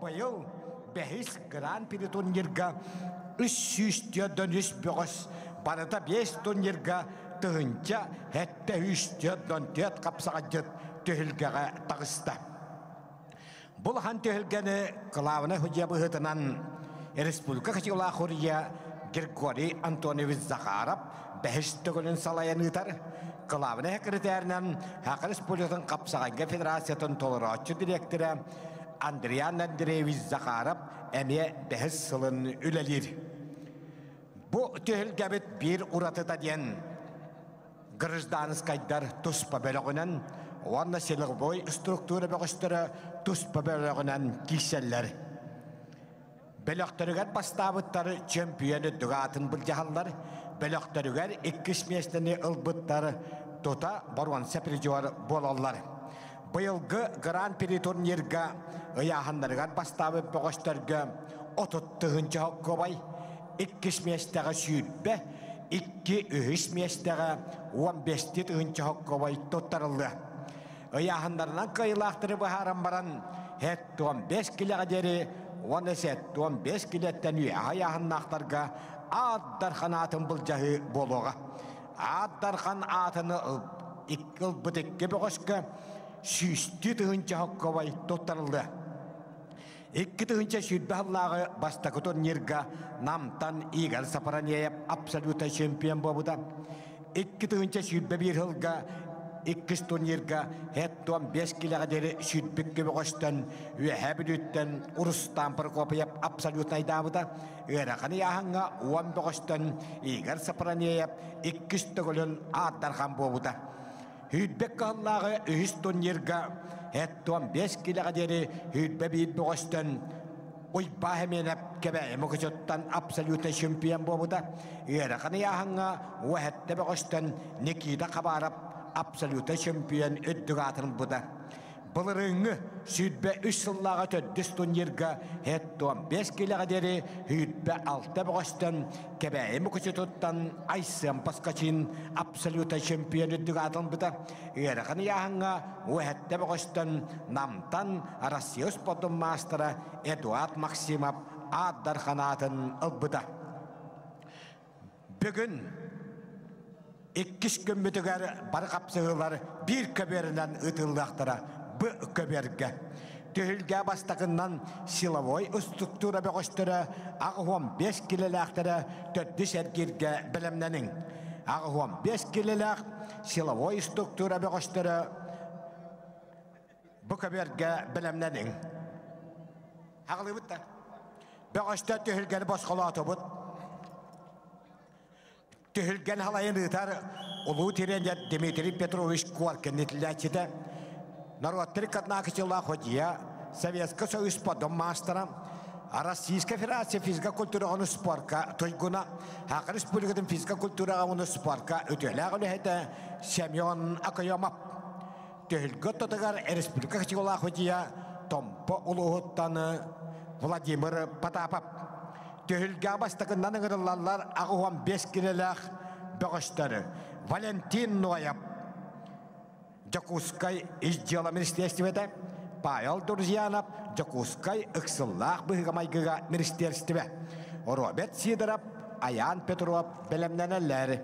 bayıl behis Grand Prix turnirga 300 barada 5 turnirga tığınca hette 304 kapsağıcıt tühülgege tağısta. Бұл хан төхілгені қылауыны хүдебі ғытынан Республика Қачыла Хурия Григорий Антонович Захаров бәхіштігілін салайын ұтар. Қылауыны әкірітерінен Хақы Республикатын Қапсағанға Федерациятын толыратшы директоры Андриан Андреевич Захаров әме бәхіс сылын үлелер. Бұл төхілгебіт бір ұратыда ден гражданыз қайдар тұспа бөлігінен Оанна силгбой структура бөгөстөрө туспа бөлөгүнөн киселлер. Бөлөктөрүгөр бастабыттары чемпионы дугатын булжахаллар, бөлөктөрүгөр 2 местени ылбыттары тота барган саприжор болаллар. Быйылгы Гран При турнирга ыяхандарыгар бастабы бөгөстөргө 30-нчы хоккобай 2 местеге сүйүтпе 2-3 местеге 15-нчы хоккобай тоттарылды. Ыяхандарынан кайылақтыры бұхаран баран, хетті 15 килеға дері, оны сетті 15 килеттен үй аяханнақтарға аддархан атын бұл жағы болуға. Аддархан атыны иккіл бұтекке бұғышқа сүйісті түгінші хоққабай тоттарылды. 2 түгінші сүйітбі аллағы бастақы турнирға намтан игар сапаранеяп абсолюта чемпион болуда. 2 түгінші сүйітбі бір жылға 2 турнирга хеттуан 5 килеға дері сүйтбікке бұғыштан өйәбіліттен ұрыстан Прокопияп абсолютно айдабыда өрақаны яғанға 10 бұғыштан игар сапаранеяп 2 түгілін аттархан болуда. Хүйтбек қаллағы 3 турнирга хеттуан 5 килеға дері хүйтбе бейт бұғыштан ойба хеменеп кебе мұқычоттан абсолютно чемпион болуда. Өрақаны яғанға өйәтті бұғыштан Никита Қабарап абсолютно чемпион өттігатын бұда. Бұлырыңы сүйтбе 3 сыллаға 4 турнирга хеттуан 5 килеға дері хүйтбе 6 бұғыстан кебәйі мұқычытыттан айсым пасқачин абсолютно чемпион өттігатын бұда. Еріғын яғыңа өйәтті бұғыстан намтан Россия спортын мастера Эдуард Максимов аддарханатын ұлбыда. Бүгін 2 күн мүтігер бар қапсығылар бір көберінен ұтылдақтыра бұл көберге. Түйілге бастағынан силовой структура бөғістірі ағуан 5 килеләқтірі 4 сәргерге білімненің. Ағуан 5 килеләқ силовой структура бөғістірі бұл көберге білімненің. Ағылы бұтта. Бөғісті түйілгені босқылаты бұт. Түйілген халайын ұтар ұлу теренет Дмитрий Петрович Куаркин етіләчеді. Народтыр қатнақычыла ходия Советский Союз подом мастера Российская Федерация физика культурағыны спортқа тойгуна Хақы Республикатын физика культурағыны спортқа өтеләғылі әді Семен Акайомап. Түйілгі тұтығар Республика качыла ходия Томпо ұлығыттаны Владимир Потапов. Түйілге бастықынан ұғырылалар ағуан 5 килеләқ бөғіштері. Валентин Нояб, Жакускай издела министерстведе, Павел Дурзиянов, Жакускай ұқсыллақ бұғымайғыға министерстве. Роберт Сидоров, Аян Петров білімненелері.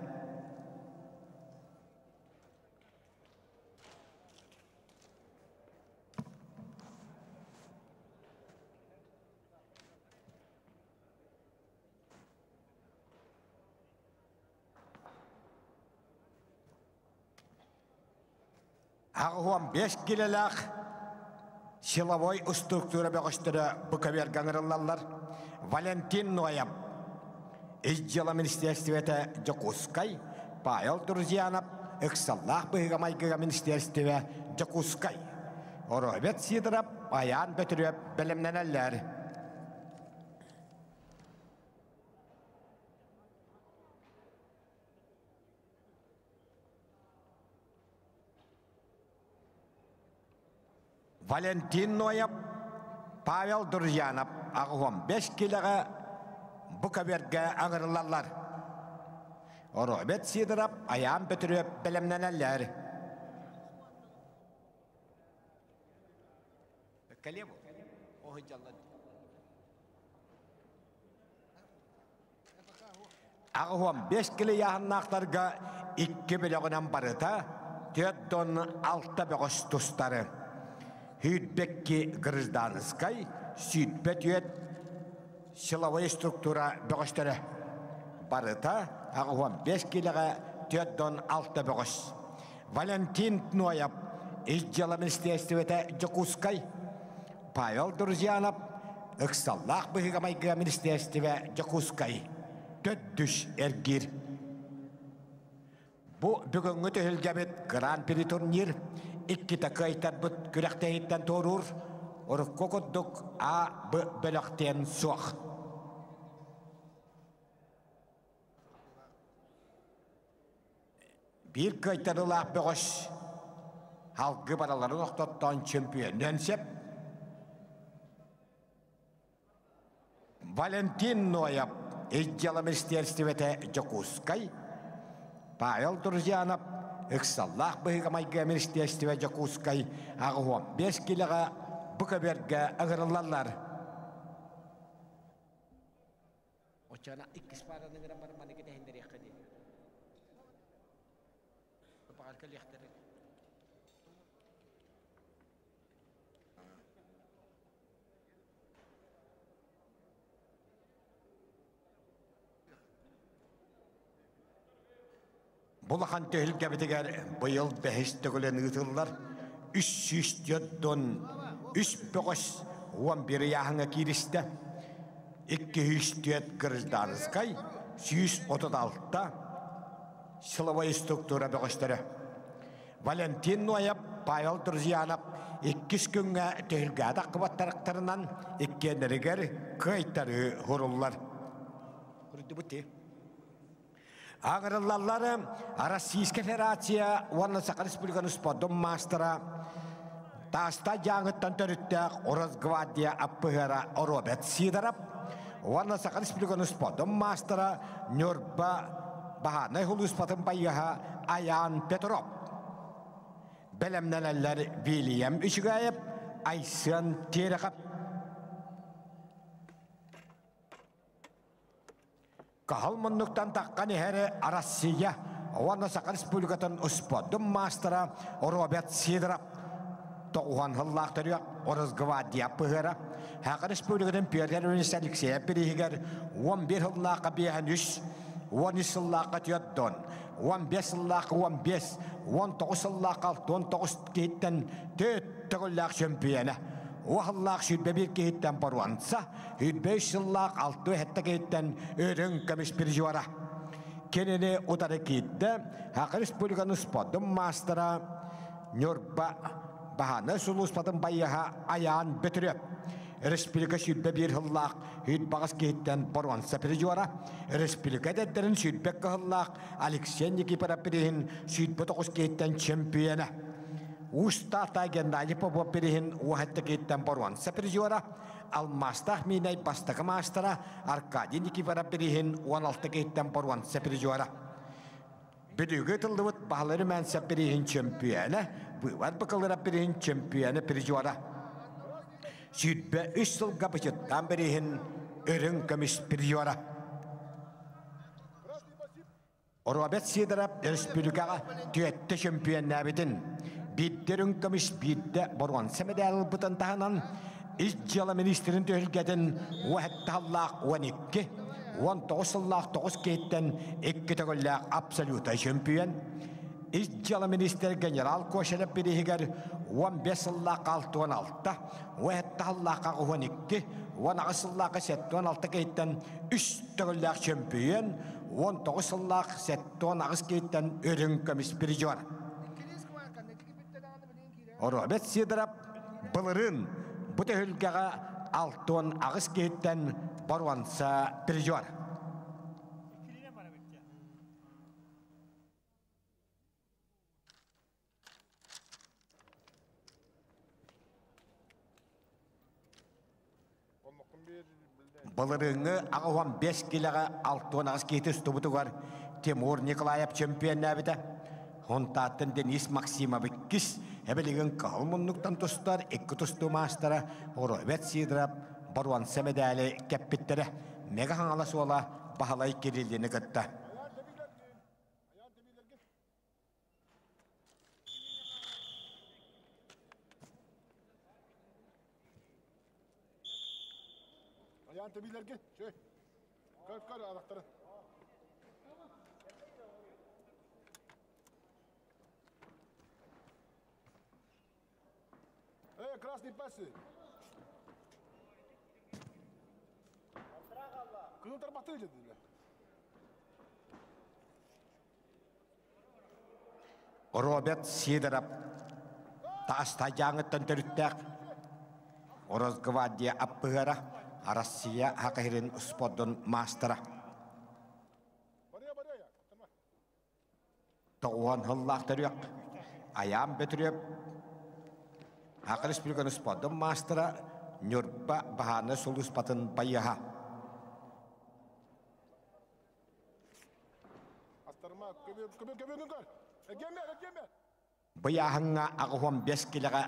Ағуан 5 килеләқ силовой структура бөғістірі бұқабер ғаңырылалар. Валентин Нояб, издела министерстветі Жакускай, Павел Турзиянов, ұқсаллақ бұғымайғыға министерстве Жакускай. Роберт Сидоров, Аян Петров білімненелері. Валентин Нояб, Павел Дурзиянов, ағуан 5 килеға бұқаберге аңырылалар. Роберт Сидоров, Аян Петров білімненелері. Kalebo. Oh, jalan. Ағуам 5 кілі яғыннақтарға 2 біліғінен барыта, 4-6 бөғіс тұстары. Хүйдбекке гражданскай, сүйтбет үйет силовой структура бөғістері. Барыта, ағуам 5 кіліға 4-6 бөғіс. Валентин Нояб, Ижджала министерствета Джакускай, Павел Друзьянов, Иксаллах бігамайға министерстве Джакускай. Төддүш әргер. Бұ бүгінгі төхілгәбет Гран-при турнир 2 тақайтар бұт күрәқтәйттен торур, ұрық көкөддік А-Б бөліқтен соқ. Bir kaytarılaq бөғіш халқы бараларын оқтаттан чемпионнен сеп. Валентин Нояб, Ижджала министерствете Джакускай, Павел Друзьянов, Иксаллах бігамайға министерстве Джакускай, ағуам 5 киліға бұқаберге ағырылалар. Очана 2 спараның рамарманы кетехіндер еққады. Бұлақан төхіл кәбітігер бұйыл бәхістігілен ұтылар 3-4-3-5-11 яғыңа керісті 2-3-4 гражданскай 136-та силовой структура бөғістері. Валентин Нояб, Павел Друзьянов 2 күнге төхілгәді қыбаттарықтарынан 2-нерігер қайтары ғұрылар. Құрыды бұтты. Ағырылалары Российская Федерация Уанна-Сақа Республиканы спадым мастера таста жаңыттан төріттәк Орозгвардия аппығара Оробет Сидоров Уанна-Сақа Республиканы спадым мастера Нюрба Баханай хулу спадым байыға Аян Петров Бәлемнәләләр Вильям Үшігайып Айсын Теріқап Кахалманнықтан таққан әрі Россия, Уанна-Сақа Республикатын ұспадым мастера Роберт Сидоров, тоғуан ғыллақтыры Орозгвардия пығыра, Хақы Республикатын Петрович Алексей Перегер 11 ғыллаққа бейін 3, 13 ғыллаққа түйеттон, 15 ғыллаққа 15, 19 ғыллаққа 19 кейттен 4 ғыллақ чемпионы. Уағыллақ сүйтбе бір кейттен баруанса, үйтбе 3 жыллақ 6 әтті кейттен өрін көміс бір жуара. Кенені ұдары кейтті, Хақы Республиканы ұспадым мастера Нюрба Баханы сұлы ұспадым байыға аян бітіріп. Республика сүйтбе бір жыллақ үйтбағыз кейттен баруанса бір жуара. Республика дәддерін сүйтбе қығыллақ Алексей Никипарап бірігін сүйтбе 9 кейттен чемпионы. Устата Геннадий Попов перехин уахатта кейттен баруан сапиржуара, Алмастах минай бастака мастера Аркадий Никифоров перехин 16 кейттен баруан сапиржуара. Бүдігі тылдывыт бағалары мән сапирехин чемпионы, бұйвар бақалыра перехин чемпионы пережуара. Сүйтбе 3 жылға бұшыттан перехин өрін көміс пережуара. Роберт Сидоров республикаға түйетті чемпион нәбетін Биддерін көміс бидді баруан сәмедәлі бұтын тағынан Ижджала министрін төхілгетін уәтті аллақ 12, 19 аллақ 9 кейттен 2 төгілләқ абсолюта чемпион. Ижджала министр генерал Кошелеп берегер 15 аллақ 6-16, уәтті аллақ 12, 19 аллақ 7-16 кейттен 3 төгілләқ чемпион, 19 аллақ 7-19 кейттен өрін көміс біржуар. Роберт Сидоров бұлырын бұты үлгіға 6-19 кейттен баруанса біржуар. Бұлырыңы ағуан 5 келіға 6-19 кейті үсті бар Тимур Николаев чемпион әбіді. Онтатын Денис Максимович кис, әбілігін қалмұнлықтан тұстар, 2 тұсты мастера, Роберт Сидоров, баруан сәмедәлі кәппеттері. Мега хаңаласы ола bahalay girildiğini kıttı. Ayağın tebilerge. Kar ayakları. Красный пасы. Kızıl tarafta dediler. Robert Сидоров тастаяңы төнтөрүттәк Орозгвардия аппыгара Россия хакырын усподдон мастера. Тоуан хыллақтырык аям бөтүрөп Хакырыс билген усподдон мастера Нюрба баханы сулус патын баяха. Астарма көбөгөнгөр. Эгеме. Баяханга агуам 5 килога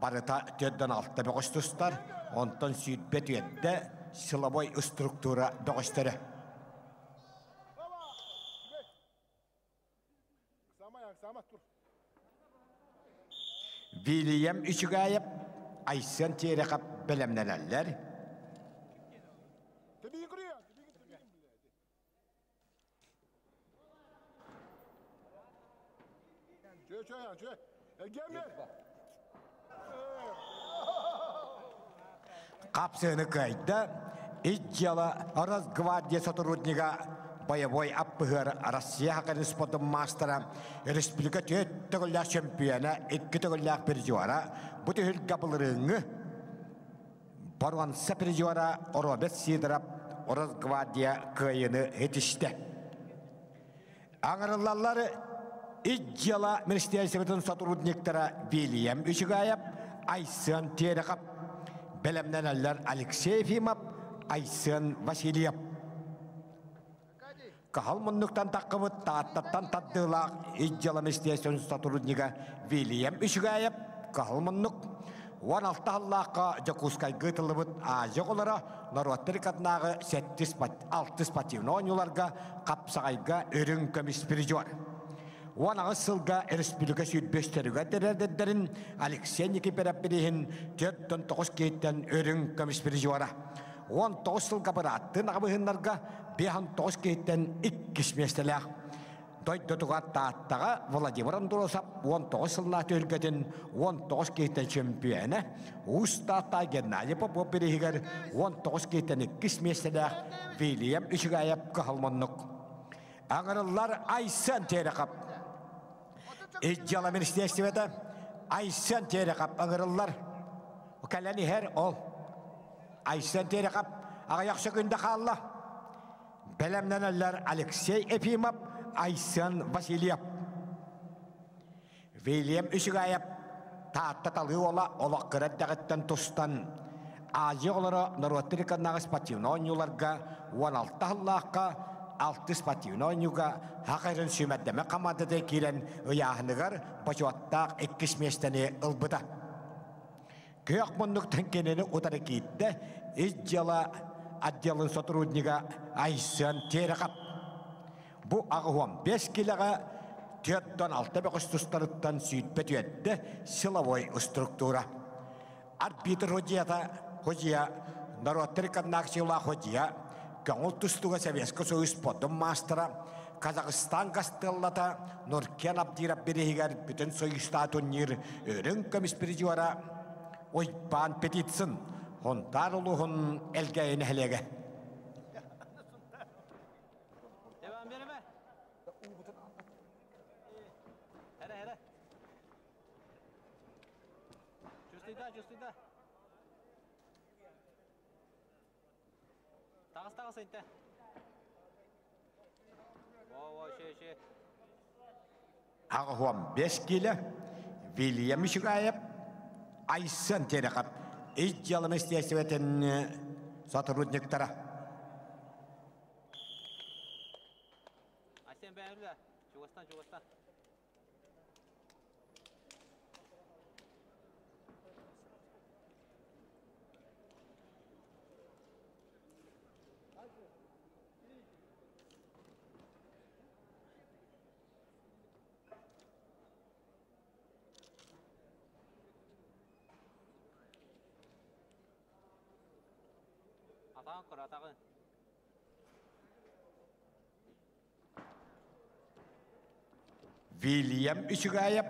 барыта төддөн алтта бөгөстүстар, онтон сүйүтбет үйедде силовой структура бөгөстөрө. Сама тур. William Üçügayev Aysen Terekap belemlenenler. Tabii kuruyor. Çö. Gelme. Kapsını kaydı. İcjala Araz Gvardiya сотрудника боевой аппыгар Россия хакарын спортын мастера республика төттөгөлләр чемпионы, икки төгөлләр пережуара, бу төгөл габылырыңы Барванса пережуара Роберт Сидоров Ораз Гвардия кыйыны етишті. Аңырылалары İcjala Ministersiyetinin сотрудниктары William Üçügayev, Aysen Terекап, belemlenenler Alexey Efimov, Aysen Vasilyev. Kahалманнуктан таккыбыт тааттаттан таддылаак İcjala Ministersiyetinin сотрудника William Üçügayev, kahалманнук 16 халлаакка жакускай гытылыбыт ажы олара Норваттерикатнагы 6 спативно ойнуларга капсагайга өрүң көмүс пережуар. Уанағы сылға республика сүйітбестеріға дәрердерін Алексей Никипарапперихин 4-9 кейттен өрің көміспері жуара. 19 сылға бараттын ағыбығынларға 5-9 кейттен 2 местеліғ. Дойдотуға тааттаға Владимир Андуросап 19 сылына төлгетін 19 кейттен чемпионы, Устата Геннадий Попоперихигер 19 кейттен 2 местеліғ William Üçügayev қағылманнық. Аңырылар Aysen Terекап. İcjala Ministersiyeti Aysen Terекап аңырылар. Кәләни хәр ол. Aysen Terекап ағаяқшы күнді қалла. Белемленелер Алексей Efimov, Aysen Vasilyev. William Üçügayev таатта талы ола олаққырат дәғіттен тұстан. Ажы олары Норваттериканнағы спативны ойнуларға 16 халлаққа 6 спативны ойнуға хақырын сүймәддәмі қамадыды керен ұяғынығар бачуаттақ 2 местені ұлбыда. Көйақ мұндықтан кенені ұтары кейтті İcjala отделын сотрудника Aysen Terекап. Бұ ағуам 5 килоға 4-6 бәқыстыстарыттан сүйітпет өйетті силовой структура. Арбитр хожия, Норваттериканнақ сила хожия, Көңіл тұстуға Советский Союз подым мастера, Казахстан Кастеллата, Нұркен Абдирап берегер бүтін союзта турнир өрін көміспері жуара, ойпан петитсін, хонтар ұлығын әлгейін әлегі. Tağız inte. Şey. Ağuam 5 kilo, William Üçügayev, Aysen Terекап, İcjala Ministersiyetinin сотрудниктары. Aysen beğenirler. Çugastan. Atağın kır atağın. William Üçügayep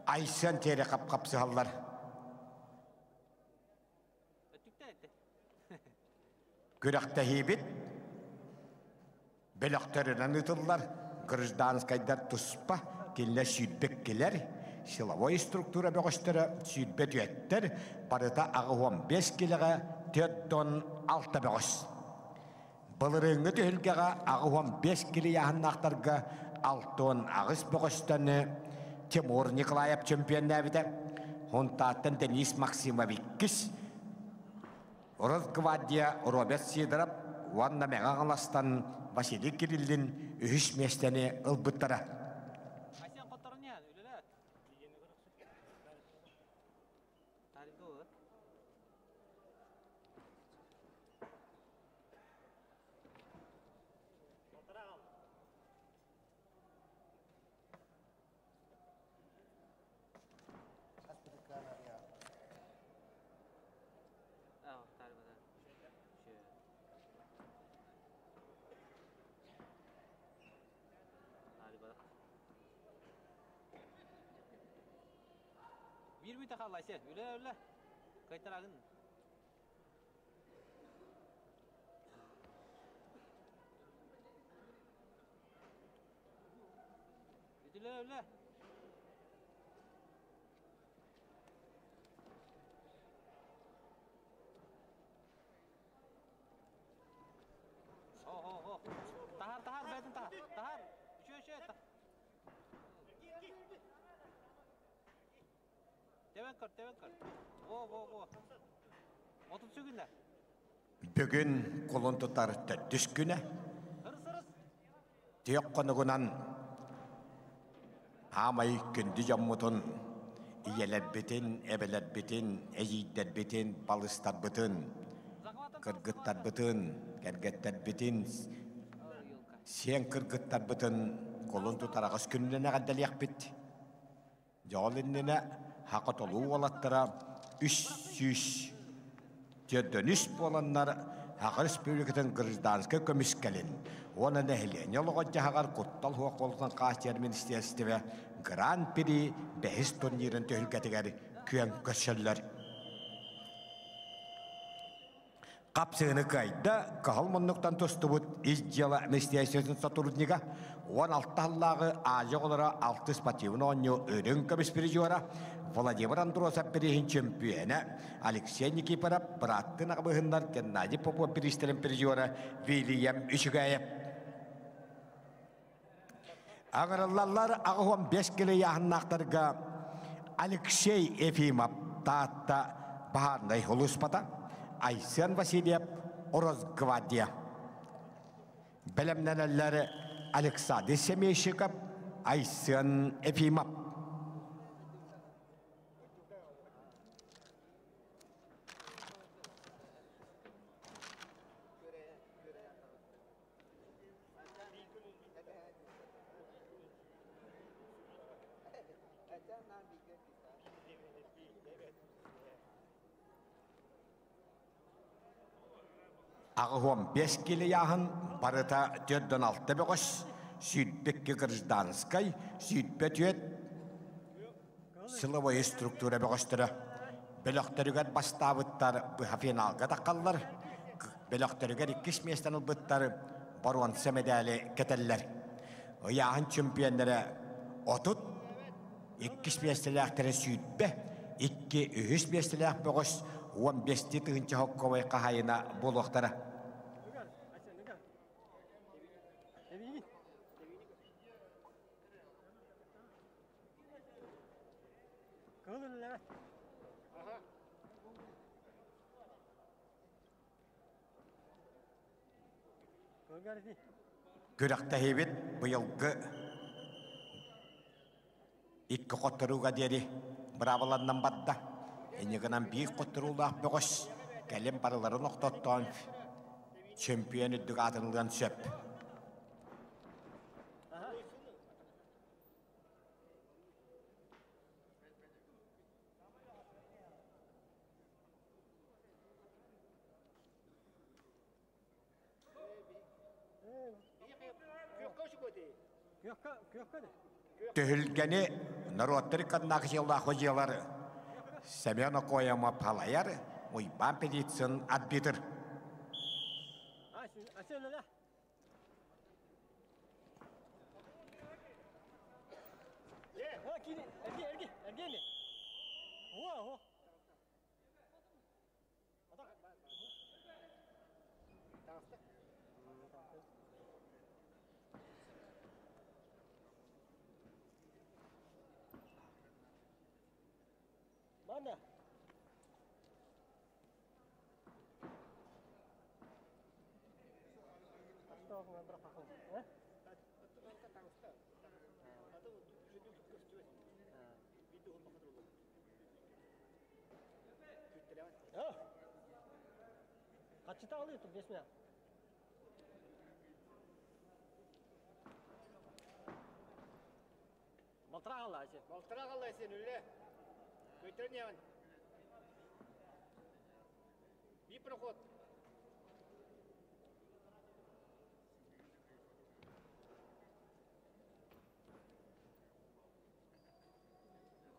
Aysen tere kapkapsı hallar. Ötükten etti. Gürekte hibit belöktörünen ıtıllar. Gırızdanıskaydar tuspa kelle südbekkeler. Силовой структура бөгөстөрө сүйтбет үеттер барыта ағуам 5 килеға 4 тонн 6 бөгөс. Былырыңы төхілгеға ағуам 5 киле яхыннақтарға 6 тонн ағыс бөгөстөні Тимур Николаев чемпион нәбіді. Хонтаттын Денис Максимовиккис. Орыз Гвардия Роберт Сидоров Ванна Меғағаластан Василий Кириллин үхіс местені ұлбыттара. Aysen kotarın yani öyle la. Hadi dur. Tamam, hadi bakalım. Şöyle. Hadi bakalım. Bir müte kal Aysen. Öyle. Kayıtlar ağın. Öyle. Oh. Tahar verdin tahar. Tahar. Şöyle. Deven kır. Во. Отып сөгүнлер. Бүгін қолын тұтар түс күні Ырыс. тек қонығынан амай күнді жаммытын иелер бітін, әбелер бітін, әжейдер бітін, балыстар бітін, кыргыттар бітін, кәргеттер бітін, сен кыргыттар бітін, қолын тұтар ағыз күніне ғаддалияқ біт. Жауылыннына хақы толу олаттыра 300 Дөнүс боланнар Хақыр Республикатын гражданская көміскелін. Оны нәхілен елуға жағар құттал хуақ болған қастер министерстіве Гран-при бәхіс турнирін төхілгетігер күйен көшелер. Қапсығыны қайда қағыл мұнлықтан тұсты бұд изджела министерстівесін сотрудниға 16-лағы ажы олара 6 спативын оңы өрін көміспері Владимир Андросов перехин чемпиона, Алексей Никифоров, браттын ағыбығындар Геннадий Попов перестерін пережуара Вильям Үшігаев. Ағырылалар ағуам 5 келі яғыннақтарға Алексей Ефимов таатта бағарнай ұлыспата, Айсен Васильев Орос Гвардия. Білімнен әлілері Александр Семейшиков, Айсен Ефимов. Ағуам 5 келі яғын барыта 4-6 бөгіс Südbekki Gırızdanskay, Südbetüet Силовой структура бөгістірі. Бөліқтірігер бастабыттар бұға финалға таққалар. Бөліқтірігер 2 местен ұлбыттары баруан сөмедәлі кетелілер. Яғын чемпионлары 30 2 местеліқтері Südbe, 2-3 местеліқ бөгіс 15 тығынчы хоққовай қағайына болуқтары. Күрәқті хейбет бұйылғы 2 қоттыруға дері браваланнан бадда. Енігінен бейік қоттырулақ бұғыш кәлем барыларын оқтоттан чемпион үдіг атынылған сөп. Kökködü. Tühülgeni Народтар каннах жылда хожалары. Семен Окояма палаяр, уйбан педицин адбитер. Açın öyle. Ha kini, ergi mi? Oha. Mana? Kaçta alıyorsun resmen? Maltıra Allah için. Maltıra Allah için öyle. Götürün yaman. Bir prokot.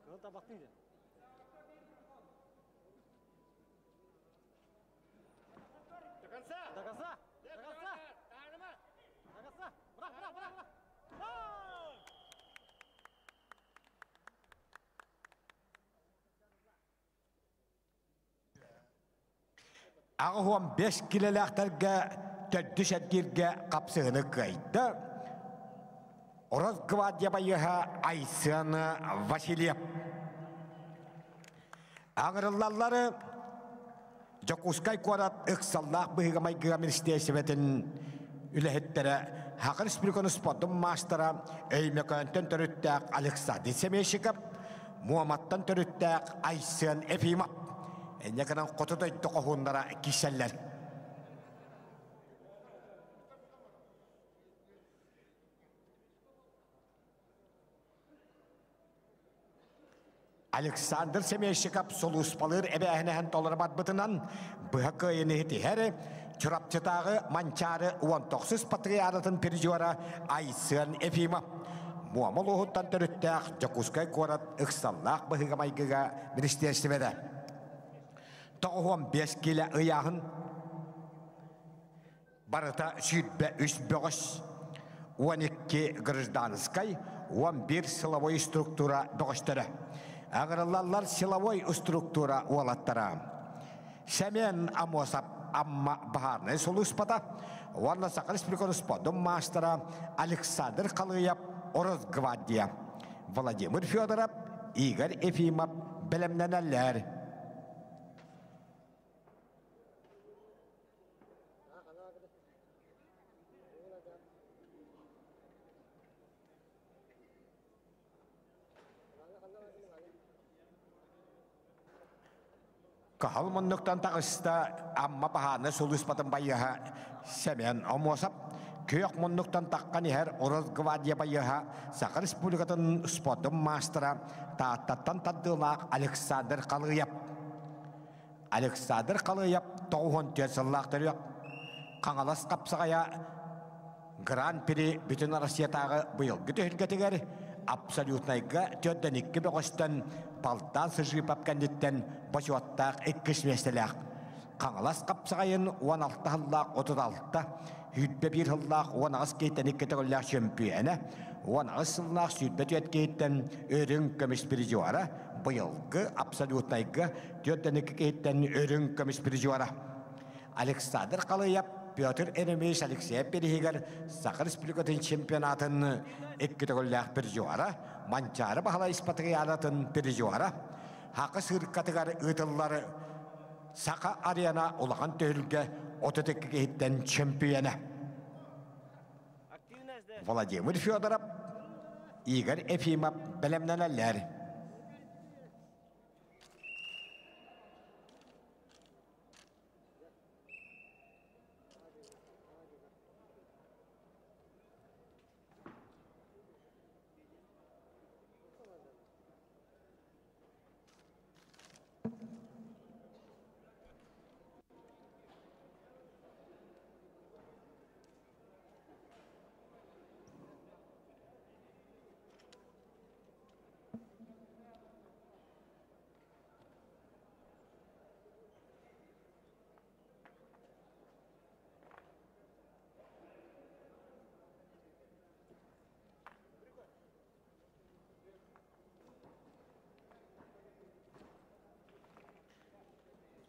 Kırılta baktın ya. Takansa. Takasa. Tanrıma. Takasa. Bırak. Vay! Ağıhuam 5 kilolaktarga töddü şeddirge kapsığını kaydı. Oruz Gvadiya bayıha Aysan Vasilyev. Ağırlıları Jokuskay Kuarat ıksallah bıhıgamay gıgamir isteyetin ülehettere Haqar Respublikanı spotun maastara öymekönten törüttəq Alexander Semeşikov Muhammad'dan törüttəq Aysan Efimov. Ne kadar kutuda dokuhunlara kişiler. Alexander Semeşikov solus balır ebe ehnehen dolarbat bıtınan bıhakı yenihiti her çırapçıtağı mançarı 19 patriarıtın perjuara Aysan Efimov. Muhammed Uhud'dan törüttəq Jokuskay Kuarat ıksallah bıhıgamayıga ministersivede. Toğum 5 kilo ıyağın barıta sütbe 3 12 gражданской 11 силовой структура doğuştara. Ağırlarlar силовой структура olattara. Semen Amosap amma baharnay soluspata Varla Sakar Respublikanı spodum maastara Alexander Kalıyev Oruz Gvadiya Vladimir Fyodorov Igor Efimov bilimlenenler. Kahalmanlıktan tağısta amma bahane soluspatın bayaha Semen Amosap köyok munluktan taqqan her Oruz Gvadiya bayaha Sakar Respublikatın spotun maastara taattattan taddılaq Alexander Kalıyev. Alexander Kalıyev toğun tüyesallaqtır yok. Kangalas kapsağaya Grand Prix bütün Rossiyatağı bıyıl gütühülgetigер абсолютнайга төддәникке бөгөстән палтан сыжыпап кәндеттен башуаттак эккеш мәсәләк. Каңалас капсагайын 16 хыллак 36-та, хүтбе 1 хыллак 19 кейтәникке төгөлләк чемпионы, 19 хыллак сүтбе төткәйттән өрүн көмеш призиора, быелгы абсолютнайга төддәникке кейттән өрүн көмеш призиора. Александр Калыев Петр Эремеш Алексей Перехигер Сахар Республикатын чемпионатын эккетөгөлләк призиора, манчары бахала испатриялатын призиора, хакы сыркатыгар ытыллары Сака арена улаган төгөлгө ототекке кейттен чемпионы. Владимир Федоров, Игорь Ефимов белемненелер.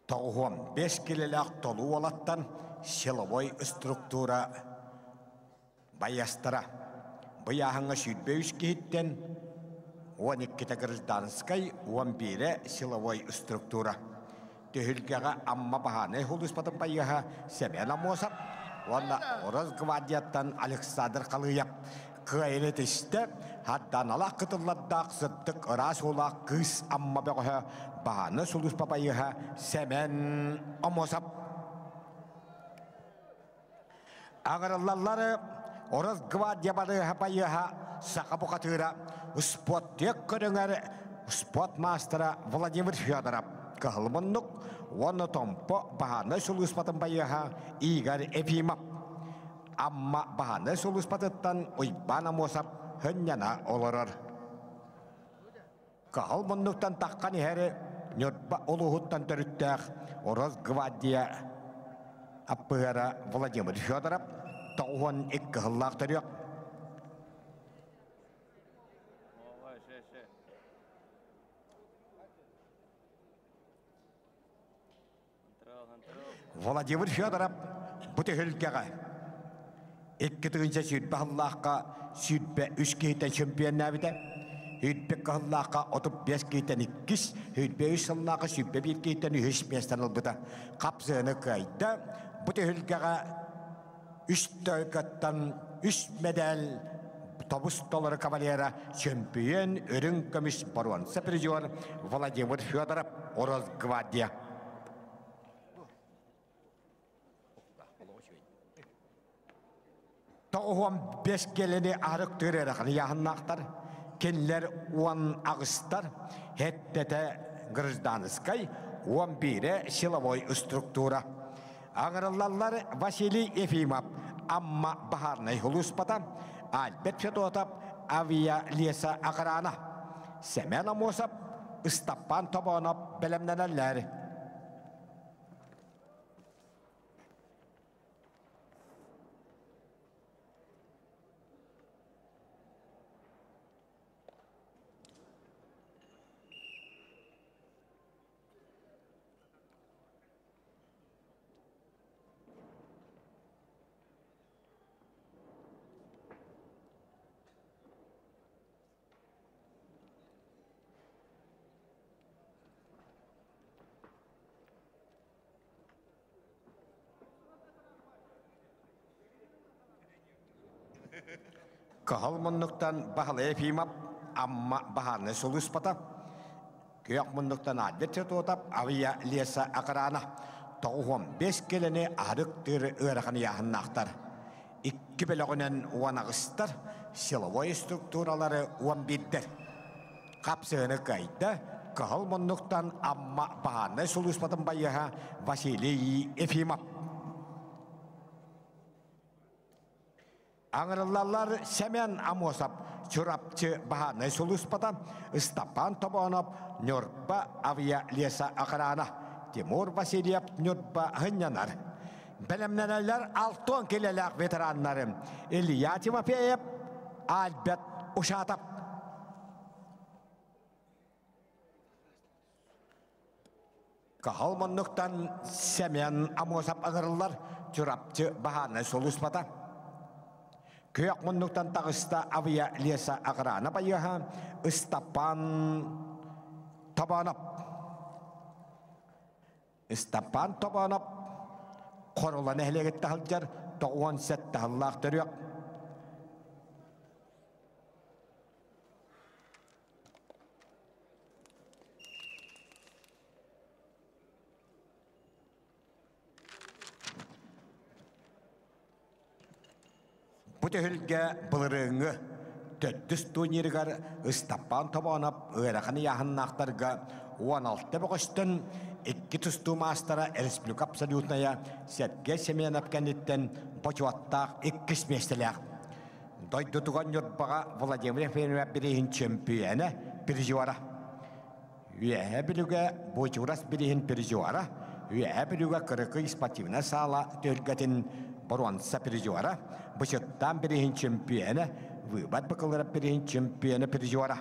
Тоғуам 5 келелек толу олаттан силовой структура баястыра. Бұяғыңа сүйтбе үшкейттен 12 гражданскай 11 силовой структура. Төхілгеға амма бағаны хулыспатын байыға Семен Амосап, онда ораз гвардияттан Александр Қалыяп. Қайрет істі, хаттан алақ қытылладдақ сыттық ырас олақ қыз амма бағыға бағаны сұлыспа байыға Семен Амосап. Ағырылалары ораз гвардия барыға байыға сақа бұқатыра спорт тек көріңер спорт мастера Владимир Федоров. Кағылмыннық, оны томпо бағаны сұлыспатын байыға Игорь Ефимов. Амма бағаны сұлыспатыттан Ойбан Амосап хүннена олырыр. Кағылмыннықтан таққан әрі нөтпа олығыттан түріттәқ ораз гвардия аппығара Владимир Федоров тоғын екі ғыллақ түрек. Владимир Федоров бұтығылгеға 2-тігінші сүйтбі ғыллаққа сүйтбі 3 кейтен чемпион нәбіді, сүйтбі ғыллаққа 35 кейтен 2, сүйтбі 3 ғыллаққа сүйтбі 1 кейтен 3 местен ұлбыды. Қапсыны қайды бұтығылгеға 3 тойқаттан 3 медал тобус доллары кавалера чемпион өрін көміш баруанса призер Владимир Федоров ораз гвардия. Тоғуам 5 келені арық түреріғын яғыннақтар, кенлер 10 ағыстар, хеттеті гражданскай 11 силовой структура. Ағырылалар Василий Ефимов, амма бағарнай хулуспата, Альберт Федотов, авиа леса ағырана, Семен Амосап, Стапан Тобонов білімненелер. Кағылмынлықтан бағылы Ефимов, амма бағаны сұлыспата. Күйақмынлықтан Альберт Федотов, авиа леса ағырана. Тоғуам 5 келені арық түрі өріғын яғыннақтар. 2 білігінен 10 ағыстар, силовой структуралары 11-дер. Қапсыны қайды, кағылмынлықтан амма бағаны сұлыспатын байыға Василий Ефимов. Аңырылалар Семен Амосап, чурапчы бағаны сұлыспата, Стапан Тобонов, Нёрба авиа леса ағырана, Тимур Васильев, Нёрба ғынянар. Білімненелер 6 келелек ветеранлары, Илья Тимофеев, Альберт Ушатов. Кағылмынлықтан Семен Амосап ағырылар, чурапчы бағаны сұлыспата. Күйек мұндықтан тағыста авиа леса ағырана байыға Стапан Тобонов. Стапан Тобонов қорылан әлегет тағылжар 97 тағыллақ түрек. Бұтығылге бұлырыңы төттіс турниргар Стапан Тобонов ұрақаны яғыннақтарға 16 бұғыштын 2 тұсту мастера республика абсолютная Сергей Семенов кәнеттен бұчуаттақ 2 местелек. Дойды тұған үрбаға Владимир Ефимов бірейін чемпионы призиора. Үйе білуге бұчурас бірейін призиора. Үйе білуге қырықы спортивна сала төлгетін Боронса призиора, бышыттан бірейін чемпионы, выбат бақылырап бірейін чемпионы призиора.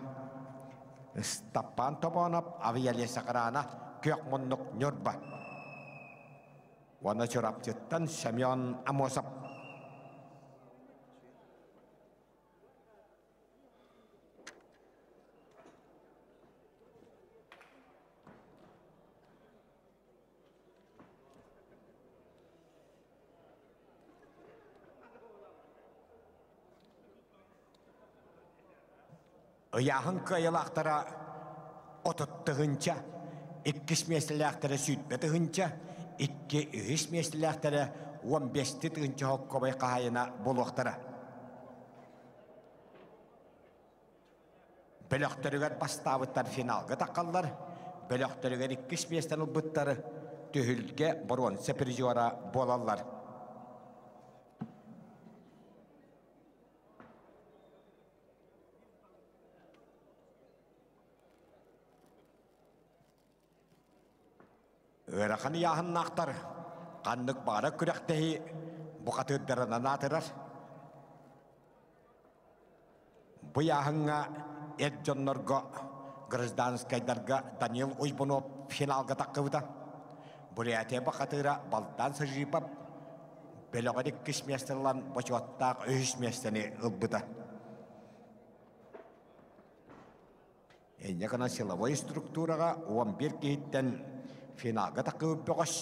Стапан Тобонов, авиалес ағырана, көк мұнлық Нёрба. Оны чораптыттан Семен Амосов. Ыяхын кайылақтара отыттығынча, иккіс местіліқтары сүйтбетігінча, икки үгіс местіліқтары 15 тығынча хоккобай қайына болуқтары. Бөліқтірігер бастауыттар финалғы таққалар, бөліқтірігер иккіс местен ұлбыттары түйілге бұрынсы призиора болалар. Өрәқаны яғын нақтар, қаннық бары күректегі бұқатырдарынан атырар. Бұ яғынға Эджоннорға, гражданскайдарға Данил Уйбунов финалға таққывыда. Бұл әте бұқатыра балдан сыжипап, бөліғарик кіс местерлан бұчуаттақ өйіс местені ұлбыда. Әне қана силовой структураға 11 кейттен финалға таққы өппіғаш.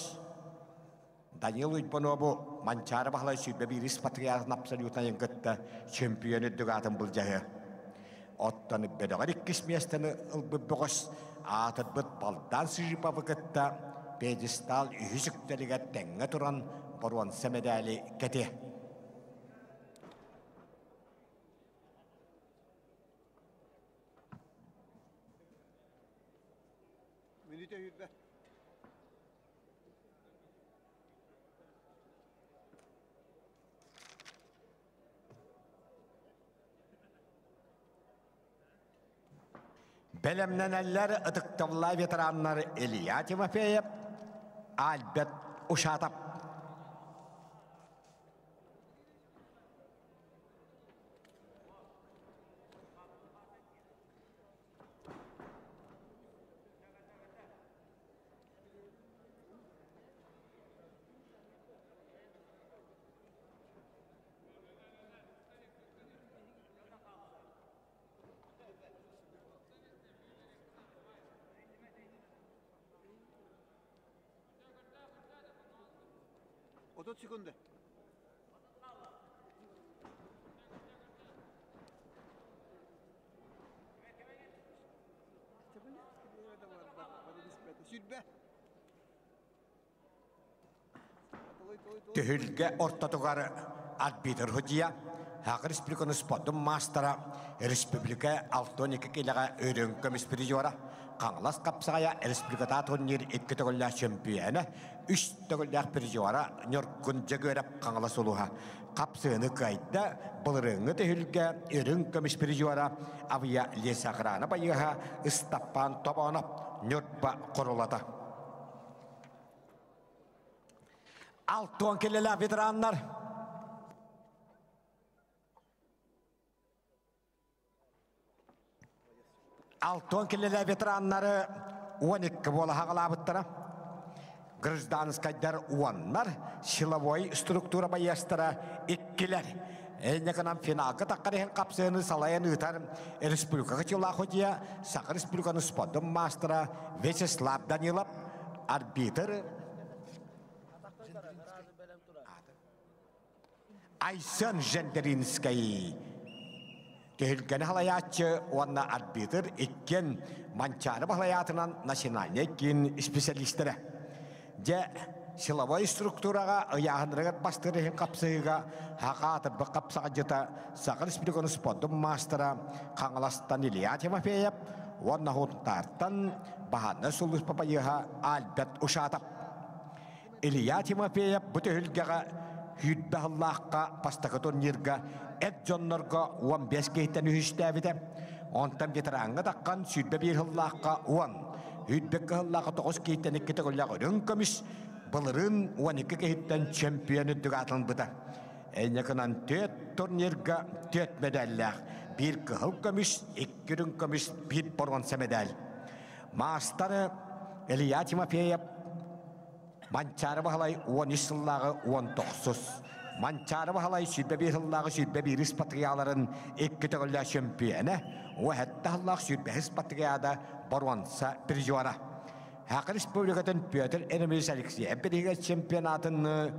Данил Уйбунову манчары бағылай сүйбе біріс патриархын абсолютна енгітті чемпионы дүгатын бұл жағы. Оттаны бәдіғар иккіс местені ұлбыппіғаш атыр бұд балдан сүйіпа вғытта педестал үйізіктеліге тәңі тұран бұруан сәмедәлі кәте. Минуте үйірді. Бәлемнен әлләр ұтықтавла ветераннар Илья Тимофеев, Альберт Ушатов. Otuz sekunde. Sütbe. Tühülge ortadıqarı arbitr hüciya, Haqı Respublikanın spotun mastera, Respublika 6-12 kilağa öyrünkümüz prizora, Qanğlas qapsağaya Respublikata turnir 2 tügüllәh çempiyonu, 3 tügüllәh prizora, Nyorkunca görüp Qanğlas oluha. Qapsığını kayda, bılırını tühülge öyrünkümüz prizora, Avya Lesaqrana bayıha, Istappan Tobanov, Nyortba qorulata. 6-10 kilağa veteranlar, Altın kilele veteranları 12 bola haqalabıttıra. Gражданскайдар uanlar, silovoy struktura bayastara ikkiler. Ne kadar finalga takkarihen kapsayını salayan ıtar. Respublika kıçıla hoca, Sakı Respublikanın spodun mastera Vyacheslav Danilov, arbitr Aysen Jenderinskay. Tehlikeli halayatçı oğanna arbitr ikken mançarı halayatından nasyonalnekin spesialistleri. Je silovoy strukturaga ayağınırıgat bastırıhen kapsayıga haqatır bu kapsağıcıta Sakı Respublikanın spodun mastera Qanğlastan İlya Timofeyev oğanna huntartan bahana sulus papayıha Albert Uşatov. İlya Timofeyev bu tehlikega hüdbe Allah'a pastakatun nirga Edjonnorga 15 kehten ühüstəvide. Ondan veteranı takkan südbe bir Allah'a 10. Hüdbe Allah'a 9 kehten 2 tügüllәh rönkömüş. Bılırın 12 kehten çempiyonu dügatın bıda. Enyakınan 4 turnirga 4 medallar. 1 kıhıl kömüş, 2 rönkömüş, 1 bronze medal. Masterı Илья Тимофеев Mançarı bahalay 13 yıllağı 19. Mançarı bahalay südbe bir yıllağı südbe bir ispatriyaların iki tağılla şempiyene. O hatta yıllağı südbe ispatriyada barwansa bir juvara. Haqı Respublika'nın Piotr Enemies Alexey bir şempiyonatını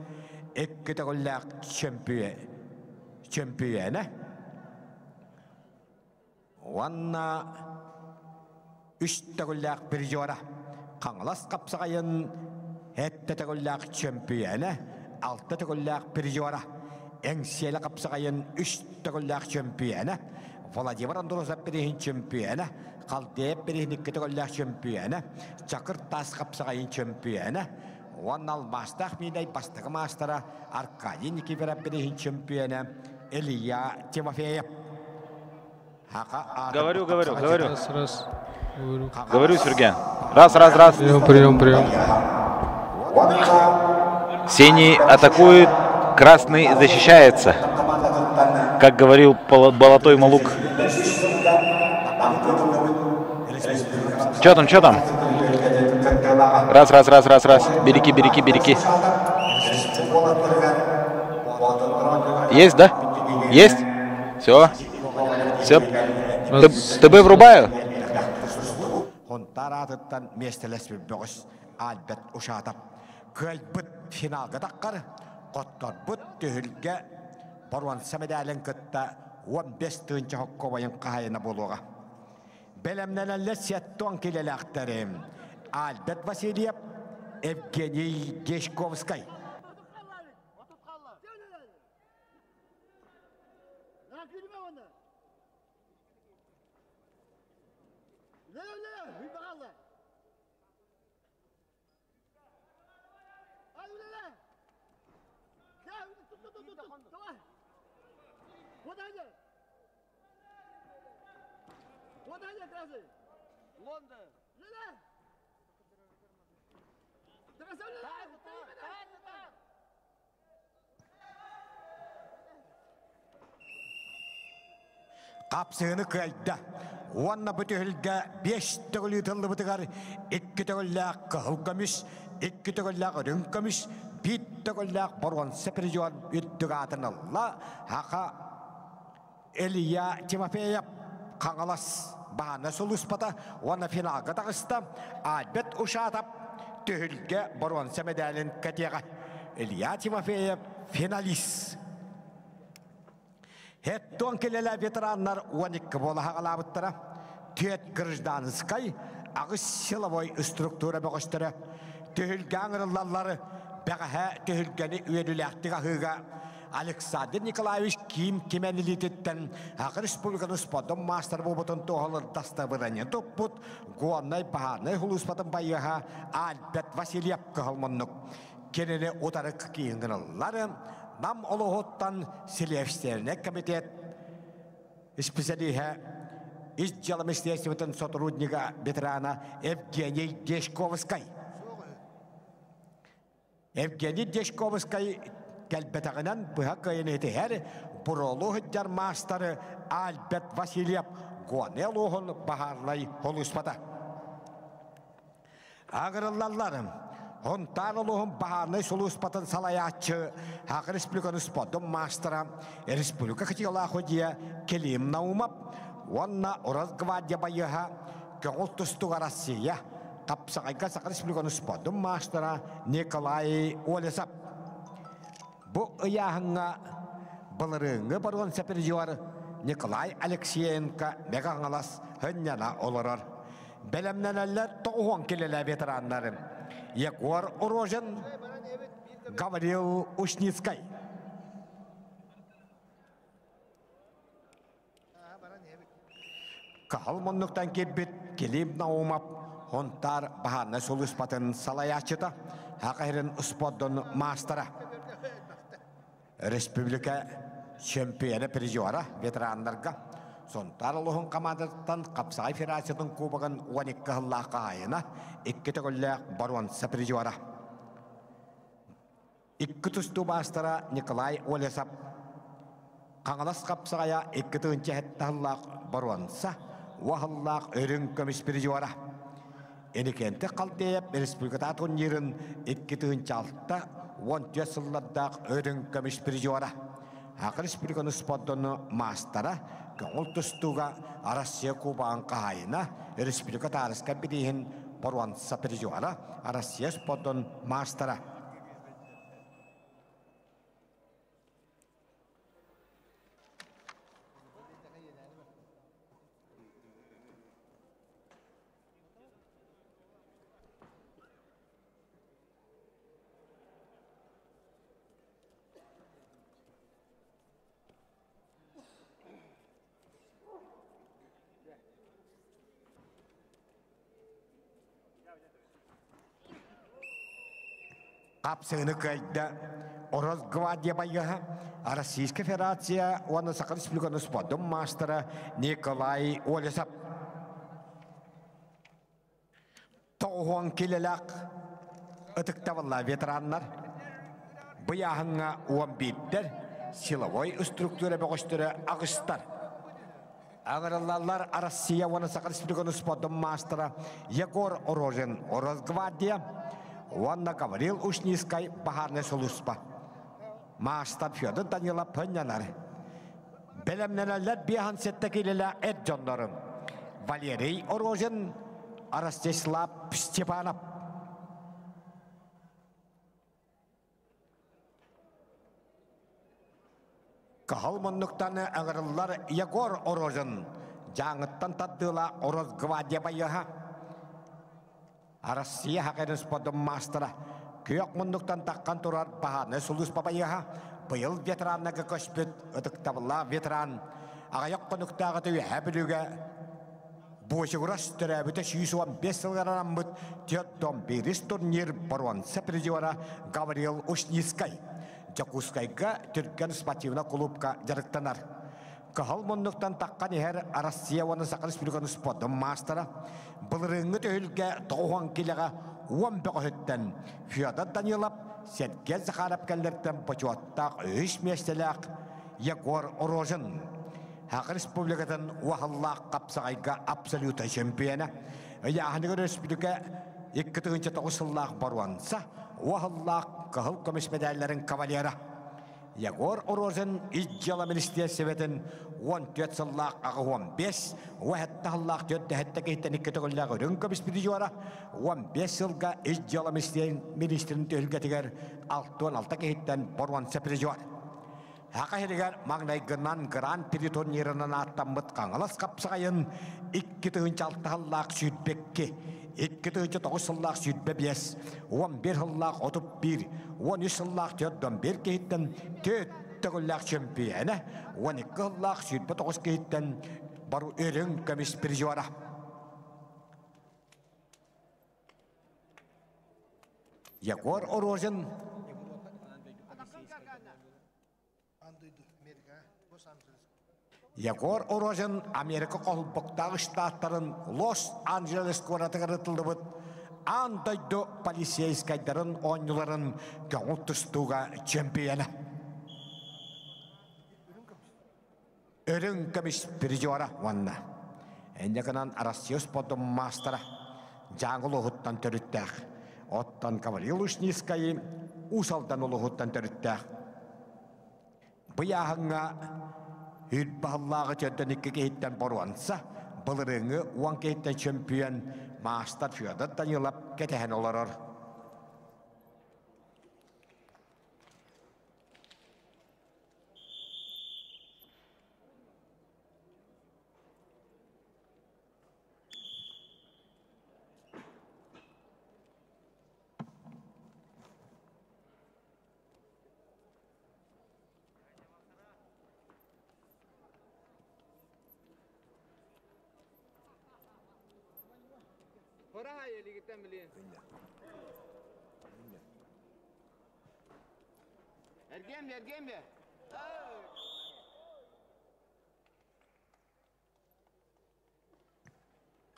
iki tağılla şempiyene. Wanna 3 tağılla bir juvara. Kangalas kapsağayın hette tağılla şempiyene. 6 tağılla bir juvara. Engsiyeli kapsağayın 3 tağılla şempiyene. Vladimir Androsov birihin şempiyene. Kaldeyip birihin 2 tağılla şempiyene. Çakır Tas kapsağayın şempiyene. Ваннал бастах мидай бастығы мастера Аркадий Никифоров бirihin şempiyene. Илья Тимофеев. Говорю. Раз. Говорю, Сергей. Раз. Прием. Синий атакует, красный защищается. Как говорил Болотой Малук. Че там? Раз. Береги. Есть, да? Есть? Все. ТБ врубаю. Hontarattan mestelesmi böğüs albet uşatap. Kölbüt finalga takkar. Qottor büt tühülge barwan samedalen kıtta 15 tınca hokkobayın qahayına buluğa. Belemnenelle setton kilelaktarim. Albet Vasilyev, Evgeniy Geshkovskay. Kapsığını kıldı. Wanna bütühülge 5 tığılı tıllı bıtıgar. 2 tığıllak kıl kamış. 2 tığıllak rün kamış. 1 tığıllak barwan seperiyon üddügatın Allah. Haka Илья Тимофеев Kangalas bahane soluspata. Wanna finalga tağısta. Albet uşatap. Tühülge barwan semedalin katiyaga. Илья Тимофеев finalist. Hette kelele veteranlar 12 bola haqalabıttıra. Tüet Gırjdanskay ağız silovoy struktura bağıştıra. Tühülgen ırıllalları bəğə tühülgeni üyedüləktiga hıga. Alexander Nikolaevich kimenilitetten Haqı Respublikanın spodun master bobutun toğalır dastavıranı topput. Guannay bahanay huluspatın bayıha Albert Vasilyev kıhalmanlık. Kenene otarık kiyingınılları. Nam Olohottan Silevsterine Komitet специалиха изделом естественного сотрудника ветерана Евгений Дешковский. Евгений Дешковский кәлбетағынан бұға көйінеті әр бұролу хүддер мастары Альберт Васильев Гуанел оғын бағарлай олыспата. Ағырылаларым Hontar olohun baharlı soluspatın salayatçı Haqı Respublikanın spodun mastera Respublika kıçıqla xodiya kelim naumap Wanna Oraz Gvadya bayıha Köğül tustuğa Rossiya Kapsaqayka Haqı Respublikanın spodun mastera Nikolay Olesap. Bu ıyahınga bılırıngı barılan seperjivar Nikolay Alexeyenko Megangalas hınyana olarar. Belemneneller toğuan kelele veteranlarım. Егор Урожин говорил Ушницкой. Калмоннуктан кеббит келим наумап Hontar bahane soluspatın salayaçıda Haqahirin uspodun mastera Respublika şempiyonu prizora veteranlarga Sontar Allah'ın kamandattan Kapsay Federasyonun kubağın 12 hıllaq ayına 2 tığıllaq barwan saprizora. 2 tustu bastara Nikolay Olesap Kangalas Kapsaya 2 tığınca hette hıllaq barwansa Vahıllaq örün kömüs prizora. Enikente kaldeyip Respublikata turnirin 2-6'da 14 sıllardaq ödün kömüş bir jora. Haqı Respublikanın spoddonu mastara gönül tustuğa Arasya Kuba'nın kahayına Respublikata arasqa bidihin borwansa bir jora Arasya spoddon mastara. Kapsını kayda Oroz Gvardiya bayıha Российская Федерация оны Саха Республиканы спортом мастера Николай Олесап. Тоғуан келелек ытықтавалла ветераннар бұяғыңа 11-дер силовой структура бөғіштері ағыстар. Ағыраллар Россия оны Саха Республиканы спортом мастера Егор Орожин Ороз Гвардия Ванна говорил уж низкой бахарной солуспа. Мастер Федор Данила Панянар. Белемненелер бихан сеттекилелер Эджонларын. Валерий Орожин, Ростислав Степанов. Кахалманнуктаны ағырылар Егор Орожин. Жаңыттан таддыла Ороз Гвардия байыға. Россия хақырын сподым мастера. Күйек мұндықтан таққан тұрар бағаны сұлыс бабайыға. Бұйыл ветераннағы көшпет ұдықтабыла ветеран. Ағайық қонықтағы түйі әбіліге. Бұшы құрас түрі бүті 115 сылғаран бұд. Теттон беріс турнир баруан сәпірдеуара Гавриил Ушнискай. Жакускайға түркен спортивна клубка жарықтанар. Кахал мұндықтан таққан ехер Россия оны Саха Республиканы сподым мастера. Бұлырыңы төхілге тоғуан келеға 15 өттен Федор Данилов сетке Захарап кәлдерттен почуаттақ үш местелек Егор Орожин. Хақы Республикатын уақыллақ қапсағайға абсолюта чемпионы. Яғынығы Республика 2-9 сыллақ баруанса уақыллақ қығыл көміс медаллерін кавалері. Егор Орожин İcjala Minister Seveten 14 sılлақ ағы 15, уәхетті ғыллақ төтті әтті кейттен 2 тұғыллағы рүнкі біспіді жуара, 15 сылға İcjala Ministerin төлгетігер 6-16 кейттен борван сәпірі жуар. Хақа херігер маңнайғынан гран пири турнирынан аттамыт қаңылас қапсығайын 2-6 ғыллақ сүйітбекке, 2-9 сыллақ сүйітбе 5, 11 ғыллақ 31, 13 сыллақ 4-1 кейттен Төгіллақ чемпионы, 12 ғыллақ сүйітбе 9 кейттен бару өрің көміс бір жуара. Егор Орожин Егор Орожин Америка қолбықтағы штаттарын Лос-Анджелес қоратығыр ұтылды бұд. Андайды полицейскайдарын ойныларын көңіл тұстуға чемпионы. Өрің көміс бір жуара ванна. Әндекінен Россия спортым мастера жаңыл ұғыттан түріттәқ. Оттан Гавриил Ушнискай усалдан ұлығыттан түріттәқ. Бұяғыңа үйт бағыллағы төттен 2 кейттен боруанса, бұлырыңы 10 кейттен чемпион мастер Федор Данилов кетеген оларыр. Hora ya ligitten bilin. Ergemle.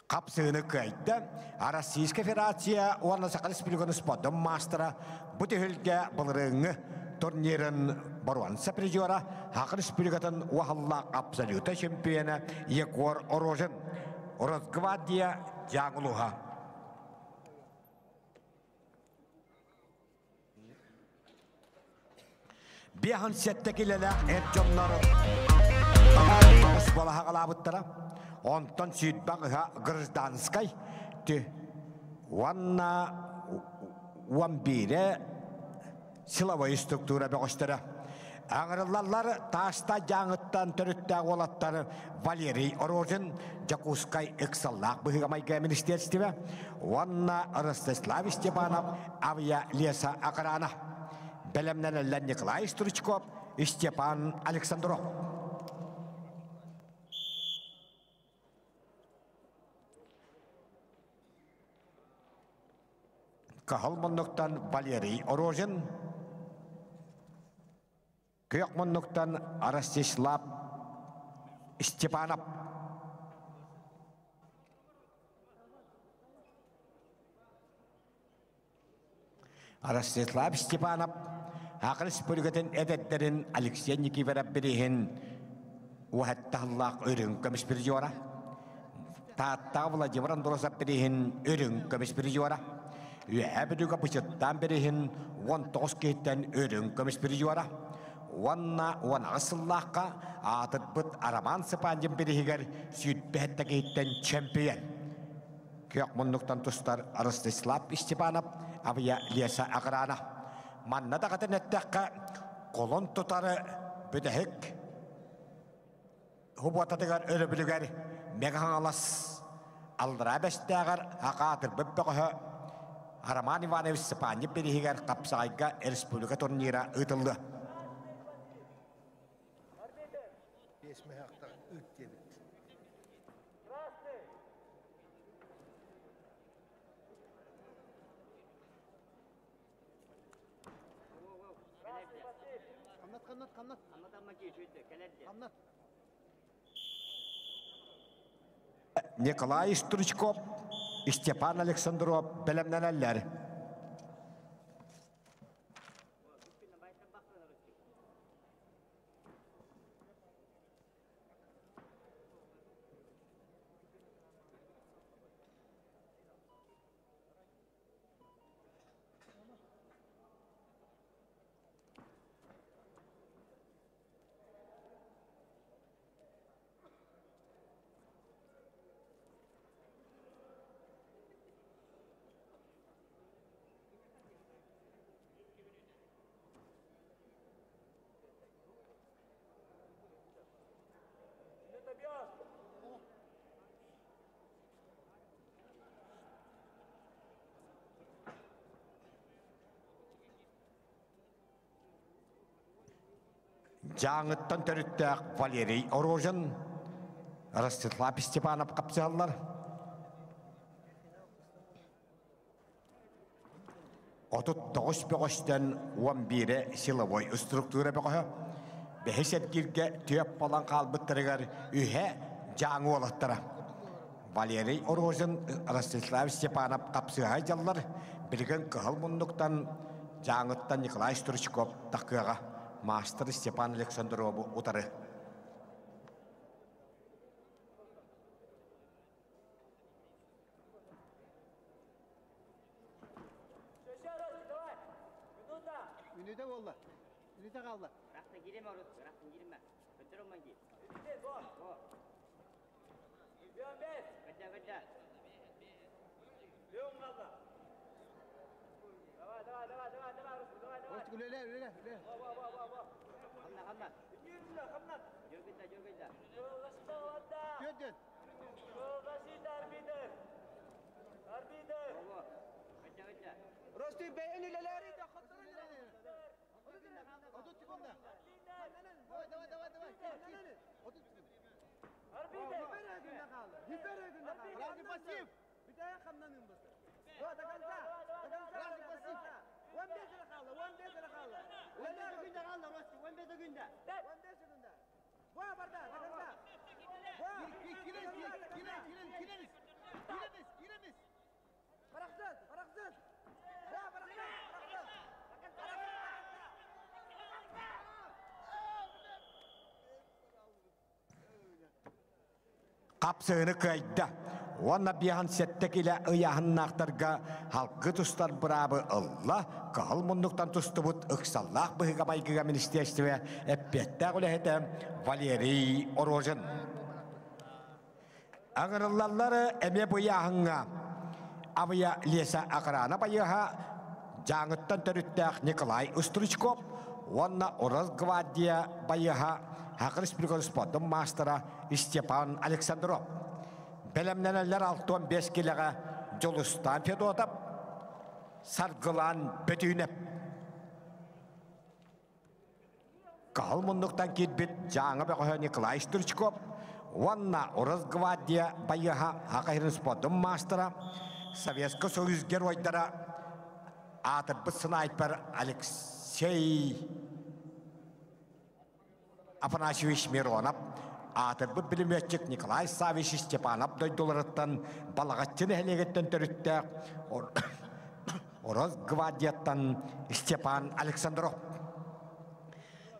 Kapsığını kaydı. Российская Федерация оны Саха Республиканы спортым мастера бұты hülge бұлырыңы турнирын баруанса призера Хақы Республикатын уақыллақ абсолюта чемпионы Егор Орожин. Росгвардия жаңылуға. Bihan settekilele etjonları balaha qalabıttara. Ondan südbaqha Grzdanskay tü Vanna Vambire Silavay struktura beqostara. Ağırlarlar taşta жаңыттан törütte olatları Valerий Orozin Jakuskay Эксаллах быгамайга министерстве Vanna Ростислав Степанов Авия Леса Акрана Белемнеллер Николай Стручков и Степан Александров. Кахалмонноктан Валерий Орожин, Кёкмонноктан Ростислав Степанов. Ростислав Степанов, Ақылыс бөлігетін әдеттерін Алексей Никифоров берейін уәттағылақ өрін көміс бір жора. Таттағы Владимир Андросов берейін өрін көміс бір жора. Үйәбідігі бұшыттан берейін 19 кейттен өрін көміс бір жора. Онна ғысыллаққа атыт бұт Араман Сыпанжын берейгер сүйітбәтті кейттен чемпион. Көк мұнлықтан тұстар Ростислав Степанов, Авия Леса Акрана. Манна да қатын әттәққа қолын тұтары бүдәхік. Хубуататығар өрі білігер мегахан алас. Алдыра бәстәғар ақатыр бүббіғі Араман Иванович Сыпанжын берейгер қапсағайға республика турнира ұтылды. Николай Стручков и Степан Александров белемненеллер. Жаңыттан төріттәк Валерий Орожин, Ростислав Степанов қапсалар. Отут 9-5-тен 11 силовой структура бақы. Бәхесет кирге түйіп балан қалбыттырығар үйе жаңы олаттыра. Валерий Орожин, Ростислав Степанов қапсыға жаллар. Білген қығыл мұндықтан жаңыттан Николай Стручков таққыға. Мастер Степан Александрову утары. Минута болды. Минута қалды. Рақтан келеме ұрыс, рақтан келеме. Өттір олман кей. Қыдда. Леон қалды. Ост үлеле. Қамна. Жөргілді. Көдден. Қыдда. Рости бейін үлелері де Отут секунда. Давай. Разы пассив. Бидая қамнан үмбісі. Дағанса. Разы пассив. 15 қалды. 15 қалды, Рости. 15 күнде. Боя барда, дағанса. Giremiz. Барақсыз. Қапсығыны көйді. Ona bihan settek ile ıyahınnaqtarga halkı tustar brabı Allah kahal munduktan tustubut ıksallah bıhıga baygıga ministerstve eppette gülehete Valeri Orozin. Ağırlıları eme bu yahınga avıya lesa akarana bayıha Жаңыттан төрүттәк Николай Устричков, онна Ораз гвардия байыха Хақы Республика спортын мастера Степан Александров. Белемненелер 6-15 келеға жолыстан федотап, саргылан бөтүйінеп. Қал мұндықтан кетбет жаңы бәқі Николай Устричков, онна Ораз гвардия байыха Хақы спортын мастера Советский Союз геройдара Атып снайпер Алексей Афанасьевич Миронов, атып билиметчик Николай Савич Степанов дойдуларыттан балағаттен әлегеттен түрітті Ораз гвардияттан Степан Александров.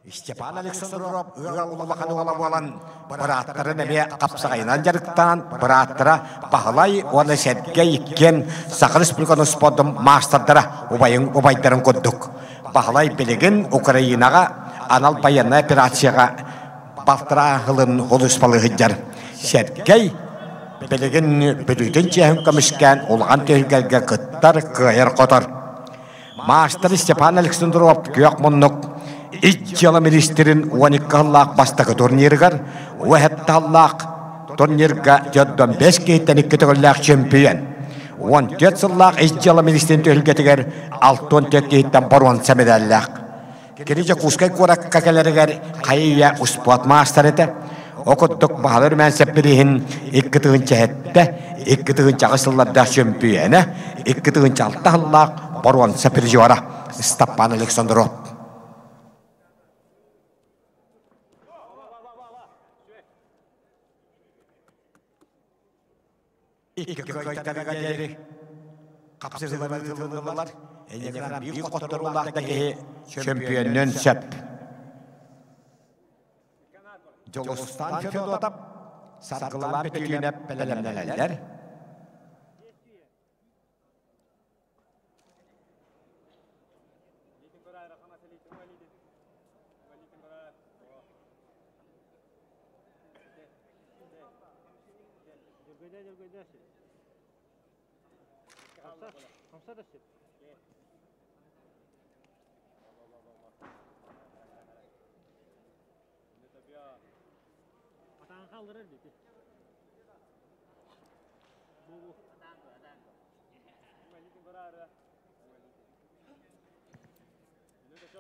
Степан Александров ұлағаны олап olan бұраттыры нәме қапсағайынан жарықтан бұраттыра бағылай оны сәтке еккен Сақыр Республиканы спордың мастардыра ұбайдарын көддік. Бағылай білігін Украинаға анал баянна операцияға балтыра ғылын ғолыспалы ғыджар. Сәтке білігін бүлігін чехін көмішкен олған түйілгелге күттар қайыр қотыр. Мастар Степан Александров күйек мұнық İccalı ministerin 12 Allah'k bastaki turnirgar, Uhetti Allah'k turnirga jaddan 5 kehitten 2 tığıllak çempiyon. 14 Allah'k İccalı ministerin tühülgetiger 6-14 kehitten barwan semedallak. Kenice kuskay kurak kakeleriger kayıya uspat master ete. Okudduk bahalar mensepbirihin 2 tığın çehette, 2 tığın çağısıllarda çempiyona, 2 tığın çalta Allah'k barwan sepirjivara. Stepan Alexandrov. İki köytara gelir. Kapsızılar tıldılar. Eğer büyük kotorlardaki şampiyonun şep. Jolustan fiyodap sargılan bütününe belemneler.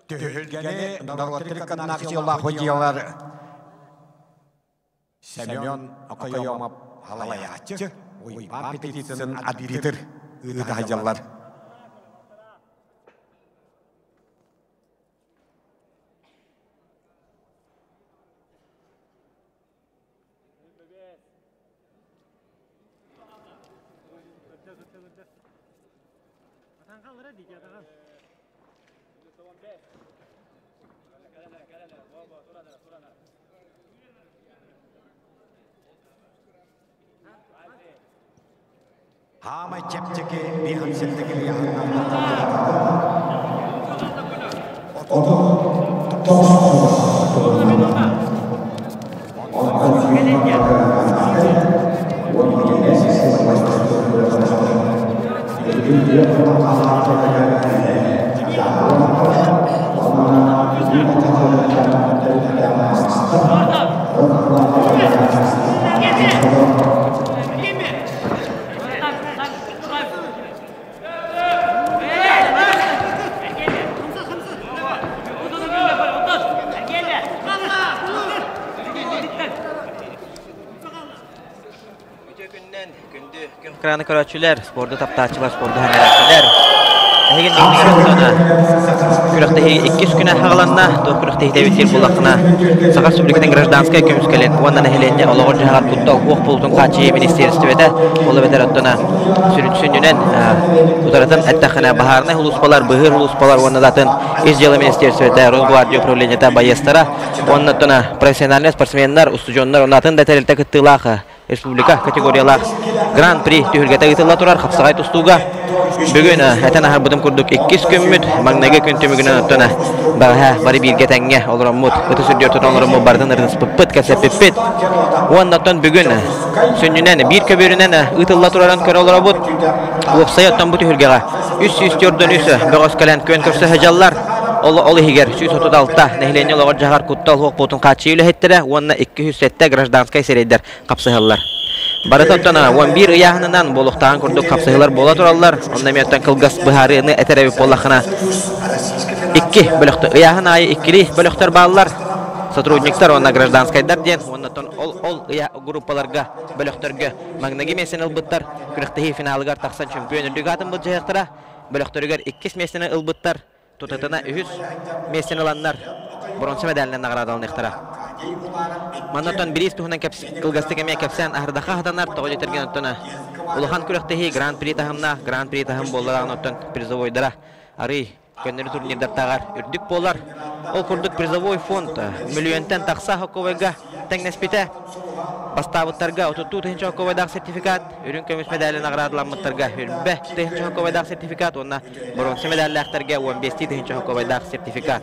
Tühülgeni Narotirikan Nakşiyallah hocalar Semyon Akayomab halayatçı Uypan petitsin adbitir Iğdı hacallar Hama cepceki bir hamsetteki bir Ekranı köröçüler, sporda taptaçılar, sporda hemerakiler. Hegin mikrofona. Kürekte 2 güne hağlanna, kürekte devitil bulaqna. Saqar Respublikadan гражданская көмүскелен, ondan ehelenне олоғыр жағар кутта оқ болдың қачы министерстведе, олы бетер оттана сүрүнсүнүнен утаратын әттәхіне бахарына хулуспалар, бұғыр хулуспалар, оннадатын изделы министерстведе, Росгвардия управлениета байестара, оннатына профессиональный спортсмендар, устужондар, оннатын дәтәрелті кіттілақы республика категориялар гран-при түйілгеті ұтылла тұрар қапсағай тұстуға. Бүгін әтен ағар бұдым күрдік 2 көммүт, маңнағы күн төмігінен ұттына баға бары бірге тәңге олырын мұд. Үті сүрдер тұтан олырын мұд бардың ұрыныз пұппыт, кәпсәп піппіт. Оғаннаттан бүгін сөннінен бір көберінен ұтылла тұрарын көр олыра бұд. Лопсайаттан бұд түйілгеға. Үс түрден үсі бұғыз кәлән көн көрсі хәжаллар. Олы егер 136-та нәхілене олығыр жағар күттал хоқ бұтын қатшы үйлі хеттірі, онына 207-та гражданскай серейдер қапсығылар. Барыта оттана 11 ұяғынынан болуқтаған күрдік қапсығылар бола тұралылар. Онына меттен қылғас бұхарыны әтәрәбі болақына 2 бөліқті ұяғын айы 2 бөліқтер балылар. Сотрудниктар онына гражданскайдар ден, оннатон ол группаларға бөліқтерге маңнаги месен ұлбыттар, күріқтігі финалығар тақсан чемпион үрдігі атын бұл жайықтыра, бөліқтерігер 2 месені ұлбыттар, тұтытына 3 месен ұланлар, бронсы медалінен нағырадалын иқтыра. Маннатон біріз тұхынан қылғасты кәме кәпсән ағырдақа ғаданар тоғы жетерген оттына. Улыған күріқтігі гран-при тағымна, гран-при тағым болдырағын оттын призовойдыра. Ары көннері турнирдар тағар үрдік болар. Ол күрдік призовой фонд миллионтен тақса хоковайға тәңнеспеті. Бастабыттарға 32 хоковайдағы сертификат, үрін көміс медалін ағырадыламыттарға үрбі 30 хоковайдағы сертификат, онына бронсы медалі әқтерге 15 хоковайдағы сертификат.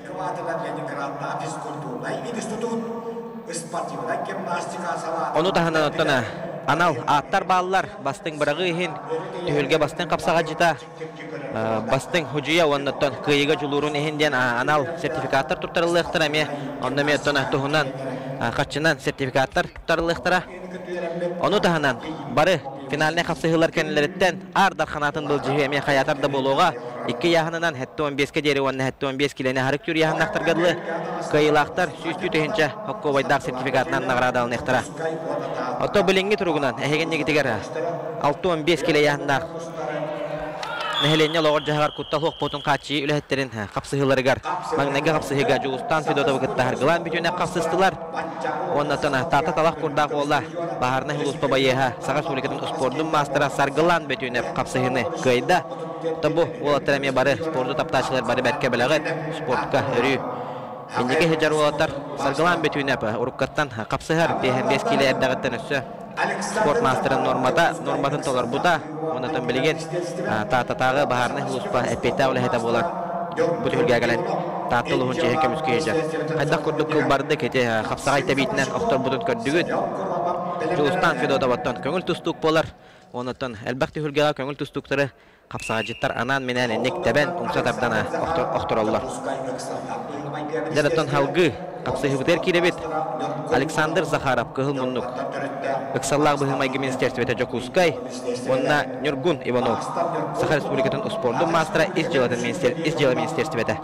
Оны тағынан оттана анал аттар балылар бастың бірағы ехін түйілге бастың қапсаға жита бастың хүжия оннаттан күйеге жұлурын ехінден анал сертификаттар тұттарылықтыра ме онда ме оттана тұхынан қатшынан сертификаттар тұттарылықтыра. Оны тағынан бары финаліне қапсығылар кәнілеріттен ардар қанатын бұл жүйе ме қаятарда болуға 2 яғынынан хәтті 15-ке дері онына хәтті 15 келені харық түр яғын ақтырғадылы қайылақтар сүйістүйтігінші хокковайдағы сертификатынан нағырадалын ектіра. Ото білінгі тұрғынан әйген негітігер 6-15 келе яғындар нәхелене лоғыр жағар күттал хоқ потын қатши үләхеттерін қапсығыларығар. Маңнағы қапсығыға жұғыстан федода бұғытта ғылан бүтіне қапсыстылар. Оннатына тата талақ күрдағы ола бағарына хұлыспа байыға Саға Суликетін спордың мастыра сарғылан бүтіне қапсығыны қайда. Табу олаттар әме бары спорды тапташылар бары бәтке біліғыт спортқа үрі. Ендеге хеджар олаттар сарғылан бүтіне ұрыққаттан қапсығар 5 келе әрдағыттан өссі. Спорт мастерын норматын толар бұда, онатын білген тағы бағарны ұлыспа әппетті әулі болар. Бұд үлге әгілін таты ұлығын жеге көміске ежер. Қайдақ күрдік күл барды кете қапсағай тәбейтінен оқтар бұдын көрдігін. Жылыстан федода баттан көңіл тұстық болар. Онатын әлбәқті үлгеға көңіл тұстықтары қапсаға життар анан менен әнек тәбән ұңса таптана оқтар олар. Дәріттан халғы қапсығы бұтер керебет Александр Захаров кығыл мұннық. Үксаллағы бұғылмайғы министерстветі Жокускай, онына Нюргун Иванов, Саха Республикатын спорды мастера изделы министерстветі.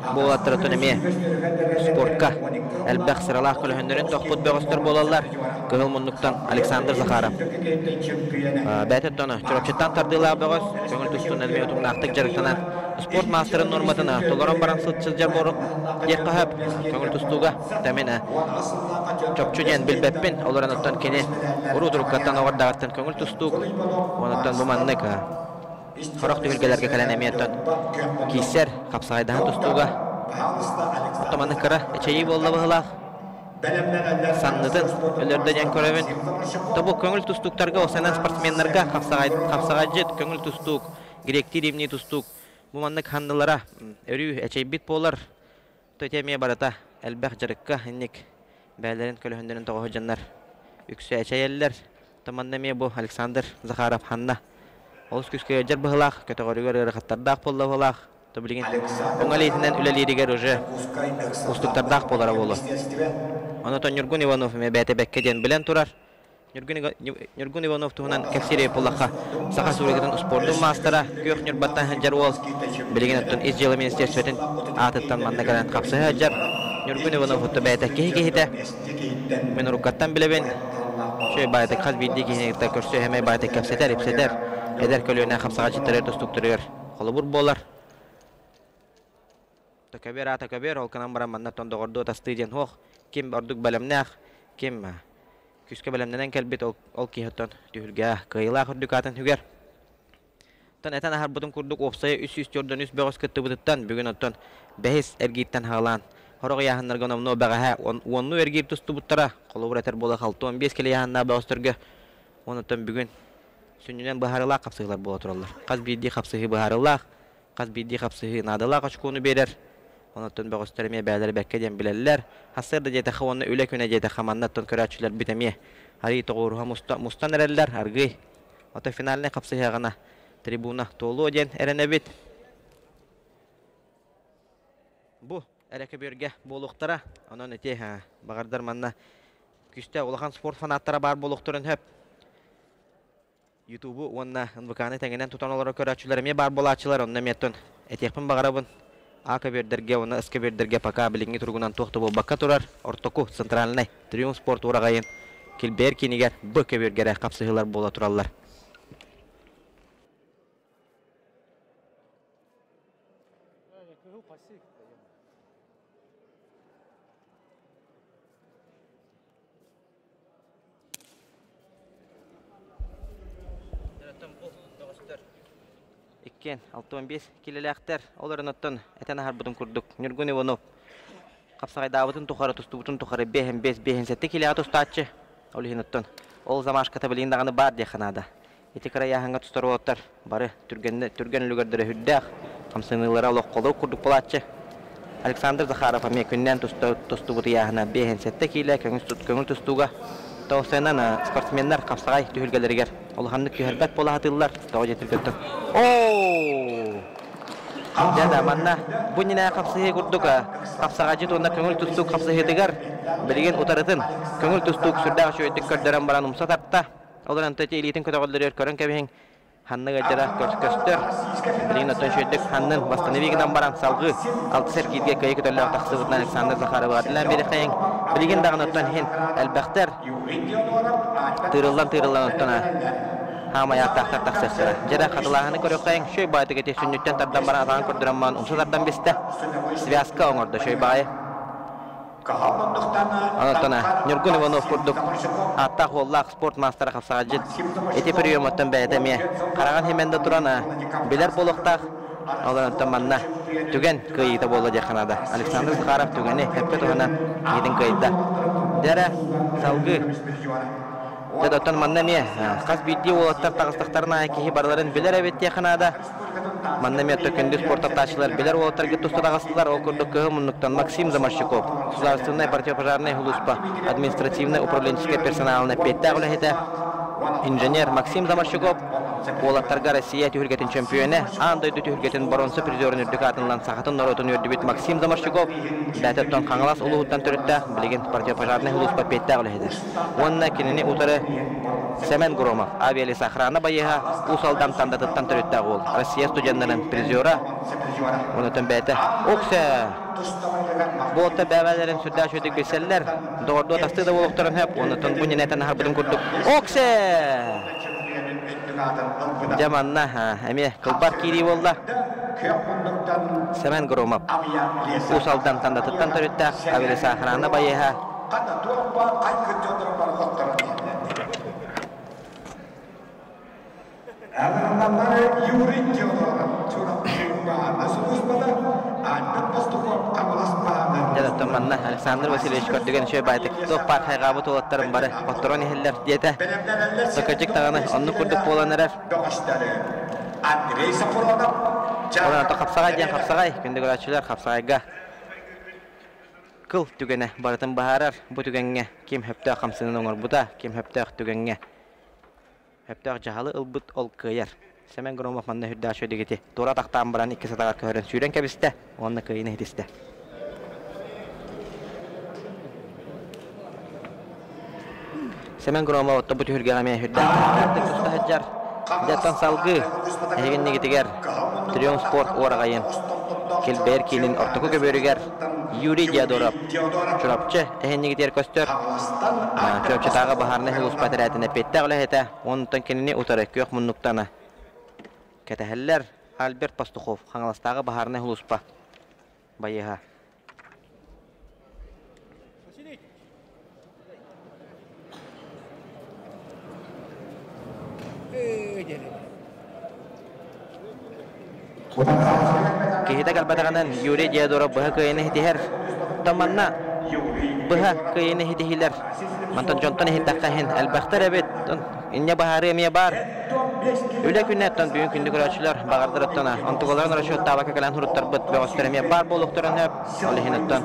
Бұл аттыратын әме спортқа әлбәқ сыралақ күліхіндерін тоқпұт бөғістір болалар. Кығыл мұндықтан Александр Захаров. Бәтет тоны түріпшеттан тардыла бөғіз, көңіл тұстың әлме өтімін ақтық жарықтанан. Спорт мастерын норматына толаран баран сылтсызжар борық ек қағып, көңіл тұстуға тәмені. Чопчуден білбәппен оларан оттан кені ұру тұрыққаттан оғырдағаттан көңіл тұстуқ. Онаттан бұманнық Хорох түйілгелерге кәлән әметтен кейсер қапсағайдан тұстуға. Оттаманы кіра әчейі болды бұғылақ. Саннытын өлерден көревін. Табу көңіл тұстуқтарға осайнан спортсменларға қапсағай жет көңіл тұстуқ, гректир емне тұстуқ. Бұманнық хандылара өрі әчей бит болар. Төтеме барата әлбәқ жарыққа әннек бәлерін көліхіндерін тоғы жандар. Үксі әчей әлілер. Таманнаме бұл Александр Захаров ханна. Олыс күскөй жар бұғылақ, категорияға рырықаттардақ болы бұғылақ. Табылеген оңалейтінен үлелерігер уже ұстықтардақ болара болы. Онытон Нюргун Иванов бәті бәкке ден білен тұрар. Нюргун Иванов тұғынан кәпсерей болаққа Сақа Суликетін спордың мастера көк Нюрбаттан хәджар ол. Білеген өттін изделы министерстветін атыттан мандағаран қапсы хәджар. Нюргун Иванов ұтты бәті кейі-кейді. Мен ұрыққаттан білебен. Шөй бәті қаз бейді кейінекті көрсі әмей бәті кәпсетер, епсетер. Эдер көлөне қапсаға життірер тұстықтырыр. Қолы бұр болар. Төкөбер, ол канан барам маннаттан доғырды отастыден хоқ. Кем ордық бәлемнәқ, кем күске бәлемнәнен кәлбет ол кейіттен түйілге қиылақ үрдік атын хүгер. Tan eten har budun kurduk opsaya üst jordan üst beğos kıttı buduttan bugün ottan behis ergitten halan. Horog yahanlar gonomno bagaha onu ergip tustu buttara. Kolaboratör bola kaltı 15 kilo yahanna beğostırgı. Ondan bugün sünnünen baharıla kapsılar bola turallar. Kaz biddi kapsığı baharıla, kaz biddi kapsığı nadala kaçkonu berer. Ondan beğostırmaya beyler bekkeden bilerler. Hasırda jete xawonna öle köne jete xamannattan köraçüler bitemiye. Hari toğuruha mustan ereller argı. Ota finaline kapsığı gana. Tribuna tolu ojen erenebit. Bu ereke bölge boluqtara onun ete ha bagardar manna küste ulakan sport fanattara bar boluqturun hep YouTube'u onna ınvıkanı tengenen tutan olarak köraçülerime bar bolaçılar onna mettun etekpin bagarabın aka berderge ona ıska berderge paka bilingi turgunan toxtu bu bakka turar ortoku sentralne Triumph Sport uragayın kilber kiniger böke bergere kapsıhılar bola turallar. Ikken 65 kilolaktar olaran ottan etana har budun kurduk Nurgun Ivanov kapsagay davutun tuxara tustu butun tuxara behen 7 kilo tustaçı olihin ottan ol zamaş katabiliğin dağını bar diye kanada etikara yahanga tustar otar bari türgen lügerdere hüddaq kamsınılara oloq qolu kurduk bulatçı Alexander Zakharov amekünden tustu butu yahana behen 7 kilo köngül tustuga Tavsiye'nden sportmenler kapsagay tühülgeleriger. Olhanlık tühelbet bola hatırlar. Dağa getirgettim. Ooo! Jada manna bunina kapsayı kurduk. Kapsagacı tonda köngül tuttuk kapsayı digar. Bilgin utarıtın. Köngül tuttuk sürdağı şöydük körderen baran umsa tartta. Oların teci elitin kötü golleri körün kebihin. Hanna gajara köstör. Bilgin otan şöydük hannın bastını biginden baran salgı. Altı serkidge kayı kötüller taksıvıtlan Alexander Zakharov adilen beri kayın. Bilgin dağın otan hin elbekter. Tırıllan otan hama ya tak seksera. Jada katılahını körük kayın. Şöy baydı gete sünnütten tardan baran atan kördürenman umsa tardan biste. Svyaska oңорда şöy bayı. Anatana Nurgun Ivanov kurduk. Hatta hollaq sport mastara kapsagajit. Eti priyomattan bädemiye. Karagan hemende turana. Biler boluqtaq. Olantan manna. Tügen kıyıda bola jakanada. Alexander Zakharov tügeni hepke tuhana yedin kıyıda. Dere salgı. Jadatan manna miye. Kas biddi olattar tağıstıqtarına kihi barların biler evet jakanada. Manna miye tökendi sport taşçılar biler olattar gittusta tağıstılar okurduk kıhımınlıktan Максим Замарщиков. Государственная противопожарная служба, административная управленческая персоналная петтагуля хета. Инженер Максим Замарщиков. Olattarga Россия tühürgetin çempiyonu, andaydı tühürgetin baronsa prizörün ürdük atınlan sahatın norotun ürdübit Максим Замарщиков. Dätetton kaŋalas uluhuttan törütte, bilgin противопожарный служба петтагуля heta. Onna kinini utarı Semen Gromov, aviyeli sahrana bayıha, usaldan tandatıttan törütte ol. Россия stüdyenlerinin prizöra, onutun bäte. Oksa! Bolta bäbälerin sürdä şöydük bilseller, doğru atastı da boluqturun hep, onutun bu ninetten harbudun kurduk. Oksa! Jamanna ha, emi kılbar kiri bolda. Semen Gromov, usaldan tandatıttan törütte, aviyeli sahrana bayıha. Jada temanna Alexander Vasilyevich kördügen şöy baytık. Doq park haygabı olattarım bari. Patron ehiller diyete. Sokacık tağını onu kurduk bolan erer. Olan ata kapsagay diyen kapsagay. Kündü göratçılar kapsagayga. Kıl tügene baratın baharar. Bu tügenge kim heptağ kamsının oңor bu da. Kim heptağ tügenge. Heptağ jahalı ılbıt ol kıyar. Semen Gromov manna hüddä şöyle geti. Tora taqtan baran iki satağa körün süren kebiste. Onna kıyını hediste. Semen Gromov da bu tühürgeleme hüddä. Artık usta heccar. Jatan salgı. Eginni getiger. Triumph Sport oragayın. Kilberkinin ortaku göbörüger. Yuri Diadorov. Çurapçı. Eginni getiger köstör. Çurapçı tağı baharına hulus pateratine pette ola heta. Ondan kinini utarı kök munnuktana. Keteheller Albert Pastukhov. Xaŋalastağı baharına huluspa. Bayıha. Kehita kalbatanan Yuri Diadora baha kayene hitihar. Tamanna baha kayene hitihiler. Mantan contohnya hitakkahin elbaktar evet. İnne bahari emiye bar. Öyle günlerden büyük günlük uğraşçılar bağırdır attana. Antıkoların uğraşıyor tabaka kalan hurutlar bıt ve gösteremiye bar bolukturun hep. Olihinattan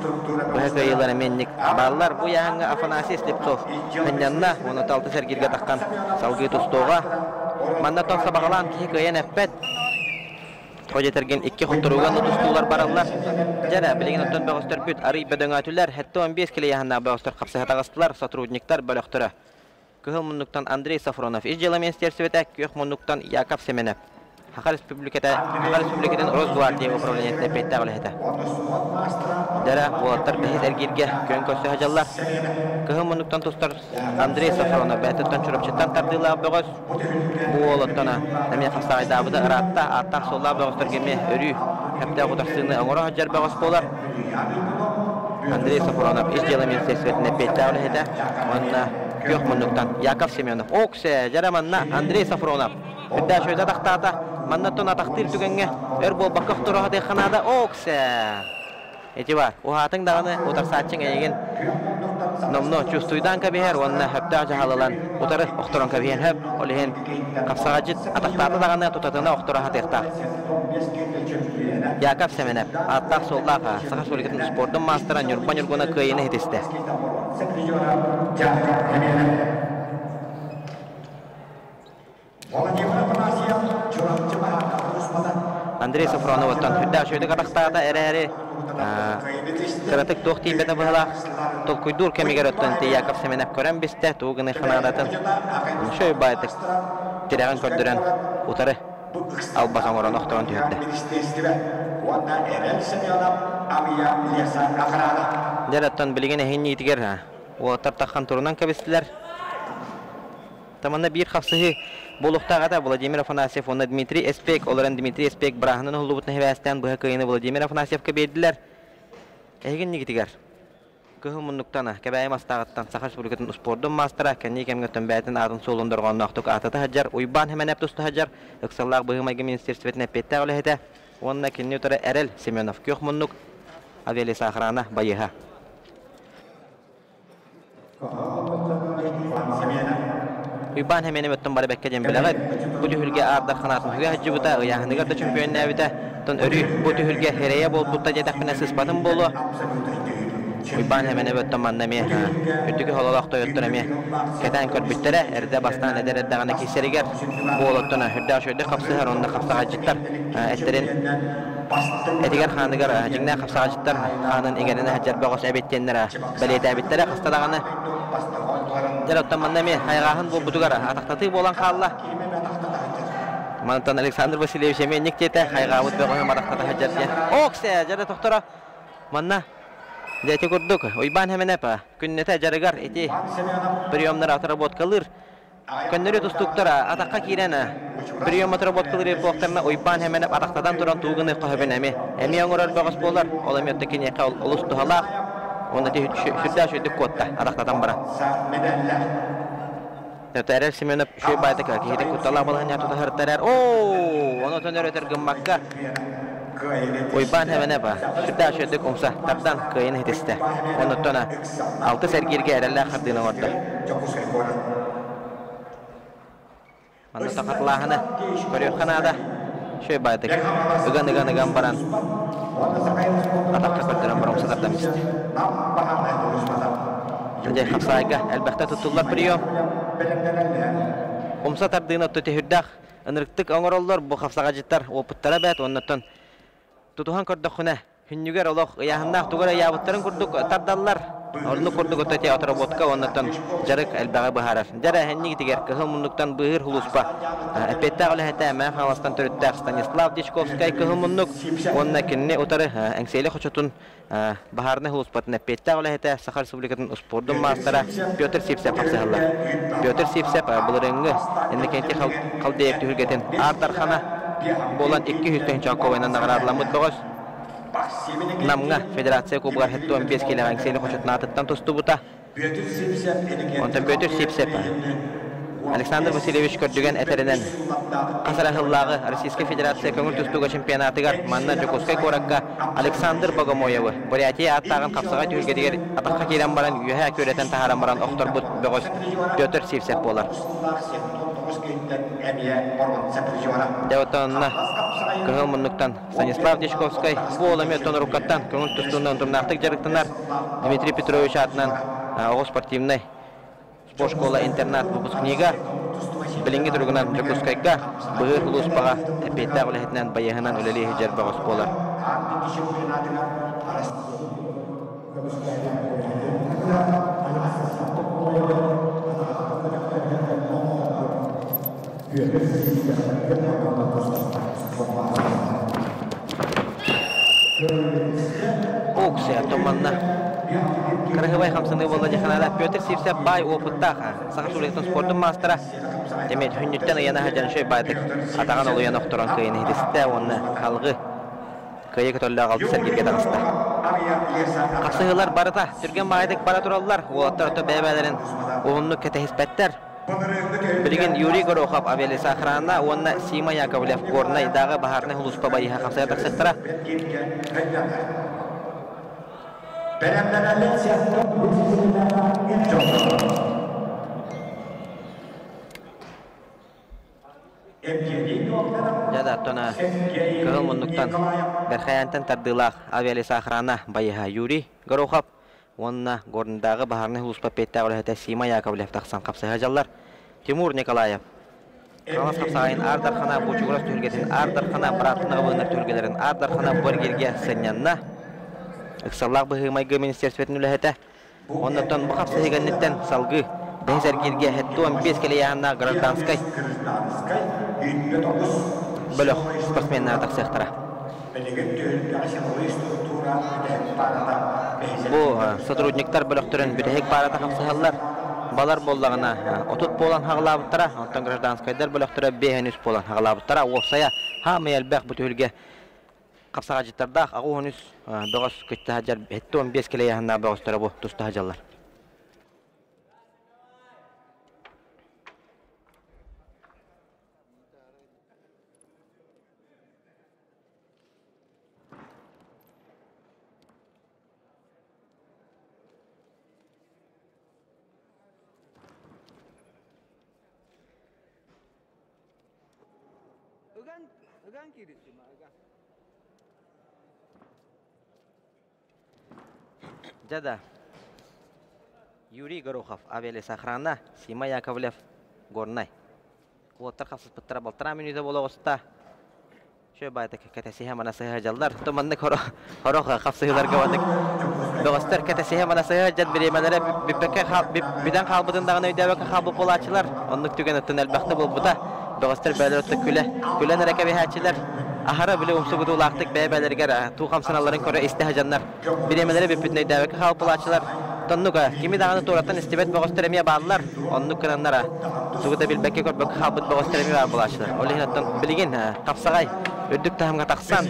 baha kayılar emenlik. Barlar bu yahanga afanasi slipsov. Menyanna onu taltı sergilge takkan. Salgı tustuğa. Mandattan sabahlan ki kayan epet. Hoca tergen iki huturugan tustular barallar. Jara bilgin otun bağıstır büt arı bedöngatüller. Hatta 15 kilo yahanna bağıstır kapsahata gastılar. Satrudniktar bölüktürü. Kıhıl munnuktan Andrei Safronov. İzcelemen istersevetek kök munnuktan Yakov Semenev. Hakar Respublikadan Rosguardiya upravleniyetle peytta olehete. Jara bulatlar behis ergirge kön köstü hacallar. Kıhıl munnuktan tostar Andrei Safronov. Behtettan çurupçıttan tardılar bağız. Bu olattana namya fasayda abıda ıratta attak solla bağıstır gemi örü. Hepte kudarsını angora hacar bağız bolar. Andrei Safronov izcelemen istersevetine peytta olehete. Onna kök munnuktan Yakov Semyonov. Okse jaramanna Andrei Safronov. Hüdda şöyle taktata mannaton ataktir tügenge erbol bakık turu hadi kanada okse. Eti var. O hatın dağını otar saçın egen. Nomno çustuydan kabiher onna hüdda jahalılan otarı oktoran kabihen hep olihen kapsagacıt ataktata dağını tutatına oktora hadi ekta. Yakov Semenev attak sollaqa Sakar Respublikasının sportun masteran yurban yurguna kıyını hitiste. Andrei Safronov'tan hüdda şöyle kataktada eri kıratık tohti bete bağla tolkuydur kemiger ötten te Yakov Semenev kören biste tuğunu xanadatın şöyle baytık tireğin kördüren utarı albasan oran oktoran tüyüdde. Derattan bilgine hinni itiger ha. O tartakhan turunan kabestiler. Tamanna bir hafsıhı Boluktağa da Vladimir Afanasyev, onu Dmitri Espek, olaran Dmitri Espek, Braha'nın hulubutna hevestten bu kayını Vladimir Afanasyev'e berdiler. Egin nigitigar. Kıhı munnuktana, kebayım astağıttan, Sakar Respublikasının sportun mastera, kendi kemgötten bəyətin adın solundurğan naqtuk atatı hacar, uyban hemen eptustu hacar, ıqsallar bıhım aygı ministersvetine pette olehete, onunla kendi utara Erel Semyonov, kök munnuk, aveli sahrana bayıha. Uyban hemen öttün bari bekkecen bileğet. Bu tühülge ağırda kanatın hüge hacı buta, ıyahındıgar da çömpiyonun evite. Ton örü bu tühülge hereye bol butta cedakbine sıspatın bolu. Uyban hemen öttün mandamaya. Öttükü holalakta öttün emi. Keten körbüttere, erde bastan eder eddağına kiseriger. Bu olattına hürdağ şöyle kapsıhar, onunla kapsa hacıtlar. Etlerin etiger xanıgar, jingna kapsa hacıtlar. Xanın egerine haccar bağış ebettenlere, beliyete ebetlere kastadağını. Jarottan mandami hayğahın bu butugara ataktatı bolan xalla. Mantan Alexander Vasilyevich emenlik tete hayğahut be qoyma ataktatı hajjatya. Okse jara doktora. Manna. Jete kurduk. Uyban hemen apa? Künnete jarıgar eti. Priyomlar atrabot kalır. Könneri tustuktora atakka kirena. Priyom atrabot kalır poqtarna uyban hemen ataktadan turan tuğunu qohben emi. Emi ongorar bağış bolar. Olamyottekin yaqa ulustu hala. Onda de şurada şöyle kotta ataktadan bara. Erel Semyonov şöyle baytık ki hedi kuttala balan ya tutar terer. Oo, onu tönör öter gımmakka. Uyban hemen apa? Şurada şöyle kumsa tapdan kayın hediste. Onu tona altı sergirge erelle xardına orda. Onu takatlahını görüyor kanada. Şöyle baytık. Igan baran. Atakka kottaran baram satardan ist. Jadi xafsayga elbette tutullar priyom. Umsa tardığına öte hüddağ. Anırıktık oңorollar bu xafsagajittar oputtara bät onnattan. Tutuhan kordukuna hünnüger oloq yahınna tugara yabuttарын kurduk tardallar. Onu kurduk öte atara botka onnattan jarık elbaga baharar. Jara henni tiger kıhımınlıktan bıhır huluspa. Epetta ole hata ma xalastan törüttaq Stanislav Dishkovskay kıhımınlık onna kinne otarı engseli xoçotun baharne huluspatın epetta ole hata Sakar Respublikasının sportun mastera Pyotr Sipsev xapsahallar. Pyotr Sipsev bulurengı enne kenti xaldeyip tühülgeten ardarxana bolan 200 çakoynan nagaradlamıt boğaz. Namga Federatsiya Kubugar hetto 15 kilo engseli xoçotun atıttan tustu buta. Ondan Pyotr Sipsev Александр Васильевич көрдүген этеринен Касара хыллагы Российская Федерация көңүл тустуга чемпионатыгар манна Жокускай коракка Александр Богомоевы Бурятия аттаган капсага түргедигер атакка кирен баран үйе көрөтен тахаран баран Окторбут Бөгөс Петр Сивсеп болар. Девотонна көңүл муннуктан Станислав Дечковской боламе тонрукаттан көңүл тустуунан турнактык жарыктанар Дмитрий Петрович атынан Оғыз спортивный спортшкола-интернат выпускнига білінгі тұрғынан Жокускайга бұғыр ұлыспаға әпетті ғылетінен байығынан өлелі жер бағыс болар. Оксия томанна Карагыбай хамсыны болда жаханада Петр Сивсеп бай опыттаха. Сағаш улектің спорттың мастера. Демет хүннеттен ұяна хаджаншой байдық. Атаған ол ұяна ұқтыран көйіні хедесті, оны қалғы көйі көтөлі ағалды сәргерге дағысты. Қақсығылар барыта, түрген байдық бара тұралылар. Олаттар өті бәйбәлерін оғынны кәтәхіспәттер. Білген Юрий Горохов авиалиса охрана, оны Сима Яковлев горна идағы бағарны хұлыспа байыға қақсыға тақсықтыра. Жада тона кығыл мұндықтан Берхаянтан тардылақ авиалиса охрана байыға Юрий Горохов онына горындағы бағарны хұлыспа петті ғылыхеті Сима Яковлев тақсан қапсыға жаллар. Тимур Николаев Қалас қапсағайын ардархана бұчығырас түргетін ардархана бұратынығы бұғыныр түргелерін ардархана бөргерге сәнянна Ықсаллақ бұғымайғы министерстветін үліхеті. Оннаттан бұ қапсы хегеннеттен салғы дәйзәргерге әтті 15 келі яғына гражданскай бөліқ спортсменнар тақсықтыра. Бұл сотрудниктар бөліқтірін бүдәйік барата қапсығалар. Балар боллағына отут болан хағылабыттара, онтан гражданскайдар бөліқтірі бейхенүс болан хағылабыттара. Оқсая хамы әлбәқ бұтүлге Қапсаға жеттардақ, ағу өніз бұғыз көтті хажар, әтті 15 келе яғында бұғыстары бұл тұсты хажалар. Ыган кирisi mi? Жада Юрий Горохов авиалиса охрана Сима Яковлев горнай. Олаттар қапсыз бұттыра балтыра минуты болу ғыста. Шөй байды кәтәсіхе мана сыға жалдар. Томанны қороға қапсығыларға бадық. Бұғыстар кәтәсіхе мана сыға жад біремелері биден қалбыдындағын өйдәуәкі қалбы болачылар. Онлық түген ұттын әлбәқті бол бұта. Бұғыстар бәлер өтті күлен әрәкәбе әчілер. Ахара біле ұмсығыды ұлақтық бәйбәлергер туғам сыналарын көрі істі хажанлар. Біремелері бүппітін өйдәуәкі қалбы болачылар. Тоннуга кими даганы тураттан истебет богостеремия баалар. Онну кынаннара сугута билбекке көрбөк халбыт богостеремия бар булашылар. Олихнаттан билген капсагай өдүк тахамга таксан.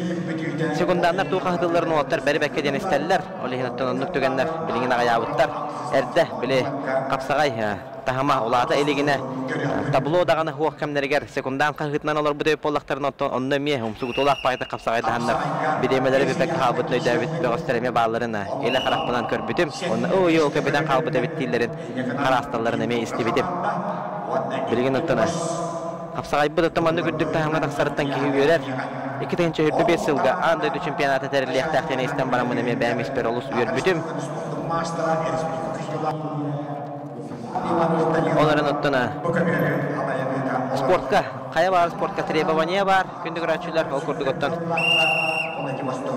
Секундандар туухадыларын олаттар бери бекке ден истеллер. Олихнаттан оннук түгеннер билген агаябыттар. Эрде биле капсагай тахама улада элигине табло даганы хуак кемнергер секундан кагытнан олар бу деп боллактарын онно мие умсугут улак пайда капсагай даганнар. Бидемелери бибек халбыт нөйдәбит богостеремия бааларына эле каракпынан көрбүтүм. Онно Ой, капитан қалбыда биттейлерін қарасталарын әме істебедім. Білген ұттана. Қапсағай бұд ұттаманды күрдік тағымға тақсарыттан кейі өрер. 2025 жылға андайды чемпионаты тәрілі әқтәқтені істен барамын әме бәм еспер олыс өрбүдім. Оларын ұттана. Спортқа, қая бар спортқа требования бар. Күндік рачулар ол күрдік ұттан.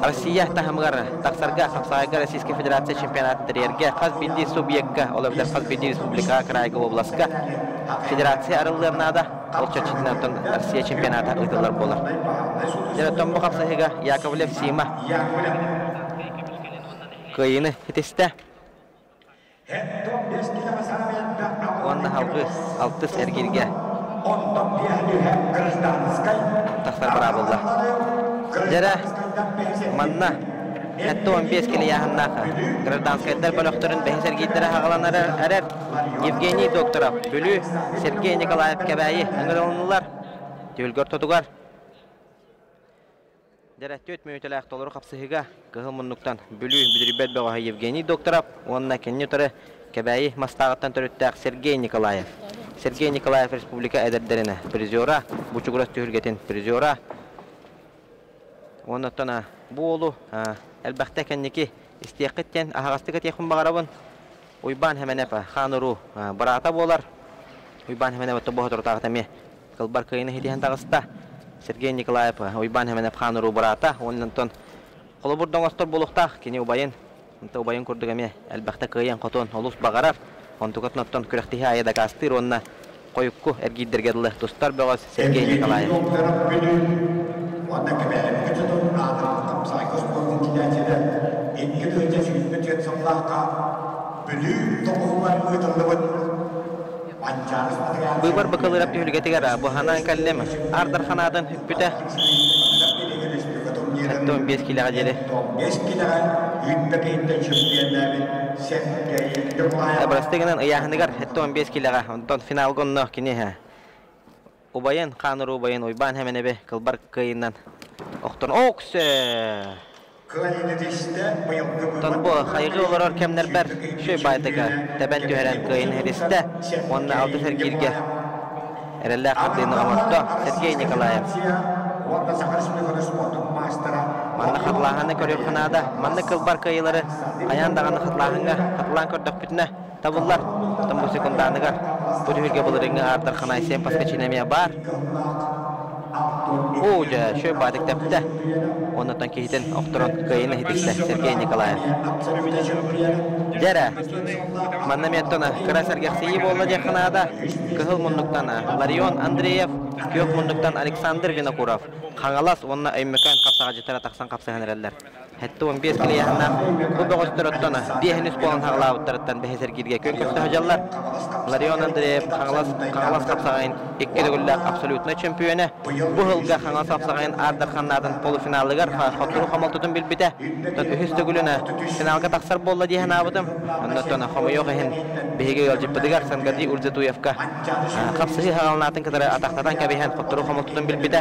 Россия тахамгар таксарга Қапсағайга Российская Федерация чемпионаты тәрерге қаз бинди субъектка, олардар қаз бинди республика, крайга областка федерация арыларнада ол чечетінен Россия чемпионаты ұйтылар болар. Жараттан бұл Қапсағайга Яковлев Сима көйіні етесті. Онда халқы алтыс әргерге тақсар бара болды. Жара манна Хәтті 15 келі яғыннаға. Гражданскайдар бөліқтірін бәхі сәргейдері ағаланары әрер. Евгений Докторов, бүлі Сергей Николаев кәбәйі ұңырылынылар. Түйілгөр тұтығар. Дәрәтті өтмей өтелі ақтолыры қапсығыға қығыл мұнлықтан бүлі бүдірібет бәғаға Евгений Докторов, онына кенне тұры кәбәйі мастағыттан түріттәқ Сергей Николаев. Сергей Николаев Республика әдердеріне призиора, бұчығырас түйілгетін призиора. Онықтана болу, әлбәқті кәннекі істеқіттен ағастығы текін бағарабын. Уйбан хәмәнәпі қаныру барата болар. Уйбан хәмәнәпі бұғы тұртағытаме қылбар күйіні хетеген тағыста. Сергей Николаев уйбан хәмәнәпі қаныру барата. Онынтон қолы бұрдан ғастыр болуқтақ кене убайын. Убайын көрдігіме әлбәқті күйен қотын олыс бағарар. Онтуғытын күріқтігі айада қастыр. Онына қойыққу әргейдергеділі тұстар бөғыз Сергей Николаев. Бұйбар бұқылырап түйілгетігер бұханан кәлдемі. Ардар қанадын үппіті. Әтті 15 килаға жері. Әбірістігінен ұяғынығар әтті 15 килаға. Онтон финал ғынны кенеге. Убайын, қаныр убайын, ойбан әмен әбе қылбар күйіннен. Оқтын оқсы! Тон бұл қайғы олар кәмнер бәр шөй байдығы тәбән түйерен күйін әристі. Онына алды Сергейге әрелі қардыйны ғаматты Сергей Николаев. Манны қатлағаны көріп қынады. Манны қылбар күйілері аяндағаны қатлағынға қатлағын көрдік бүтіні табылар. Тон бұл секунданығар. Бұл үйірге бұл реңі артыр қынай сен пасқа чинемия бар. Уja, şöy badık tepti. Ondan кейтен оқтырын күйіні хетікті Сергей Николаев. Дәрі, манна меттона қырасаргақсыйы болы декінада кығыл мұндықтан Ларион Андреев, көк мұндықтан Александр Винокуров. Қаңалас онына өймекан қапсаға жетара тақсан қапсаған әрелдер. Хәтті 15 келі яғына бұл бұғыстыр өттіні бейхін үс болын қағыла ұттырыттан бәхе Сергейге көн көпті ғажалар. Ларион Андреев қаңалас қапсағайын еккелігілі абсолютны чемпионы. Бұғылға қаңалас қапсағайын Ардар Ханнадың полуфиналығар қоттыру қамалтудың білбіті. Үхістігіліні финалға тақсар болы дейін абыдым. Оннаттон қомайоқ әйін бейге өлжіппідігар Сангади Ульзетуевка. Қапсығы қағалынатын кітары атақтадан кәбейін қоттыру қамалтудың білбіті.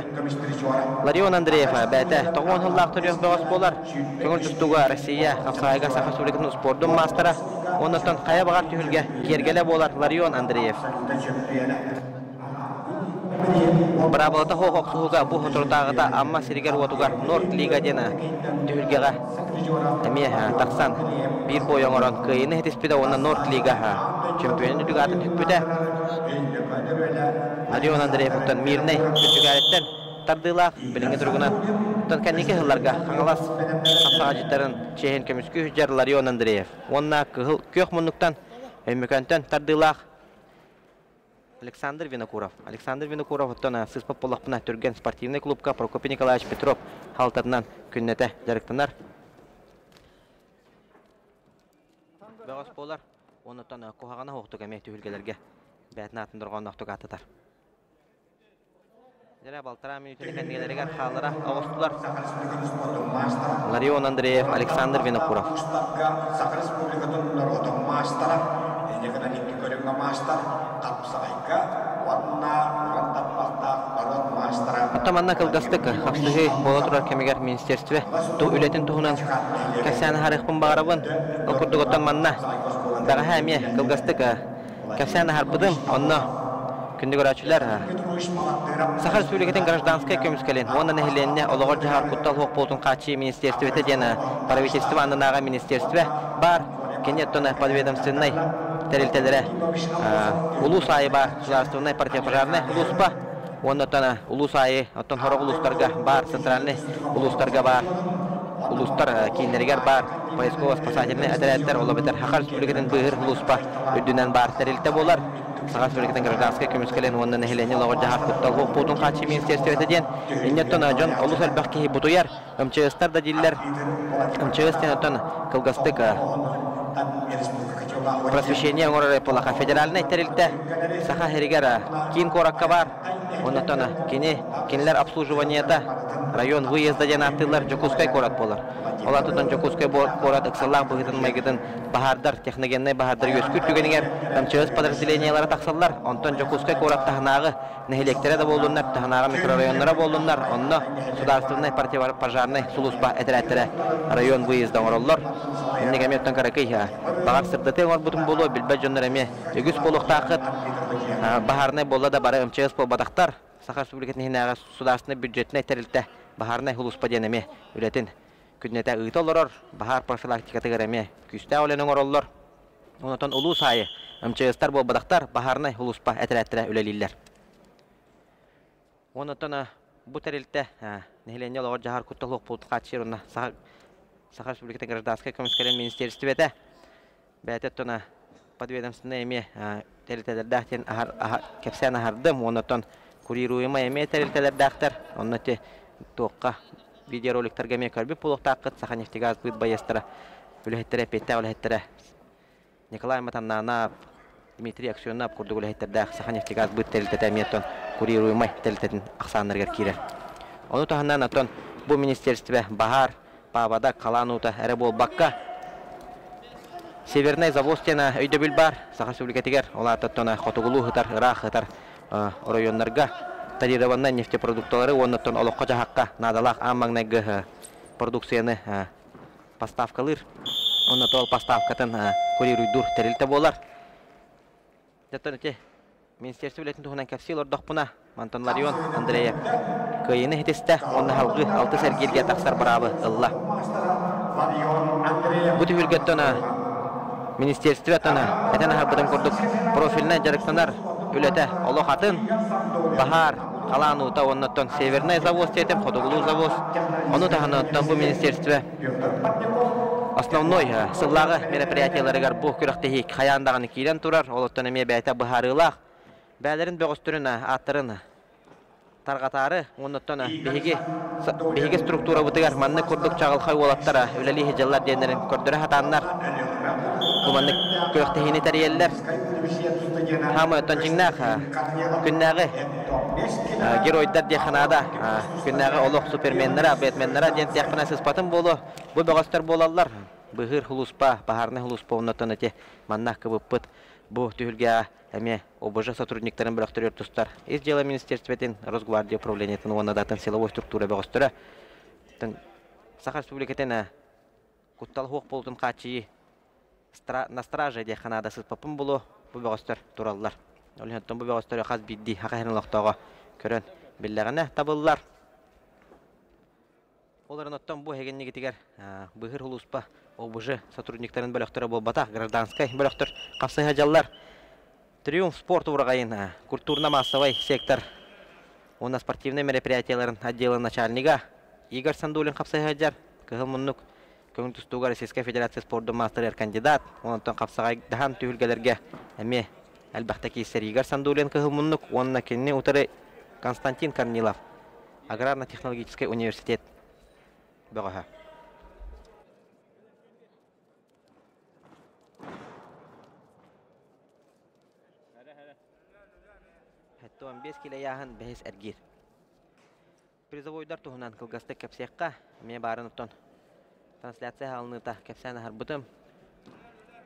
Ларион Андреев бәті тоғын ғыллақ түрек бұғыс болар. Көңіл тұстуға Россия қапсағайға Сақа Республикасының спордың мастера. Оннаттон қая бағар түйілге кергелі болар Ларион Андреев. Брабалата хоқ суға бұл отыртағыда амма сиригер отуғар Норд Лига дені түйілгеға әме тақсан бір бойын орын күйіні хетеспеді оны Норд Лига чемпионы дүгатын түкпіді. Ларион Андреев ұттан мирней күтігәреттен тардылақ біліңі тұрғынан ұттан кәнеке ғылларға қаңылас қапсаға жеттарын чейін көміскі үжер Ларион Андреев. Онына көк мұндықтан өймекөнтен тардылақ Александр Винокуров. Александр Винокуров оттана сыспап болақпына түрген спортивный клубка Прокопий Николаевич Петров халтарынан күннеті жарықтанар. Бағас болар, оны оттана қоғағана оқтық әме түйілгелерге бәтін атындырған оқтық атытар. Жәрі балтыра минутені кәндегелерігер қалыра ауыстылар. Ларион Андреев, Александр Винокуров. Оттаманна кылгастык хапсыгы бола турар кемегер министерстве ту үлетін туғынан кәсәні харықпын бағарабын оқырдығыттан манна бәға әме кылгастык кәсәні харпыдым онна күнді көрәчілер Саха Республикатын гражданская көміскелен онна нәхіленіне олығыр жағар құттал хоқ болтын қачы министерстветі дені правительство андынаға министерстве бар кенеттоны подведомственной тәрелтелері улус айы бар государственной партия пожарный улус ба оннан улус айы оттан хорог улустарға бар центральный улустарға бар улустар кейінлерігер бар поисково-спасательный әдәрәттер олы бітер Хақар Республикатын бұғыр улус ба өддінен бар тәрелте болар Саха Республикатын гражданская көміскелен оннан нәхілене лағыр жағар құттал хоқ болтын қачы министерстветі ден иннеттон жон улус әлбәқкеhi бұтуяр МЧС-тар да диллер МЧС-тен оттан кылгастык просвещение ғорары полаға федеральный тәрелте Саха Херигера кейін коракка бар Оннотона кинилер обслуживаниета район выезда ден аттылар Жокускай корат болар. Олатыдан Жокускай корат ыксаллах бұғытын майгытын бахардар, техногенный бахардар өскүт түгенігер МЧС подразделениялары тақсаллар. Онтон Жокускай корат таханағы нехелектере да болдундар, таханағы микрорайонлара болдундар. Онно сударственный противопожарный сулуспа этерәттере район выезда ороллар. Иннегеметтен каракай бағар сырдаты оңар бұтын болу, білбәт жонлар үгіз болуқтақыт бахарный болла да бары МЧС бол бадақтар. Саха Республикатын хинағы сударственный бюджетіне терілті бахарный хулуспа денеме үлетін күднете ұйты олырыр, бахар профилактикаты ғареме күсті өленің ороллар. Онытын ұлу сайы МЧС-тар бол бадақтар бахарный хулуспа әтірәттірі үлелілер. Онытын бұ терілті нехелене олығыр жағар күттілік бұлты қатшырына Саха Республикатын гражданскай комиссарин министерстветі бәтет тұна подведомственный эме терилтелердахтен кепсен ахардым, онытын курируема эме терилтелердахтар, оныты тоққа видеороликтарға ме көрбіп болуқтақыт Саханефтегаз бұд байестері үліхеттері петті үліхеттері Николай Матаннанап, Дмитрий Аксионап күрді үліхеттердақ Саханефтегаз бұд терилтеті әметтен курируема терилтетін ақсаныргер кері. Оны тұханнан атын бұл министерстве Бахар, Павада, Каланута, әрі бол баққа Северный завостена өйді біл бар, Саха Республикатигер, олаты тона Хотугулу хытар, Ирак хытар районларға тарированный нефтепродукталары, оннаттан олыққа жағаққа надалақ аммаңнайғы продукцияны поставкалыр, оннаты ол поставкатын көрируйдур тәрілті болар. Жаттан өте, Министерство білетін тұғынан кәпсел ордық бұна, Мантон Ларион, Андрея көйіні хетесті, онны халғы 6 сәргелге тақсар барабы ұлла. Бұты үлгеттіна Министерство тана, этен хабыдан көрдік профильный жарықтанар үлеті олық атын Бахар, Каланута, оннаттан Северный завоз тетім, Ходугулу завоз. Оны тағанаттан бұл министерство основной сыллағы мероприятияларығар бұл күріқтегі қаяндағыны кейден тұрар, олықтан әме бәйті бұхарылақ. Бәлерін бөғістірін аттырын тарғатары, оннаттан бейге структура бұтығар манны көрдік чағылқай олаттара өлелі хеджалар денерін көрдірі хатанлар. Бұманны көқтігіні тәрелілер. Хамы өттанчыңнақ күннәғі геройдар деханада күннәғі олық суперменнера, бетменнера ден тияқпына сыспатын болу. Бұл бөғастар болалар. Бұғыр хулуспа, бағарны хулуспа оннаттан өте маннақ кыбып бұт. Бұл түйілге әме обыжы сотрудниктарын бірақтырыр тұстар. Из дела министерстветін Росгвардия управлениетін онадатын силовой структура бөғастыры. Саха Республикатын құттал хоқ болтын қачыйы на страже де ханада сыспапын болу бұл бөғастыр туралылар. Олғанттан бұл бөғастыр қаз бидді хақайрын лақтауға көрін білләғіне табылылар. Оларын оттан бұл хегенне кетігер бұғыр хулуспа обыжы сотрудниктарын бөліқтірі бол бата гражданскай бөліқтір қапсайға жаллар. Триумф спорт урағайын культурно-массовый сектор. Оны спортивный мероприятияларын отделы начальнига Игорь Сандулин қапсайға жар. Кығыл мұннық көңіл тұстуға Российская Федерация спорты мастер кандидат. Онытан қапсағай даған түйілгелерге әме әлбәқті кейсер Игорь Сандулин кығыл мұннық. Онына кенне ұтыры Константин Корнилов. Аграрно-технологический университет бұғыға. Хәтті 15 келе яғын бәйіз әргер. Призовойдар тұғынан қылғасты кәпсеққа мен барын ұттан. Трансляция алыныта кәпсәні харбытым.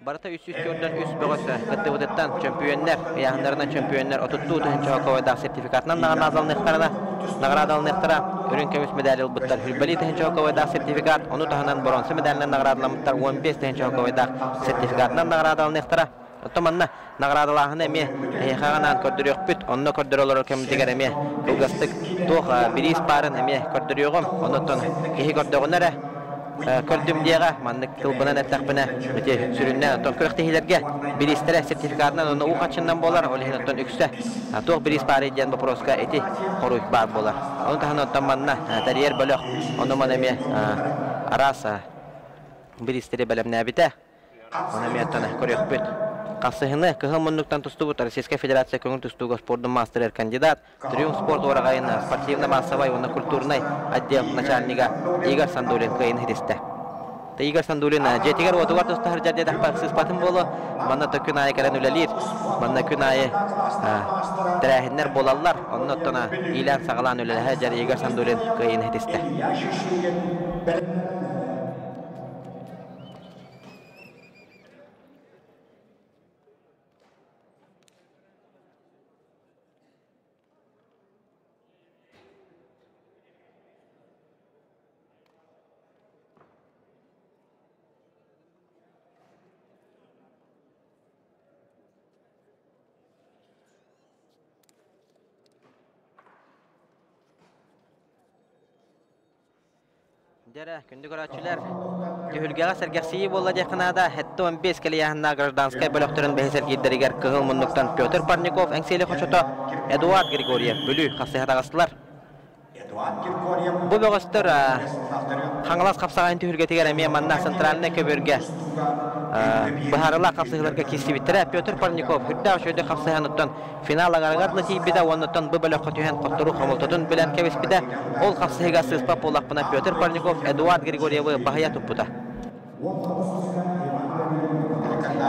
Барыта 300 көрден 3 бұғысы қытты ұдыттан чемпионер, яғындарынан чемпионер отытту тұхынчы оковайдағы сертификатынан нағырадалынықтыра өрін көміс медалі ұлбыттар. Хүлбәлі тұхынчы оковайдағы сертификат, оны тұхынан бронсы медалінен нағырадалымыттар 15 тұхынчы оковайдағы сертификатынан нағырадалынықтыра. Оттоманна нағырадалағын әме әйқағанан көрдірі өкпіт, онны көрдірі олар көмдігер әме ұлғастық тоқ біріс барын әме көрдірі оғым, оннықтан кехи көрдіғынары көрдім дейға, манны қылбынан әттақпына өте сүріннен, оттан көріқтігілерге бірістері сертификатынан оны ұқатшынан болар, олығын оттан үксі тоқ біріс бары еден бұпросқа әті қоруық бар болар. Оны тағын оттан манна тәрер бөліқ, оны ман әме арас бірістері бәлімне әбіті, оны әме оттан көріқ бүт. Қасығыны кығыл мұнлықтан тұстуғы Российская Федерация көңіл тұстуғы спорттың мастер кандидат, Триумф спорт орағайына спортивно-массовай, оны культурный отдел начальнига Игорь Сандулин күйін хедесті. Игорь Сандулин жетигер отугар тустар жарде тахпаксыз патын болу. Манна төкүн айы кәрен үлелер. Манна күн айы тәрәхиннер болалар. Онноттона илан сағалан үлелер жар Игорь Сандулин кыйын хетисті. Дәрә, күнді көрәтшілер түйілгеға сәргәсейі болла декінада әтті 15 кәлі яғынна гражданскай бөліқтірін бәйсер кейдерігер кығыл мұндықтан Петр Парников, әңсейлі қошыто Эдуард Григорьев бүлі қасыйғатағастылар. Бұл бөғістір қаңылас қапсағайын түйілге тегер әме манна централіне көберге бұхарыла қапсығыларға кесі біттірі Петр Парников хүрдәғ шөйді қапсығаныттан финал ағарғарлы тейбіді оныттан бұл бөліққа түйен қоттыру қомылтытын білән кәбіспіді ол қапсығыға сызпап олақпына Петр Парников Эдуард Григорьевы бағая тұппыда.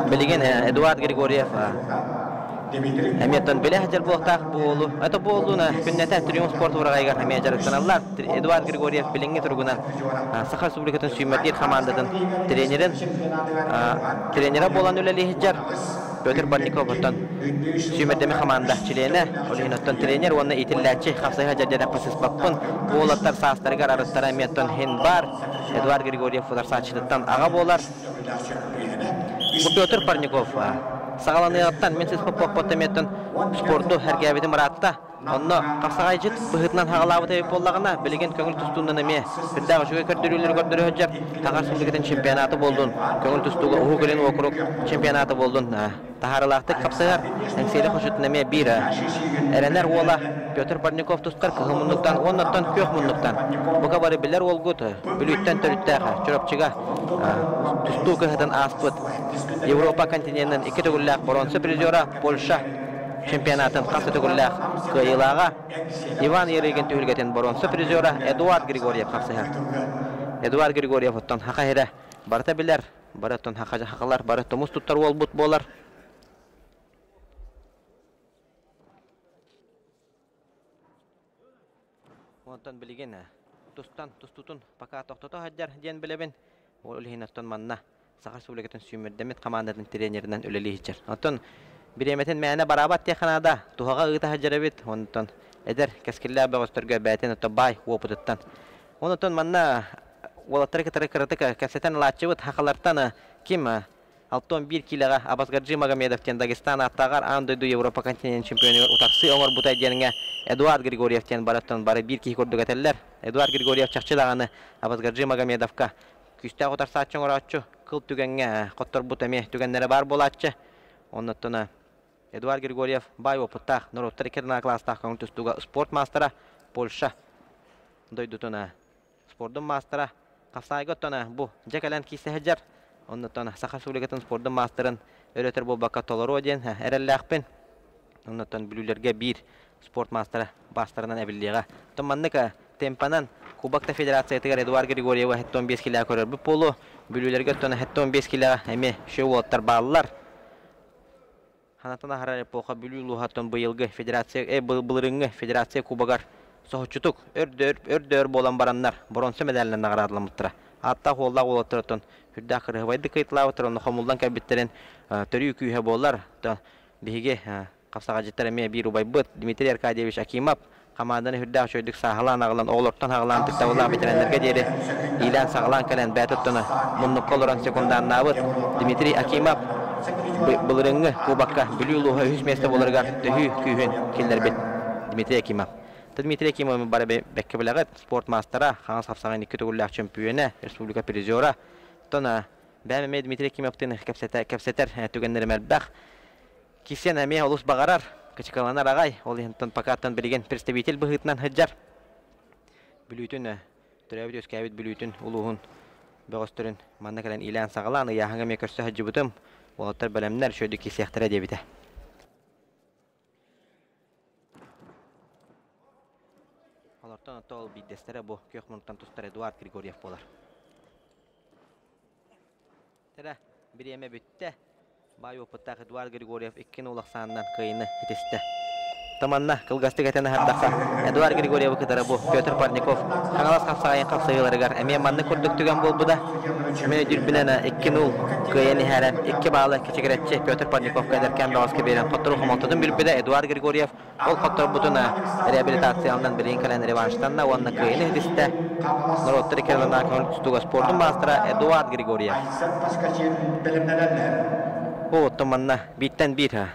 Білген Эдуард Григорьев Әметтен біле әжер болықтақ болу. Әті болуына күннәті Триумф спорт ұрағайғар әме жарықтаналар. Эдуард Григорьев біліңгі тұрғынан Саха Республикатын сүймәдер командадың тренері болан өлелі жар. Петр Парников оттан сүймәдемі команда чилені. Олығын оттан тренер, оны итілләтші қапсайға жардері қасыз баппын. Болаттар састарығар арыттар әметтен хен бар. Эдуард Григорьев ұдар сатшылықтан аға болар. Бұл Петр Парников сағаланығыттан мен сіз поппоттаметтен спортту әргәбеді мұратта. Онны қапсағай жет бұғытынан хағалауы тәйіп болағына білеген көңіл тұстуынан әме. Бірдағы жүге көрдірілер көрдірі өджер. Тағар Республикатын чемпионаты болдың. Көңіл тұстуға ұғы көлен округ чемпионаты болдың. Тағарылақты қапсағар әңсейлі қошыттың әме бір. Әренер ола Петр Парников тұстар кығы мұндықтан, оннаттан көк мұндықтан. Бұға бары білер олғыт, білуттен төліттәға, чүрапчыға тұсту кығыдан аспыт. Европа континентінің 2 түгілләқ бронза призера Польша чемпионатын қасы түгілләқ кыйылаға Иван Ереген түгілгетін бронза призера Эдуард Григорьев қапсыға. Эдуард Григорьев оттан хақа хері барыта білер, барыттан хақа жақалар, барытты мұз тұттар ол бұт болар. Онтан білген тұстутын пақа тоқтыты хаджар ден білебін. Ол үлхинаттан манна Саха Республикатын сүймердемет командатын тренерінен өлелі хичер. Онтан биреметін мәне барабат теканада тухаға ыгыта хаджарабит. Онтан эдер кәскілі абағыстырға бәтен өтті бай опытыттан. Онтан манна олаттары кітары кәсетен латчывыт хақалартан кем 61 килаға Абазгаджи Магомедовтен Дагестан аттағар андойду Европа континент чемпионы утақсы оңыр бұтай деніңе Эдуард Григорьевтен бараттан бары бір кейі көрдік әтелілер. Эдуард Григорьев чақчылағаны Абазгаджи Магомедовка күсті ағытар сатчың оратчы қыл түгенге қоттыр бұт әме түгенлері бар болатчы. Оннаттына Эдуард Григорьев бай опыттақ Нұроттар керна кластақ көңілтістуға спорт мастера Польша дойдутына спорттың мастера қапсайғыттына бұл жекален кейсі әжер. Оннаттана Саха Республикатын спорттың мастерын өретір бұл баққа толыру ден әрәлләқпен. Оннаттан білулерге бір спорт мастера бастарынан әбілдеға. Тұманнық темпанан Кубакта Федерациятығар Эдуард Григорьева 15 килаға көрір бұл болу. Білулерге 15 килаға әме шөу оттар балылар. Ханатана харар эпоха бүлүлу хаттан быйылгы федерация былырыңы федерация кубагар соһучутук өрдөр болан бараннар бронза медалларына карадылмыттыра. Атта холла олоттыртын хүрдә кырыбайды кыйтлаутырын хомулдан кабиттерен төрү күйе болар. Биге капсага життерме бир убайбыт Дмитрий Аркадьевич Акимов команданы хүрдә шөйдүк сахалан агылан олорттан агылан тиктаула битеренлерге деди. Илан сагалан калан бәтөттүнө мунну колоран секундан набыт Дмитрий Акимов Былырыңы Кубакка бүлүлуға 100 месте болырға төхі күйін келдер бет Дмитрий Акимов. Дмитрий Акимов бары бәкке біліғыт спорт мастера, қаңыз қапсаған 2 түгілләқ чемпионы, республика призера. Тона бәмеме Дмитрий Акимовтың кәпсетер түгенлері мәлбәқ. Кесен әме олыс бағарар, качықаланар ағай, ол ентін пакаттан білген представитель бұғытынан хыджар. Бүлүйтін, түрәбіт өскәбіт бүлүйтін ұлуғын бөғістірін манна кәлін илан сағаланы яғыңа мекөрсі хыджы бұтым. Олаттар бәлемнәр шөйді кесияқтыра дебіті. Олаттан отол биддестері бұл көк мұнттан тұстар Эдуард Григорьев болар. Tere bir yeme bitti. Bayo Pıtak Eduard Grigoriev 2 nolak sanından kıyını yetişti. Tamanna kılgastık etene her dakika. Eduard Grigoriev kıdara bu. Pyotr Parnikov. Kangalas kapsayın kapsayıları gar. Emiye manlı kurduk tügen bu da. Mene dürbinene 2 nol kıyını herem. 2 bağlı keçikiretçi Pyotr Parnikov kadarken bağızkı beren. Kotturu humaltadın bilbide Eduard Grigoriev. Ol kotturu butuna rehabilitasyondan birin kalan revanştanna onunla kıyını yetişti. Norotları keralana kanal tutuga sportun bastıra Eduard Grigoriev. O tamanna bitten bir ha.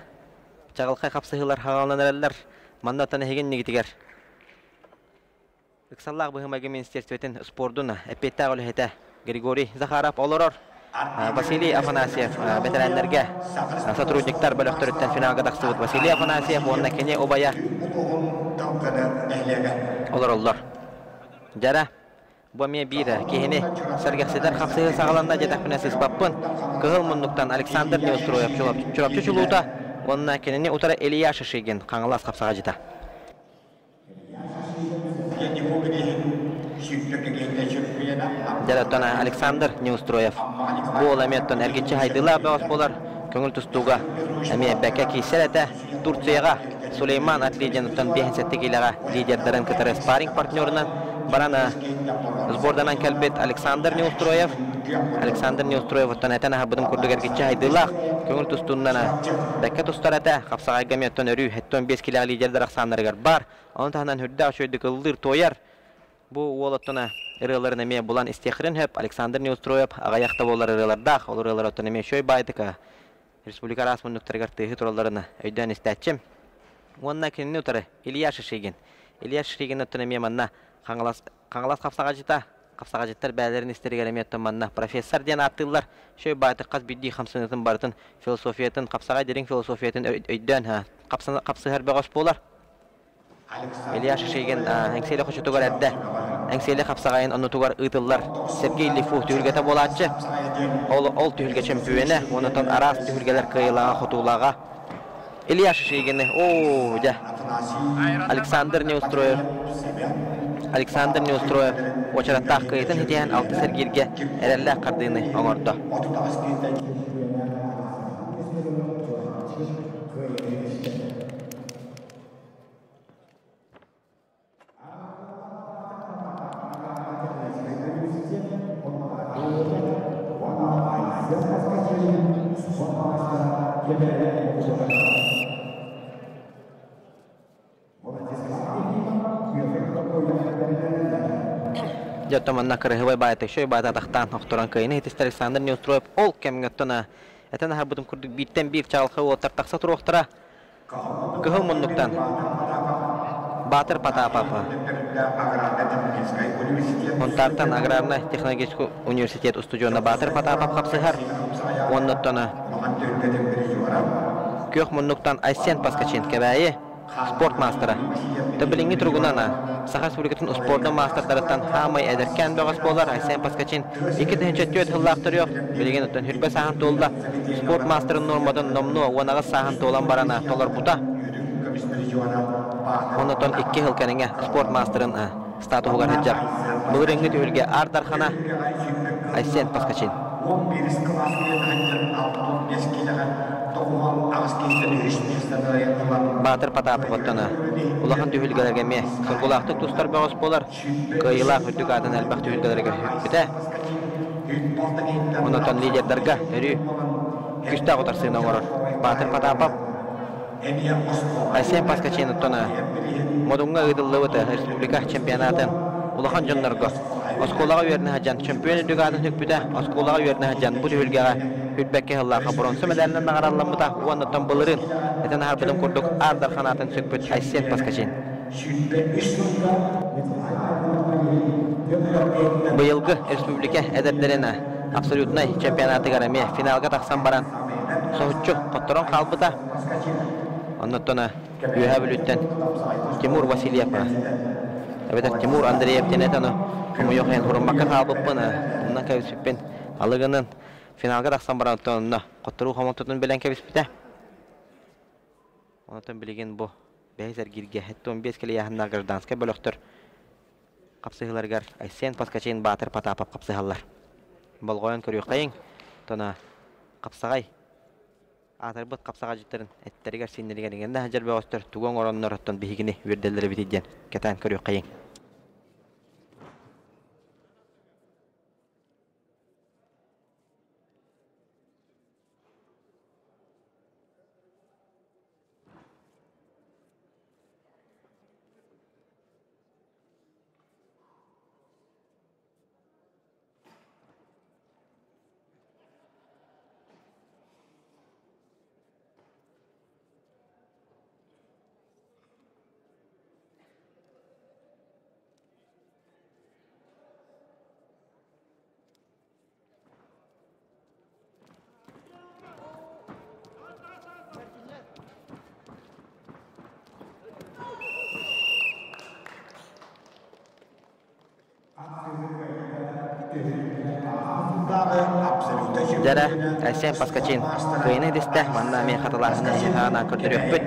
Çağılkay kapsayılar hağalanırlar. Manda tanı hegen negitiger. Iksallag bıhıma Ministerstvetin sporduna epetta ol hete. Grigori Zakharov olurur. Vasiliy Afanasyev veteranlarga сотрудниктар bölüktörütten finalga daqsıvıt. Vasiliy Afanasyev onna kene obaya olurlar. Jara bu miye bir kehini sergahsidar kapsayı sağalanda jedak binasiz bappın. Kıhıl munnuktan Alexander Neostroyev çurapçı çuluğuta. Onna kenini utara Eliya Shishigin kangalas kapsağa jita. Jaratona Alexander Neostroyev. Bu olametton ergitçi haydıla bağız bolar. Köngül tustuğa. Emi beke kiselete Turkiyaga Süleyman Atlijan'dan behensettik ilaga liderlerin kıtırı sparring partnerinden barana zbordanan kelbet Alexander Neostroyev. Alexander Neostroyev'tan etene habıdım kurduk ergitçi haydıla. Köngül tustuğundan beke tustarata kapsağa gametton örü hetton 5 kilaga liderler aksanları bar. Onun tahından hürdü aşöydi kıldır toyar. Bu oğlattona ırılarına eme bulan istihrin hep Alexander Neostroyev ağayakta bolar ırılarda. Olur ırılar ottona eme şöy baydık. Respublika rasmunlukları tığıt rollarını öyden isteçim. Onunla kenini utarı Eliya Shishigin. Eliya Shishigin ottona eme manna kangalas kapsağa jittar bəylerin isteri gelemiyattan manna professor diyen attılar. Şöy baydık qaz biddi xamsınatın barıtın filosofiyatın kapsağa derin filosofiyatın öyden kapsı her bağış bolar. Eliya Shishigin engseli hoşu tugar edde. Engseli kapsağayın onu tugar ıtıllar. Sergey Lifu tühülgete bolatçı. Ol tühülge çempiyonu. Ondan aras tühülgeler kıyılağa, hotulağa. Eliya Shishigin. Ooo de. Alexander Neostroyev. Alexander Neostroyev. Oçarattak kıyıtın hediyen altı sergirge erelle kardığını oğurdu. Jatamanna kırıhıvay bayatı şöy bayatı ataqtan oqturan kıyını hitist Alexander Neostroyev ol kemgöttuna eten harbudum kurduk bitten bir çağılqı otar taqsa tur oqtara kıhıl munnuktan Batır Patapapa Ontartan Agrarna Texnologik Üniversitet Ustucuna Batır Patapap kapsıhar onnottana kök munnuktan Aysen Paskachin kebayi sport mastera. Tabilingi turgunana Sakar Respublikasının sporda masterlarından hamay ederken bağız bolar Aysen Paskachin 2 tençetiyot hıllaqtır yok. Bilgin ötten hürbe sahan tolda sport masterın normadan nomnu onağı sahan tolan barana tolar buta. Ondan 2 yıl kenenge sport masterın statu hugar heccar. Bu rengi tühülge ardarxana Aysen Paskachin. Batır Patapov ottana ulaqan tühülgelerge me sırgulaqtık tustlar bağız bolar kıyılaq hüddük adın elbaq tühülgelerge hübbite ondan liderlerge örü küstaq otarsığına oğurur Batır Patapov Aysen Paskachin ottana modunga ıdıllıvıdı Respublika çempionatın ulaqan jonlarga Oskolağa üyerine hacan çempiyon hüddük adın hübbite Oskolağa üyerine hacan bu tühülgeğe hüdbekke hıllaqa bronsu medalinden nağarallanmıda uanıttan bılırın eten harbıdım kurduk ardar kanatın sökbüt Aysen Paskachin. Bu yılgı Respublika edeplerine absolutnay çempionatı garamiye finalga taqsan baran sohutçu qottoron qalbıda ondan üye bülütten Timur Vasilyev evet Timur Andreyev'ten etanu kumu yok en hurmakka qalbıppın ondan kavsüppen alıgının finalga taqsan baran tonuna qotturu xamontutun bilen kebispite ondan bilgin bu bezer girge hetton 5 kile yahanna Grajdanska bölöktür kapsıhlargar Aysen Paskachin Batır Patapov kapsıhallar bolgoyan körüqayın Tona kapsagay. Atarbıt kapsaga jitlerin etteriger sinirligen degende hajar beostör tugon oronnorotton bihigini wirdelleri bitidjen. Ketan körüyor kayın. Jara, Asian paskacin. Kayını diste, manna mi hatalarını yıhana kördürüyöpüt.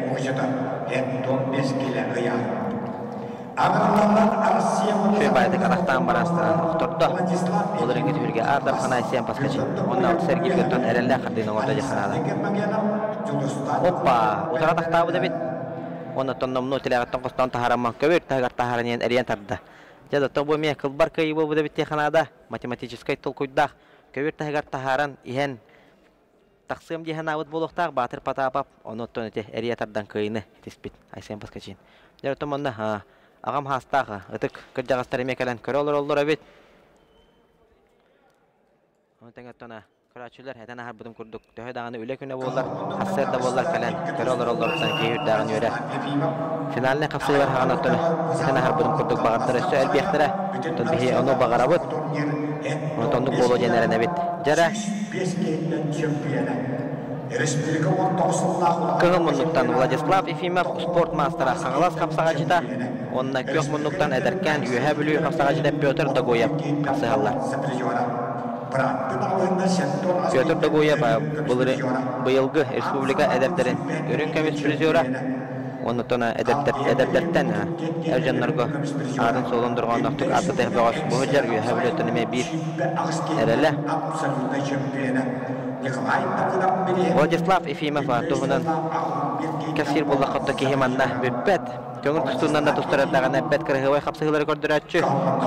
Şöyle baydık alaktan barastıran oturdu. Olurun getürge ardar kana Asian paskacin. Ondan altı sergil götten erelle kardığına orada yıhanadı. Hoppa, utara taktabı da bit. Ondan tonnomnu tilagattan kostan taharamman kövür, tahagar taharaniyen eriyen tardı. Jada tobu mi kılbar kayı bu da bitti yıhanada. Matematiskay tulkuydaq. Kövür tahagar taharan ihen taksım dihen avut buluqtaq batır patapap. Ondan ete eriyen tardan kayını tispit. Asian paskacin. Jada tomonda ha. Agam hastağı, ıtık kırcağızları mekelen körü olur abit. Onu tengettona, kıraçüller heten ahar budum kurduk. Töhe dağını üle küne bollar, hasser da bollar kelen, körü olur sanki hürt dağını yöre. Finaline kapsayı var hağın ottonu, heten ahar budum kurduk bağırtları söel biyektere. Ton bihi onu bağır abut. Onu tonduk bolu jeneren abit. Jara. Kığın munnuktan Vladislav Efimov sport mastera sağlas kapsağacıda onunla kök munnuktan ederken üye bülüğü kapsağacıda Pyotr Dagoyev kapsağallar. Pyotr Dagoyev bıyılgı Respublika edeplerin ürün kömüs prizora onunla edeplerden erjanlarga adın solundurgan noktuk atı tehbeğiş bu hüccar üye bülüğü tönüme bir erele. Vladislav Efimov tohunan kasir bollaqatta kehimanna bibbet köngül tutundan da tustaradağan ebbet kırıhıvay kapsıhıları kördüratçı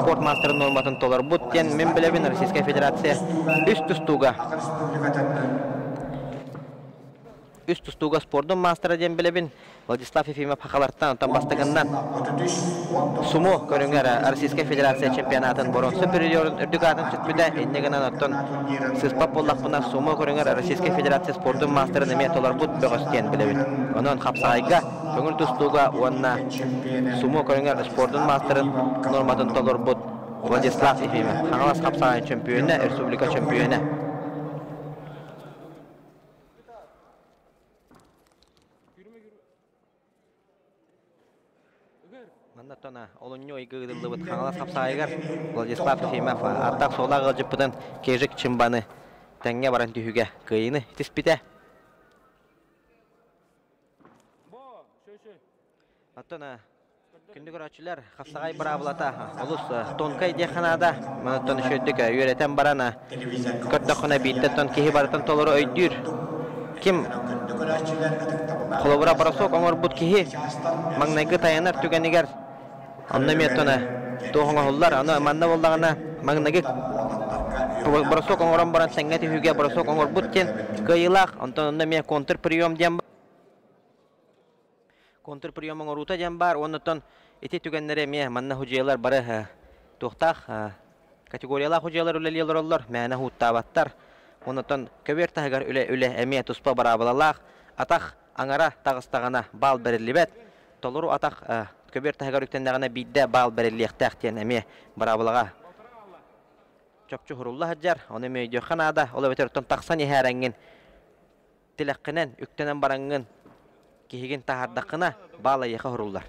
sport masterın normatın tolar butyen men bilebin Rossiya Federatsiya üst tustuga sportun mastera diyen bilebin Vladislav Efimov hakalartan ondan bastığından sumo körüngär Rossiya Federatsiya çempionatın boron superiorun ürdügatın sütmüde ennegenan otton sıspap bollaqpına sumo körüngär Rossiya Federatsiya sportun mastera neme tolar but bögös diyen bilebin onun kapsayga köngül tustuga onna sumo körüngär sportun masterın normatın tolar but Vladislav Efimov hakalas kapsayın çempiyonu Respublika çempiyonu. Mandatona olunyo igıdıldı bit hangala sapsaygar Vladislav Efimov atak sola gıcıpıdan kejik çimbanı tenge baran tühüge kıyını tispite. Atona kündü göraçılar kapsagay bravlata olus tonkay diyekanada mandatona şöydük yöreten barana kördöküne bitti ton kehi baratan toluru öydür kim kolobura barasok onor but kehi mangnaygı tayanar tüganigar anlamiyatona tohunga hullar ana manna bollagana magnagi barasok ongoran baran sengati hüge barasok ongor butken kayılak ondan anlamiyat kontur priyom diyen kontur priyom ongoruta diyen bar ondan eti tügenlere miye manna hüceler barı tohtaq kategoriyalar hüceler üleliyorlar ollar mena huttabattar ondan köberta hagar üle emiyat uspa barabalalar atak angara tağıstağına bal berilibet toluru atak köber tahagar üktendagana bidde bal berelliqtaq diyen eme barabalaga çokçu hurullah hajar onu me joxanada ola beterton taqsan iharangin tilaqqinen üktenen barangın kihigin tahardaqına bala yaqa hurullar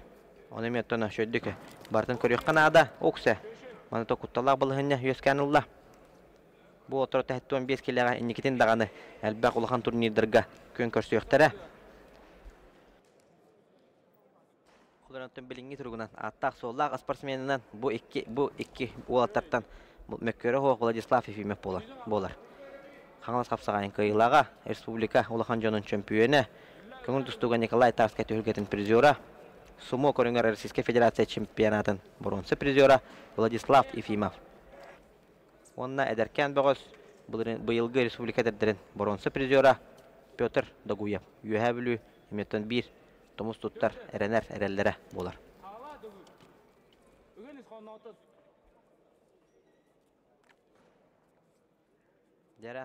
onu me tona şöddük bartan köryoxanada oksa mana to kuttala balhanya yeskanullah bu otor tahton 5 kilaga inikitin dagаны elbaq ulhan turnirdirga kön körsüyöktara Kullanatın bilingi turgunan attak sollaq sportsmeninden bu iki olatartan mökkörü hoq Vladislav Efimov bolar. Хаңалас қапсағайын кайылаға республика улахан жонын чемпионы көңіл тұстуға Николай Тарскай төхілгетін призера, Сумо көріңер Российская Федерация чемпионатын бұрынсы призера Владислав Ефимов. Онна әдеркен бағыз бұйылғы республика дәрдерін бұрынсы призера Петр Дагуев. Үйе білу, еметтен бір тұмыз тұттар әренер әрелері болар. Дәрі.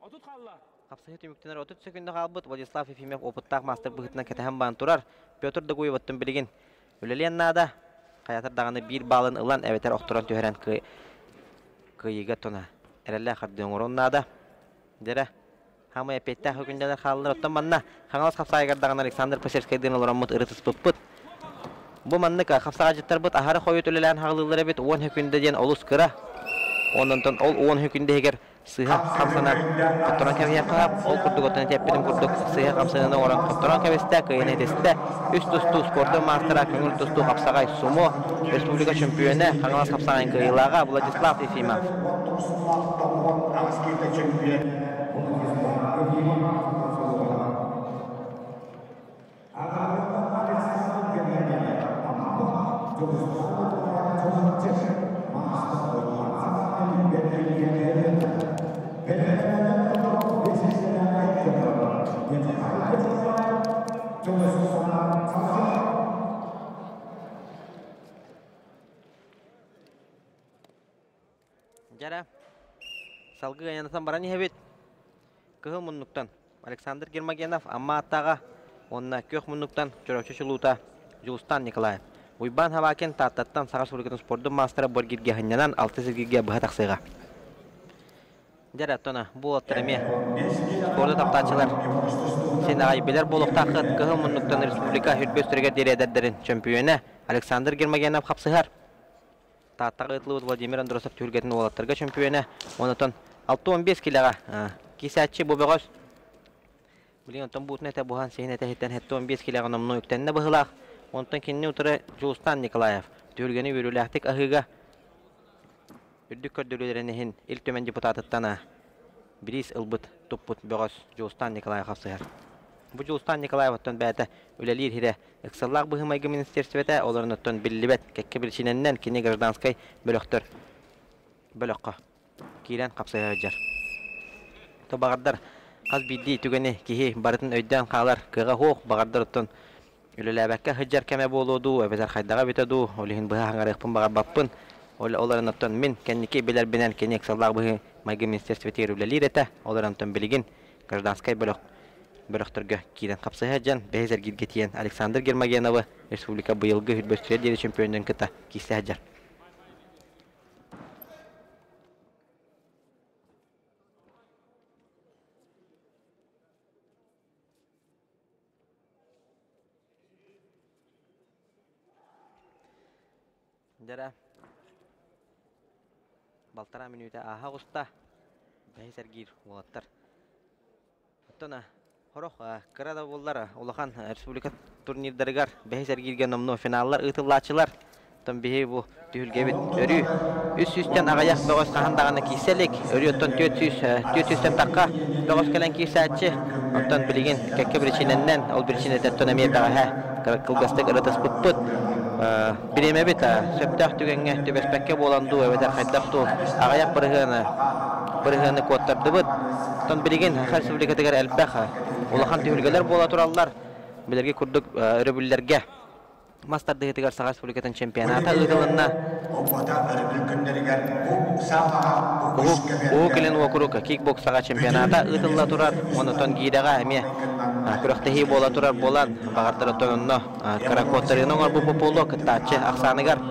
Қапсығы түміктенер 30 секунды қалбыт Владислав Ефимов опыттақ мастер бұғытынан кәтіғен баған тұрар. Петр Дагуев оттың білген өлелен нада. Қаятырдағаны бір балын ұлан әветер оқтыран түйерен күйігі тұна. Әрелі қардың ұрын нада. Дәрі. Хамай әпеттәқ өкінденер қалылыр оттан манна. Қаңалас қапсағайғардағын Александр Пасерскайдың олыран мұт ұрытыс бұппыт. Бұл манны қапсаға жыттар бұт ағары қойыт өлелән қағылылары бет 10 өкінді ден олыс кыра. Ондан ол 10 өкінді егер Сыйха қамсана қоттыран кәвия қағап, ол күрдік оттан тәппедім күрдік сыйха қамсананы оран қоттыран кәвесті, күйін әдесті, үст тұсту спорты мастыра, көңіл тұсту қапсағай Сумо, республика чемпионы, қаңалас қапсағайын күйілаға Владислав Ефимов. Жара, салғы ғайанатан баран ехебет. Кығыл мұннықтан Александр Гермогенов, амма аттаға, онына көк мұннықтан жүрәуші шылуыта Жылыстан Николаев. Уйбан Хавакен таттаттан Сағас Урекетін спорды мастера Боргирге ғынянан 6 сергерге бұға тақсыға. Жара, тона, бұл аттырыме спорды таптачылар. Сен ағай белер болуқтақыт кығыл мұннықтан республика хүрбөстірге дередердерін чемпионы Александр Гермогенов қапсығар. Таттағы ұтлы Владимир Андросов түргетін олаттарға чемпионы. Онытын 6-15 келеға кесәтші бұбығыз. Білген онтын бұтын әті бұған сейін әті хеттен 15 келеға номны өктеніне бұғылақ. Онтын кеніне ұтыры Жылыстан Николаев. Түргені өріләқтік ағыға. Үрдік көрділерінен ил төмен депутатыттана біріз ұлбыт тұппыт бұғыз Жылыстан Николаев қапсығар. Бұл Жылыстан Николаев оттан бәті өлелер хире Эксаллақ бұғымайғы министерстветі оларын оттан білібет кәкке білшіненнен кені гражданскай бөліқтір бөліққа кейлен қапсайға жар. То бағардар қаз бидді түгені кейі барытын өйден қалар кыға хоқ бағардар оттан өлеләбәкке хыджар кәмә болуду, әбетер қайдаға бетеду, олығын бұға хаңарықпын бағар баппын. Оларын оттан мен кәнеке белер бенен кені Эксаллақ бұғымайғы министерстветі өлелер еті, оларын оттан білігін гражданскай бөліқтіргі кейден қапсыға жан бәйзер гидге тиен Александр Гермогеновы республика бұйылғы хүрбөстірер деді чемпионын кіта кейсі жар. Жара балтара минута аға құста бәйзер гир олаттар. Оттана Хорох, кырада боллар, улахан республика турнирдарыгар, бәйсер кирген номно финаллар, ытыллачылар. Тон бейі бұл түйілгебет өрі. Үс-үстен ағаяқ бөғыз қағандағаны кейселік, өрі оттан 400-тен таққа бөғыз кәлен кейсәтші. Оттан білеген кәкке бірішіненнен, ол бірішінетті тонамия бәғаға қылғастық ұрытыс бұт-бұт. Біреме бет, сөптәқ түгенге төбеспәкке боланду, өбетер қайдақ тұл, ағаяқ бірігіні кодтарды бұд. Тон білеген республикатығар әлбәқ, улахан түйілгелер бола тұралар, білерге күрдік өрі Мастарды етігер Саға Республикатын чемпионата ұйдылынна. Оу келен оқырук кикбоксаға чемпионата ұйдылла тұрар. Онытон кейдеға әме күріқтіхи бола тұрар болан. Бағардыр отонынна каракоттарының орбу бұпылы күттачы ақсанығар.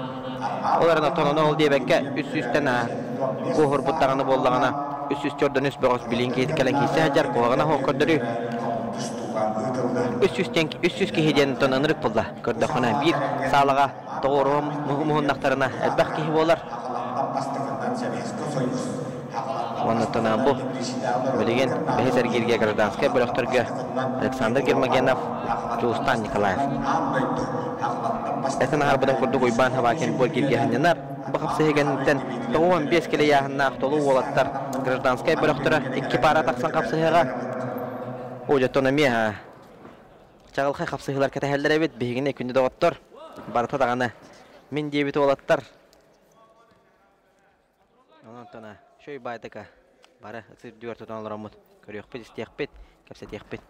Оларын отонына ол дейбәкке үс-үстен қоғыр бұттағаны болдағына. Үс-үсттерден үс бұғыз білін кейді кәлен кейсі әжар қоғана хоқырдыры. Үс-үс кейден тонанырық болда. Көрдіқына бір сағылыға тоғырым мұғындақтарына әлбәқ кейі болар. Оны тонан бұл білеген бәйсер керге гражданскай бөліқтірге Александр Гермогенов, Жылыстан Николаев. Әсін ағар бұдан көрді қойбан хавакен бол керге ханянар. Bu kapsayıgenden 15 kile yağınna aqtolu olattar. Гражданская бөлөктөрө 2 пара таксан капсыга. Оля тономия. Чагылхай капсыгылар кетелдер бит бегине күндө доттор. Барта даганы мен дебит олаттар. Онтона шөй байтака. Бара сыр дүртөдөн алрамыт. Көрөкпүт истекпит, кепсетекпит.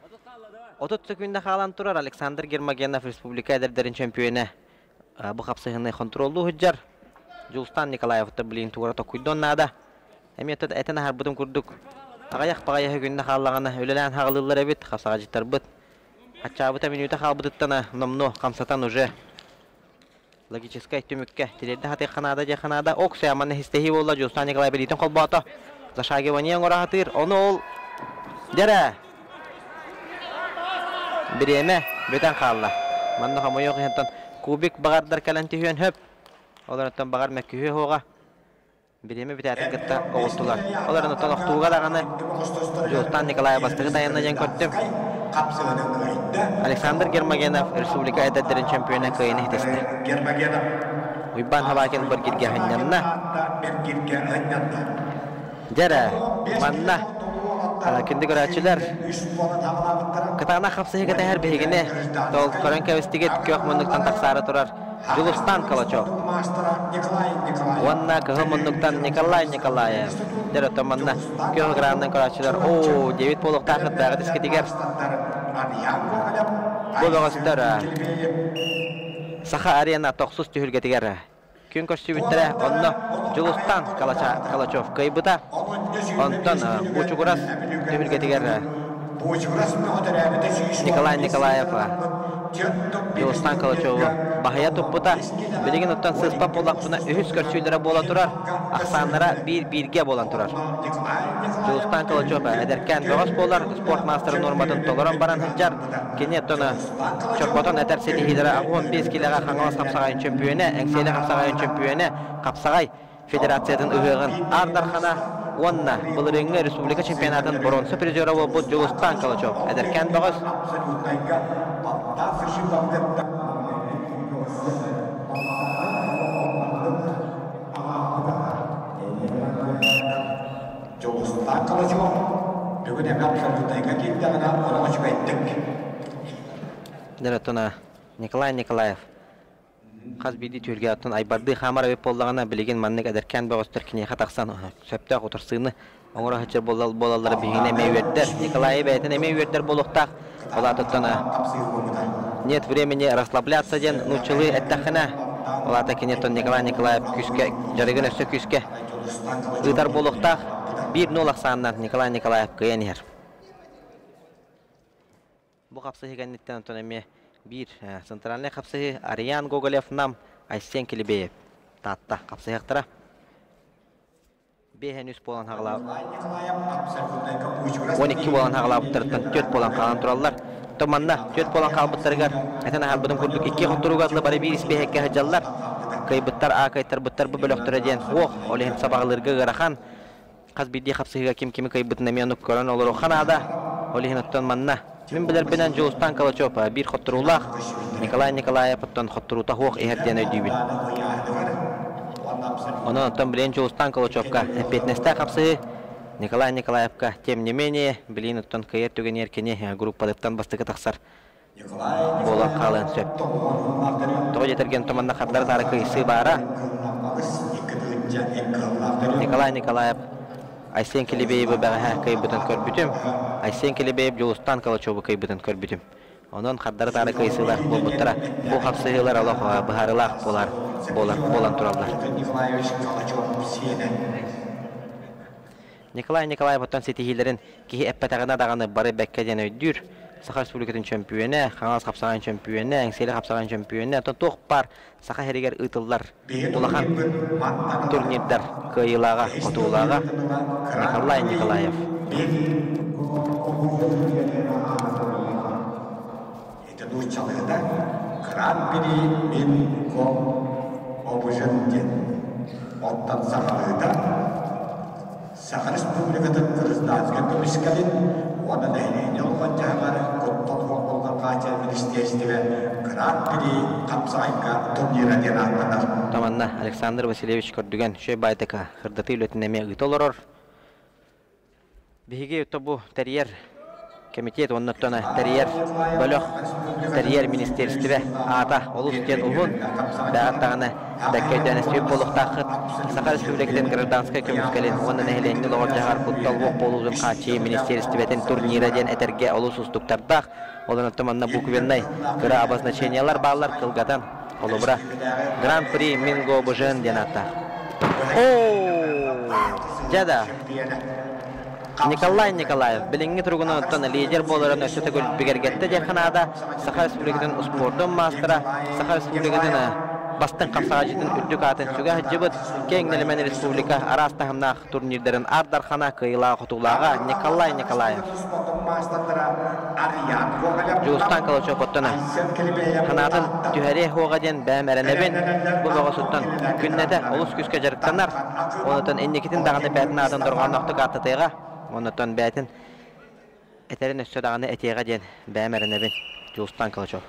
30 секундда калан турар Александр Гермогенов республика эдердерин чемпионы. Бу капсыгыны контролдуу худжар. Жулстан Николаевты билин тугара токуйдон нада. Эметет этен харбудун курдук. Агаяк багая күндө каллаганы өлелен хагылылар бит, капсага життер бит. Ачабыта минута калбыттана номно камсатан уже. Логическая тюмүкке телерде хаты ханада же ханада окса аманы хистехи болла Жулстан Николаев билитен колбата. Зашагевания орахатыр, оны ол дәрә. Биреме бетен қалла. Манны хамой yok ентан кубик багардар каланти хүйен хөп. Олардан багар мәккүе хоға. Биреме бетәтен кытта оғыстылар. Олардан тоқтуға дағаны Жулстан Николаев бастығы дайынна жен көрттім. Александр Гермогенов республика әдәддерін чемпионы кайыны хитесті. Уйбан хабакен бір кирге ханнанна. Дәрә, манна. Күнді көрәтшілер. Кытағына қапсығы кәтәр бейгіне. Тол көрін кәвістігет көк мұндықтан тақсары тұрар. Жулустан Калачев. Онна кығы мұндықтан Николай Николаев. Дәрі томанна көк ғыранның көрәтшілер. О, девит болық тақыт бәғыт іскетігер. Бұл оғыстыр. Саха арена тоқсыз түйілгетігер. Күн көшті біттірі, онны Жулустан Калачев кайбыта. Онтан Бучугурас түйілгетігер. Николай Николаев Жулустан Калачевы бағая тұппыта. Білеген оттан сыспа болақпына үхіс көрсүйлері бола тұрар. Ақсанлара бір-бірге болан тұрар. Жулустан Калачев әдеркен доғас болар. Спорт мастері норматын толыран баран хыджар. Кенет тоны чорботон әтәрсеті хидері 15 келеға қаңғалас қапсағайын чемпионы, әңселі қапсағайын чемпионы, қапсағай федерациятын ұғығын Ардархана онна бұлырыңы республика чемпионатын бронза призері ол бұл Жулустан Калачев. Әдеркен доғас. Жулустан Калачев бүгін әмәп қабылдайға келдіғына орағышыға еттік. Дәреттона Николай Николаев қаз бейді түрге аттын айбарды қамар өп болдағына білеген маннық әдеркен бағыстыр кенеға тақсан сөптақ отырсыны оңыра хычыр болалары бейгіне мәйвердер. Николай бәйтін мәйвердер болуқтақ. Ола тұттына нет времени расслабляться ден нучылы әттәқіна. Ола тәкенеттон Николай Николаев күске, жарығын өсі күске. Ыдар болуқтақ 1-0 ақсанынан Николай Николаев күйен ер. Бұл қапсығы кәнеттен өтінеме bir центральный қапсығы Ариан Гоголев нам Айсен Келебеев. Татта қапсығы әқтіра. Бейхен үс болан хағылау. 12 болан хағылау бұттырыттан 4 болан қалан тұралар. Томанна 4 болан қалбыттырғар. Әтен ағалбыдың күрдік 2 құттыруға атылы бары бір іспейхекке хыджалар. Кайбыттар ақайттар бұттар бұл бөліқтірі ден. Оқ, олеген сабағылырғы ғырахан. Қаз бейді қапсығыға кем-кемі кайбыттын әменіп көрін олар оқан ада. Олеген оттан манна. Мен білер бінен Жулустан Калачев бір құттырулақ. Николай Николаев оттан құттырута оқ ехерден өйдейбіл. Онан оттан білен Жулустан Калачевка әпетнесті қапсығы. Николай Николаевка тем не менее білен оттан кайер төген еркене группалықтан бастығы тақсар. Болан қалын сөп. Тоғы жетерген томанна қатлары тары кайсы бара. Николай Николаев Айсен Келебееві бәғі кайбытын көрбітім. Айсен Келебеев Жулустан Калачевы кайбытын көрбітім. Онын қаддары тары кайсылар бұл бұттыра. Бұл қапсығылар алақ бұхарылақ болан тұралдар. Николай Николаев оттан сетихилерін кейі әппәтағына дағаны бары бәккәден өйдір. Саха республикатын чемпионы, Қаңғалас қапсаған чемпионы, Әңселі қапсаған чемпионы, тоқ бар Саха херегер ұйтылдар. Улахан турнирдар кайылаға, отулаға Николай Николаев. Это учалыда кран бери мен ком обыжын ден. Оттан сақалыда Саха республикатын Гражданская комиссиялин оның әйнене олған жағары көттал болған Хорватия министерстве Гран-при Капсайка турнира ден аттанар. Таманна Александр Васильевич көрдүген шөй байтыка хырдаты үлетінеме ұйтолырыр. Биһиге ұтабу терьер комитет оннаттана терьер бөлөх терьер министерстве ата олус тен ұлын бәғаттағына бәккейден сөйіп болуқтақыт Саха Республикаден гражданская көміскелен онын әйленді лоғыр жағар құттал боқ болуғын қачи министерстветін турнира ден әтерге олус ұстықтардақ олын ұттыманна буквеннай күрі обозначениялар бағалар қылғатан олыбыра Гран-при Минго Бұжын ден аттақ. Жада Николай Николаев, біліңгі тұрғыны ұттаны лидер болырын өсеті көліп бігергетті дерханада Саха Республикадың спордың мастыра, Саха Республикадың бастың қапсаға жетін үддік атын сүгі жібіт Кеңнелемен Республика арастағымнақ турнирдерін ардархана кыйла құтулаға Николай Николаев. Жуыстан қалычы құттыны. Қанатын түйәре хоға ден бәм әрінебен бұл баға сұттан күннеті олыс күске жарықтанар. Онытын эннекетін дағаны бәтін атын дұрған ноқты қаттытыға. Онытын бәтін әтерін өсті дағаны әтеға ден бәм әрінебен жуыстан қалычы.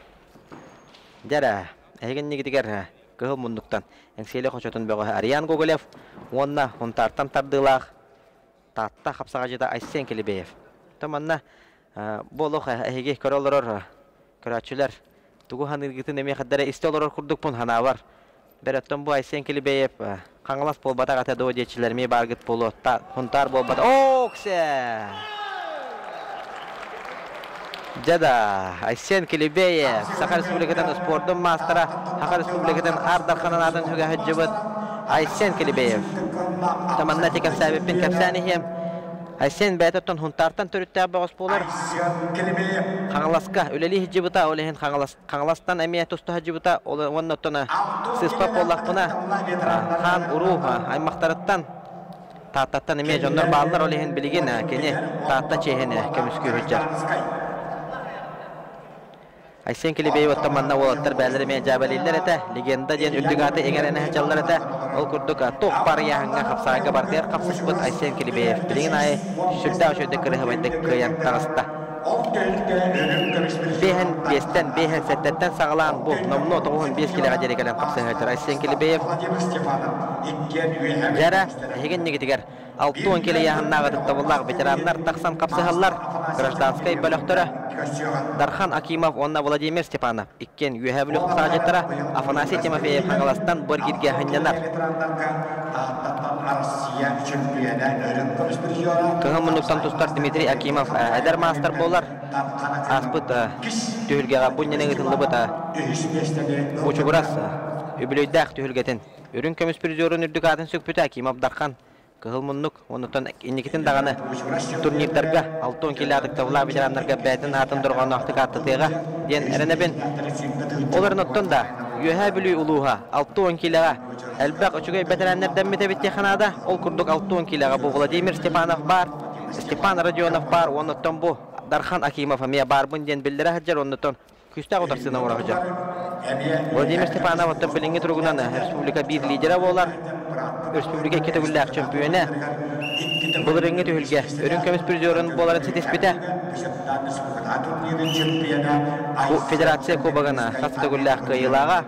Дәрі, әйген негедігер кығыл мұндықтан әңселі қошатын бөғі Ариан Гоголев, онна онтартан тардылақ, татта қапсаға жеда Айсен Келебеев. Таманна болуқ әйге көрі олырыр, көрәтшілер, тұғы ханыргетін әме қаддары істі олырыр күрдік бұн хана бар. Бір өттен бұл Айсен Келебеев қаңылас болбата қатады о детшілерме барғыт болу, құнтар болбата. Оксе! Жада Айсен Келебеев, Саха Республикадан спордың мастера, Саха Республикадан ардархананадың жүгі жүбіт Айсен Келебеев. Таманна текем сәбеппен кәпсәнігем. Айсен бәйтіттен хұнтартан түрітті абағыз болыр. Қаңыласқа өлелі жүбіта, олеген қаңыластан әмия тұсты жүбіта, оның өттіні сыспап болақпына қан ұру аймақтарыттан таттаттан әмия жондар бағылар олеген білген кене татта чейхені көміскі өтжар. Айсен Келебеев оттаманна олаттар бәлері мен жабалилер әті, легенда ден үлдігаты еңерені әчалар әті, ол күрдік тоқ бар яғыңа қапсағыға бардығар қапсыш бұд Айсен Келебеев. Білген айы шүрді өшөйді кірі ғымайды көйен тағыста. Бейхен бестен, бейхен сәттеттен сағылан бұл, номны 95 келеға жерекелен қапсағыға Айсен Келебеев. Жара, еген негетігер. 6-10 келе яғыннаға тұттабыллағы ветерандар тақсан қапсығалар, гражданскай бөліқтірі. Дархан Акимов, онна Владимир Степанов, иккен үйәбілі құқсағыттыра, Афанасий Тимофеев қаңыластан бөргерге хынянар. Кыңын мұндықтан тұстар Дмитрий Акимов әдір мастер болар. Аспыт түйілгеға бұнненің ұтылы бұта. Учуғырас үбілейдәқ түйілгетін. Үрін көміс призерін үрдік атын сөкпіті Акимов Дархан. Кығыл мұннық, онытын енекетін дағаны турнирдарға 6-10 келі адықтауыла ветеранларға бәтін атын дұрған ақтық аттытыға ден әрінебен. Оларын оттын да үйәе білі ұлуға 6-10 келіға әлбәқ үшігай ветеранлерден метебетте қанада ол күрдік 6-10 келіға бұл Владимир Степанов бар, Степан Родионов бар, онытын бұл Дархан Акимов әме барбын ден білдері ғаджар, онытын күстәқ отырсына ұра ғаджар. Владимир Степанов оттын біліңгі тұрғынан республика бір лидері болар. Республика кетігілләқ чемпионы бұл реңге түйілге өрін көміс призерін боларын сетеспеті. Бұл федерация кубағына қастығылләқ кайылаға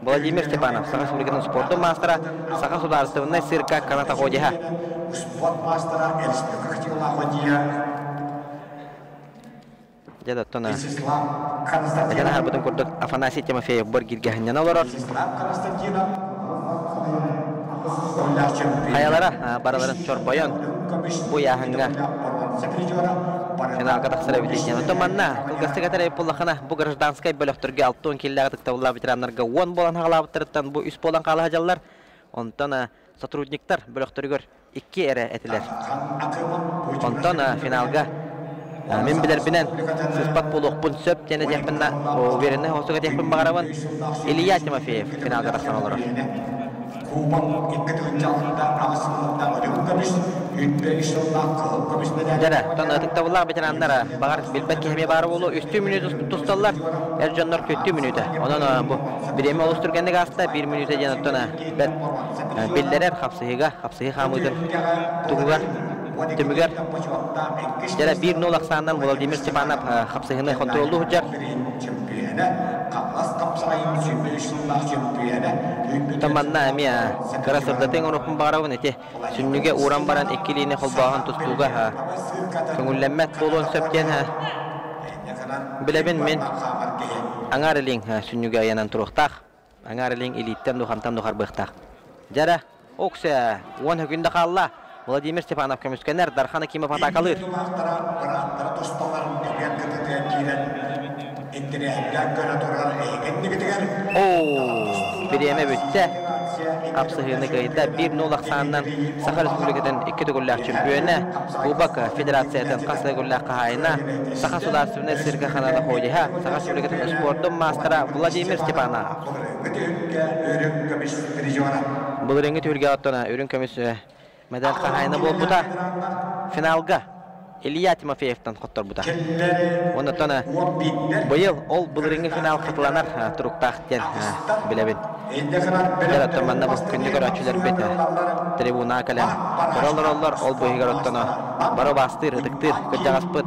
Владимир Степанов, Саха Республиканың спорты мастера, Саха Сударыстығынай сырқа каната қодиға. Жадаттына әден әрбідің көрдік Афанасий Тимофеев бір кергехінен олар. Хаялара бараларын чорбойон bu yahanga final kataqsara bitişen. Otomanna kılgası katara pullaqana bu gражданскай bölöktürge 6-10 killага тыктабылла ветераннарга 10 болан хагалабыттырыттан bu 3 болан калы хажаллар. Онтон сотрудниктар бөлөктөргөр 2 эре этилер. Онтон финалга мен билер бинен сыспат болуқпун сөп тене жакпында уверенне осуга жакпын багарабын Илья Тимофеев финалга тақсан олар. Жара, тона тыктабылла ветераннара багар билбет кеме бары болу 3 минут тусталлар. Эржоннор 4 минута. Онон бу биреме олуштургандык аста 1 минута жана тона биллерер хапсыга хамыдын тугугар Tümüger. Jara 1-0 aksandan Vladimir Stepanov kapsahını kontrollü hüccar. Tamanna amiya karasırdatın onukun bağırağın eti. Sünnüge uğran baran ikkiliğini kolbağın tustuğu köngüllenmek bolon söpken bilebin men angarling sünnüge ayanan turuqtaq. Angarling elitten duhamtan duhar bıqtaq. Jara oksa 10 günde qalla Vladimir Stepanov kömüskener Darxana Kimov atakalır. Bireme bütte. Kapsahını kayıda 1-0 aksandan Saha Respublika'dan 2 goller çempiyonu Kubak Federasya'dan qasda goller qahayına Saha Sudarsıvına Sirka Xanada Hoyliha Saha Respublika'dan sportun mastera Vladimir Stepanov. Bu rengi türge attığına ürün kömüsü medal qahayına bol buta finalga Ilya Timofeyev'dan qottor buta. Onu tona bıyıl ol bu rengi final qatlanar turuqtaqten bilebin. Jara tamanna bu kunni görücüler beti. Tribuna kalan. Korollar ol bu higarottana. Baro bastır, dıktır, kıcagaspıt.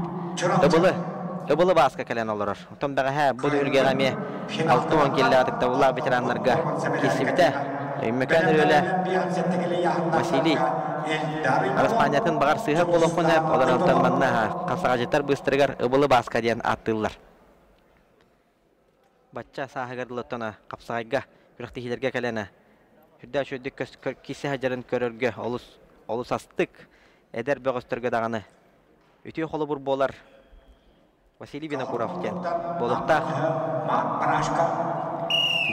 Öbülü baska kalan olurur. Tom daga ha bu ülgegami 6-10 kille atıkta ulla veteranlarga kesipte. Mekan öyle. Vasili. Araspaniyatın bağır sığır buluqun hep. Olan tamanna qasaqajetar bыстырыгар öbülü baska diyen attıllar. Batça sahagarlıqtana qapsaqayga. Ürüqtihilerge kalana. Hüdda şöydük kisi hajarın körörge olus astık. Eder böğüstürge dağını. Ütüy xolu bur bolar. Vasili Vinokurov ken. Boluqtaq.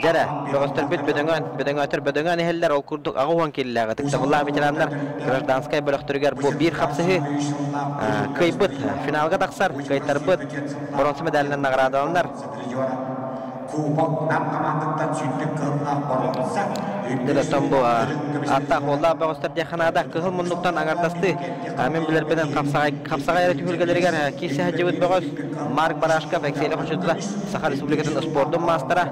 Jara böğüstür büt bödöngön eheller ol kurduk ağuan kellilağı. Tıqtağılla veteranlar Grajdanskay bölüqtürger bu bir xapsıhı kıybıt. Finalga taqsar kaytar büt. Bronze medalinden nagrada alanlar. Dere tombo atta holda bağıstır diyanada kıhıl munduktan agardastı. Amin bilir beden kapsağa eret hülgelerigen kisi hacıvıt bağız Mark Barashkov ekseli hoşudla Saha Respublika'nın sportun mastera.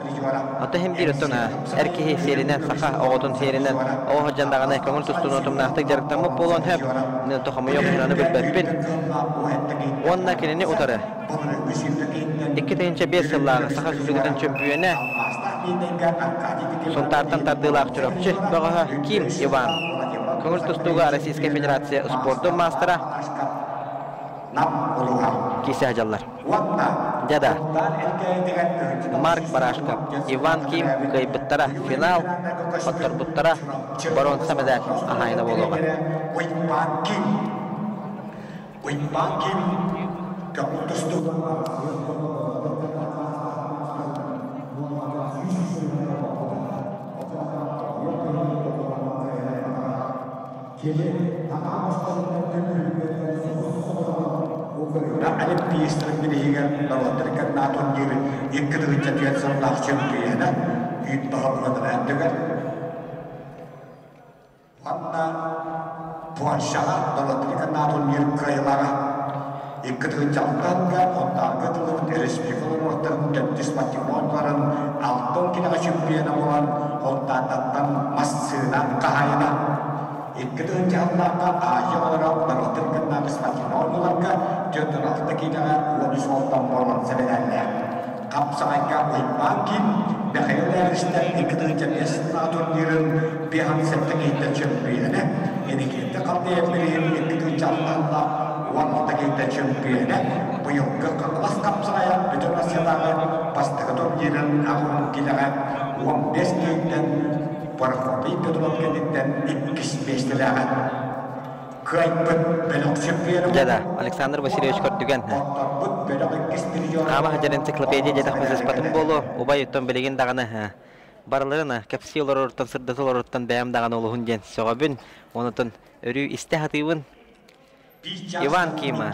Ata hem diretton erkeği serinen Saha oğudun serinen o hocandağına köngül tustun otumna artık jarıktamı bolon hep ne toxamı yok şuranı bilbepin. Onna kelini utarı. 2005 yıllarda Saha Respublika'nın çempiyonu son tartan tardığılaq çüröpçü Bağa Kim Ivan köngül tustuğu Rossiya Federatsiya sportun mastera kisi hajallar. Jada Mark Barashkov Ivan Kim kayıbıttara final qottor buttara bronze medal ahayna boluğa. Ada pistol binihigan kalau terkait naton diri ikut kejadian sebelah cempiana itu benar dengan warna puasa kalau terkait naton diri kailara ikut kejadian kan otak ketelur resmi kalau terkait dismati motoran alton kita cempiana moran otak tentang masjidan kahayana ikut kejadian aja orang kalau terkait dismati motoran kan Jodoh kita lebih sopan orang sebenarnya. Kapsaga makin bahaya ristan ikut jenis naton direm pihak setengah tercempiana. Ini kita kalau beri ikut jalan lah waktu kita cempiana. Buyuk ke kelas kapsaga betul setangan pas terketuk direm aku kita uang besti dan perkopi betul kita dan ikis bestilah. Jada Alexander Vasilyevich Kortügen. Ama hajar ensiklopedia jada xizis patım bolu. Ubay yutan bilgin dağını. Barlarına kapsiyolar ortan sırdatılar ortan bəyam dağını oluğun jen. Soğabın onutun örü istehatıvın. Ivan Kima.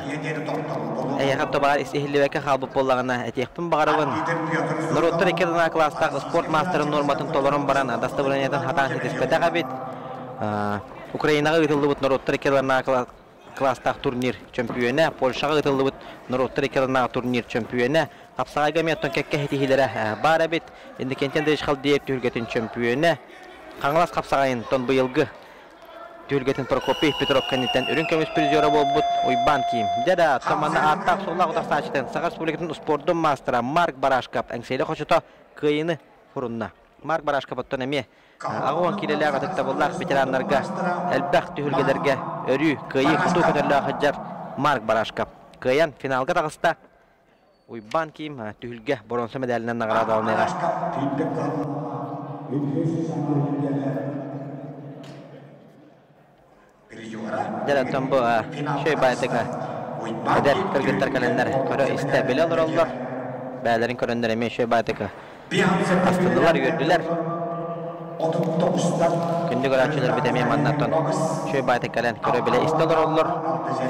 Ayağı tobar istihilliveke halbı bollağına etiyekpin bağırıvın. Nurottar ekadına klastaq sport masterın normatın toların barana. Dastavılanyadan hatan hetispede qabit. Ukraynaga ıtıldıbıt Norottar ekadına klastaq turnir çempiyonu. Polşaga ıtıldıbıt Norottar ekadına turnir çempiyonu. Kapsağa gamiyattan kekke hetihilere barabit. Indi kenten de işgal deyip türgetin çempiyonu. Qanğlas kapsağayın ton bıyılgı Tühülgetin Prokopiev Petrov kanitten ürün kömüs prizora bolbut Uyban Kim. Jada tomanna attaq solla qotaq saçten Sağa Respublikatın sportun mastera Mark Barashkap əngseyli xoşuta kıyını furunna. Mark Barashkap ottan emi Ağuan kileler atıkta bollaq veteranlarga elbaq tühülgelerge örü kıyı kutu kötörlüğe hıccar Mark Barashkap. Kıyan finalga tağısta Uyban Kim tühülge bronsa medalinden nağrada almayga. Jalattan bu şey bayateka eder kırgıtlar kalender körü istabili olur oldular. Bəylərin köründər emeği şey bayateka astırdılar, yürüdüler. Gündük öğretçiler bir demeyi mannaton şey bayatekalan körü bile istalar oldular.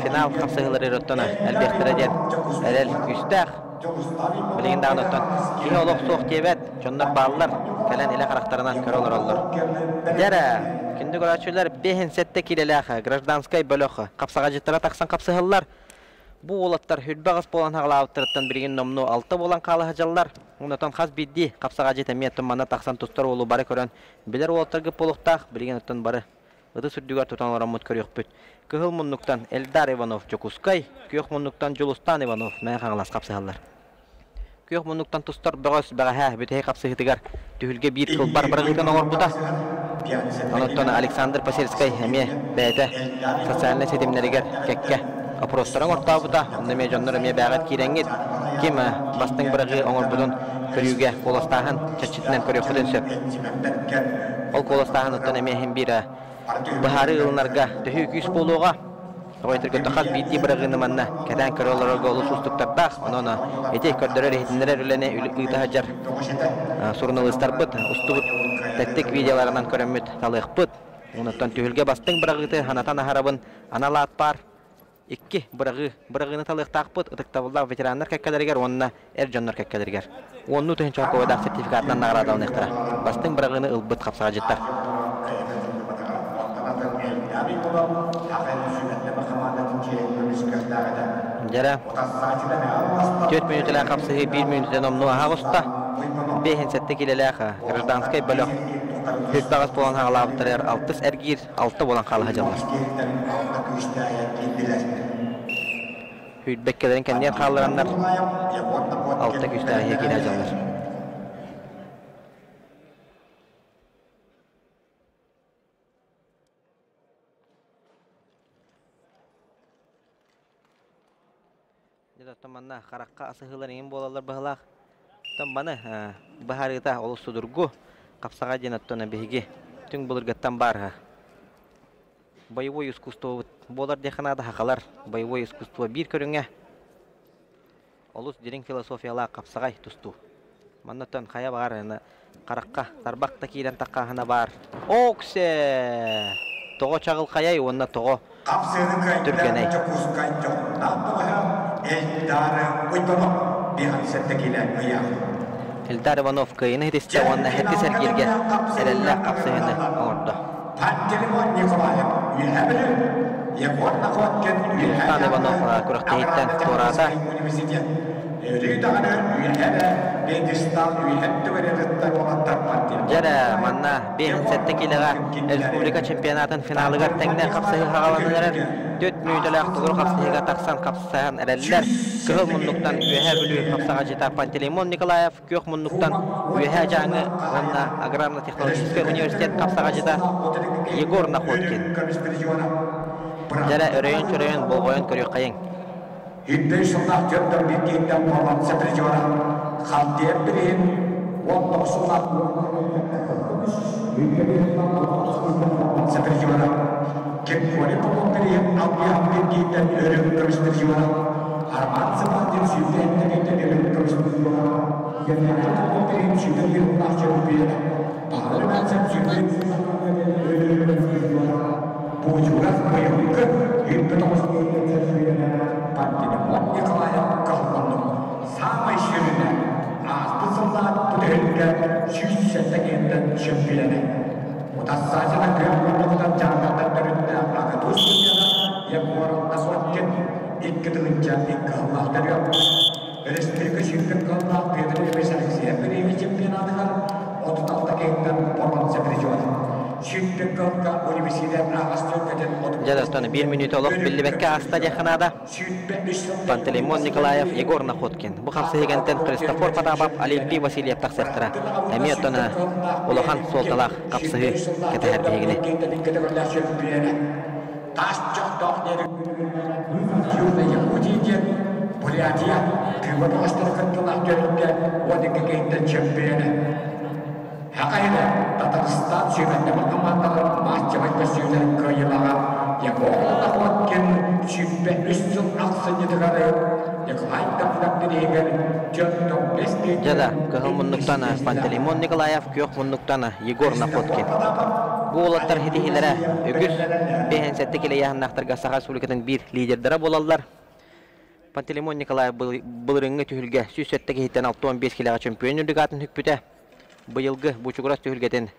Final kapsayıları erottona elbektir eden elel güstaq. Bilgin dağınotton kihi oluq soğuk diyebet jonlar bağlılar kalen ile karakterынан körü olur oldular. Jara Gündük öğretçiler behin sette kilelaka, gражданскай bölökü, kapsağa jittara taksan kapsayılar. Bu olatlar hüdbağız bolan hağlavıttırıttan birgin nomnu altı bolan kalı hacallar. Ondan xaz biddi, kapsağa jitemiyettin manna taksan tustar olu bari körön. Biler olatlar gıp oluqtaq, bilgin ötten bari. Idı sürdügar tutan oramut körüq büt. Kıhıl munnuktan Eldar Ivanov Jokuskay, köyük munnuktan Julustan Ivanov, мән қаңлас kapsayılar. Köyük munnuktan tustar bağız bağıha bütey kapsayıtıgar. Tühülge bir kıl bar gılgan oğur buda. Ondan Aleksandr Paselskay hemi bəydə sosialine sedimleriger kekke. Aprostaran ortağı buda. Onda mejonlar emi bağıt kirengit. Kim bastın bırığı oğur budun körüge kolastağın çaçıtından körüq budun söp. Ol kolastağın ottan emi hem bir baharı ılınarga tühü küs boluğa. Oytırgı taxaz biddi bırığını manna. Katan körülarga olu sustuptardaq. Ondan etek kördörör ehitinlere ülene ülü hajar. Sorunul istarbıt, ustubut. Tettik videolarından körümmüt talıqpıt. Ondan tühülge bastın bırığıtı hanatan aharabın analat par. İkki bırığını talıqtaqpıt. Itıqtabıllar veteranlar kekkaderiger, onunla erjonlar kekkaderiger. Onu tühün çok kovadak sertifikatından nağrada alın ektira. Bastın bırığını ılbıt kapsağa jittar. Jara 4 minutlar kapsayı 1 minutdan omnu ağusta. Behin sette kilelaka gражданскай bölök. Hüdbağız bolan hağlavıtlar 6 ergir 6 bolan qalı hajallar. Hüdbekkelerin kendiyen qalıranlar 6 güçler hekil hajallar. Temanna qarakka asıhılar en bolalar bahalaq. Tambana baharita olusudurgu kapsağa jenattona behigi tüng bulurgattan barha. Boyvoy искусство bolar dehanada haqalar. Boyvoy искусство bir körüngä. Olus dirin filosofiyala kapsağa tustu. Mannatan kaya bar qarakka tarbaqta kilen taqahana bar. Okse togo çağıl kayay onna togo Türkeney. Eldar Ivanov kıyını hediste onunla hedi sergilge elelle kapsayını orada. Julustan Ivanov kurakta hitten torada. Jara manna behin settekilega Respublika Çempionatın finalıgar tengden kapsayı hağalanılar. 4 minutlar aqtılır kapsayıga taqsan kapsayan ereller. Kıhıl munnuktan üyehe bülü kapsağa jeta Pantelimon Nikolayev, kök munnuktan üyehe janı onna Agrarno Texnologiskay Universitet kapsağa jeta Yegor Nakhotkin. Jara öröyün bolgoyun körüq kayın. Hidden şunlar gördüm bir gittim olan seprijora. Haldiye birin. Wontok sunat. Seprijora. Kekoni pemutri awya bir gittim örüm seprijora. Arman sepanjang süden gittim örüm seprijora. Yang pemutri süden bir lahir bir. Parlemen süden örüm seprijora. Bu juga bayangkan hidden Pantelimon Nikolayev kahramanım. Samay şerine astısından tüdehilgen süssettekinden şempilene. Mutassaçına kıyamlarından canlıdan töründe ağıtuz dünyada yakuvarın asvatken ilk kıtılınca ilk kahvallar yok. Respublika şirket kahvallar kıyadırı meselesi hepini çempionatılar. Otutalda keyiften porman sepireci var. Жадастаны 1 минут олық Білібекке аста жақынада. Пантелеймон Николаев, Егор Находкин. Бұл қапсы егентен Христофор Потапов, Олимпий Васильев тақсықтыра. Әме өттіні Олахан Солталақ қапсығы кәті әрбегіне. Hakayla Tatarstan sürekli bakamadan mahkeme başçıları kıyılağa Yakoğlu Nahodkin süper üstün aksını dıgarı Yakayda bıraktı diyen Jöntüm Besti Jada, kehil munnuktana Panteleimon Nikolaev, kök munnuktana Yegor Nahodkin. Bu olatlar hedihilere ögüz behen settekile yahannaktırga Saha Respublikatın bir liderdara bolallar. Panteleimon Nikolaev bılırıngı tühülge süs setteki hitten 6-15 kilaga çempiyon ürdügatın hükbüte. Быйылгы бучуграс түйілгетін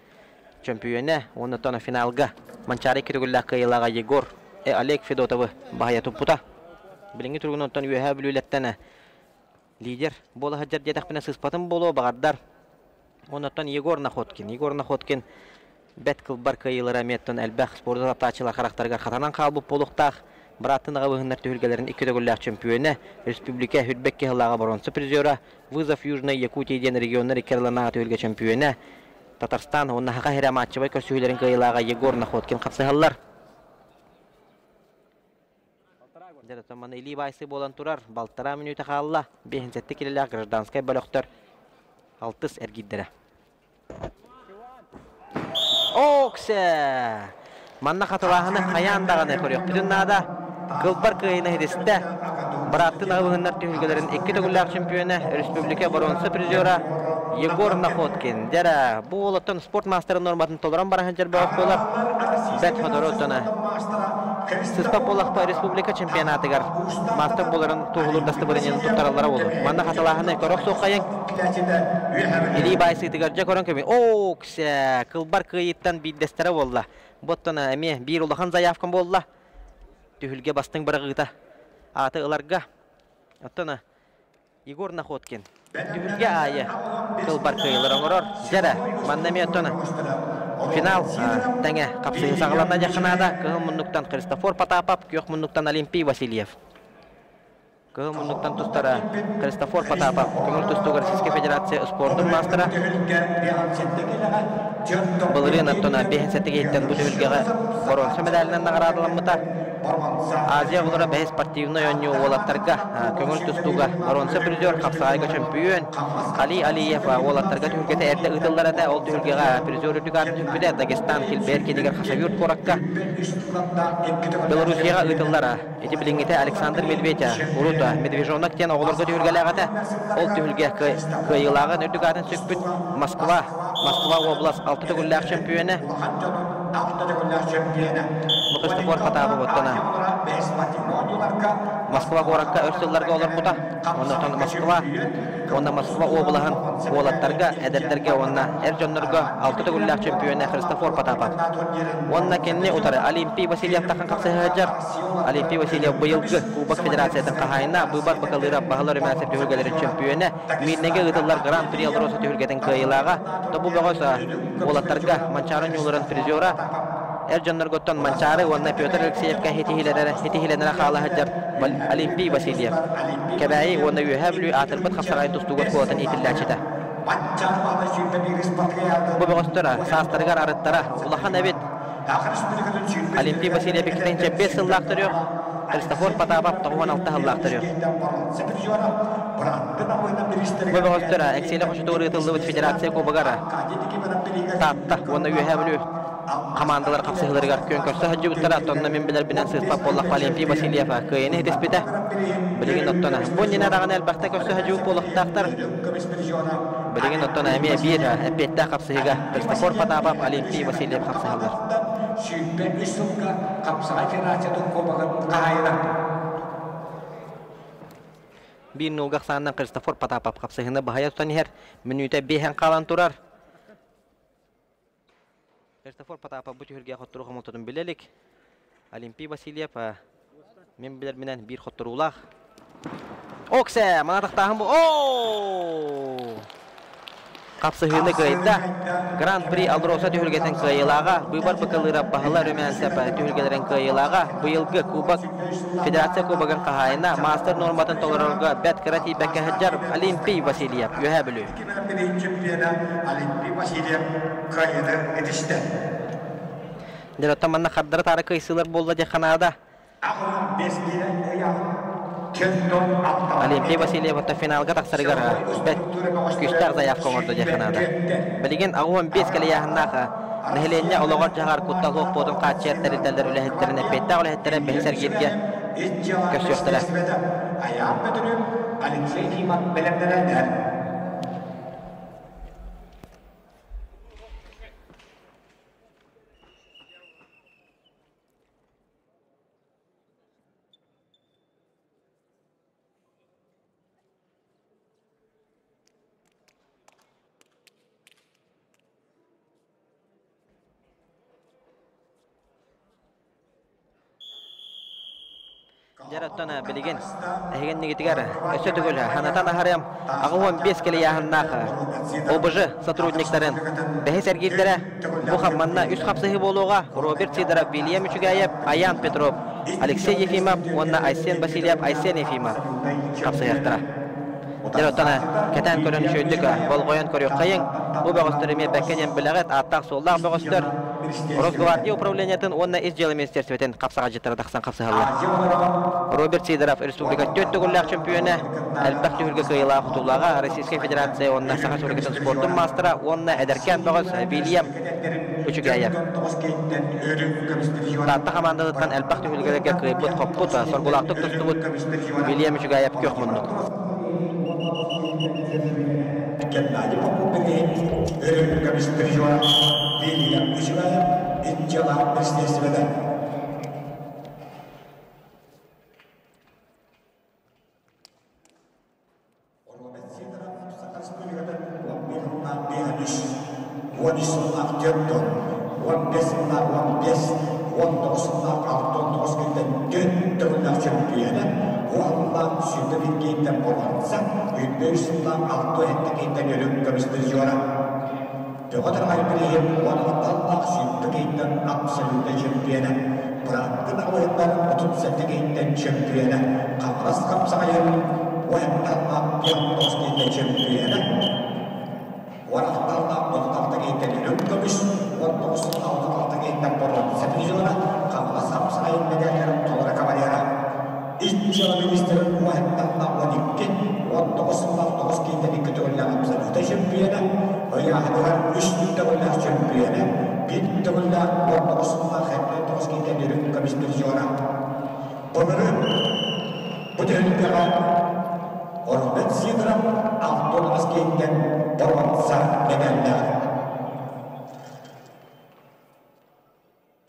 чемпионы, оны тона финалга Манчары кетігілі қиылаға Егор Олег Федотовы бағая тұппыта. Біліңгі тұрғын онтан үйәе білулеттені лидер болы хаджар дедақпіне сыспатын болу бағардар. Онтан Егор Находкин бәт қылбар қиылыра меттен әлбәқ спорды таптачылар қарақтарғар қатанан қалбып болуқтақ. Братыныға бұғындар түйілгелерін 2 төгілләқ чемпионы, Республика Хүдбекке ғылаға бронза призера, Вызов Южный Якутия регионы Керланаға түйілге чемпионы, Татарстан, онна хақа хері матчыбай көрсүйілерін қиылаға Егор Находкин қапсығалар. Дәрі Или байсы болан тұрар, балтара минуты қалла, 5-7 келелі гражданскай бөліқтір, 6 әргиддері. Оксе! Манна қатылағыны қаяндағыны көрек. Бүтіннада Кылбар кыйына хедесте Браттын ağıгыннар түйілгелерін 2 төгілләқ чемпионы, Республика бронза призера Егор Находкин. Дәрі, бұл олаттан спорт мастері норматын толыран барахан жербеғық болар. Бәт Фодоротаны Сыспап болақпа Республика чемпионатығар. Мастер боларын туғылыр дасты бірінен тұттаралары olur. Манна қатылағыны көрек соққайын. Или байсыйтығар жа көрін көмей. О, кісі, Кылбар кыйыттан биддестері болла. Боттана әме бір ұлақан заявкан болла. Түйілге бастың біріғыта. Аты ұларға. Оттана Егор Находкин. Түйілге айы. Кылбар кыйылырын ұрыр. Жәрі, маннаме оттана. Финал тәңе қапсығы сағыларына жақынада. Кығым мұнлықтан Христофор Потапов, күйік мұнлықтан Олимпий Васильев. Кығым мұнлықтан тұстары Христофор Потапов, көңіл тұстығы Российская Федерация спорттың мастера. Бұлырын аттона 5-7 еттен бұл түйілгеға бронза медалінен нағырадылымыта. Азия бұлыра бәйі спортивный өңі олаттарға көңіл тұстуға бронза призер, қапсағайға чемпион Али Алиев олаттарға түйілгеті әрді ұтылларады. Ол түйілгеға призер үтігарын түйілгеті Дагестан, Килбер, кедегер Хасавюрт қораққа. Белорусияға ұтыллара. Еті біліңгеті Александр Медведя, Урута, Медвежонақ тен оғылырға түйілгеліғаты. Ол түйілге қиылағын үтігарын сөкпіт Москва область 6 төгілләқ чемпионы. Христофор Потапов оттана. Москва қораққа өрсілларға олар бұта. Онда Москва облағын олаттарға, әдеттерге, онна әржонларға 6 төгілләқ чемпионы Христофор Потапов. Онна кенне ұтары Олимпий Васильев тақын қақсығы жар. Олимпий Васильев бұйылғы Кубок Федерациятын қағайына бұйбар бақылыра бағылары мәсіп түйілгелерін чемпионы. Мейднеге ұтылар Гран-при алыросы түйілгетін қиылаға. Тобу бағойса олаттарға Манчарын юлырын призера. Эрджаннар готтан Манчары, онна Петр Алексеевка хетихиленера қалы хаджар Олимпий Васильев. Кәбәйі, онна үйәбілі атырбыт қапсағай тұстуғыт қолатын етілләчеті. Бұл бұғыстыра, састырғар арыттара, ұлақан әбет. Олимпий Васильев екітенше 5 сыллақтыр yok. Христофор Потапов 16 сыллақтыр yok. Бұл бұғыстыра, әкселі қошы тоғыры ұтылды Федерация Кубығара. Татта, онна үйәбілі командалар қапсығылырғар көн көрсі хаджы бұттара аттонна мен білер бінен сыспап болақ Олимпий Васильев көйені хедеспеті білеген оттона. Бұннен араған әлбақта көрсі хаджы болықтақтар. Білеген оттона әме бір әпетті қапсығыға Христофор Потапов, Олимпий Васильев қапсығылыр. Bir nolgaq sanından Христофор Потапов қапсығыны бағая тұтан ер минуты 5 қалан тұрар. Христофор Потапов bu tühürge xotturuq amultadın bilelik. Олимпий Васильев men biler minen bir xotturulaq. Okse, mana taqtağın bu. Kapsıhını kıyda Grand Prix Alrosa tühülgeten kıyılağa, Bıbar Bakalıra Bahıla Römen Sepa tühülgelerin kıyılağa, bu yılgı Kubak Federasiya Kubak'ın kahayına Master Normatın Tolarolga Bet Karati Bekka Haccar Alimpi Vasilyev Yühebülü. Dilottamanna Khaddara Tarık kıyısılar bolda Cekhanada. Alimpi Vasilyev hatta finalga taksarıgar bet küster zayıf komorda Cekhanada. Bilgin ağuan 5 kale yahannaqa Nehlenye ologar jagar kuttal hoq bodun qaçyatları teller ülehetlerine petta ülehetlere behser gitge kösüyöktara. Ayağım müdürü Alexey Kimat belemlenenler. Jarattana bilgin ehgen nigitigar ösötügül hanatan aharım ağuan 5 kale yahannaqa OBJ сотрудниктарын бехесер гиддере бу хамманна үс хапсыһы болуга Роберт Сидоров, Вильям Чугаев, Аян Петров, Алексей Ефимов, онна Айсен Васильев, Айсен Ефимов хапсыһыктара. Жarattana кетен көрүнүшүндүк болгоян көрөк кайын бу багыстырыме бекенен билегет аттак солдак багыстыр Росгвардия управлениятын онна изжелы министерствотен капсага жыттыра таксан капсыһалла. Роберт Сидоров республика 4 гөлләк чемпионы әлбәт түгелгә кыйла хутулага Российская Федерация онна сага сурыкатын спортын мастера онна эдеркен багыс Вильям Чугаев. Татта командалыктан әлбәт түгелгә кыйбут каппут соргулактык тустубут Вильям Чугаев көкмүндүк. Kendileri popüleri ölüm gösteriyor. William Ushvayev inceler istihdamdan. Robert Sidorov sakal spilgadan wabirna behanus. Wadisna Jepton, wabesna wabes, wandosna karton tosketen döntörler çempiyona. Ondan sütü bir giyten olansa, Üdbürsünden altı etti giyten ölüm gösteriyor. Döğütür ayıpırıyım, onaltanlar sütü giyten absolüte çempiyona. Bıraktın ağırlar 37 giyten çempiyona. Kavras kapsayın, onaltanlar piyantos giyten çempiyona. Onaltanlar 36 giyten ölüm gösteriyor. 19 giyten olansa biliyorlar. Kavras kapsayın medyaylarım tolara kabalyara. İnşallah ministerin muhattatla wadikke wantosundaq kiyten ikitollar absolute çempiyona oyahdılar üstünde ollar çempiyona bittolar wantosundaq hattos kiyten ölüm gösteriyor. Onların bu dönemde Robert Sidorov altın askerinden borvansa medenler.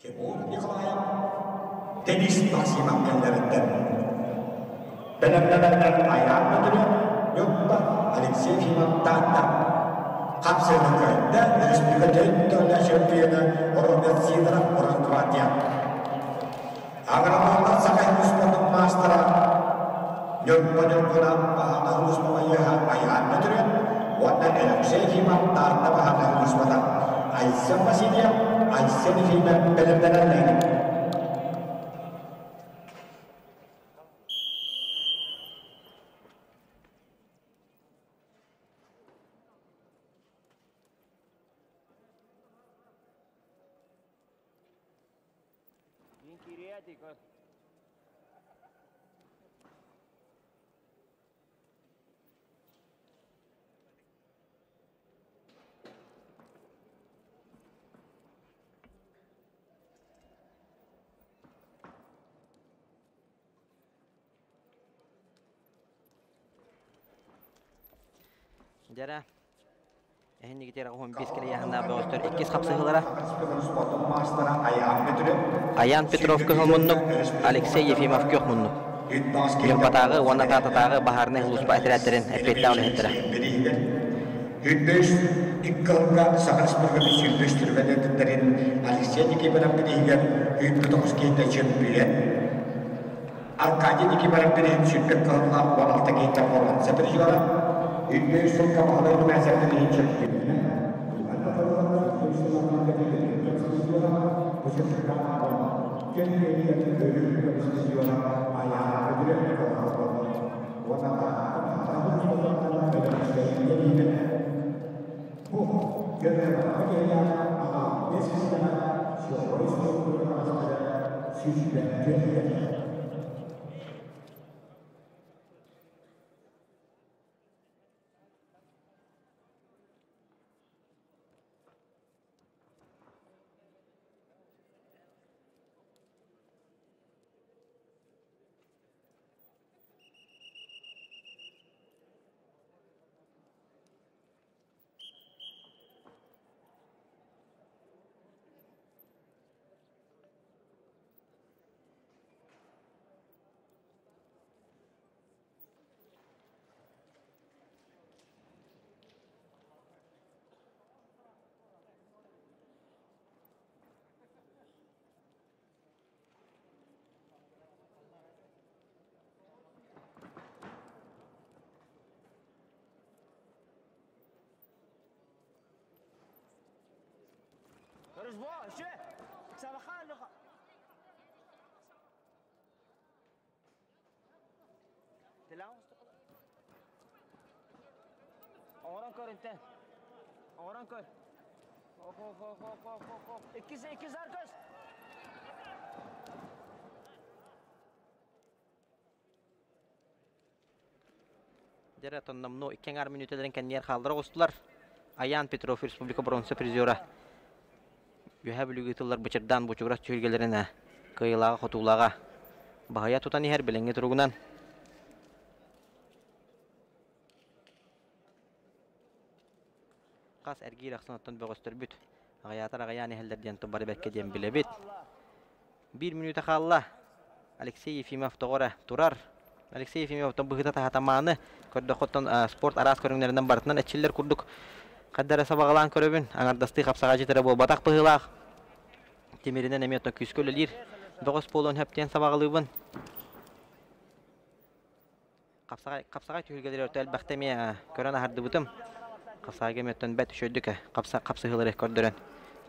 Timur Nikolayev Deniz Maksimov gönderenden benar-benar ayam müdürü yoksa Alexey Ефимов Tata kapsırlıkta Respublika Döntörler Şampiyonu Robert Sidorov Rosgvardия. Agar sakay sportun mastera nyokpa bahana Rusmaya ayam müdürü wanda Alexey Ефимов Tata bahana Rusmaya Aysen Vasilyev Aysen Ефимов benar-benar Jara ehni gitera 15 kale yahanna bagыстыр 2 kapsıhılara Ayan Petrov köhmünnük Alexey Ефимов köhmünnük Yılpatağı ona tatatağı baharne huluspa etiratlerin epetta olehettire Hüdbüş İkkılga Sakasburga Hüdbüştür ve dediklerin Alexey Nikibar'ın biriyle Hüdbü 9 kiyte çempiyen Arkadi Nikibar'ın biriyle Hüdbü kılına 16 kiyte olan sepiriyorlar Oran kör inte. Oran kör. Hop. İkiz arkadaş. Jere tonnamno 2 minuteden kendiler kaldıra kostular. Ayan Petrov Respublika bronza prizora. Yühe bülügütüller bıçırdan buçuğra çölgelerine, kıyılağa, hotulağa. Bahaya tutan her bilenge turugunan. Kas ergi raksanattın böğüstür büt. Ağayatar ağayan ehellerden tubbarı bekke diyen bile bit. 1 minuta kalla. Alexey Yefimov doğru turar. Alexey Yefimov'tan bıhıta tahatamanı. Körde xottan sport aras körünlerinden barıtından etçiller kurduk. Kaddara sabağılan köröbün. Anardastığı kapsağacı tere bol batak bıhılaq. Temerinden emiyatna küskölülir. Doğuz polon hepten sabağılığın. Kapsağa tühülgeleri örtüel baktemeye körana hardı bıtım. Kapsağa gemiyattan bet şöydük. Kapsağıları kördüren.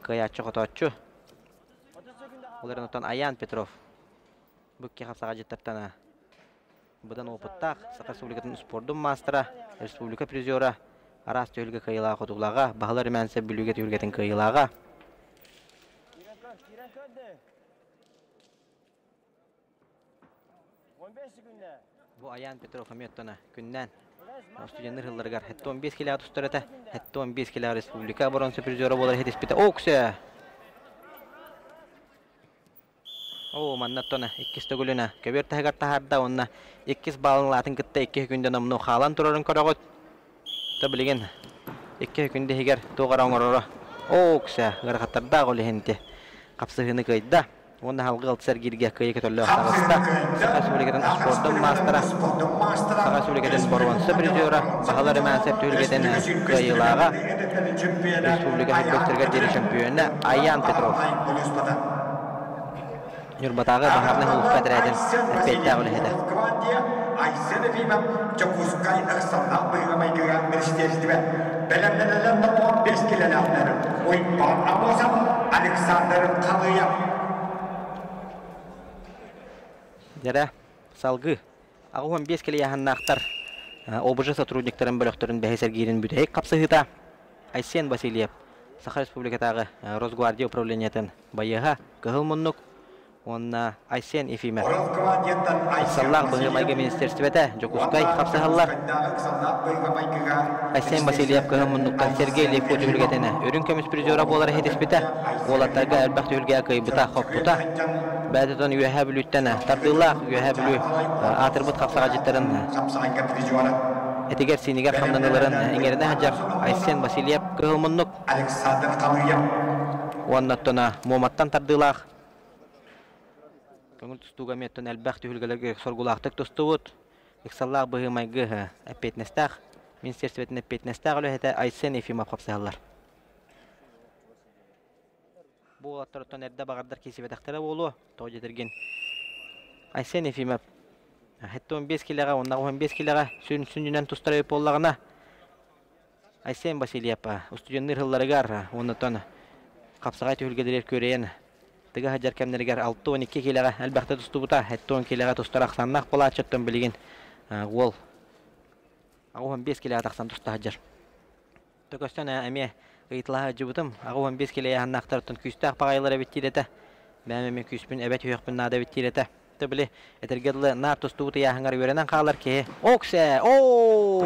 Kıyatçı kotoğatçı. Onların otan Ayan Petrov. Бүкке қапсаға жеттірттана. Бұдан опыттақ, Сақар Республикатын спордың мастера, республика призера, арас түйілге қайылаға құтулаға, бағылар мәнсі бүліге түйілгетін қайылаға. Бұл Аян Петров Хаметтона күннен. Студенттер ғылларғар. Хетті 15 келі атыстыр әті, хетті 15 келі республика бронза призера болар хет еспеті. Оксы! Oo mannattona ikkiste gülüne köber tahagar taharda onna ikkis balın latin kitta ikki günde namnu xalan turarın koragot ta bilgen ikki günde higer toğaran ororo oksa gar xatarda gol hente qapsıhını kayda onna halgı sergirge kayık tollü xasta Saqar Respublikatan sportun mastera Saqar Respublikatan bronza prizora bahaları mansep tülgeden kayılağa Respublika hepbektirge deri şampiyonu Ayan Petrov Юрбатағы бағарны хулуқ кәдірәдін әппетті әғылы еді. Aysen Efimov Çokuzkay Aksan'dan bıyığıma gören Mercedes-Benz Belenlerinde 15 kilometre Oyundan Amosam Alexander'ın kanıya. Dere salgı. Ağı 15 kilo yahannaktар. Обыжы сотрудниктарын бөлөктөрүн бәйсер гейрин бүдәйік қапсығыта. Айсен Васильев, Сахар Республикатағы Росгвардия управлениятын байыға кығыл мұннық. Онна Айсен Ефимов. Саллах быгымайга министерствете Жокускай капсахаллар. Айсен Васильев кыгымыннуктан Сергей Левко түйілгетені. Өрін көміс призера болары хетеспете. Олаттарға әлбақ түйілге кайбыта қоппута. Бәдетон үйәһә бүліттені. Тардыллах үйәһә бүлі атырбыт капсаға жеттірін. Этигер синигер хамданыларын еңеріне хаджар Айсен Васильев кыгымыннук. Оннаттона Моматтан тардыллах. Көңіл тұстуға меттен әлбәқ түйілгелерге соргулақтық тұстуғыт. Иксаллақ бұғымайғы әппетнестақ. Министерстветін әппетнестақ өлі әті Айсен Ефимов қапсағалар. Бұл аттырыттан әрді бағардар кесіпетақтары болу. Тоғы жетірген Айсен Ефимов. Әтті 15 келеға, ондағы 15 келеға сүрінсүнінен тұстары өп олағына. Айсен Васильев устуденнер хылларыгар оннотон капсагай төгөлгедер көрейен. Тыга хаҗар кемнергер 6-12 килега әлбәттә тустубута, 10 килега тустарак саннак була чөттөн билген. Гол. 15 килега таксан туста хаҗар. Төгөстән әме кыйтлага җибутым, 15 килега ханнактыртын күстәк пагайлары биттирәтә. Бәме күспен әбәт юкпын нада биттирәтә. Тәбиле этергәдле нар тустубута яһангар беренән калар ки. Оксе! О!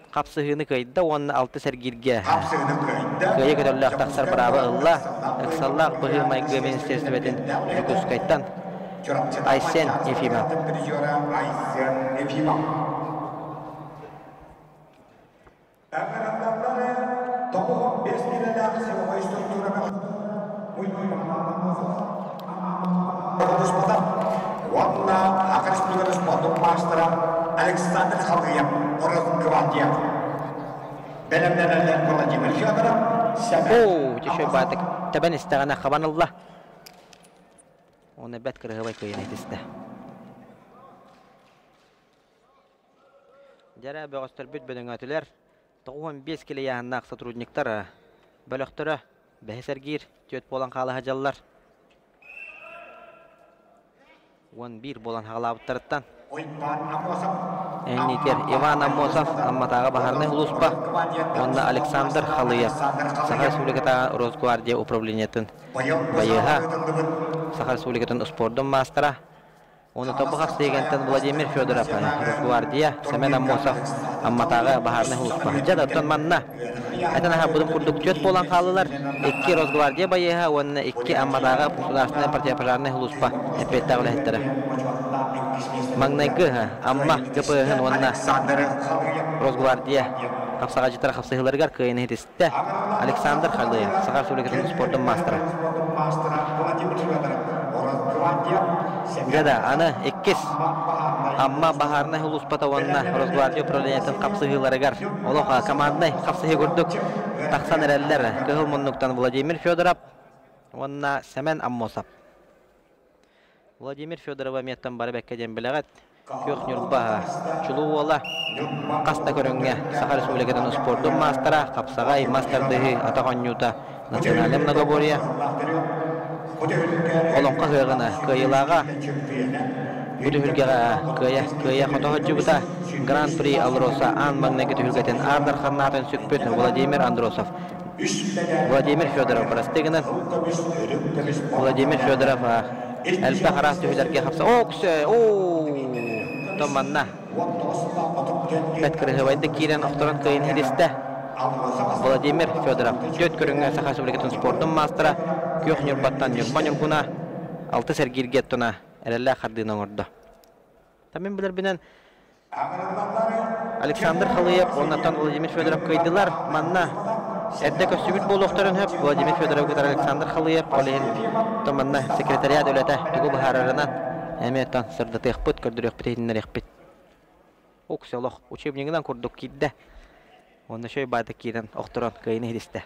Капсыгыны кайда он 6 сәргиргә. Кая көтөлләк таксар барабы Алла. Эксаллак быгылмай гөмен сәрсәбәтен күскәйттан. Айсен Ефимов. Александр Халгиев, Гвардия. Белемнәләр Владимир Федоров. О, тишей батык. Табан истагана хабаналла. Оны бәт кыргыбай көйен әйтесте. Жара бөгөстөр бүт бөдөңөтүлөр. 95 киле яннак сотрудниктар бөлөктөрө бәһесәргир төт болан калы хажаллар. 11 болан хагалабыттарыттан. Энитер Иван Амосов, Амматага Бахарны Луспа, онна Александр Халыев, Саха Республиката Росгвардия управлениетін Байыға, Саха Республикатын спордың мастера, оны тобығақ стегентен Владимир Федоров, Росгвардия, Семен Амосов, Амматага Бахарны Луспа. Жадаттан манна. Айтан аға бұдым күрдік төт болан қалылар, 2 Росгвардия Байыға, онна 2 Амматага Государственная партия пожарных Луспа, эпеттағы ләхеттері. Магнайгы, амма көпөһөн онна Росгвардия капсага житар капсыгыларгар кыйын хитисте Александр Халыев, Саха Республикасының спорттың мастера. Жада аны 2 амма Бахарны Луспата онна Росгвардия управлениетін капсыгыларгар олоха командный капсыгы көрдік. Тақсан әрәлләр кыгыл мұннуктан Владимир Федоров, онна Семен Аммосов. Владимир Федорова меттен бары бәккеден біләғат, көк нүрба чулу ола, қаста көріңге Саха Республикатын спорттың мастера, қапсағай мастердығы атаған нюта националем многоборья. Олонқа ғығына көйілаға, бүді хүлгеға көйе қотығы жүбіта, Гран-при Алроса ан маңнегі түхілгетін ардар қаннатын сүкпетін Владимир Андросов. Владимир Федоров барастығынан, Владимир Федоров әлбә қарас түйілерге қапса. Оксе! Томанна. Бәткірігі байды кейрен ұқтырын көйін хедесті. Владимир Федоров. Төт көріңі Саха Республикатын спорттың мастера. Көк нүрбаттан нүрбан үргіна. 6 сәргирге тұна. Әрәлі қардығынан орды. Тамин білер бінен Александр Халыев, оннаттан Владимир Федоров көйділар. Манна. Әдді көстігіт бол ұқтырын хөп. Владимир Федоров көтір Александр Халыев. Олейін томанна секретариат өләті түгі бұхарарынан әметтан сырды тәқпіт, көрдір өқпіт етіндер өқпіт. Оқсы олық учебнигінен көрдік кейді. Оны шөй байды кейден ұқтырын көйіні едісті.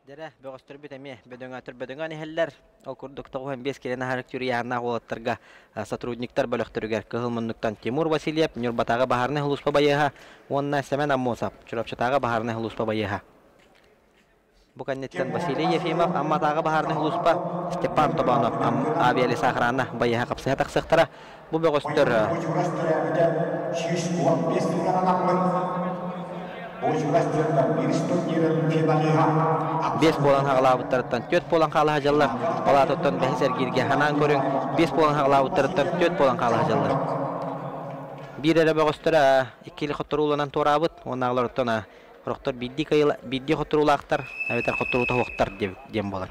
Дәрі бөғістір бүт әме бөдөңән әхелләр. Ол күрдік 15 келені характері яғына қолаттарға сотрудниктар бөліқтірігер. Кығылмынлықтан Тимур Васильев, Нюрбатаға Бахарны Хлуспа Байыға, онна Семен Аммосов, Чурапчатаға Бахарны Хлуспа Байыға. Бұқаннеттен Василий Ефимов, Амматаға Бахарны Хлуспа, Степан Тобанов, Авиали Сахарана Байыға қапсыға тақсықтара. Бұл бөғістір Бес болан хағалабыттарыттан төт болан қалы хажалар. Олатыттан бәхесер кирге ханан көрің. Бес болан хағалабыттарыттан төт болан қалы хажалар. Bir әрі бөғістірі еккелі құттырулынан торабыт. Оның ағыларыттан құрықтар бидді құттырулақтар. Әветер құттырулта хоқтар дем болар.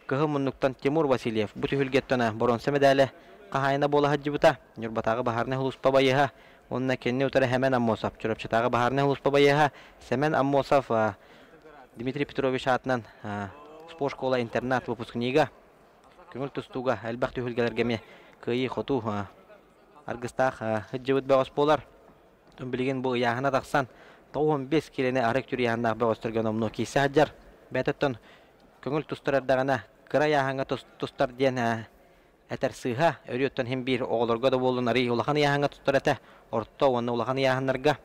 Кығы мұннықтан Тимур Васильев. Бұты хүлгеттіні бұрынсы медәлі қағайына болы хаджы бұта. Нюрбатағы Бахарны Хлуспа Байыға. Онна кенне утары Семен Аммосов. Чурапчатаға Бахарны Хлуспа Байыға. Семен Аммосов Дмитрий Петрович атынан спорт школа интернат выпускнига. Көңіл тұстуға әлбәқ түйілгелергеме көйі қоту арғыстақ хүджевіт бәғыс болар. Түн білген бұл яғына тақсан 15 келені арық түрі яғынақ бәғыстырген омну кейсі хаджар. Бәтіттін көңіл тұстырардағына Kıra yahanga tustar diyen eter sıha örüyotten hem bir oğulurga da bolun arı ulahan yahanga tustar ete orta onu ulahan yahanlarga.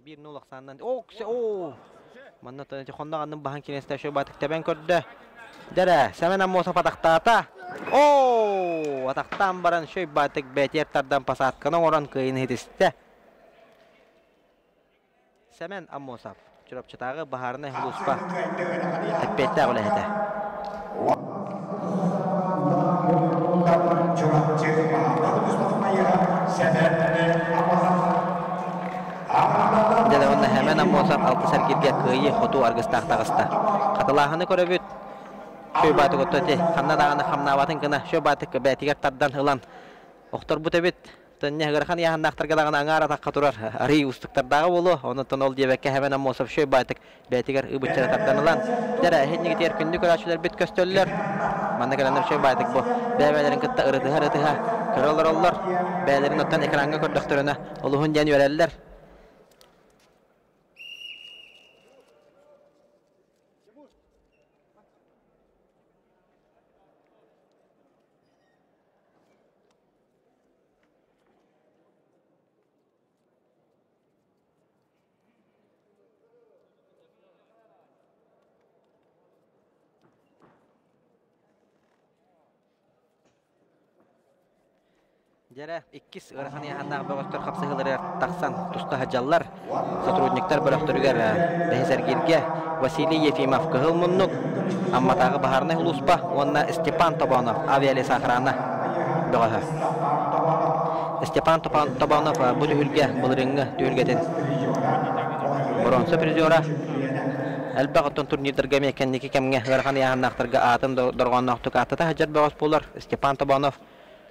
Bir nolak sandan. Manna tanıcı kondanın bahan kineste şu batık teben kördü. Dere, semen ammosa pataktata. Ataktan baran şu batık betiyertardan pasatkanın oran kıyını hediste. Semen ammosa. Çırap çıtağı baharına huluspa. Tepette ola hede. Dede onda hemen ammosa altı sergirge kıyı hotu argıstağısta. Katılahını köröbüt. Şu batık otote, kanna dağını hamnavatın kına, şu batık betiger tardan hılan. Oktor bu tebit, tönne gırkan yahan naqtarga dağını angara takka turar. Arı ustuktar dağı bolu, onu ton ol diyebekke hemen ammosaf şu batık betiger ıbıtçara tardan hılan. Dere, henne gitiyer kündü köraçüler bit köstöller. Manda gelenler şu batık bu. Bebelerin kıtta ırıtıha. Körollar ollar. Bebelerin ottan ekranga kördöktörüne. Oluhun jen yöreller. Jere ikkis ырхан яханнағы бөгөстөр қапсығылары тақсан тұста хажаллар. Сотрудниктар бөлөктөргөр Бехсергирге Василий Ефимов кыгыл муннук. Амматағы бахарны хулуспа, онна Степан Тобанов авиалес охрана бөгөһө. Степан Тобанов бұл үлге бұлырыңы түйілгетін. Бронза призера. Әлбәғыттон турнирдерге мекенники кемге ырхан яханнақтырға атын дорғаннақтық атыта хажар бөгөс болар. Степан Тобанов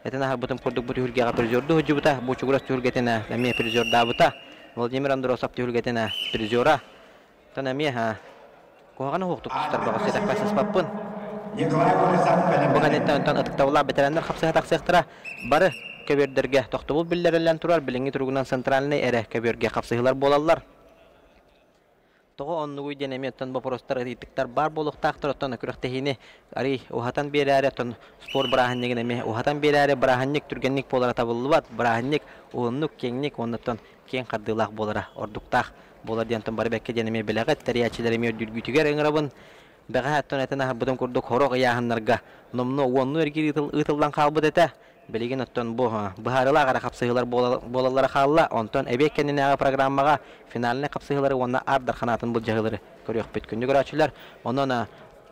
Этена хабутым курдук бут хүргега призерду хужубута бу чугурас түргетена эме призер дабута Владимир Андросов түргетена призера танаме ха коганы хоктук тустар багы седак басыс паппын Буганеттен тан атыктаула бетереннер хапсыга таксыктыра бары көбердерге токтобул биллерелен турар билинги тургунан центральный эре көберге хапсыгылар болалар Тоғы оннугуй денеметтен бопростар ыдыктар бар болуктактыр оттон күрөктехини ари ухатан берәре тон спор браханнигин эме ухатан берәре браханник түргенник болара табылыбат браханник ууннук кеңник оннотон кең каддылак болара ордуктак болар дентон бар бекке денеме белегет тариячилерими дүргүтүгер ыңырабын бага аттон этена бутун курдук хорок яханнарга номно уонну эргир ытылдан калбыт эте Белеген оттон бу бахарыла кара капсыгылар болалар халла онтон эбеккенинега программага финалны капсыгылары онна ардар ханатын бул жагылары көрөк бүткүндү көрөчүлөр онона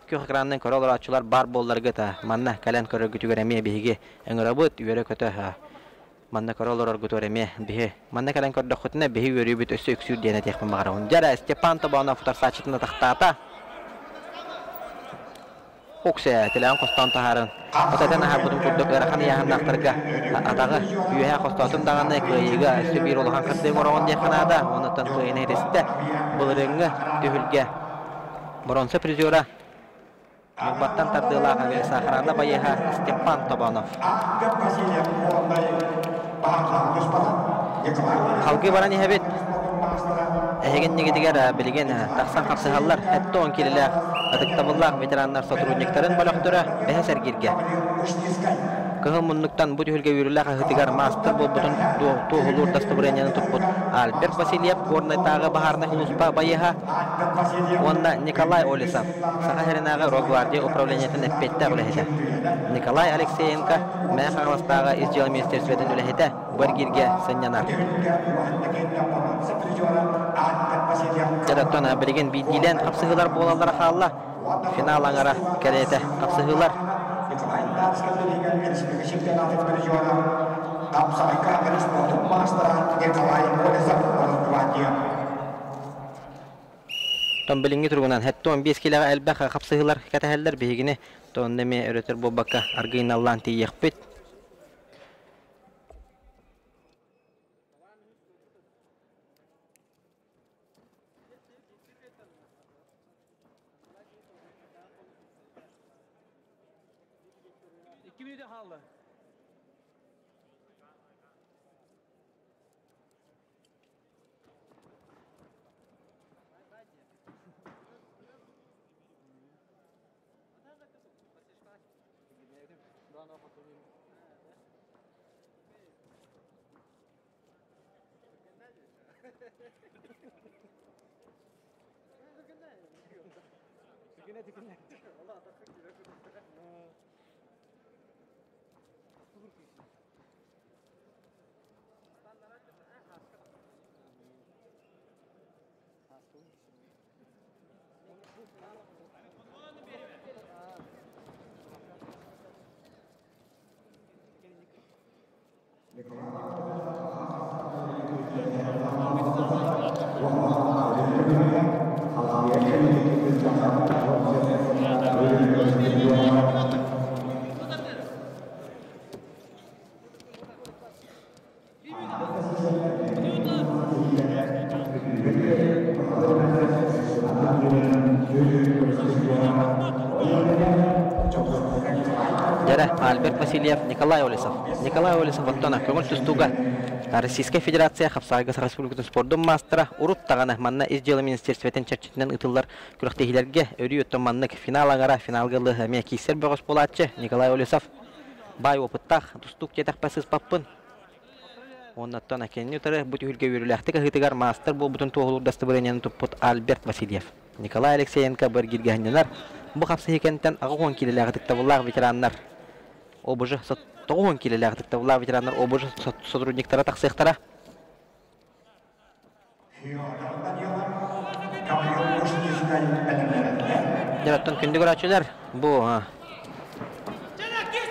көк экраннын көрөлөр ачулар бар болларга та манна кален көрөгүтүгөр эме биги эңрабыт үйөрө көтө манна көрөлөр өргүтөр эме биги манна кален көрдөкөтүнө биги өрүбүт өсө үксүр дене техмин багарун жара Степан Тобанов футарсачытына тактата Хоксе телен костан тахарын. Отатана хабудун курдук ырхан яханнактарга атагы үйө костатын даганы кыйга сибир олган кырды борон деханада онотон кыйны ресте булырыңы төгүлгө бронза призера Баттан тардылага ве сахарана байыха Степан Тобанов. Халкы барани хабет Эгенне гидигер билген таксан капсыгаллар хатта 10 килелер атыктабыллар ветераннар сотрудниктарын балактыра Бехсергирге. Кыгымынныктан бу төгөлгө үйрүлөр хатыгар мастер болбутун тоолур дастабыренияны туппут. Альберт Васильев горнайтагы бахарны хулуспа байыха. Онда Николай Олесов Сахаринага Рогвардия управлениятын эппетте улехете. Николай Алексеенко Мехаластага изжел министерствотун улехете Бергирге сынянар. Жараттана билген бидилен капсыгылар болалар халла. Финал аңара келете капсыгылар. Том билинги тургунан хетто 15 килога элбака капсыгылар катахаллар бегине тон неме өрөтөр бобака аргыйналлан тиекпит. Жара Альберт Васильев, Николай Олесов. Николай Олесов оттона көңіл түстуға Российская Федерация Хапсайгас Республикатын спордың мастера урут тағаны манна изделы министерстветін чәрчетінен ұтылар күріқтегілерге өрі өттен маннық финал аңара финалғылы әме кейсер бөғыс болатшы Николай Олесов. Бай опыттақ, тұстук жетақ пәсіз паппын. Оннаттан әкеніне ұтары бұт үлге өріләқтік ағытығар мастер бұл бұтын тоғылыр дастыбырынен тұппыт Альберт Васильев. Николай Алексеенко бір гиргәнненар. Бұл қапсы екенттен ағуын келелі ағытықта бұллағы ветераннар. Обыжы 9 келелі ағытықта бұллағы ветераннар обыжы сотрудниктара тақсықтара. Жараттан күнді көрәтшілер бұл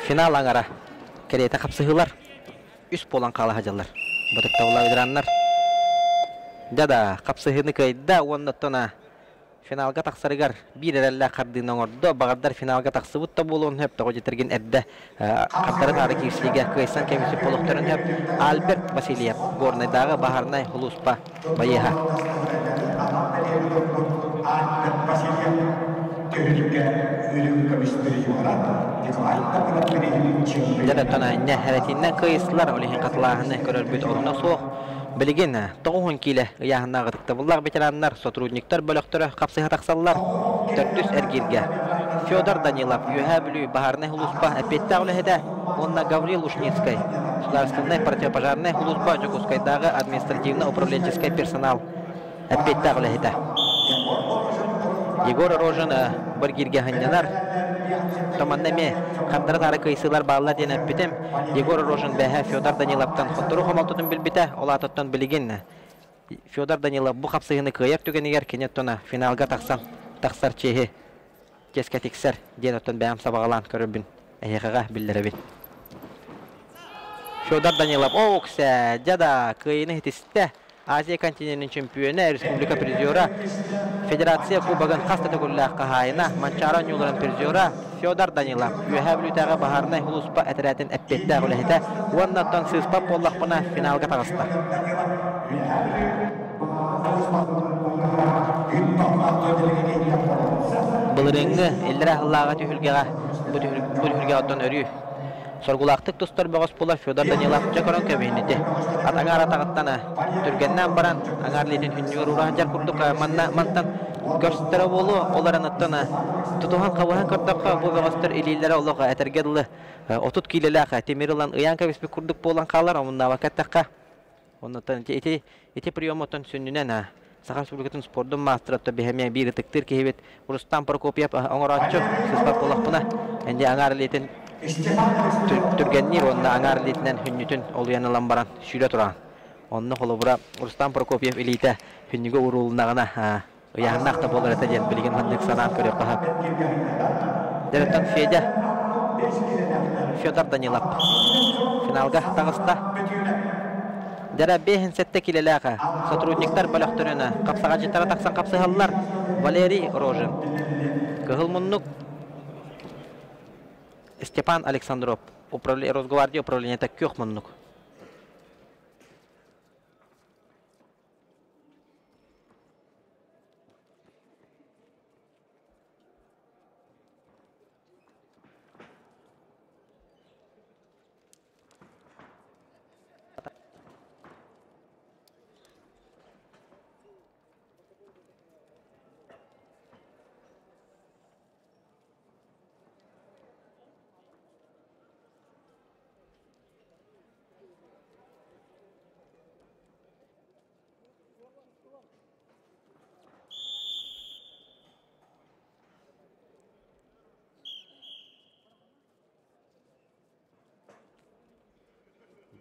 финал аңара кәрейті қапсығылар. Үс болан қалы хажалар. Бұтықта бұллағы ветераннар. Дада қапсығыны көйді оннаттана финалга тақсарыгар бир әрәлі қардыны оңырды. Бағардар финалга тақсы бұтта болуын хөп тоғы жетірген әрді қаптары тары кейсіліге көйсан кәмесі полықтырын хөп Альберт Васильев горнайдағы бағарнай хұлуспа байыға. Жадаттана не әрәтінен көйсілар олеген қатылағыны көрір бүт орына соқ. Білген 9 келі ұяғына ғытықты бұллақ ветераннар, сотрудниктар бөліқтірі қапсыға тақсалар 400 әргерге. Федор Данилов, үйәе білі бағарнай хұлуспа әпетті әуліхеді, онна Гаврил Ушницкай, Сударственный противопожарный хұлуспа Жокускайдағы административно-управленческий персонал әпетті әуліхеді. Егор Рожын бір керге ғаннанар, Томаннаме қандары тары көйсілар бағылар ден әппетім. Егор Рожын бәхі Федор Даниловтан құттыру қомалтудың білбеті, олатыттан білген. Федор Данилов бұл қапсығыны көйер түгенегер кенеттона финалға тақсар чейі кескәтексер ден оттан бәйім сабағалан көрібін әйеғаға білдірі бін. Федор Данилов оғықса жада көйіні хетісті Азия континентінің чемпионы, республика призера, Федерация кубагын қасты түгілі қағайына, Манчара нюларын призера Федор Данилов. Үйәе білітәға бағарнай хұлуспа әтірәтін әппетті әғіліхеті, оннаттан сызпап боллақпына финалға тағысты. Бұлырыңғы әлдері ақыллаға түйілгеға, бұл оттан өрі. Sorgulaqtık dostlar bağız pola Fyodor Danilov Jakoron kömeyinidi. Atаңар атағыттаны түргеннен баран аңарлетін хүннігір ұрағанжар күрдік мантан көрсттері болу оларын ұттаны тұтуған қабыған көрдіққа бұл бағыстыр илейлері олығы әтергерлі 30 келеліға темірілан ұян көбеспі күрдік болан қалар омынна вакаттаққа. Оннаттан еті прием оттан сүннінен Саха Республикатын спордың мастырапты бәхемең бір тіктір кейбет Рустам Прокопьев оңыратшы сызбап болақпына. Әнде аңарлетін түргеннер онна аңарлетінен хүннітін олуянылан баран шүйре тұран. Онны қолыбыра Рустам Прокопьев елейті хүннігі ұрулынағына ұяғынақта болыр әті ден білген ғандық санаан көрек қағап. Дәріптен Федор Данилов финалға тағыста. Дәрі бейін сәтті келеліға сотрудниктар бөліқтіріні қапсаға жеттара тақсан қапсығалылар Валерий Рожин, Кығыл Мұннук, Степан Александров, Росгвардия управления Кёх Мұннук.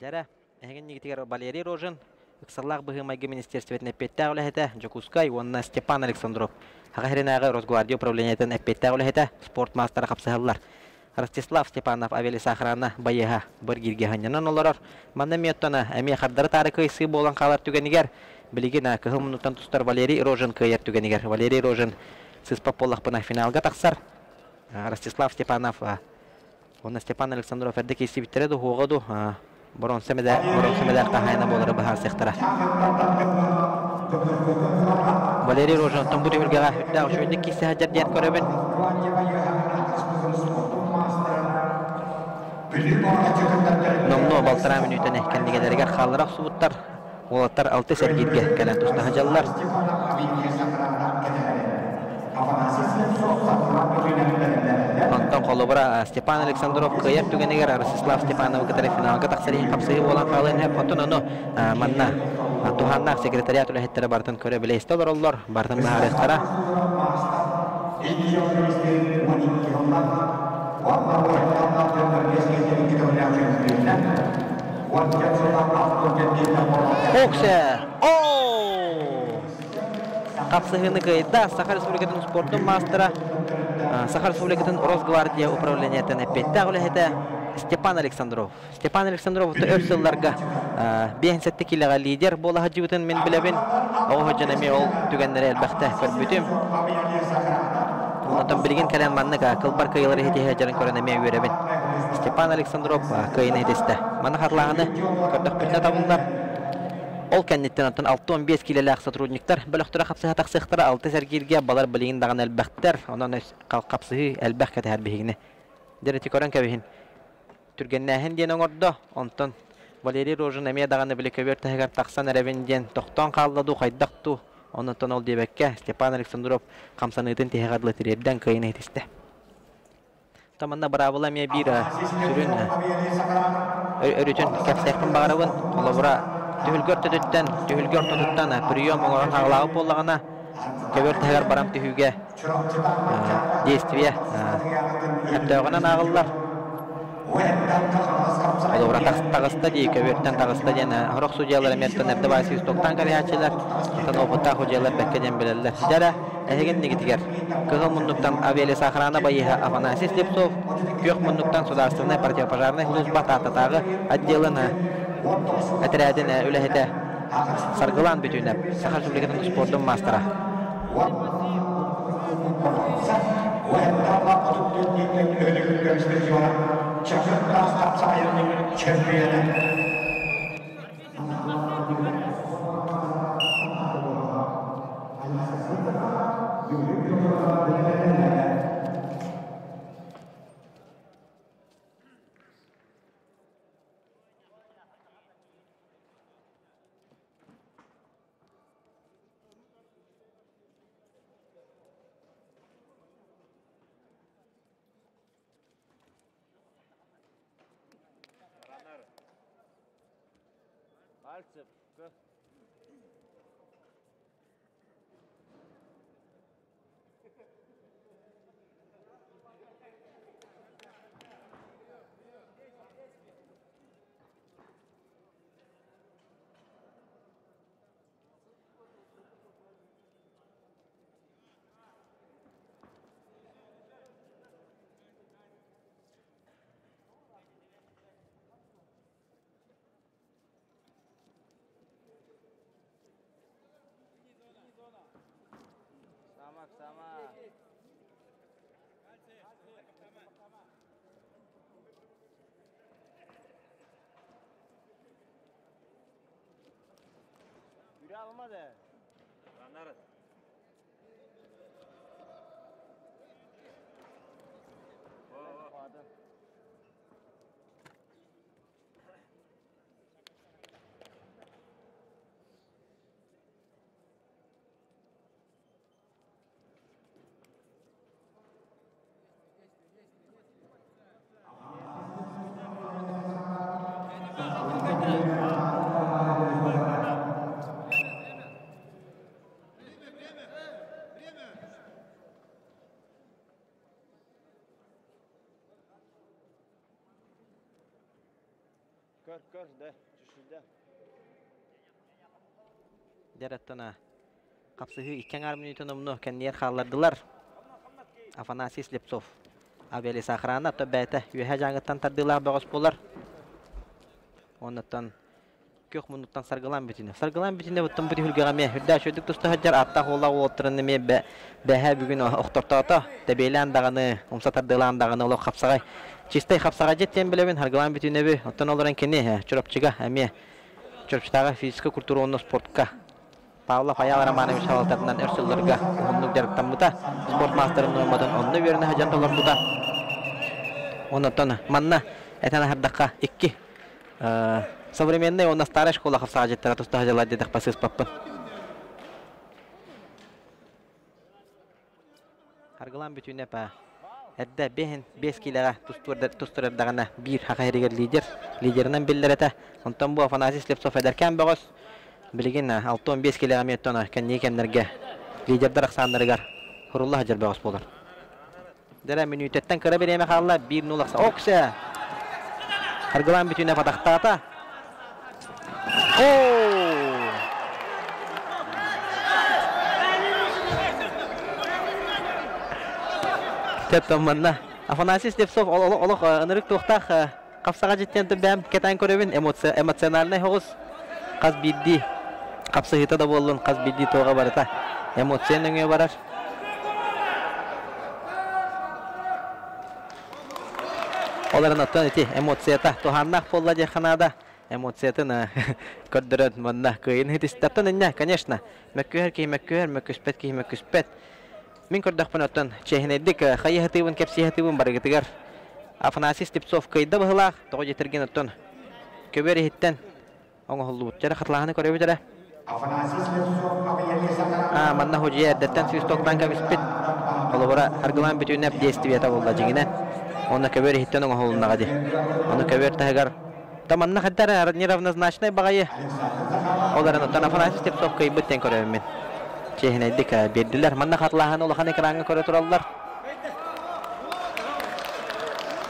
Жара, әген негітігер Валерий Рожин, Иксаллах быхымайгы министерстветін әппеттәғ үләхеті, Джокускай, онына Степан Александров. Ағахринағы Росгвардия управлениетін әппеттәғ үләхеті, спорт мастары қапсығылар. Ростислав Степанов авиалис охрана байыға бір гирге ханянан оларар. Манна меттана әме қардары тары көйсі болан қалар түгенігер. Білеген ақығыл мұнуттан тұстар Валерий Рожин көйер түгенігер. Валерий Рожин сыспап болақ бұна финалға тақсар. Ростислав Степанов, оны Степан Александров әрді кейсі біттереді оғыду. Бұрын сөмедер қағайна болары бұхар сектора. Валерий Рожин тұн бұд өміргеға үдді шөйді кейсі хаджарден көребін. Номно балтыра минутын кәндігелерігер қалырақ сұбыттар. Олаттар 6 сәргетке кәлін тұста хажалылар. Антон қолыбыра Степан Александров көйер түгенегер Ростислав Степанов кітері финалға тақсарейін қапсығы болан қалын әп отын оны манна Туханнақ секретариат үләхеттері бартын көрі білейсті олар олар бартын бұхарықтара. Оксе! Қапсығыны қайда Саха Республикатын спорттың мастера Саха Республикатын Росгвардия управлениетін әппеттәғ үләхеті Степан Александров. Степан Александров өрсілларға бейінсетті келіға лидер болаға жібітін мен білебін. Оғы жанаме ол түгендері әлбәқті көрбітім. Ондан білген кәлен манныға қылбар қайылары хетеге жарын көрінеме өребін. Степан Александров көйіні хетесті. Маны қарлағаны көрдік бүтіне табылдар. Ол кәннеттен атын 6-15 келелі сотрудниктар бөліқтіра қапсыға тақсықтары 6 сәргерге балар білеген даған әлбәқтер. Онан қапсығы әлбәқ кәті әрбегіне. Дәреті көрін көбейін. Түргеннәхін ден оңырды. Онтан Валерий Рожин әме дағаны білі көбер тәғар тақсан әрәбінден тоқтан қалдаду қайдақту. Онтан ол дебекке Степан Александров қамсаныйтын тәғадылы тірерден көйіні етісті. Таманда бравыла мен бір түрін өрітін кәпсәкпін бағарауын қолабыра түйілгөр тұтыттан прием оңырын ағылағы болағына көбер тәғар барам түйіге действие әптәуғынан ағылылар. Олыбыра тағысты дей, көберттен тағысты ден ғырық судиялар әметтен әрді байсы үстоқтан қариячылар, ұтан опыта худиялар бәккеден білілер. Жара, әйген негітігер. Кығыл мұндықтан авиалис охрана байыға Афанасий Слепцов, көк мұндықтан сударственный противопожарный служба тататағы отделыны әтірәдін үләхеті сарғылан бүтініп, Саха Республикатын спорттың мастера. Пальцев. Sama. Yürü almadı. Anlarız. Kör de. Düşürdü. Derattana. Kapsıhı 2 minutun umnu kendiyer xallardılar. Afanasiy Sleptsov. Abeli Sahrana töbete ühe жаңыттан tardılar bağış bolar. Ondan kök minuttan sargılan bütüne. Sargılan bütüne butun bu hülgame. Hürda şöydük tustu hajar atta hola oturun me behe bugün oqtortata tebelen dağını umsa tardılan dağını olo kapsagay. Çistay kapsaga jetten bilebin hargılan bütüne bi. Ondan olaran kene çorapçıga emi çorapçıtaga fizika kulturu onu sportka. Paula Payala Manevi şavaltarından örsüllerge onluk derikten buta. Sport masterın olmadan onlu verine hajan dolar buta. Ondan manna etana her dakika 2. Современная у нас старая школа хавса жеттер атуста хажалар дедик басыс паппын. Харгылан бүтүнө па. Эдде бехин 5 килога тустурдагана бир хакайригер лидеринен биллерете. Онтон бу Афанасий Слепцов эдеркен бөгөс. Билген 6-15 километрона кенне кемнерге лидердер аксандыргар. Хурулла хажар бөгөс болор. Дера минуттан кыра береме халла 1-0 акса. Окса. Харгылан бүтүнө падактата. Тәттәмәннә. Афанасий Слепцов олық ынырык тоқтақ қапсаға жеттен бәм кетен көребін эмоциональный хоғыз қаз бидді қапсағыта да болын қаз бидді тоға барыта эмоциян өңе барар. Оларын оттан еті эмоцията тоғаннақ болла жеханада эмоциятын көрдірін мұнна көйін хетістаттан әнне, конечно. Мәккөһер кей мәккөһер, мәккөспет кей мәккөспет. Мен көрдіқпін оттан чехінедік қайы хатыбын, кәпсі хатыбын барығытығар. Афанасий Слепцов көйді бұғылақ, тоғы жетірген оттан. Көбер ехеттен оңы ғылды бұттары қатылағыны көрі бітірі. Манна хожия әрдеттен свистоктан кәбіспет. Олы бұра арғылан бүтін әп действията болды жеңінен. Оны көбер ехеттен оңы ғылдынаға де. Оны көбер тағығар Таманна хаттара неравнозначный багайы. Оларын оттан Афанасий Слепцов көйбіттен көрі мен. Чехінейдік берділер. Манна қатылағын олыған экранға көрі тұралылар.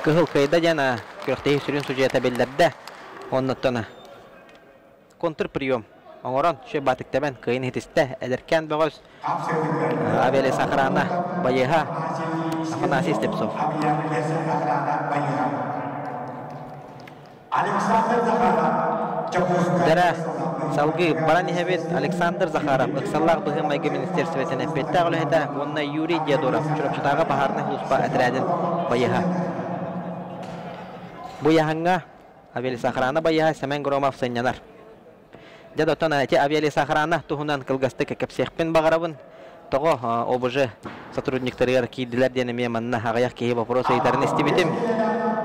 Кығыл көйді жана көқтегі сүрін сужета белдерді. Оның оттаны контрприем. Оңыран шөй батықтабен көйін хетісті әдіркен бұғыз. Абели Сахрана байыға Афанасий Слепцов. Дара салгы барани хебет Александр Захаров ыксаллах быгы майгы министерствотен эппетте агылыхета онна Юрий Дедуров чурапчытага бахарны хулуспа отрядын байыға. Буяханга Авели Сахрана байыға Семен Громов сынянар. Дедотон әте Авели Сахрана тухунан кылгасты кәкепсекпен бағарабын. Тоғы обыжы сотрудниктарыгар кейділер денеме манна ағаяқ кейі вопросы етарын істебетім.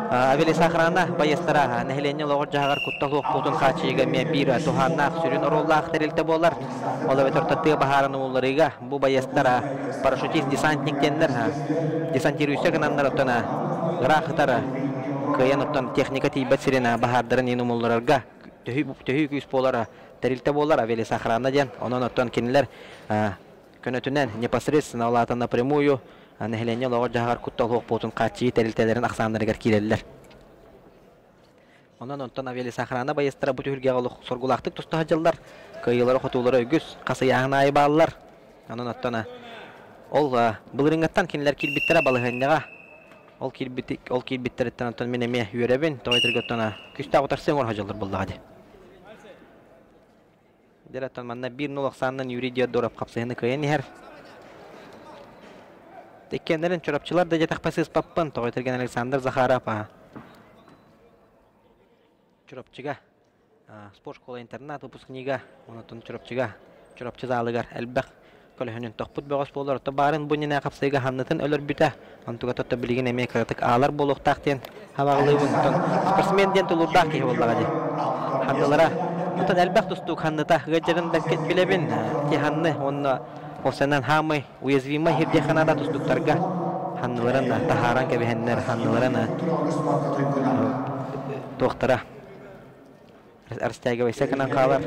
Авели Сахрана байыстыраға нәхілене лоғыр жағар күтталуық бұлтын қачыйға мен бір туханнақ сүрін ороллақ тәрелті болар. Олы өтіртті бағарыны оларыға бұл байыстыра парашютист десантниктенлер десантируйсы қынанлар оттана ғырақытары күйен оттан техника тейбет сирена бағардырын ену оларыға төхі күйіс болары тәрелті болар Авели Сахрана ден. Онын оттан кенілер көнөтүнен непосредственно олатын напрямую нәхілене лоғыр жағар күтталуық бұлтын қачыйы тәрелтелерін ақсанларығар кейлелілер. Онан онтан Авели Сахрана байыстыра бұты үрге ғалық соргулақтық тұсты хажылдар. Күйелері құтулары өгіз, қасы яғына айы бағылар. Онан онтана ол бұлырыңаттан кенілер келбеттері балығындаға. Ол келбеттереттен онтан менеме үйеребін, тоғайтырғы оттана күсті ағытарсың ор хажылдар болдағады. Дераттан манна 1-0 санынан Юрий Дедуров қапсығыны көйен ехер. Теккендерін чорапчылар да жетақ пасыз паппын, тоғайтырген Александр Захаров. Чорапчыға спорт школа-интернат выпускнига, онатын чорапчы залығар әлбәқ көліхінен тоқпыт бөғыс болар. Барын бұнына қапсыға ханнытын өлір бүті. Онтуға тұтты білген әме қыртық алар болуқтақтен хавағылығын. Спортсменден тұлырдақ кейі болдағады. Ханнылара Онтан әлбәқ тұстуық ханныта ғаджарын дәкет білебін. Те ханны, оны осынан хамы, уязвимы хирде ханада тұстуқтарға. Ханныларын тахаран кәбіхеннер, ханныларын тоқтыра. Арстайга вайса канан қалар.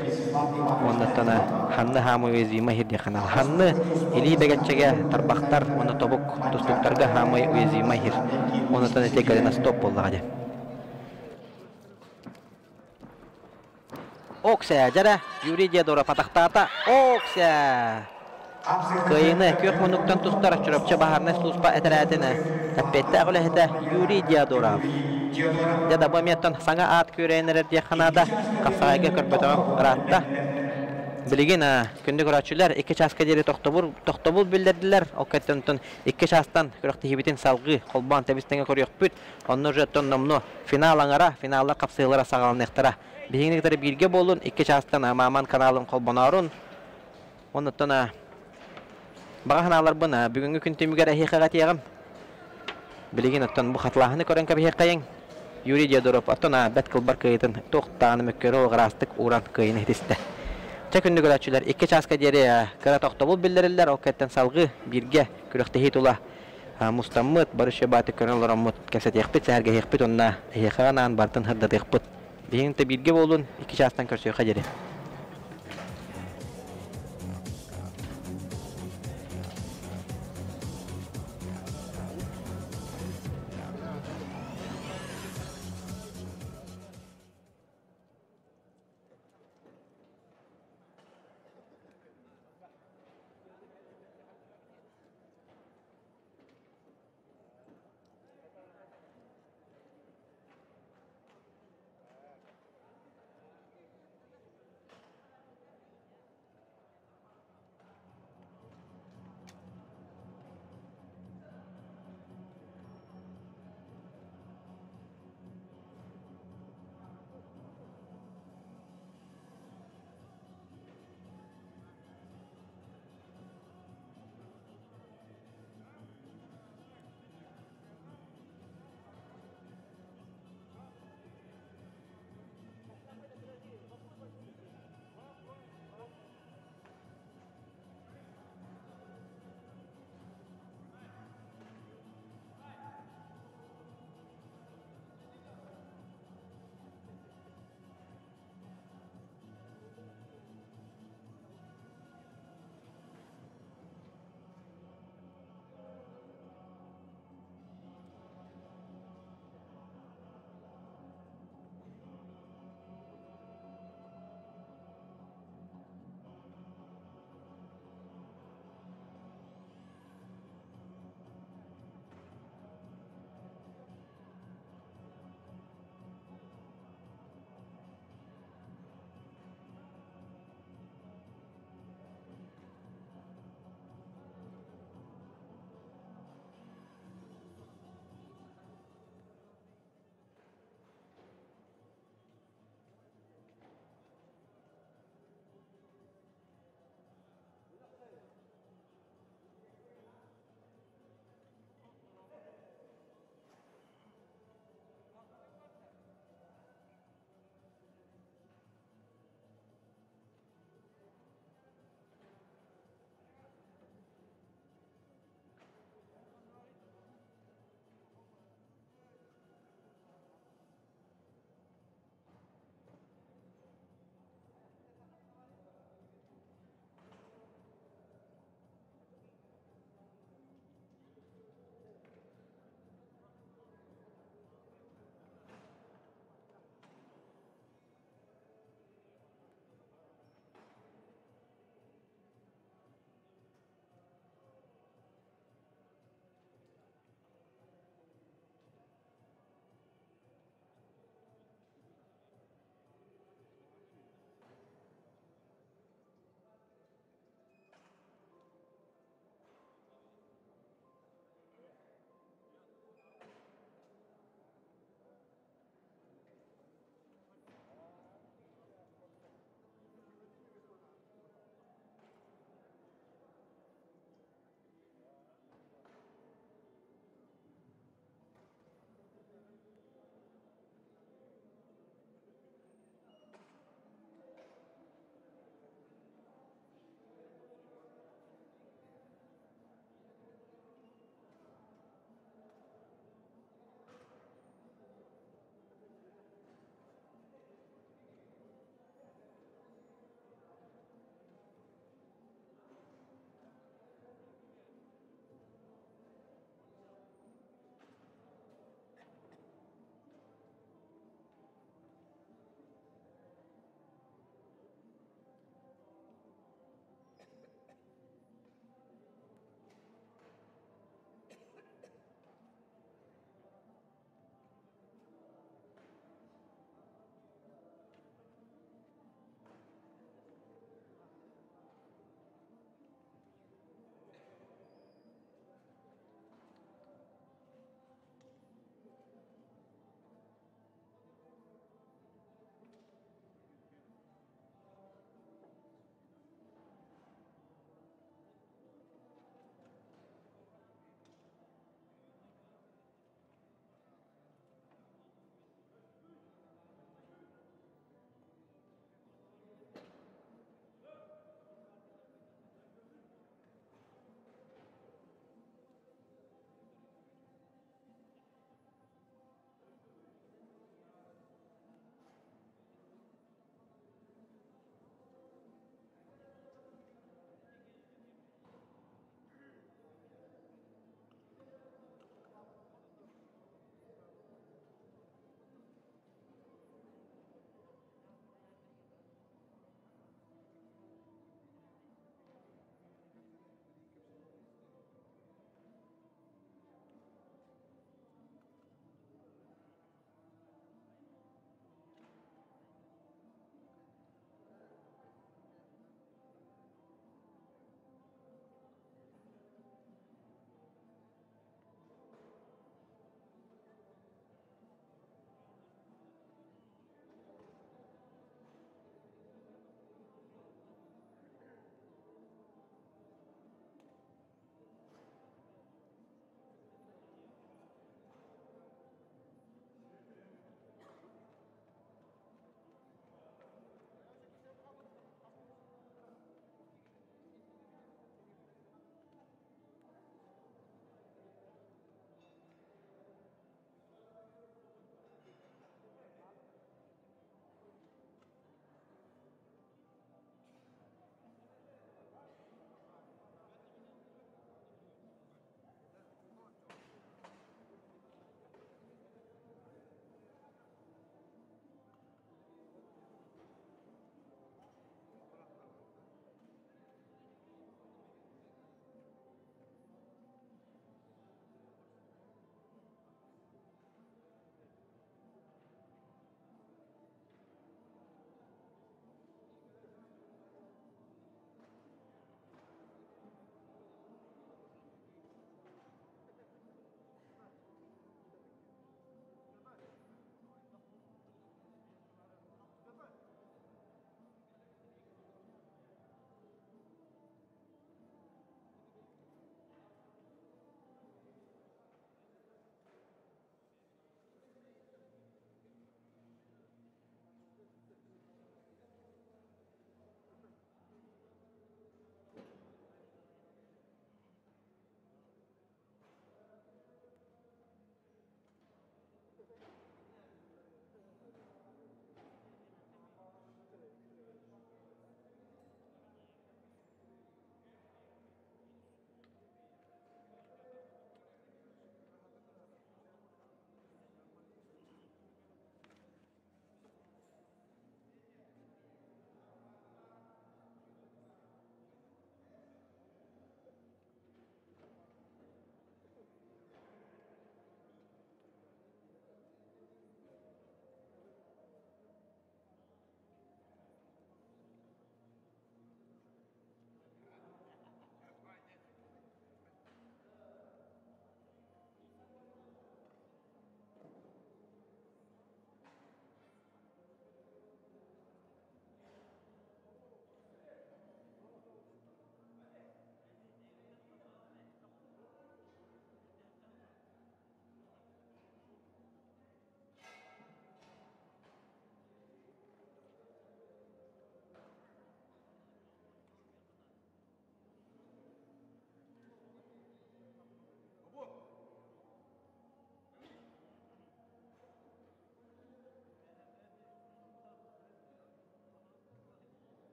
Оннаттана ханны хамы уязвимы хирде ханал. Ханны или бәгәтчеге тарбақтар, оны тобук тұстуқтарға хамы уязвимы хир. Оннаттана текалина стоп болдағады. Окся, жара, Юрий Дедора патақтата, Окся. Кыйыны кök монуктан тустар чурапча бахарны служба этерәтене. Тәппетті әғілі Юрий Дедоров. Деда баметтан саңа ат көрәйнерер дияқанада, қапсағайға көрбетіғам ратта. Білеген күнді көрәтшілер 2 часқа дері тоқтабыл білдерділер. Оқеттен 2 частан көріқті хебетін салғы қолбан тәбістіңе көріқ бүт. Онны жөттен номну финал аңара, финалла қапсығылыра сағалынықтыра. Бігіндіктері бірге болын 2 частан Маман каналын қолбанарын. Онныттан бағаналар бұна бүгінгі күн түмігер әхиқаға тияғым. Білеген оттан бұл қатлағыны көрін кәбі қайын. Юрий Дедоров оттан бәт қылбар күйетін тоқтағыны мүккері оғырастық уран күйін етісті. Чәкінді көрәтшілер 2 часқа дері кіра тоқтабыл білдірілер, оқеттен салғы бірге күріқті хейтула мұстаммыт, барышы баты көрін лораммыт кәсет еқпіт, сәрге еқпіт, онына әхиқағанан бартын хырдат еқпіт. Бігінті бірге болын 2 частан көрсеуға дері.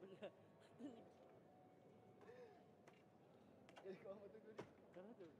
İlk olmadı görüyor. Sana diyorum.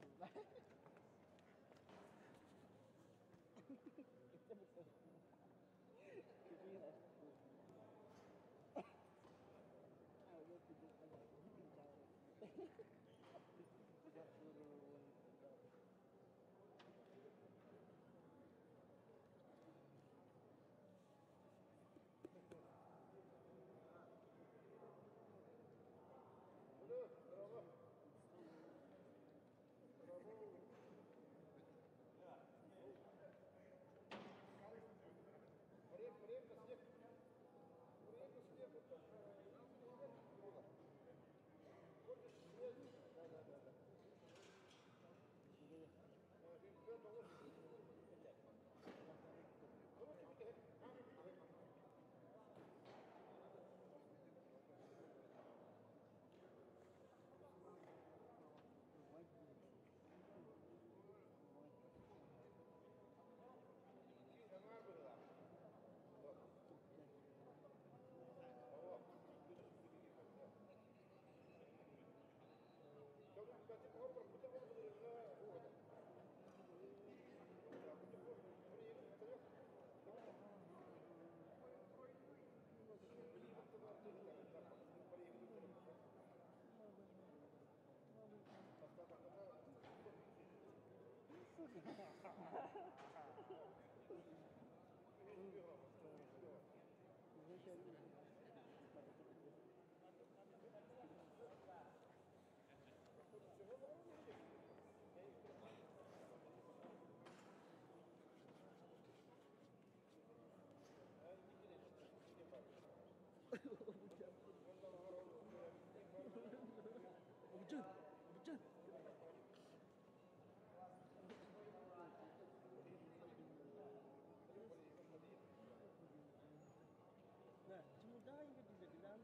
Nah, cemurda yang kedua di dalam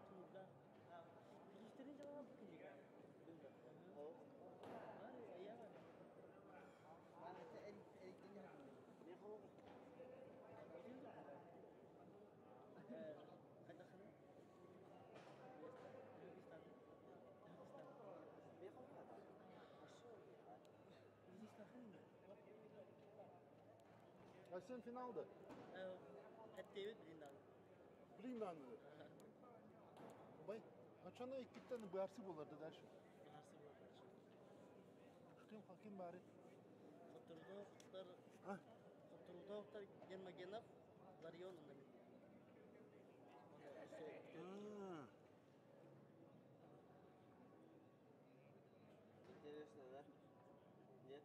cemurda. Registerin jangan apa ni? Oh, mana saya kan? Mana saya editingnya? Dia kau. Ada kan? Dia kau kata. Akşam finalda. Hep David bilindan. Bileyim ben de. Bay, açana ekipten bu arsı bulardı dersin. Nasıl bu? Hakim bari. Kuturdoktar gelmegenaf varıyor onda. Интересно, да? Нет?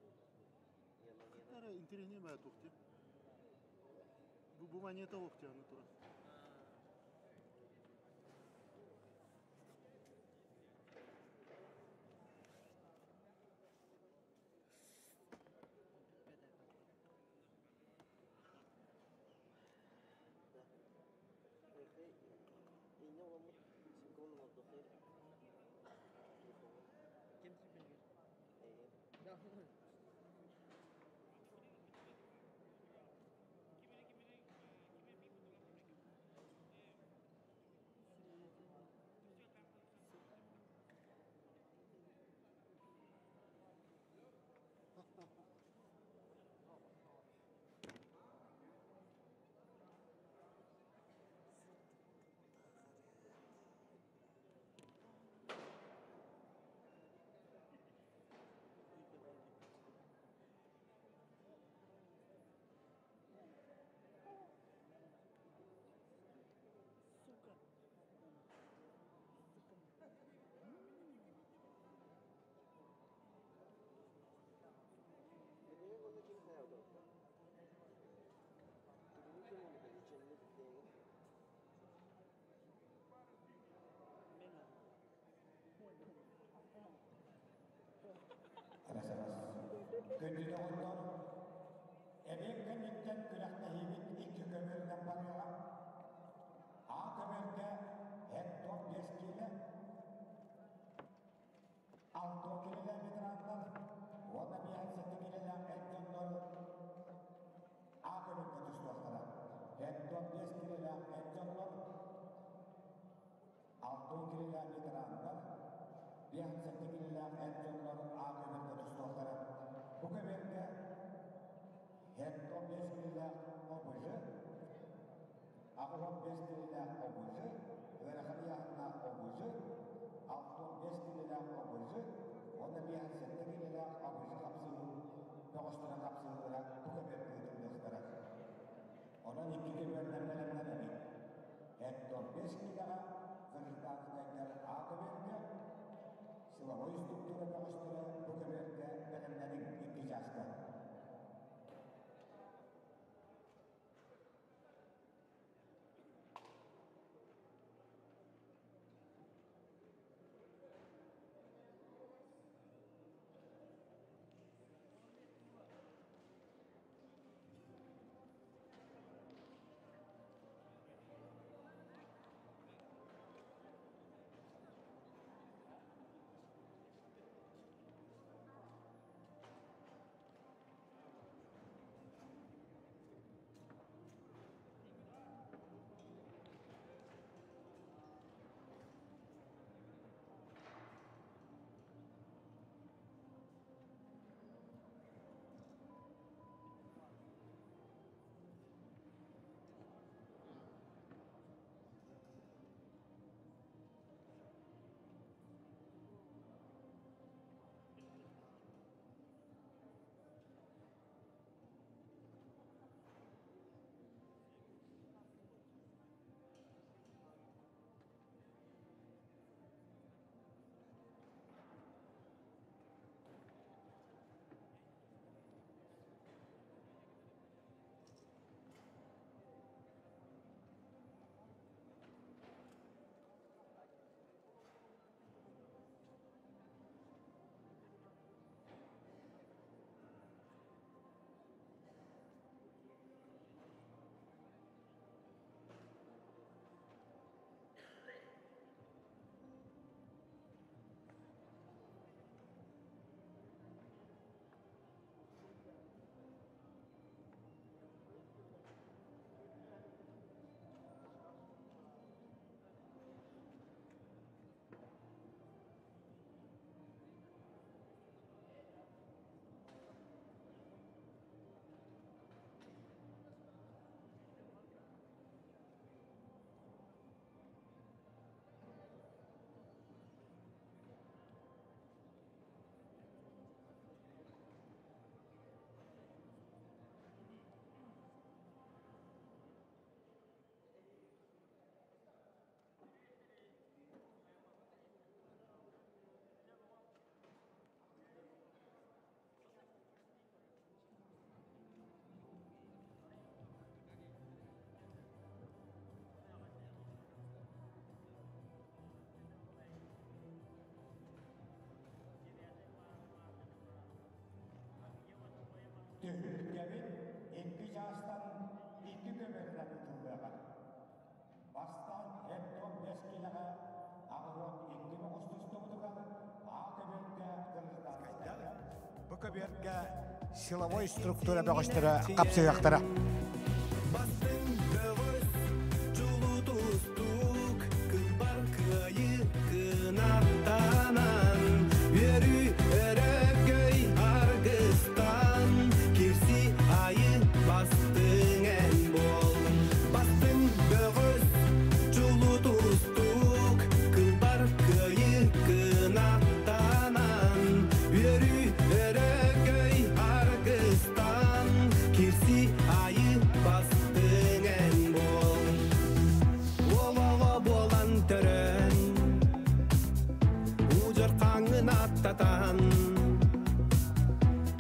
Кара интереснее бая тухти. Bu монета оқти аны тура. Kim bilir? Gündüzde onlar ebekten itten külakta hibit iki kömürden barıya. A kömürde hep 4-5 kilo. 6 kilolar veteranlar. Ona bir 7 kilolar etkenler. A kömürde düştü oktara. Hep 4-5 kilolar etkenler. Onun iki kemerlerden emin. Hector 5 kiloga Kırgızistan'dakiler akıbette Silovoy struktura bağıştıra bu kemerde bedenlerin iki yaşta. Tühürkevi iki yaştan iki gömekten tutulduğu Bastan Hector 5 kiloga ağırlık 2999'da akıbette Kırgızistan'da. Bu köberge силовой структура bağıştıra kapsayacaklara.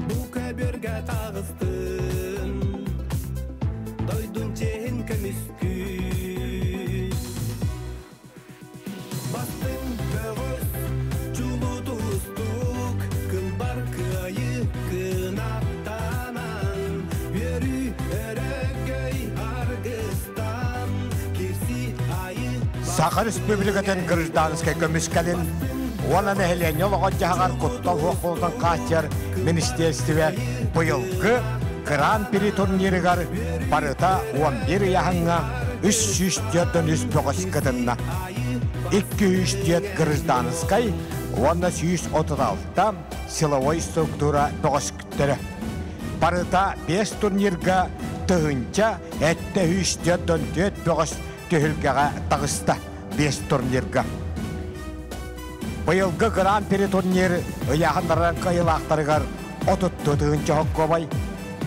Bu köberge tağıstın doydun çehin kömüskü bastın böğüs çulu tuzluk kılbar kıyı kınattanan yürü örögöy Argıstan kirsi ayı Sakar Respublika'dan Kırgızistan'a kömüskelin Ona nehlen yol hocagar kuttal hoquldan qaçar ministerstve bıyılgı Grand Prix turnirigar barıta 11 yahanga 300 9 kadınna. 200 дет гражданской, онна 136 силовой структура бөгөскүттөрө. Барыта 5 турнирга тыгынча этте 3 дет дөндет бөгөс түһүлгага тагыста 5 турнирга. Быйылгы гран-при турнир ыяхандаран кайылактарыгар отутту тыгынча хоккобай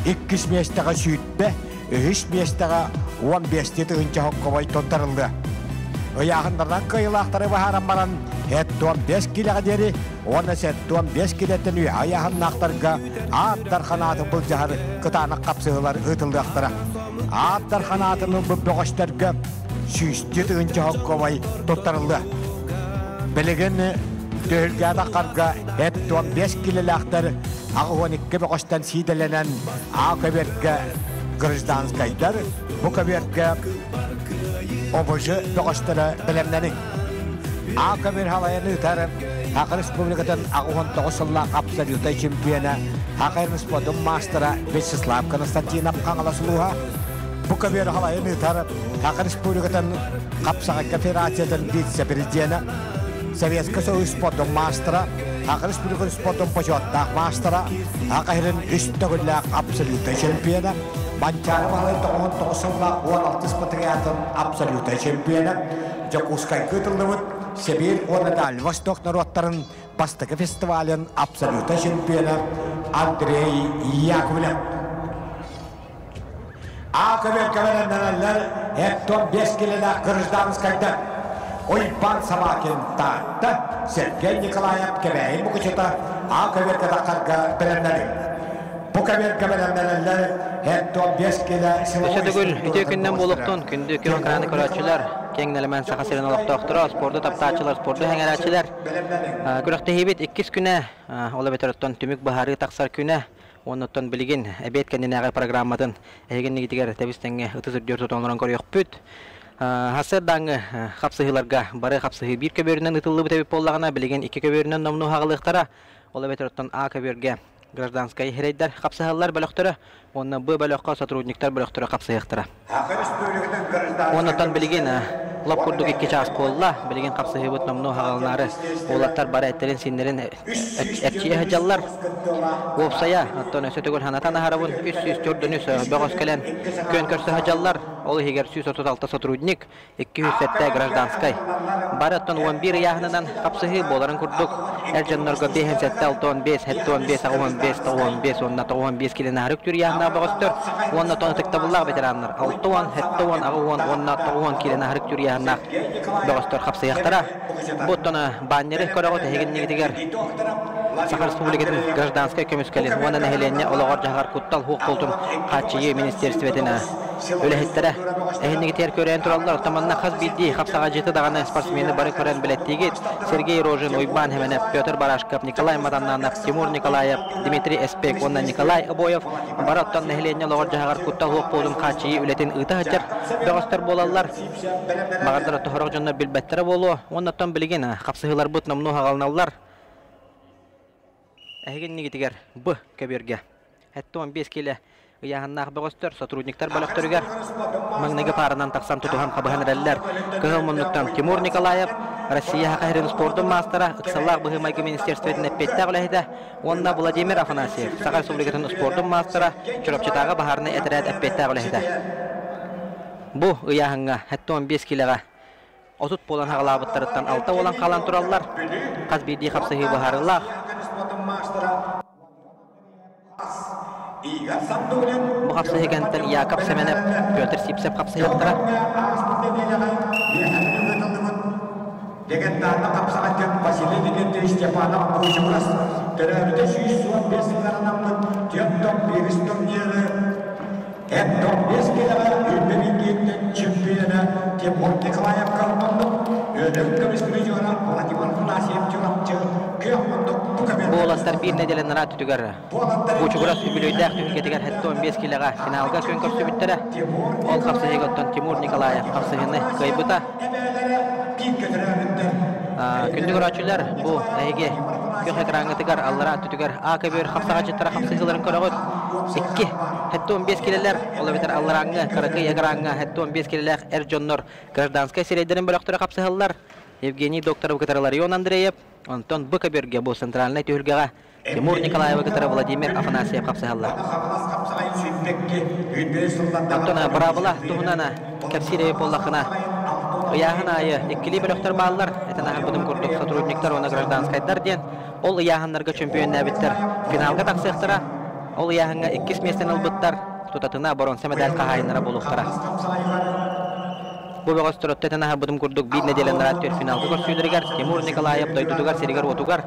2 местага сүйүтпе 3 местага 15 тыгынча хоккобай тонтарылды. Ыяхандаран кайылактары бахаран баран Эттуан 5 килеға дери, оны сеттуан 5 килеттен үй аяғыннақтарға аттар қанаты бұл жағыр қытаны қапсығылар ұтылдықтыра. Аттар қанатының бұл бөғіштарға сүйісті түгінші хоққовай тұттарылды. Білігін түйілге адақарға Эттуан 5 килелақтар ағы 12 бөғіштен сиделенен көберге гражданскайдар, бұл көберге обыжы бөғіштері білемненің. Акабир халайны тарым Хакы Республикатын Агухан 9-сылла абсолютай чемпионы Хакы Республикатын мастера Вячеслав Константинов қаңыласылуға. Бұ кабир халайны тарым Хакы Республикатын Қапсаға конфедерациятын вице-президенті Советский Союз спортын мастера Хакы Республикатын спортын почеттақ мастера Хакы үстігілләқ абсолютай чемпионы Банчарым халайны 9-сылла 16 спортриятын абсолютай чемпионы Жакускай күтілдіміт Сибирь, Дальний Восток народтарын бастығы фестивалін абсолютно чемпионы Андрей Яковлев. Акабер кавелендерелер Эттон 5 килелі гражданскайда Ойпан Самакин татты Сергей Николаев кебейін бұқычыта Акабер кадақарға білендерін. Бұқабер кавелендерелер Эттон 5 килелі Өсөдігіл, үте күннен болуқтың күнді күн қыраны көрәтшілер Кеңнелемен сақасырын олықтақтыра, спорды таптачылар, спорды хәңәрәтшілер. Күріқті хейбет 2 күні, олы бетіріттен түмік бағары тақсар күні, оныттан білген әбет кәнденәғі программатын әйген негетігер тәбістенге 34 тонларын көріқ бүт. Хасырдаңы қапсығыларға бары қапсығы 1 көберінен ұтылы бұтәбіп болағына білген 2 көберінен номну хағылықтара, олы бетіріттен А көберге гражданскай херейдер қапсығылар бөліқтірі, оны Б бөліққа сотрудниктар бөліқтірі қапсығықтыра. Оннан білген лапкурдук 2 час колла, білген қапсығы бұт номну хағылнары, олаттар бары әттерін сендерін әтчие хәджаллар. Опсая, аттон өсі түгіл ханатан ахарабын 300 түрдін өсі бөғыз кәлен көн көрсі хәджаллар, олы егер 136 сотрудник, 207 гражданскай. Бары аттон 11 яғынынан қапсығы боларын күрдік, әржаннарға 5-7-6-15, 7-15-15, онна 15 келен әрік түр яғына бөғыстыр, онна тоны тіктабыллағы ветеранлар, 6-10, онна 10 келен әрік түр яғына бөғыстыр қапсығықтара. Бұттыны баннері көріғыт әйген негетігер Саха Республикатын гражданскай көміскелін, онын әйленне олығар жағар күттал хуқ болтын қатшығы министерстветіне өліхеттері. Әйіннегетер көрейін тұралылар, таманна қаз білді қапсаға жеті дағаны спортсмені бары көрейін білеттегет. Сергей Рожин, Ойбан Хеменев, Петр Барашков, Николай Мадананов, Тимур Николаев, Дмитрий Эспек, онна Николай Обоев, бараттан әйленне олығар жағар күттал хуқ болтын қатшығы өлетін ұйты ғытыр бөғыстар болалар. Бағардар тұхырық жондар білбәттері болу, оннаттан білген қапсығылар бұт намну ғалыналар. Әйген негетігер Б көберге. Әтті 15 келі ұяғыннақ бөғыстыр, сотрудниктар бөліқтірігер. Маңнығы парынан тақсан тұтуған қабығын рәлілер. Кығылмұнлықтан Тимур Николаев, Россия қайрын спордың мастера, ұқсаллақ бұғымайғы министерстветіне петті ғылайды. Онна Владимир Афанасьев, Саха Республикатын спордың мастера, Чүрапчытағы бағарыны әтірәт әппетті ғылайды. Бұ ұяғынға әтті 15 келіға. Отут болан хағылабыттарыттан 6 olan қалан тұралылар. Қаз бейді қапсығы бұхарылақ. Бұ қапсығы кәнттен Яков Семенев, Петр Сипсеп қапсығы ұқтыра. Дегендарда қапсағаттен Василий Дегенде Степанов Көжімрас. Түрәбіде 115 ғаранамның тектом берістің ері. Эттон 5 келіға үлбемеңгеттен чемпионы Тимур Николаев қалмандық. Өдім көміскілі жоғына Владимир Афанасьев жұрапчы көміндік бұқамен. Болаттар бір неделен рат түгір. Бұчығырас үбілейдәқ түгікетігер әтті 15 келіға финалға көн көрсі бүттірі. Ол қапсығы ғыттан Тимур Николаев қапсығыны қайбыта. Күндік ұрачылар бұл әйге көк екраңғытығар аллара түтігер ақыбер қапсаға жеттара қапсығыларын көріғыт. 2 әтті 15 келелер олы бетер аллараңғы қырықы екраңға әтті 15 келелер әржоннор гражданскай серейдерін бөліқтірі қапсығылар. Евгений Докторов кытары Ларион Андреев, Антон Быкаберге бу центральный тюльгага, Тимур Николаев кытары Владимир Афанасьев капсыгаллар. Антона Барабыла туһунана кепсире поллахына. Ияһын айы иккили бөлөктөр баалар, этена будым курдук сотрудниктар оны гражданскайдар ден. Ол ияһыннарга чемпион нәбиттер. Финалга таксыктыра. Ол ияһынга 2 местен албыттар. Тутатына боронса медаль кахайнара болуктара. Бу бөгөстөр өттетена будым курдук бир неделен раттер финалга көрсүлдүргөр. Тимур Николаев дойдудугар серигер отугар.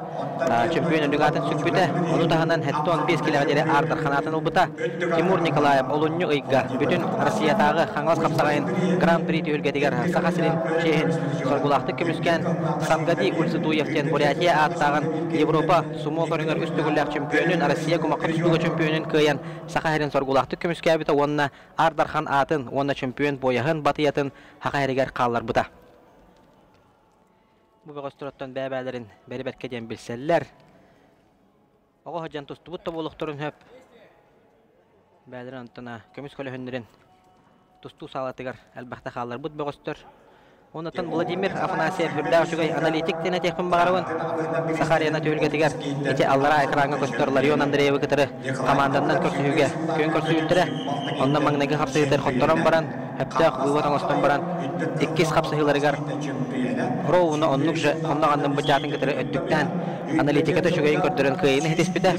Чемпион дүгатын сүкпүтэ. Ону таханан хеттон 5 килогерде ардар ханатын албыта. Тимур Николаев олунню ыйга бүтүн Россиядагы хаңлас капсагайын гран-при түйүлгедигер сахасырын чейин соргулакты көмүскөн Самгади Ульсудуевтен Бурятия аттаган Европа сумо көрүңөр үстүгүллер чемпионун Россия кумакка үстүгү чемпионун кыян сахасырын соргулакты көмүскөбүтө онна Ардархан атын, онна чемпион бояһын батыятын хакайрыгер каллар бута. Бу бөгөстөрөттөн бәбәләрен бәрибәткә ден билселләр. Ага хаҗан тустубут табулыктырын хөп. Бәләрен антына көмүс көлөһүндөрен тусту салатыгар әлбәттә каллар бут бөгөстөр. Онотон Владимир Афанасьев Фирдавшугай аналитик тене техим багарабын. Сахарияна төгөлгәтигәр. Эте аллара экранга көстөр Ларион Андреев кытыры командандан көрсөтүгә, көн көрсөтүлдүрә. Ондан маңнага хапсыйтер хотторон баран, хәптәк буйван остон баран. 2 хапсыйларыгар. Роуна оннук же, оннагандан бычатын кытыры өттүктән аналитиката шугайын көрдөрөн кыйын хитиспите.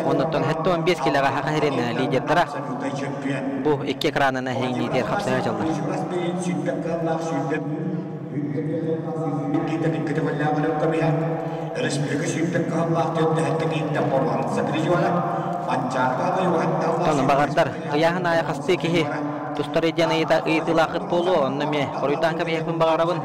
Онотон хәтта 15 килога хакайрен лидердара. Бу 2 экранына хейнитер хапсыга жаллар. Тон багардар аяһын аяқасты кихи тустары жанайта ыйтылақыт болу оннаме қоруйтан кабияқпын бағарабын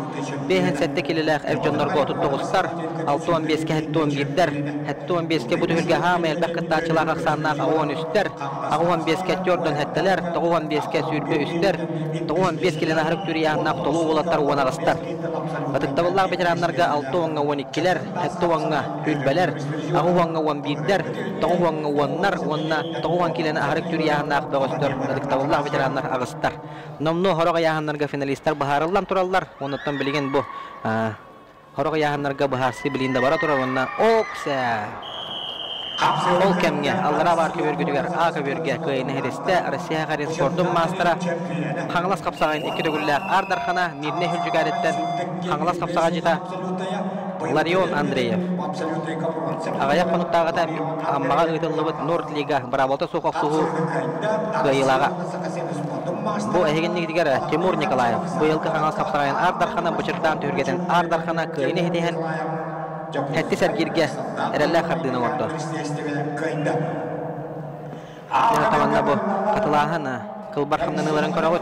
бейхін сәтті келеләқ әвжонларға отыттығыстар 6-15-ке 7-11-дер 7-15-ке бұтығырға хамы әлбәққытта ачылақ ақсаннақ ағуан үстер ағуан 5-ке тёрден әттілер 9-15-ке сүйірбе үстер 9-15 келен ахырық түрі яғынақ толу олаттар оңағыстар Батықтабыллақ ветеранларға 6-12-лер 7-үлбәлер ағуанға 11-дер 9-10-нар 9 келен ахырық түрі яғынақ бәғыстыр Батықтабыллақ ветеранлар ағыстар Номну хороға яғынларға финалистар бағарылан тұралар Оныттан білген бұ хороға яғынларға бағасы білейінді бара тұрар Онна оқса Ол кәмге аллара бар көбергүдігер А көберге көйіні хедесте Россия қарин спордың мастера Қаңылас қапсағайын 2 дөгілләқ Ардархана мирне хүлжігәреттен Қаңылас қапсаға жита Ларион Андреев Ағаяқ қонуқтағыда аммаға ұйтылыбыт Норд Лига Бараболта соқақ суғу көйілаға Бұл әйгеннегі дегері Тимур Николаев Бұйылғы қаңылас қапсағайын Ардархана бұчыртан түргеден Ардархана көйіні хедеген Хәтті сәргерге әрәлі қардыны орды. Таманда бұл қатылағын қылбар қамданыларын көрауыт.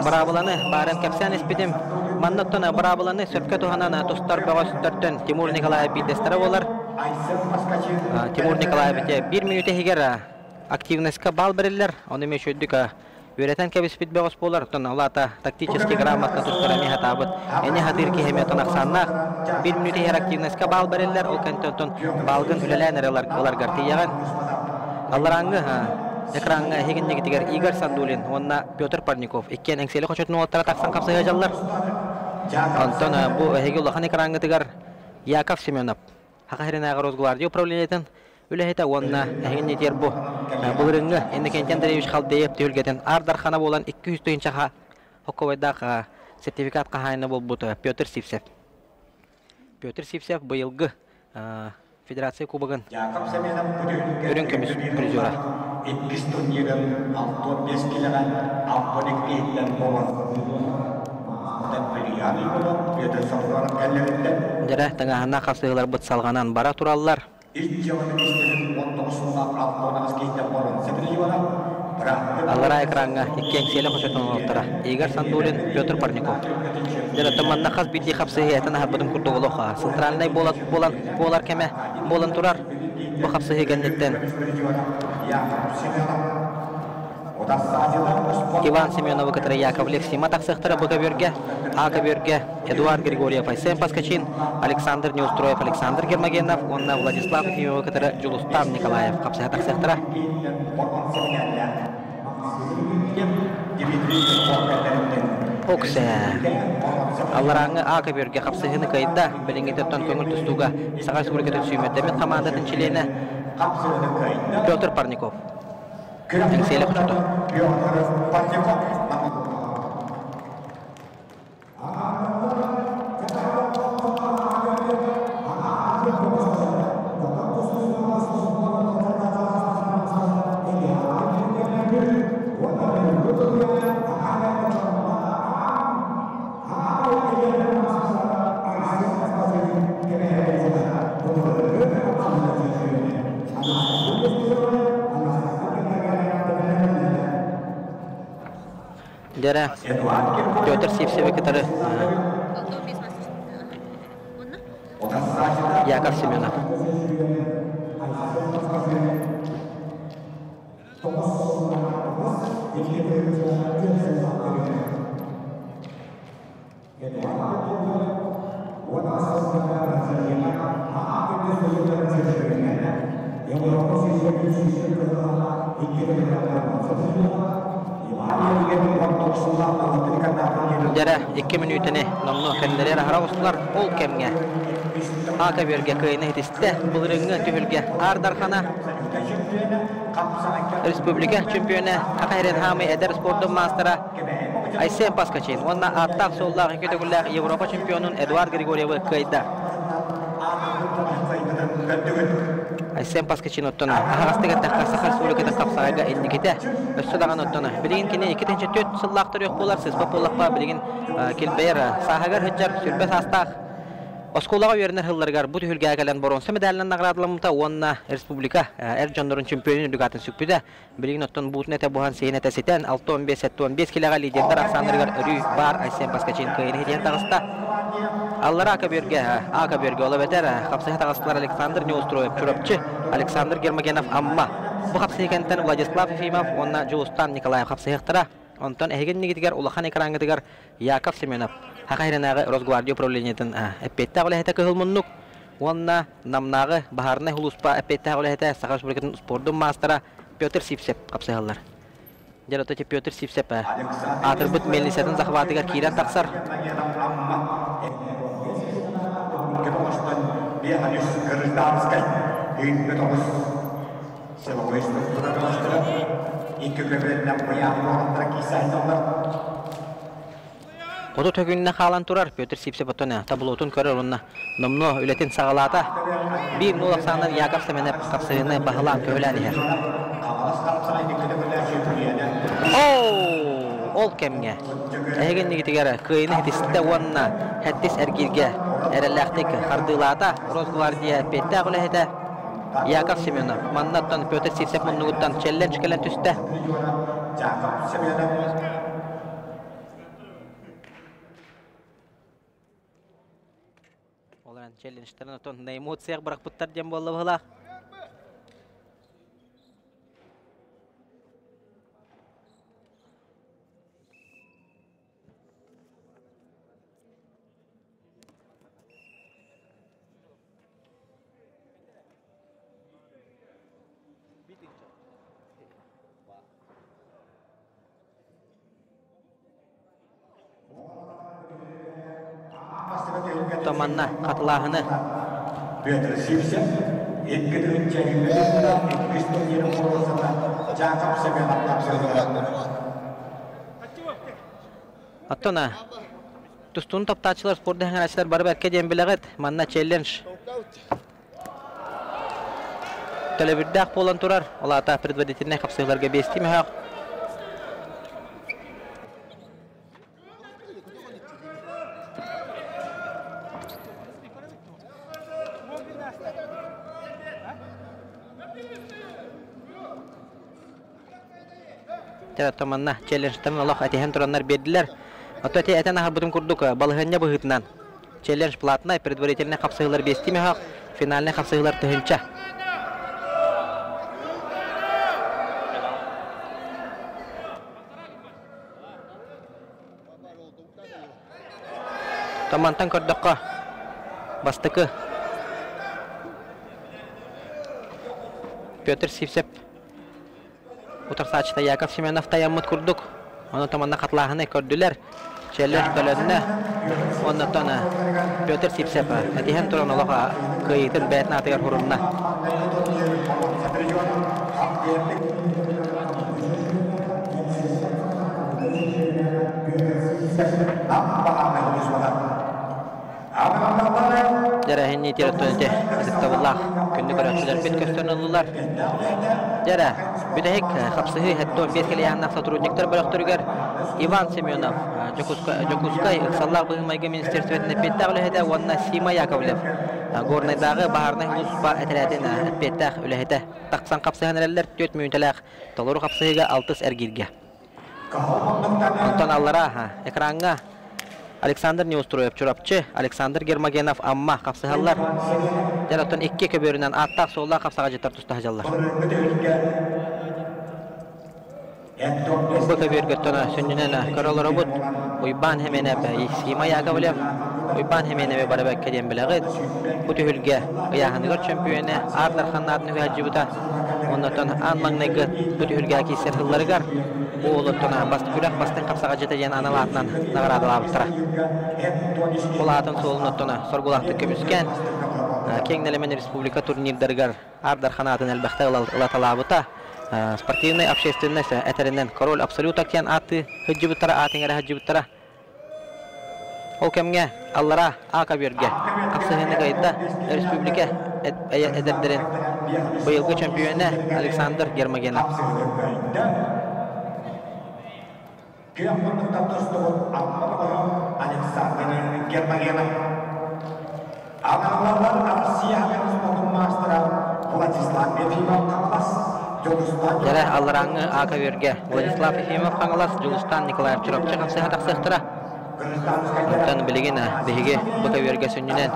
Барабыланы барын кәпсән еспедім. Маннаттаны барабыланы сөрпке туғананы тұстар бәғыстырттын Тимур Николаев бидестері олар. Тимур Николаев 1 минут егер активностьқа бал берілер. Оны мен шөйдік Үйретен кәбіспет бәғыс болар, тұн олата тактически грамотна тұстырами хатабыт. Әне хатыр кехеме тұн ақсаннақ. 1 минут егер активностьқа бал берілер, ол кәнтін балғын үлелән әрелар гартияған. Аллараңғы экранға егеннегі тегер Игорь Сандулин, онна Петр Парников. Еккен әңселі қошетін олаттара тақсан қапсыға жаллар. Антон бұл әйге ұлақан экранғы тегер Яков Семенов. Хақахерін ағыр Росгвардия управлениетін Үләһетә онна әйгенне тер бу. Булырыңга энде Кентен Андреевич халдееп төгөлгәтен Ардархана болан 200 чаха Хоковайдагы сертификат кахайны булбуты Петр Сивсев. Петр Сивсев быелгы Федерация кубогын өрен көмүс призера. 70 турнирден 6-5 килограмм алпонектен болған. Петр Савлар кәлләрендә. Дәрә таңаһына хасыйлар бут салганан бара тураллар. Аллара экранга иккен селе хошотон олтара. Игорь Сандулин, Петр Парников. Дәрә таманна хас бити хапсыгы этана хабыдым курдуголоха. Центральный болар кеме болан турар. Бу хапсыгы гәннеттен. Иван Семенов, который Яковлев, Симатах Сехтера, Боговерге, Аковерге, Эдуард Григорьев, Айсен Паскачин, Александр Неустроев, Александр Гермогенов, он на Владислав Ефимов, который Джулустам Николаев, Капсахатах Сехтера. Оксе. Аллараңы ака берге қапсығыны кайда білінгететтен көңіл тұстуға Саға Республикатын сүйметтемет командатын чилені Петр Парников. Теңселі құчыды. Дәрі Петр Сипсеве кітары Яков Семенов. Дәрі 2 минутыны номну кәндерер ағыра ұсылар ол кәмге. Ака берге күйіні етісті бұлырыңы түхілге Ардархана Республика чемпионы Қақайрен Хамы әдір спорттың мастера Айсен Паскачин. Онна аттақ соллағы көтігілі Европа чемпионын Эдуард Григорьевы күйді. Айсен Паскачин оттона ағастыға таққа Сақа Республикатын қапсағайға әлінікеті өсті даған оттона. Білігін кені 2-4 сыллақтыр өк болар, сіз болақпа білігін келбейір сағағар хүджар сүрбес астақ. Осколаға өрінер ғылларғар бұд үлгі әгілен боронсы медалінен нағырадылымыта онна республика әр жондырын чемпионын үлгатын сүкпіді. Білігін оттон бұтын әті бұған сейін әтәсетен 6-15-7-15 келеға лидердер Ақсандырғар үрі бар Айсен Паскачин көйіні хеден тағыста. Аллара ака берге ола бәтер қапсығы тағыстылар Александр Неустроев чурапчы Александр Гермогенов амма. Бұл қапсығы кәнттен Владислав Ефимов, онна Жуустан Николаев қапсығықтыра. Онтан әйген негетігер Улахан экранғытығар Яков Семенов. Хақайрынағы Росгвардия управлениетін әппетті ағылы әті кығыл мұннық. Онна намнағы Бахарны Хулуспа әппетті ағылы әті Сақа Республикатын спорттың мастера Петр Сипсеп қапсығылар. Жаратөте Петр Сипсеп атырбыт мелнесетін зақватығар кейрен тақсар. Оду төгүнүнө халан турар Петр Сипсеп отона таблотун көрөр онна номно үлетин сагалата бир нолаксандар Яков Семенов капсыгыны багылан көйләнер. Ол кемге эген нигитигер кыйны хетисте онна хеттис эргирге эрелактык кардылата Росгвардия петте агылыта Яков Семенов маннаттан Петр Сипсеп муннугуттан челленж келен түсте. Челленджтерін отон эмоцияқ бірақ бұттар дем болды бұғыла. Tomanna қатылағыны Петр Сипсеп, еткідің жәгілерінде Кристиан Морозова Жақып Семенов тапсырды. Аттона тұстуын таптачылар спорды хаңарашылар барып әрке дем біліғет манна челлендж төлебірді ақ болан тұрар олата предводительіне қапсығыларға бестеймі хақ. Таманна челленджтан Аллах атиһен тураннар бердилер. Ото те этен ахар бутун курдук балыгынна быгытнан. Челлендж платный, предварительный капсыгылар бестиме хак, финальный капсыгылар тыгынча. Тамантан көрдөккө бастыкы Петр Сипсеп Утарсачта Яков Семенов таяммыт курдук. Оны таманна қатлағыны көрділер. Çeller kölönne. Ondan sonra Piotr Sipsep. Etihen turan olağa kıyıtın beytine atıyor hurunna. Jara henni tiratönte azıktavullah günlük araçlar bit köstönülüler. Jara büdehek kapsıhı hatta bir kere yanına sotrudnikler bıraktırıgar. Ivan Semyonov Jokuskay ıksallar bıhmayga ministersvetine bettağlı hede vanna Sima Yakovlev. Gornaydağı baharna hulusba etelatina bettağ ülehede. Taqsan kapsıhın ereller 4 müyüntelaq. Toluru kapsıhıga 6 ergirge. Ondan allara ekranga Alexander Neustroyev çorapçı, Alexander Germagenov amma kapsıhallar. Jaratan 2 köböründen attaq solla kapsağa jetar tustahajallar. Bu köbör göttöna sünjünene karalar robot. Uyban hemene Sima Yakovlev. Uyban hemene barabak kedem bilagit. Bu tühülge ayahanıgar çempiyonu Ardar Xannatını hajıbuta. Ondan anmangneget bu tühülge ki serhılları gar. Bu olutuna bastıraq bastın kapsağa jetajan analatnan nagaradalabıtıra. Bulatın solunutuna sorgulahtı kömüsken Kengelemen Respublika turnirdargar Ardar Xannatın elbaqta ılatalabıta. Спортивной общественность этеринен король абсолют акян аты хыжыбыттара атыңара хыжыбыттара. Ол кемге аллара ака берге. Капсыгыны гайда республика эдердерин быйылгы чемпионы Александр Гермогенов. Jara allarangı aka berge Vladislav Efimov kangalas Julustan Nikolayev çorapçı kapsıha taqsıqtıra. Ondan bilgin bihige bu berge sünjünen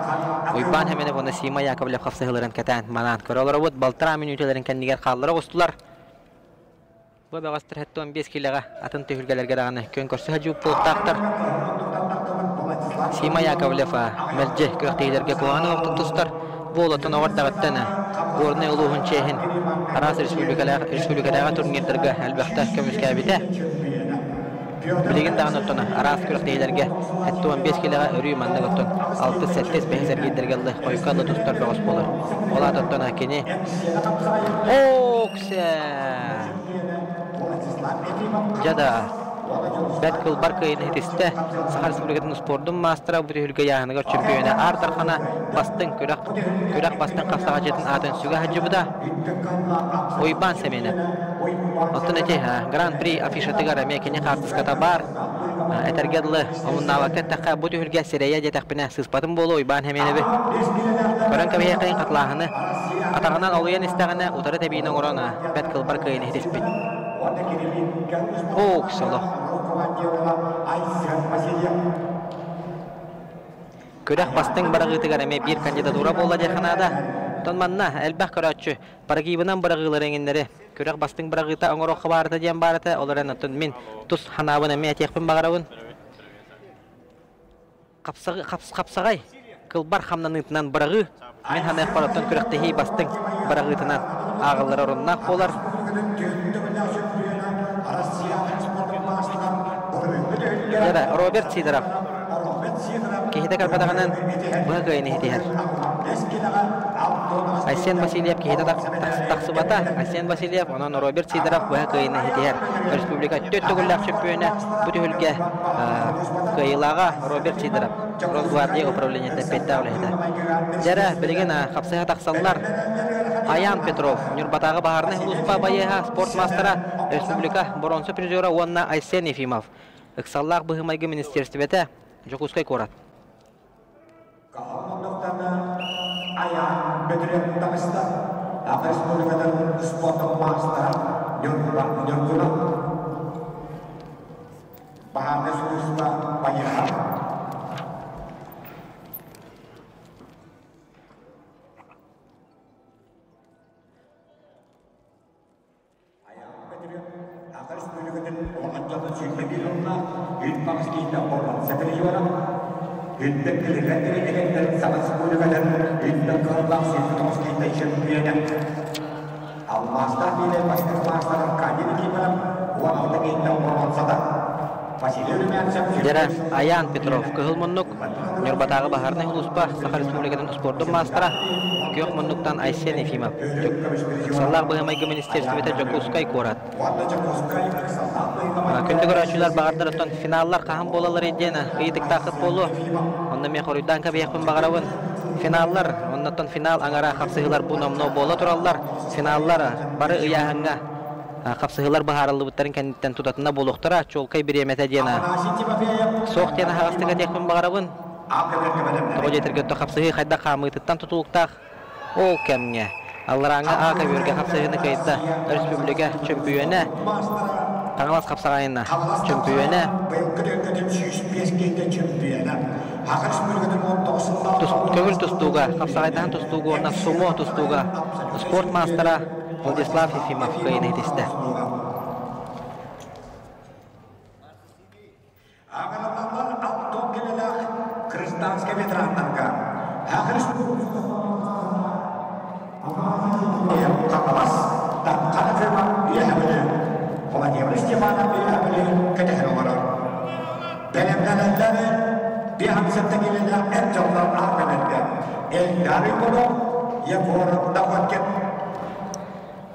Uyban hemene buna Sima Yakovlev kapsıhıların katan manan korolara bot baltara minütelerin kendiger qallara qostular. Bu bagastır hatta 15 kiloga atın tühülgelerge dağını kön körse hajub poltaqtar. Sima Yakovlev melje kökteylerge kuanı tutustar. Bolatın avardağıttana Gornay uluğun çehin Aras Respublikadağı turnirlerge elbaqta kömüskabite. Bilgin dağın otuna Aras kökteylerge hatta 15 kiloga örüy mandı otun 6-7 behzer gidergeldi koyukallı dostlar bağış bolar. Ola otuna kini Okse Jada Betkul barkayın hitiste Sakar Respublikasının spordun mastera bu tühülge yağınıgar çempiyonu Ardar Xana bastın körak bastın kapsağa jetin atın süge hacıbıda Uyban Semene Otun eti Grand Prix afişatıgar mekini kartıskata bar Etergedli onun navaket takka bu tühülge sireye jetakpine sıspatın bolu Uyban Hemenevi Koran kabiye kayın katlağını Atağından oluyan istağına utarı tebiğinin orana Betkul barkayın hitispit Solo. Körak bastın baragıtıgar eme bir kandidatura bolla jahanada. Tonmanna elbaq körakçı baragıbınan baragılar enginleri. Körak bastın baragıta oңoro xabarata jem barata olaran atın min tus hanabın eme atekpin bagarawın. Kapsagay kılbar xamnanıtından baragı men hanaq baratan köraktehi bastın baragıtından ağıllar orunnak bolar. Jara Robert Sidorov kihita kalpatakanan bagay ni hitihar Aysen Vasilyev kihita taksubata Aysen Vasilyev onon Robert Sidorov bagay ni hitihar Respublika töttögüllak çempiyonu bu tühülge kıyılağa Robert Sidorov Rosgvardiya upravleniyete pettavlı hita Jara bilgin kapsıha taksallar Ayan Petrov Nurbatagı baharına huluspa bayeha sport mastera Respublika bronzu prizora Onna Aysen Efimov Iqsallaq bıhımaygı ministerstivete Jokuskay korat. Ayan Petrov Takista Respublika'dan sport mastera Nurguna baharına huluspa bayeha Almastar bile başka maçların kaydını kibarım. Bu hafta gittim Orhan Sada. Жара Аян Петров кыгыл муннук Нюрбатагы бахарны улуспа Саха Республикатын спорттун мастера Кёк муннуктан Айсен Ефимов. Саллах быгымайгы министерствете Жокускай корат. Күндү көрөчүлөр багардырыттан финаллар кахым болалар едена. Ыйдык такыт болу. Онда мен хорuydan кабияқпын бағарабын. Финаллар, оннаттан финал аңара қапсығылар бұнамно бола тураллар. Финаллар бары ыяғынға қапсығылар бағарылы бұттарын кәнеттен тұтатына болуқтыра чолкай бір еметі дена. Соқ тені хағыстыға декпін бағарабын. Тоғы жетіргетті қапсығы қайда қамытыттан тұтылықтақ. Ол кәмге. Аллараңа аға бөрге қапсығыны қайда республика чемпионы. Таңалас қапсағайына чемпионы. Көгіл тұстуға, қапсағайдан тұстуға, орна сумо тұстуға, спорт мастера Владислав Ефимов қайын етесті. Ағаламлар алтон келелер Крыстанский ветеранларға. Қапалас, таққаны фирма үйәбілі. Владимир Степанов үйәбілі кәдәхір олар. Бәлемдәләлері бейхамсетті келелер әттіғылар ағаламларға. Әлдәрі бұлы епоры дақыт кет.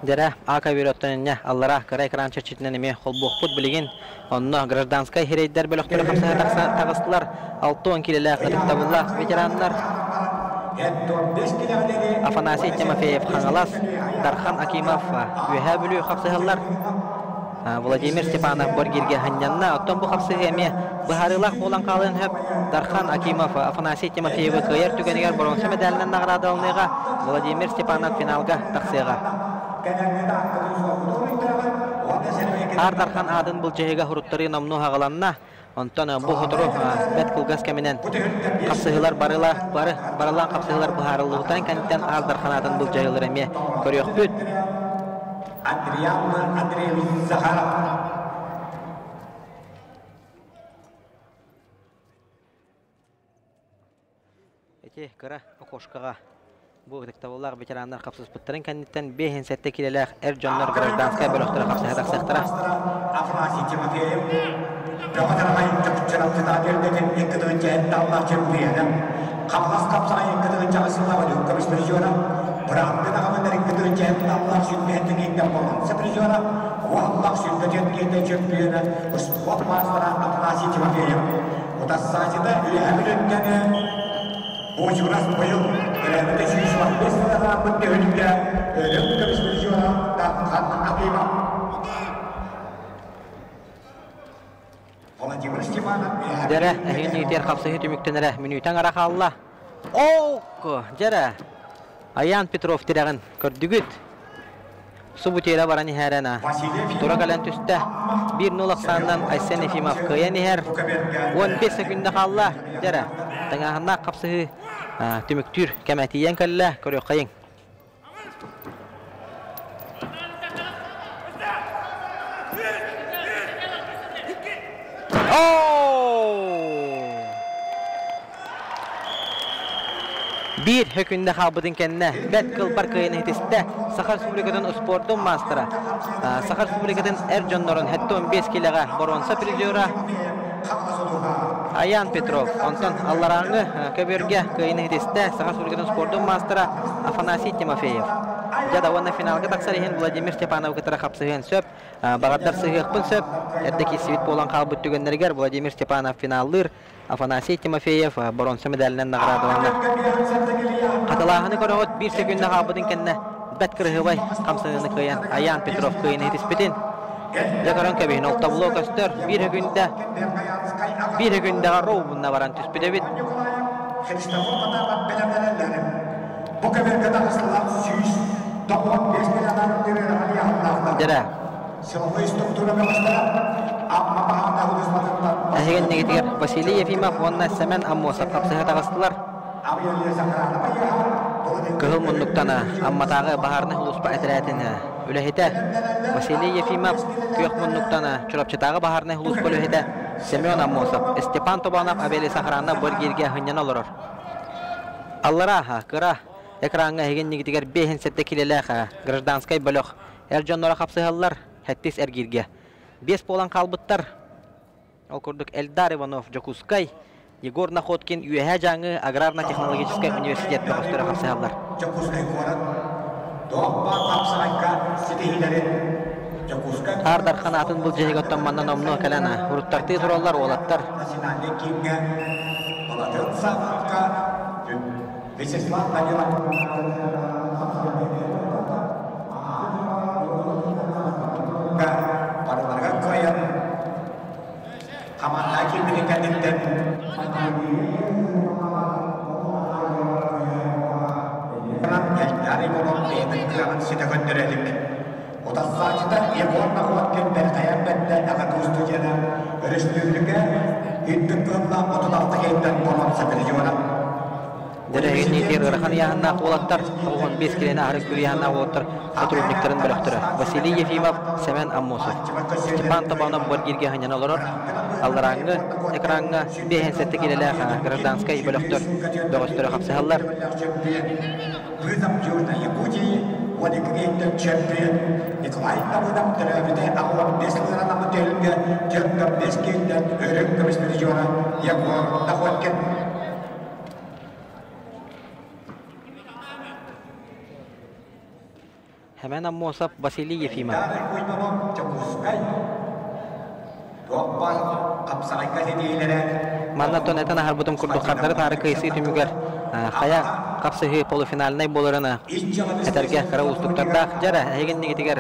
Жара ака бюреттенне аллара карай кранча читнеме холбохпут билеген онно гражданская херейдер бөлөктөрү капсага тагыстылар 6-10 килелер кырыктабылла ветерандар Афанасий Тимофеев хангалас Дархан Акимов үйәбүлү капсыгалар Владимир Степанов боргирге ханянна оттон бу капсыга эме бахарылак болан калын хөп Дархан Акимов Афанасий Тимофеев кыйыр түгенегер бронза медалинен наградалыныга Владимир Степанов финалга таксыга Ардархан адын бұл жеге хуруттары намну хағаланна онтон бу хотуру бет кылгас кеминен капсыгылар барылан капсыгылар бахарылыгытан кенттен Ардархан адын бұл жегелер эме көрөкпүт Андреевич Захаров. Эти кыра окошкага бу гыктабылар ветерандар капсыз пыттарын кенттен бехин сетте килелер Эржоннор гражданская бөлөктөрү капсыга таксактыра Афанасий Тимофеев Пётр Чапчаров Тадерден экдөнче далла чемпионы Капас капсага экдөнче асыллар өкмөш призёра Брамды дагы экдөнче далла чемпионы болон призёра Валлах чемпионы чемпионы спорт мастера Афанасий Тимофеев Утассажида үйәбилеттене Ojurnas boyu önemli şiş var. Mesela bu teorikte önemli bir spesiyona takkan akima. Vladimir Stepanov. Jara ehini ter kapsığı tümüktenere minüten ara kalla. Ok, jara. Ayan Petrov tiragın kördügüt. Subutera barani herana. Tora kalan tüste 1-0 sandan Aysen Efimov kıyan her. 15 sekünde kalla. Jara. Tengahna kapsığı tümüktür kemetiyen kalla körüyor kayın. Bir hükünde kabıdın kendine bet kılbar kıyını hitiste Sakar Respublika'dan sportun mastera Sakar Respublika'dan Erjonnor'un hatta 15 kiloga boronsa prizora Ayan Petrov ondan Allarangı köbürge kıyını hitiste Sakar Respublika'dan sportun mastera Afanasий Timofeyev Jada ona finalga taksarihin Vladimir Stepanov kıtara kapsıgın söp Bağadlar sığıqpın söp Erdeki sivit bolan kabıt tügenlerger Vladimir Stepanov finallir Afanasий Timofeyev boronsa medalinden nagradılanlar Katılağını körüğüt 1 sekünde kabıdın kendine bet kırığı bay kamsığını kıyan Ayan Petrov kıyını hitispitin Yakaran köbeğin olta bloğu köstür bir günde garroğu bununla varan tüspidevit Jara Әһеген негетигер Василий Ефимов онна Семен Аммосов капсыга тагыстылар. Кыгыл муннуктана амматагы бахарны улуспа әтрәтене үләһетә. Василий Ефимов кыйык муннуктана чурапчатагы бахарны улуспа үләһетә. Семен Аммосов Степан Тобанов Абели Сахарана боргирге хыннан олорор. Аллара кыра экранга әһеген негетигер бехин сетте килеләха гражданскай бөлөк. Эржоннора капсыгаллар хәттис эргирге. 5 болан калбыттар. Ол курдук Эльдар Иванов Жокускай, Егор Находкин Юэхэ жаңы Аграрно-технологический университет бөгөстөрө капсыаллар. Ардар ханатын бұл жеге оттанманнан омну калана. Уруттарты тураллар олаттар. Otassaçta Yekorna Huatken'den kayakbette akatustu jana Reştürlüge Hüttükönla 36 keyitten bonamsa biliyorlar. Дәрәген етер ырхан яһанна олаттар, 15 келені арық күр яһанна олаттар сотрудниктарын бөліқтірі. Василий Ефимов, Семен Аммосов. Степан Табанов Боргирге ханьян оларыр. Алдараңғы, экранға, бейхен сәтті келелі гражданскай бөліқтір. Бөгістірі қапсығалар. Николай Навыдам Терабиде Ахуан Деслера Намателга, Джангам Дескиндан, Рымкам Испедиона, Егор Находкин. Hemen Amosov, Vasiliy Yefimov. Маннатон этен харбутум курдук кардары тары кайсы түмүгөр. Хая капсыгы полуфиналнай боларына. Этерге кара устуктарда жара эгенниги тигер.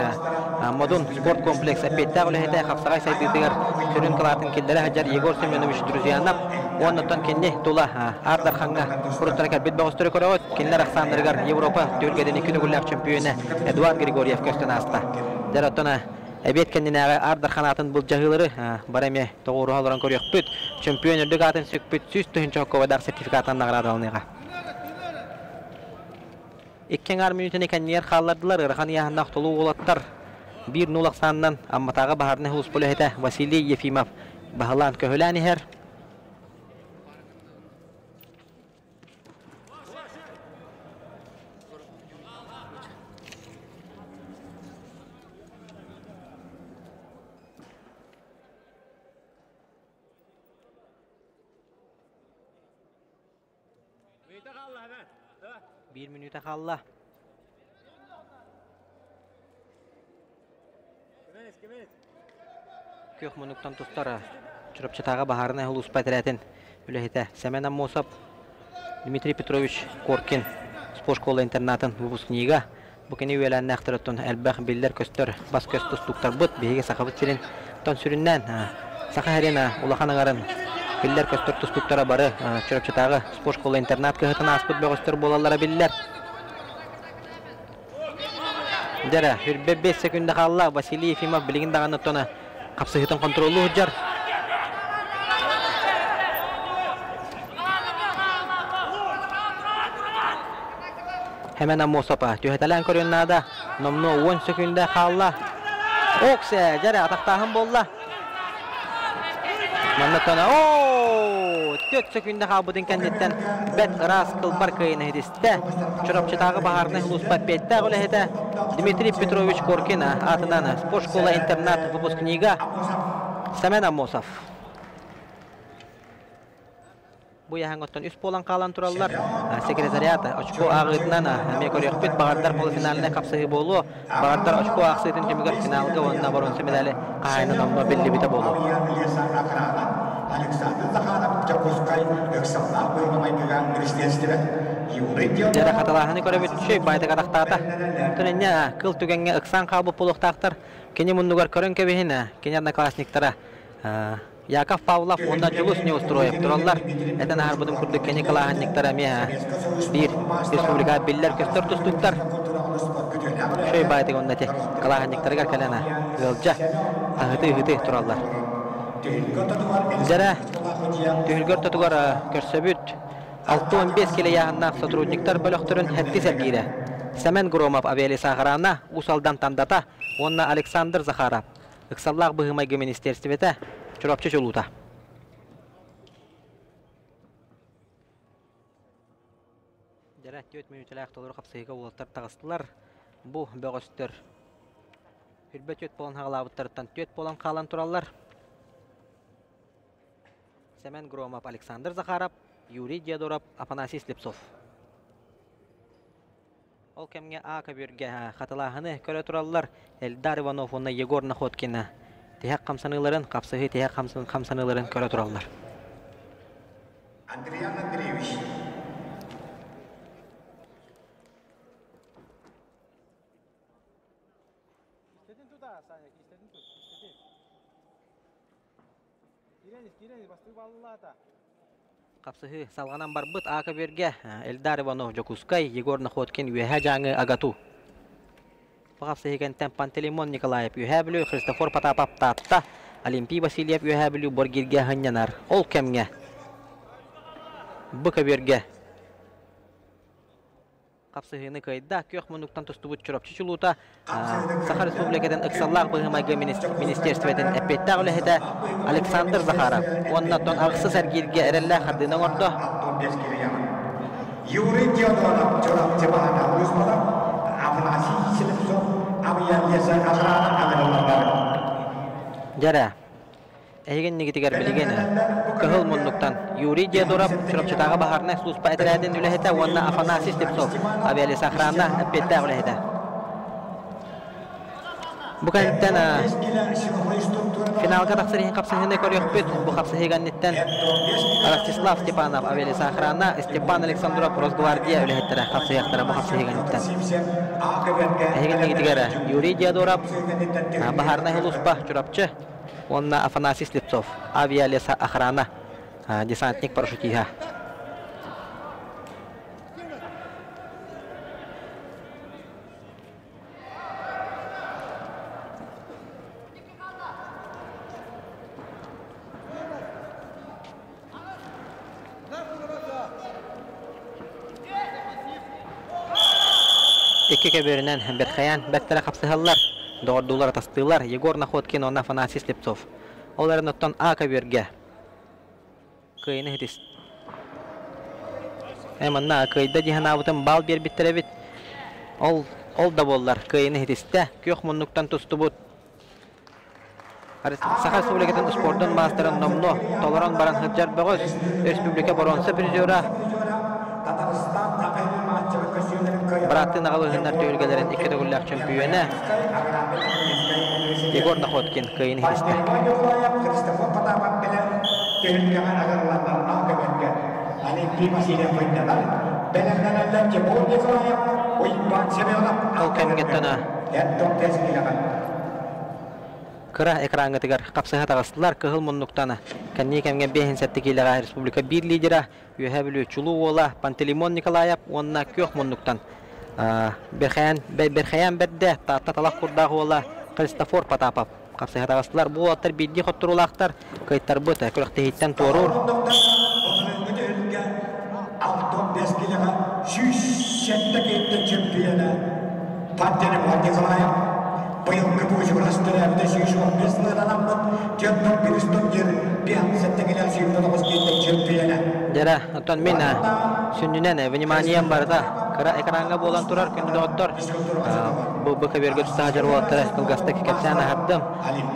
Модун спорт комплекс апетта улайда капсыгай сайдыгар. Сүрүн калатын келдери Хаджар Егор Семенович Друзьянов. Оннотон кенне тула Ардар ханга куртарка бит богостөрө көрөт. Кеннер Аксандыргар Европа түргеден 2 дүгүлләп чемпионы Эдуард Григорьев көстөн аста. Жаратона Эбет кенненәгә Ардар ханатын бул жагылары бараме тогыру алган көрөк бүт. Чемпиондык атын сөкпүт сүз төһүнчө ковадар сертификатын наградалыныга. 2 минутын экеннер халлардылар ырхан яһанна толуу болаттар. 1-0 саннан амматага баһарны хулус болехете Василий Ефимов баһалан көһөләни хер. Bir minüte kalla. Kök munuktan tustara. Çırapçıtağa baharına hulus patiratin. Ülehite Semen Amosov, Dmitry Petrovich Korkin, spor şkola internatın выпускнигі. Bugüne üyelerine aktarıttın. Elbaq biller köstör, bas köstür tuktar bud. Bihege sakabıt sirin. Ton süründen. Saka herina ulaqanıgarın. Biller köstür tustuktara barı. Çırapçıtağı spor şkola internat kıhıtın aspıt böğüstür bolallara biller. Dere, 5 sekunda kalla Vasiliy Yefimov biligin dağını tona kapsıhıtın kontrolü hüccar. Hemen Amosov'a tühetelen körünnada nomnu 10 sekunda kalla. Okse, dere ataktahın bolla. Manatona, 4 sekunda kabudun kendinden bet ras kılbar kıyını hediste. Çorapçıtağı baharını huluspat bette gülehete Dmitry Petrovich Korkin atından spor şkola internat выпускнигі Semen Amosov. Bu yahangottun üst bolan kalan turallar sekretariat açko ağıtından mekoriyakpet bağırlar polifinaline kapsayı bolu. Bağırlar açko ağsıydın tümüger finalga onunla baronsu medali kayının onunla belli bite bolu. Jara katalahını görüp şey bayda qadaqtata. Tönenya kıl tügenge ıksan qabı puluqtaqtar. Keni mundugar körön kebihine, kenyarna klasniktara. Yakov Pavlov onda julus ne устроеп тураллар. Этен арбудым курдук кени калаханниктара мия. Bir республика биллер көстөр тустуктар. Şey bayda ондате калаханниктарга келена. Гылжа ахыты тураллар. Жара түйілгөр тұтығар көрсөбүт 6-15 келе яғыннақ сотрудниктар бөліқтірін әтті сәргейді. Сәмен Громов авиали сағырана ұсалдан тандата, онна Александр Захаров. Үксаллақ бұғымайғы министерстветі чұрапчы жолута. Жара 4 минутелі ақтолыр қапсайға олаттар тағыстылар. Бұ бөғістір. Хүрбет 4 болан хағалабыттарыттан 4 болан қалан тұралар. Семен Громов, Александр Захаров, Юрий Дедоров, Афанасий Слепцов. Ол кемге А көберге хатылағыны көрі тұралылар Эльдар Иванов, онна Егор Находкина. Тияқ қамсаныларын, қапсығы тияқ қамсаныларын көрі тұралылар. Андриан Андреевич. İstedin tut ha Sanyak, istedin tut. İstedin. Gireniz, bastır vallahi da. Қапсығы салғанан бар бұт А көберге Эльдар Иванов, Жокускай, Егор Находкин, Юэха жаңы Агату. Қапсығы кенттен Пантелеймон Николаев, Юэха білу, Христофор Потапов Татта, Олимпий Васильев, Юэха білу, Боргирге Ханянар. Ол кемге Бұ көберге Қапсығыны көйді, көк мұнықтан тұстыбыт чұрап чүчілута Сахар Республикадан ұқсаллақ бұғымайғы министерстветін әппетті ғылыхеті Александр Захаров. Оннаттан ағысы сәргерге әрелі қадына орды. Юрий Дедоров, чұрап жебағана ұлысмада, Афанасий Слепцов, Абиян-Леса Ажыраны Жәрі, әйген негетігер білігені. Кығыл мұнықтан Юрий Дедоров, чұрапчытаға бағарына сұлыспа әтірәден үліхеті, онна Афанасий Слепцов, Абиян-Леса Ажыраны әппетті ғылыхеті. Бұл кәнттен финалға тақсырын қапсығыны көрек бүт. Бұл қапсығыганнеттен Ростислав Степанов, Абиян-Леса Ажыраны, Степан Александров, Росгвардия үліхеттері қапсығықтары бұл қапсығыганнеттен. Әйген негетігері Юрий Дедоров, бағарына сұлыспа чұрапчы, онна Афанасий Слепцов, Абиян-Леса Ажыраны, десантник парашютиға. Екі көберінен Берхаян бәттері қапсығалар, доғырдулар атастылар, Егор Находкин, онна Афанасий Слепцов. Оларын оттан А көберге. Күйіні хетіс. Әмінна күйді дихана бұтын бал бер біттірі біт. Ол да болар күйіні хетісті. Көк мұннықтан тұсты бұт. Сахар Республикатын спорттың мастырын номно. Толаран баран хыджар бұғыз. Республика боронсы призера. Бұраттың ағылығындар түйілгелерін екі дөгілләқ чемпионы Егор Находкин күйіні хетісті. Ол кәмгеттіні Кыра экранға тігір қапсыға тағыстылар кығыл мұннықтаны. Кәнне кәмген бейін сәтті келіға республика бір лидера Юэха білу Чулу ола Пантелеймон Николаев, онна көк мұннықтан. Берхаян бәрді татта талақ құрдағы ола Христофор Потапов. Қапсыға тағыстылар бұл аттар бейді қоттырулақтар көйттар бұты көріқті хейттен торур. Bayılgı bu jurastları da şu mesleğe adamlar canlı bir üstünler bir settekiler şiirlerimiz geldi çempiyona. Jara, ondan men sünnünen vниманием barda. Kara ekranga bolan turar күндө оттор. Bu каберге стажер болаттар, кылгастык кепсана хаттым.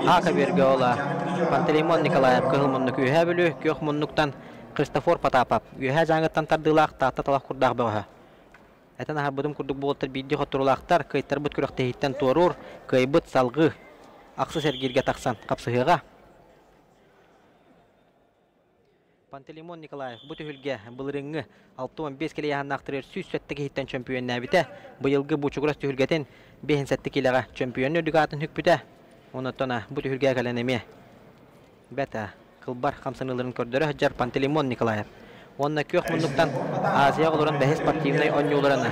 А каберге ола Пантелеймон Николаев кылмынны күйе билүү, көк муннуктан Христофор Потапов. Үйе жаңыттан тардылак татта талак курдак бага. Этен ахабыдым курдук болоттар бидди хоттурулактар, кайттар бут күрөктө хиттен торур, кайбыт салгы аксы сергирге таксан капсыгыга. Пантелеймон Николаев бут үлге былырыңы 6-15 келе яһаннактырыр сүз сөттеге хиттен чемпионна бите. Быйылгы бу чуграс үлгетен 5 сәтте келега чемпионны дүгатын хүкпүтә. Онотона бут үлге каленеме. Бета кылбар хамсыныларын көрдөрө Хаджар Пантелеймон Николаев. Онна көк мұндықтан Азия оларын бәхес спортивный ойнуларына.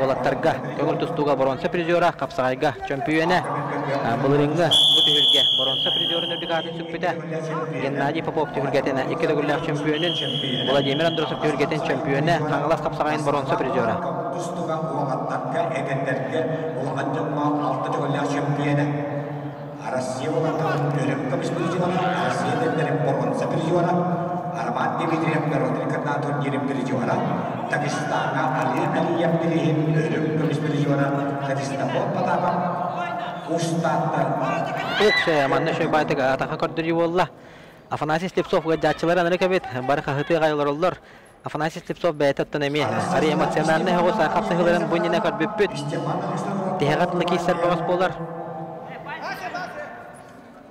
Олаттарға көңіл тұстуға боронса призера, қапсағайға чемпионы. Бұлырыңғы бұт үйірге боронса призерін өдігатын сүкпіті. Геннадий Попов түйіргетені 2 дөгілләқ чемпионын. Владимир Андросов түйіргетін чемпионы. Қаңылас қапсағайын боронса призера. Тұстуға оғаттарға әгендерге оғаттың 6 дөгілләқ чемпионы. Россия олаттығын өрім көміс призера, Россия дендерін боронса призера. Arman Dimitriyev Narodный координатор директор juara, Дагестана Алиев Дилихин өрüm көміс juara, Христофор Потапов, Устаттар. Уксе манна шөй байтыга атақа көрдүрі болла. Афанасий Слепцов гаджатчылар аны кебет бар хаты гайлар оллар. Афанасий Слепцов бәйтәттен эми ари эмоциональный хогоса капсыгыларын буйнина көрбүппүт. Тегәтле кисер багыс болар.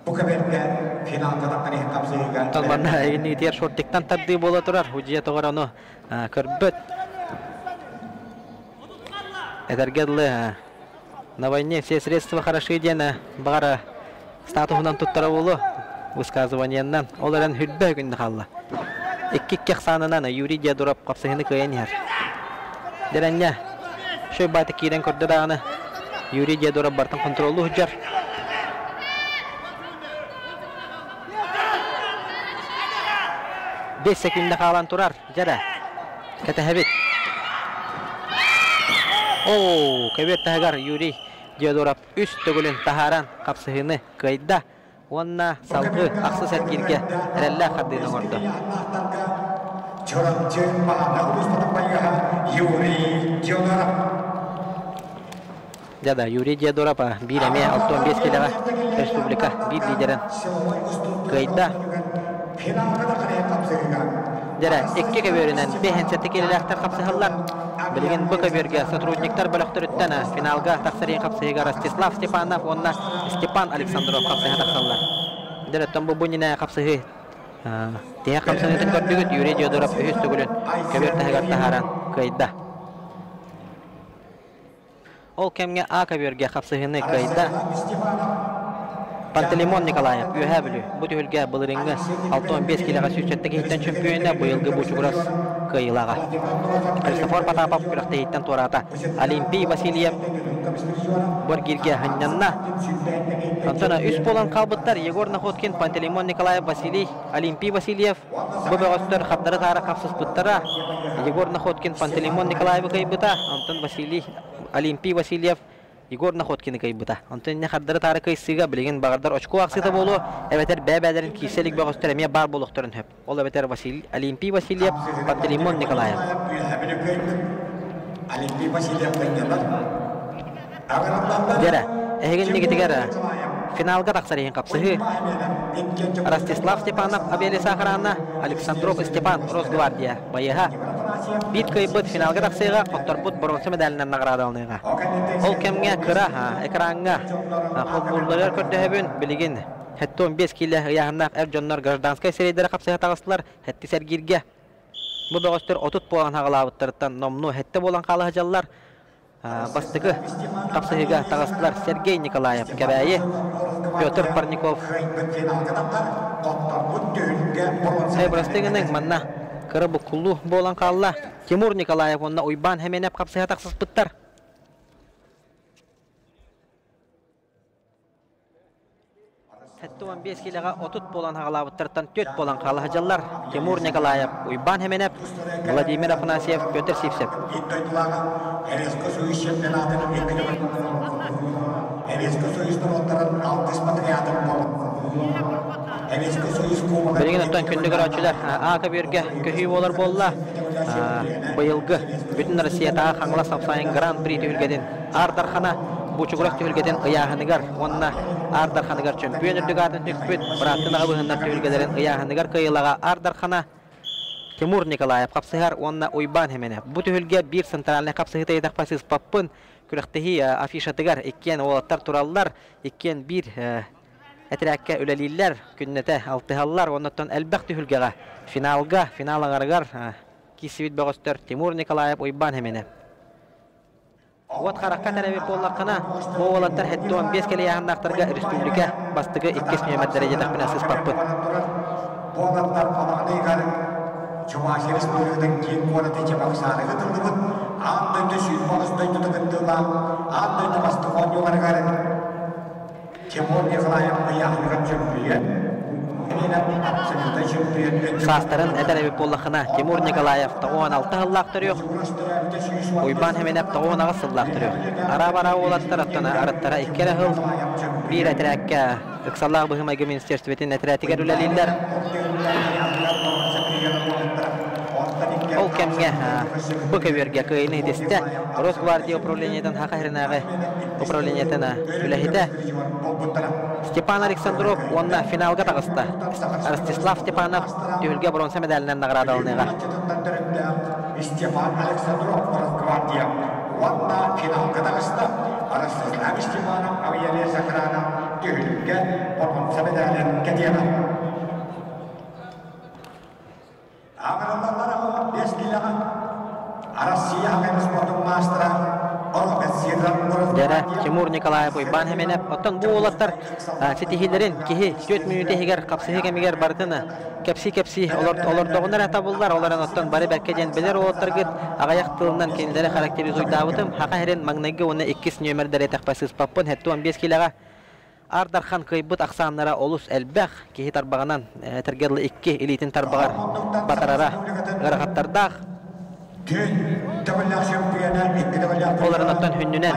Bu kaberge finalda da kani kapsayga. Талбанда эни тер шорттыктан тадды бола турар. Хуҗия тогар аны көрбөт. Эдергедле на войне все средства хороши дена бара статусунан туттара болу высказыванияннан оларан хүлбө күндө халла. Икки санынан Юрий Дедуров капсыгыны кыйынер. Деренне шөй баты кирен көрдө даганы Юрий Дедуров бартын контролу хуҗар. 5 sekunda kalan turar. Jara. Kata habit. Oh, kebet tahagar Yuri Diyodorap üst tugulun taharan kapsıhını kayda. Onna salgı aksı sergirge erella kaddini ordu. Jada Yuri Diyodorap bir eme 6-15 kilaga Respublika bir liderin kayda. Jara ikki keberinden behençeti kelilekler kapsıhıllar. Bilgin bu keberge сотрудниктар bölöktürütten finalga taksariyen kapsıhıga Rostislav Stepanov, onna Stepan Aleksandrov kapsıhı taksallar. Jara tombu bunina kapsıhı diye kapsıhıtın gördüğüt Yuri Diyodorap üst tugulun keber tahagar taharan kayda. Ol kemge A keberge kapsıhını kayda. Pantelimon Nikolayev üyebilü. Bu tühülge bılırıngı 6-15 kilaga süçetteki hitten çempiyonu bu yılgı bu çukuras kıyılaga. Kristofor Patapov kürekte hitten torata. Olimpiy Vasilyev Borgirge hınyanna. Antona üst bolan kalbıtlar Yegor Nakhotkin, Pantelimon Nikolayev Vasiliy, Olimpiy Vasilyev bu bağıstır xatları tara kapsız bıttara. Yegor Nakhotkin, Pantelimon Nikolayev kayıbıta. Anton Vasiliy, Olimpiy Vasilyev Yegor Nakhotkin'i kayıbıta. Anton ne xatları tara kayısıga bilgin bağırdar oçku aksıda bolu. Eveter bebelerin kiselik bağıstır emiye bar bolukturun hep. Ol eveter Olimpiy Vasilyev, Pantelimon Nikolayev. Olimpiy Vasilyev kayıbıta. Jara, ehegin negitigar finalga taksariyen kapsıhı. Rostislav Stepanov Abeli Sakharana, Aleksandrov Stepan Rosgvardiya bayıha. Bir kayıbıt finalga taksıhıga Qottorbut bronze medalinden nagrada alınıga. Ol kemge kıra ekranga futbolcular kördühebün bilgin. Hatta 15 kilo yahınnak Erjonlar Gражданская сериядары kapsıhı tağıstılar. Hatta sergirge. Bu bağıştır 30 puan hağılavıttırıttan nomnu hatta bolan kalıhıcallar. Bastıgı kapsıhıga tağıstılar Sergey Nikolayev kebeyi, Pyotr Parnikov. Saybrastıgının manna kırı bu kullu bolan kalıla Timur Nikolayev onna uyban hemen hep kapsıhıga tağsız bıttar. Hatta 15 kilaga 30 bolan hağılavıttırıttan 4 bolan kalıhıcallar Timur Nikolayev uyban hemen hep Vladimir Afanasyev, Pyotr Sivsev. Bilgin ötten kündügür açılar A kabirge köhü bolar bolla bayılgı bütün Rossiyada Xangla Sapsayın Grand Prix tühülgedin Ardarxana bu çukurak tühülgedin ıyahınıgar onna Ardarxanıgar çempiyon ürdügadın tükpüt bıraktın ağabığınlar tühülgedin ıyahınıgar kıyılaga Ardarxana Timur Nikolayev kapsıhar onna uyban hemene. Bu tühülge bir sentralne kapsıhı teydak pasız pappın kürektehi afişatıgar ikken oğlatlar turallar ikken bir etirakke öleliller künnete altıhallar onnattan elbek tühülgega final agargar kisivit bağıstır Timur Nikolayev uyban hemene. Oğat karakka terebi bollakına bu oğlatlar hatta 15 kele yağındaktarga Respublika bastıgı 2 Mehmet derece takminasız pappın. Bu oğlatlar Cumhuriyet Respublika'nın kim kualite cebak sarıgı tırdıbıt, andaydı süyüzmağızdaydı tıgıttılar, andaydı bastıqon yuvargarın. Timur Nikolayev ayağlıgan çöpüyen, Sastırın ederebi bollakına Timur Nikolayev tağuan 6 hıllaktır yok. Uyban hemen hep tağuan ağı sıllaktır yok. Ara oğlatlar attana arattara 2 hıl, bir etirakke ıksallığı bıhıma gibi Ministerstvetin etiratigar üleliller. Ol кемге бу кеберге кыйны десте Росгвардия управлениятан хакахринагы управлениятана үлехите Степан Александров онна финалга тагыста. Ростислав Степанов түйүлгө бронза медалинен награда алыныга. Степан Александров Росгвардия онна финалга тагыста. Ростислав Степанов авиалия крана түйүлгө бронза медалинен кетиена. Ağırlarlara beskilaga Россия мен спортун мастера Оробет Сидоров Дәре Тимур Николаев Уйбан Хеменев оттан бу олаттар сетихилерин кихи 4 минут егер капсыһы кемигер бардыны кепси олар тогунар атабылдар олардан оттан бары бәккеден белер олаттаргыт агаяк тылынан кенелери характеризуйдабытым хака херен магнайга оны 2 нөмердер тахпасыз паппын хетту 15 килога Ардархан кыйбыт аксаннара олус элбэх кихи тарбаганан тергерлы 2 элитин тарбагар батарара гарахаттардах Оларын оттан хүннүнен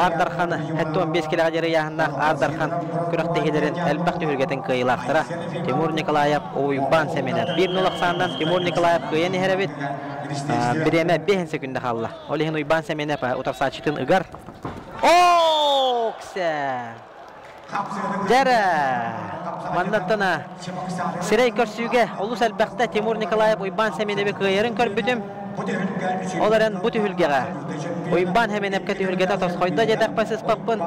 Ардарханы хәтті 15 килога жері яғыннақ Ардархан күріқтегелерін әлбәқ түйіргетін кыйлақтыра Тимур Николаев ойбан сәмені 1-0 ақсандан Тимур Николаев күйен ехеребет біреме 5 секунды қалла Олеген ойбан сәмені ұтарсачытын ұғар Оксе Жәрі Мандаттана Сирей көрсүйге Олус әлбәқті Тимур Николаев ойбан сәмені күйерін көрбүдім Оларын бу түйүлгеге Уйбан hemen epke tühülgede tosqoyda jedaqpasız papın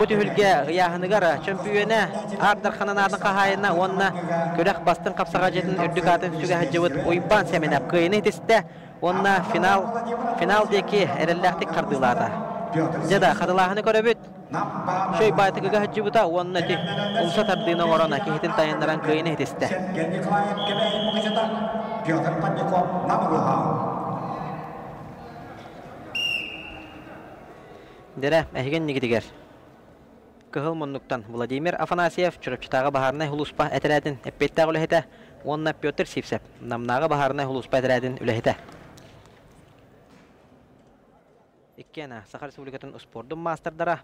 bu tühülge yaһыныгара чемпионы Ардарханан атын кахайына онна көрәк бастын капсага жетін үрдүк атын сүгә хаҗыбыт Уйбан hemen епкыйны тесте онна финал деки эрелләхтик кардыларда жада хадылаһыны көрөбүт Şöy baytıgıga haccıbıta onunla ki umsa tardığına orana ki hitin tayandıran köyüne hitiste. Dere, ehigen nigidiger. Kıhıl monluktan Vladimir Afanasyev çürüpçütağı baharına huluspa eteredin eppettä ulehite onunla Pyotr Sivsev namnağı baharına huluspa eteredin ulehite. İkken Sakar Respublikasının spordun masterdara.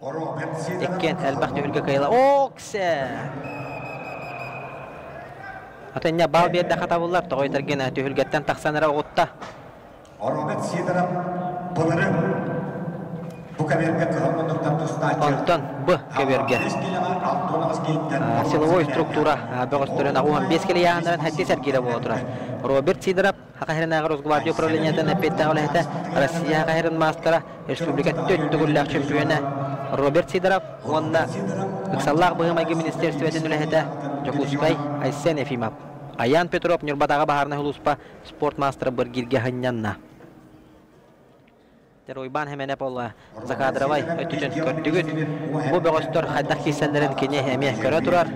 İkken elbaq tühülge kayla. Okse! Atanya bal bir de katavullar toğuytargen tühülgetten taqsanara oğutta. Orbet Sidorov bunları bu keberge kılımınlıktan tustağıtır. Ondan bu keberge. Silovoy struktura bağıstırın ağuhan 5 kili yağınların haddi sergide bu oturar. Robert Sidorov Hakahirin Rosgvardiya upravleniyadan eppettä olehte Rossiya Hakahirin mastera Respublika töttügüllak çempiyonu Robert Sidorov onna Iqsallaq bıhımagi ministerstvetin ulehte Jokuspay Aysen Efimov Ayan Petrov Nürbatağı baharına huluspa sport mastera bir girge hanyanna Teroyban hemen epolla Zakadravay ötücün köttügüt bu bağıstır haddaq kissellerin kene emeh köre turar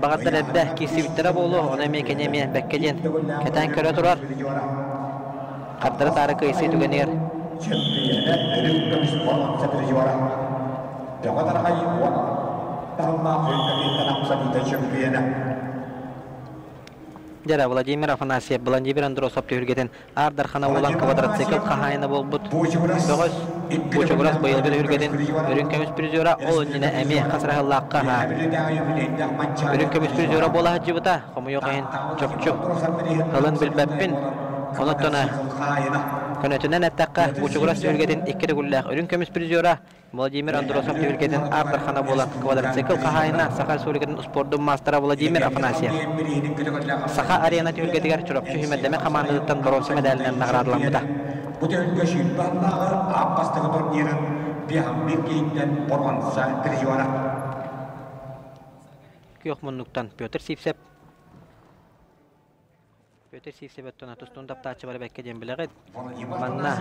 Bağatlar edde kisivittere bolu ona emeh kene emeh bekkeden keten köre turar Kaddara tarı kıyısı tügenir Jara Vladimir Afanasyev bilanji bir Androsov tühülgeten Ardarxana olan kvadratsikl qahayına bolbut. Soğuz Buçuguras bayılgı tühülgeten Ürünkömüs prizora ol yine emeh qasrahallaqqa ha. Ürünkömüs prizora bola hacıbıta qomu yoqayın çöpçü. Qalın bilbeppin onottona Könötünden ettaqqa Buçuguras tühülgeten ikkide gullaq Ürünkömüs prizora Vladimir Androsov tühülgeten Ardarxana bolan kvadratsikl qahayına Sakar Respublikasının spordun mastera Vladimir Afanasyev. Saha arena tühülgetiger çorapçı hümetleme kamandadıttan bronze medalinden nagradlanmıda. Bu tühülge şilbanlağı Abbas'taki turnirin bir hamir geyitten bronze prizora. Köyokmunluktan Pyotr Sivsev. Pyotr Sivsev öttona tustun taptaçı var bekke jembileğit. Manna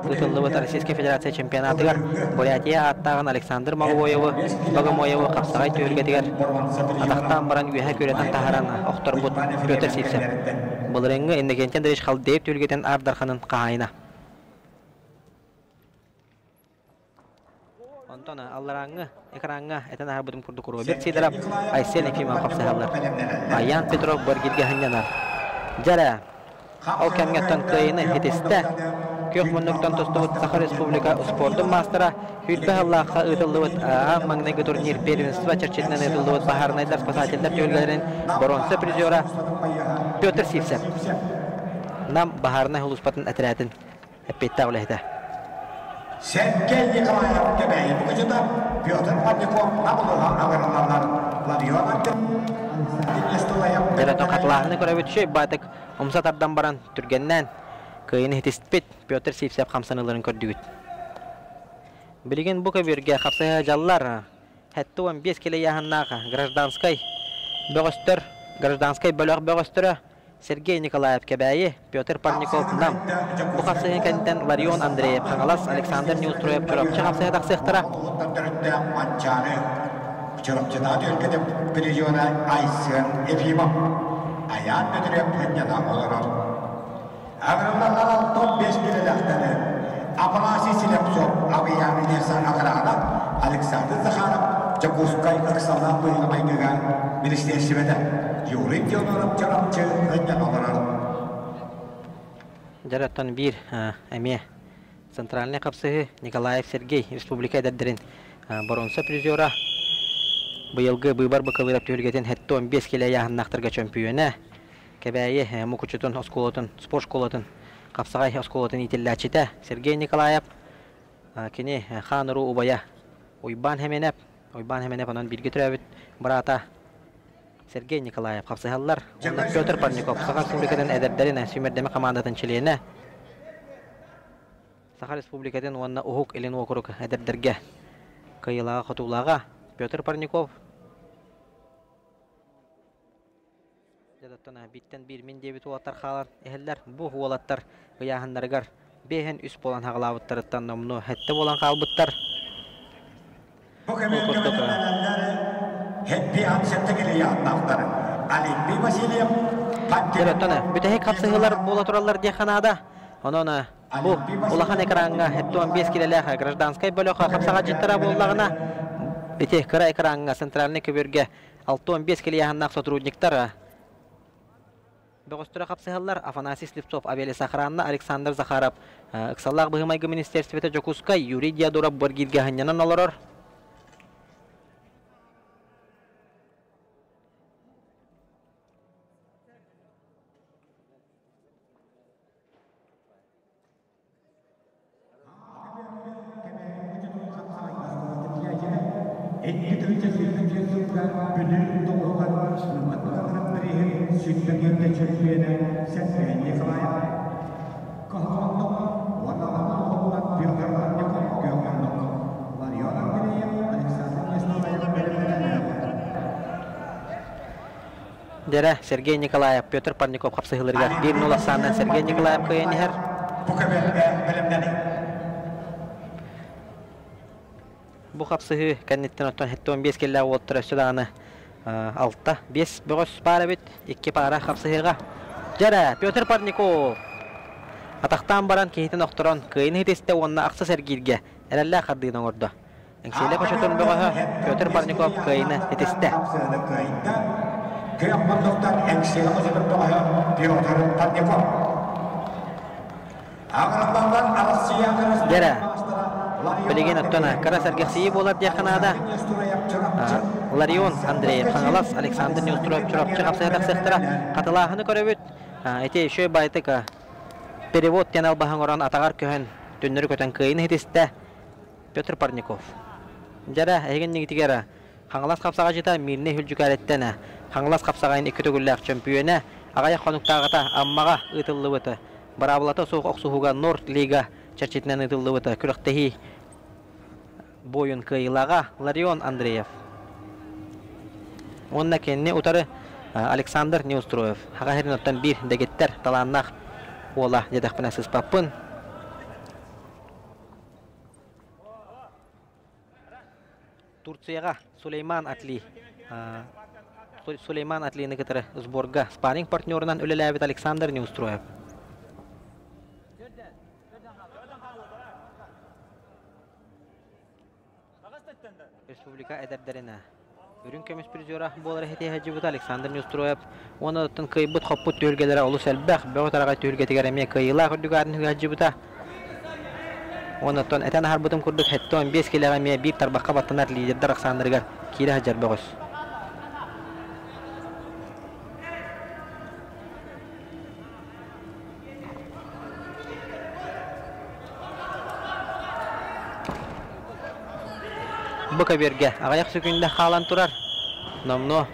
Ытыллыбыт Российской Федерация чемпионатыгар Бурятия аттаган Александр Богомоевы капсагай түйүлгетигер атактан баран үйе көрөтөн тахаран окторбут Pyotr Sivsev. Бул реңги эндегенчен дереш халдеп түйүлгетен Ардарханын кайына. Онтон аллараңы экранга этен арбытым курдук Robert Sidorov Aysen Efimov капсагалар. Аян Петров бергилге ханянар. Жара Ол кемгеттен кыйыны хетесте Кöyokmunluktan tostubut Sakar Respublika spordun mastera Hütbe Allah'a ıtıllıvıt Magnaga turnir первенства çerçetinden ıtıllıvıt Baharnaylar spasateller tüyülgelerin bronze prizora Pyotr Sivsev. Нам Бахарна Хулуспатын отрядын әппетті олайда. Сергей Николаев кебей бүгүнда Петр Парников набылыга агырларлар Ларионов Дәрәтон қатылағыны көрәбі түшей батық омсатардан баран түргеннен күйіні хетеспет Петр Сипсеп қамсаныларын көрдігіт. Білген бұқа берге қапсайға жаллар хәтті 15 келе яғыннаға гражданскай бөліғ бөғістірі Сергей Николаев кебәйі Петр Парников нам. Бұ қапсайға кәнттен Ларион Андреев, Қаңалас Александр Неустроев чұрапчы қапсайға тақсықтыра. Чұрапчыда өлкеде президиона Айсын Ефимов. Аян бөтіреп пәннена олырар. Ағырылдағалал топ 5 келеләқтері. Апаласи Селепсов, Абияны Нерсан Ақырағына, Александр Захаров, Чакускай Ақсалдан бұйылмайдыға министершіведі. Юрин Дионоров чұрапчы пәннен олырар. Жараттан бір әме центральный қапсығы Николаев Сергей республика әдәрдерін боронса призера. Быйылғы быйбар бықылырап түйілгетін хәтті 15 келе яғыннақтырға чемпионы. Кәбәйі мұқычытын осколатын, спорт школатын, қапсағай осколатын ителләчеті Сергей Николаев. Кені қаныру ұбая ойбан хеменеп, онан бірге түрәбіт барата Сергей Николаев қапсағалар. Онда Петр Парников, Саха Республикадан әдәрдерін сүймердемі командатын чилейіні. Саха Республикадан онна ұхук елін оқырық әдәрдерге қайылаға құтулаға Петр Парников. Жадаттана биттен бір мен дебет олаттар қалар әхелдер. Бұл олаттар ғияғындарғар бейхен үс болан хағылауыттарыттан номну хәтті болан қалбыттар. Жадаттана бүтәхек қапсығылар бола тұралар деханада. Онона бұл улахан экранға хәтті 15 келеләға гражданскай бөліға қапсаға жеттіра болағына Эти кыра экранга центральный көберге 6-15 келе яғыннақ сотрудниктар. Бөғістірі қапсығылар Афанасий Слепцов, Авели Сахаранна, Александр Захаров. Үксаллақ бұғымайғы министерстветі Жокускай, Юрий Диадоров бұргидге ғанянан олырыр. Дәрі Сергей Николаев, Петр Парников қапсығылырға 1-0 санынан Сергей Николаев көйенігер. Бұл қапсығы кәнеттен оттан 15 келі олттыр өстідағаны 6-5 бұғыз бары бүт, 2 пара қапсығыға. Дәрі Петр Парников атақтан баран кейтін оқтырын көйені хетесті онына ақсы Сергейге әрәлі қардығынан орды. Әңсейлі қошытын бұғығы Петр Парников көйені хетесті. Кембандықтан әңсейлі қошытын бұғығы Петр Парников. Ағырылдағынан Россия Дәрі Білеген оттана кара сәргексейі болар дияқанада Ларион Андреев, Қаңалас Александр Неустроев чұрапчы қапсайдақ сектора қатылағыны көрі өт. Әте шөй байтық перевод тен албағын оран атағар көхін түннірі көтен күйіні хетесті Петр Парников. Жара әйген негітігері Қаңалас қапсаға жета миліне хүлжік әреттені Қаңалас қапсағайын екі төгілләқ чемпионы ағайық қонуқтағыта аммаға ұтылы өті. Барабылаты соқ оқсуғыға Норд Лига чәрчетінен ұтылы өті күріқтегі бойын кыйлаға Ларион Андреев. Онна кенне утары Александр Неустроев. Хаға херін оттан бір дәгеттер таланнақ ола дедақпына сыз папын. Турцияға Сулейман Атли. Сулейман Атли'ні кітірі сборға спаринг партнерынан өлелі Александр Неустроев. Республика әдәрдеріне. Үрін көміс призера болары хеті әжібіт Александр Неустроев. Оны ұттын күйбіт қоппыт түйілгелері олы сәлбәқ бөғі тараға түйілгетігер әме күйіла күрдігарын әжібіта. Оны ұттын әтән harбытым күрдік хетті 15 келеға әме бір тарбаққа баттанар лидерді Рақсандырғар кейлі әжер бөғіз. Быка берге. Ағаяқ сөкінде қалан тұрар. Номно.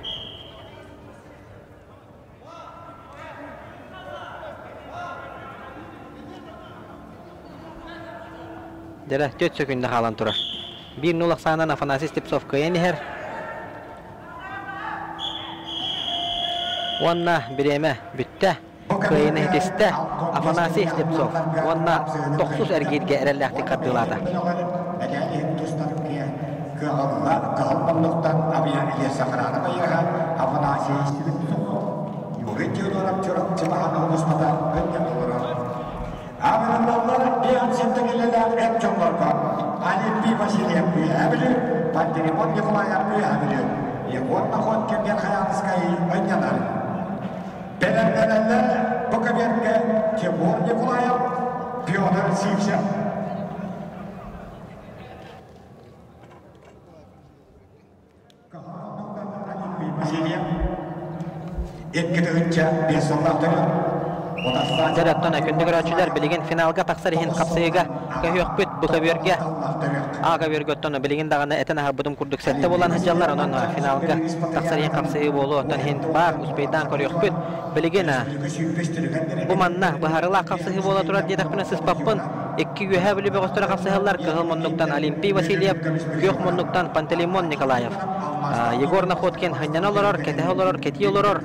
Дәрі төт сөкінде қалан тұрар. 1-0 сағынан Афанасий Степцов көйенігер. Онна біреме бүтті. Көйені хетесті Афанасий Степцов. Онна 9 әргейдге әрәләқті қардылады. Кағалмандықтан абия елесі қыраны байыға Афанасий Степцов. Бүгін теодорап жүріп жымағаны ұлыстада өткен олыры. Абырын олар ең сентігілілер әп жоңларға. Олимпий Васильев бүйі әбілі, Пантелеймон Николаев бүйі әбілі. Егорна ход келген Хаянскай өйненар. Белерденелі Бұқыберге Тимур Николаев, Петр Сивсев. Васильев. Еккетігінше 5 жылдақтыры. Жараттан әкінді көрәтшілер білеген финалға тақсар ехін қапсайыға көйек бүт Бұқыберге. Аға берге өттіні білеген дағаны әтін аға бұдым күрдік сәтті болан хыджалар онын финалға тақсар ехін қапсайы болу оттан ехін бар ұспейдан көйек бүт білеген бұл манна бұхарыла қапсайы бола тұрар дедіқпіні сіз паппын 2 үйе білі бөғістіра қапсайылар кығыл мұннықтан Олимпий Васильев, көйек мұннықтан Пантелеймон Николаев. Егор Находкин хыннан олорор, кете олорор, кети олорор.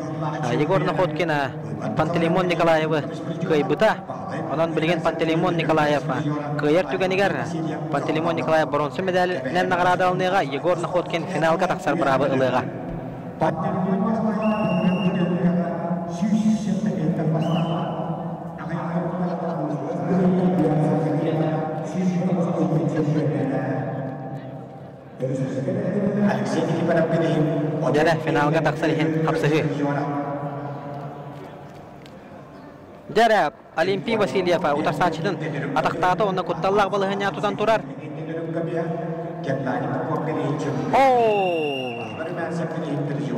Егор Находкин Пантелеймон Николаевы көйбіта. Онан білген Пантелеймон Николаев көйер түгенігер. Пантелеймон Николаев бронсы медалінен нағырады алыныға, Егор Находкин финалға тақсар бұрабы ылыға. Дәрі финалға тақсар ехен қапсығы. Дәрі Олимпий Васильев ұтарсачыдың атақтаты оны құтталлақ балығын атудан тұрар.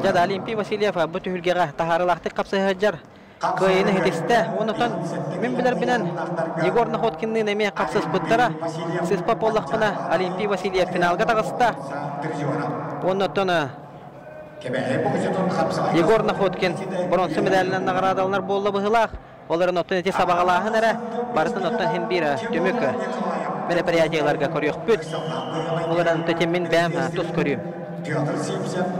Дәрі Олимпий Васильев бұты үлгеға тахарылақты қапсығы жар. Көйені хетесті. Онықтан мен білер бінен Егор Находкинның әме қапсыз бұттара. Сізпа боллақпына Олимпий Васильев финалға тағысты. Онықтан Егор Находкин бронсы медалінен нағырадалынар болы бұғылақ. Оларын оттан әте сабағалағын әрі, барытын оттан хен бір төмік мероприятияларға көріқ бүт. Оларын өтен мен бәм тұс көрім.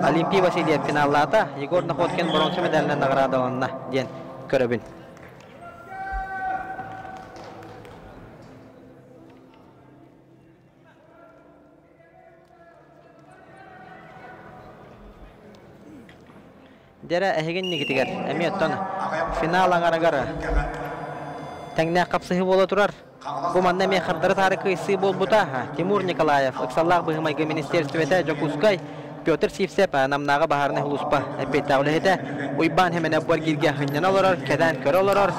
Олимпий Васильев финаллата, Егор Находкин бронсы медалінен нағырадалынна ден көрібін. Дәрі әйген негетігер, әме өттен финал аңарағары тәңіне қапсығы болы тұрар. Бұл манна мен қырдары тары көйсі бол бұта. Тимур Николаев, ұқсаллақ бұғымайғы министерстветі Жокускай, Петр Сивсеп намнаға бағарны ұлыспа әппеттәулі еті. Ойбан әмен әбуар келге хыннан оларар, кәдән көрі оларар.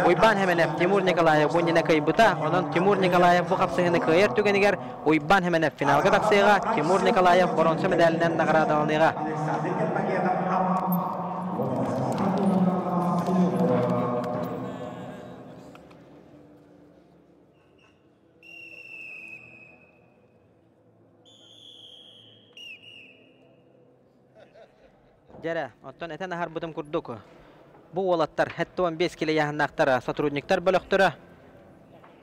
Ойбан әмен әп Тимур Николаев бұнына көй бұта. Онын Тимур Николаев бұл қапсығыны көйер түгенігер. Ойбан әмен әп финалға тақсыға Тимур Николаев бронсы медалінен нағырадалыныға. Дәрі, оттан әтен ағар бұдым күрдік. Бұл олаттар, әтті 15 келе яғыннақтары, сотрудниктар бөліқтірі.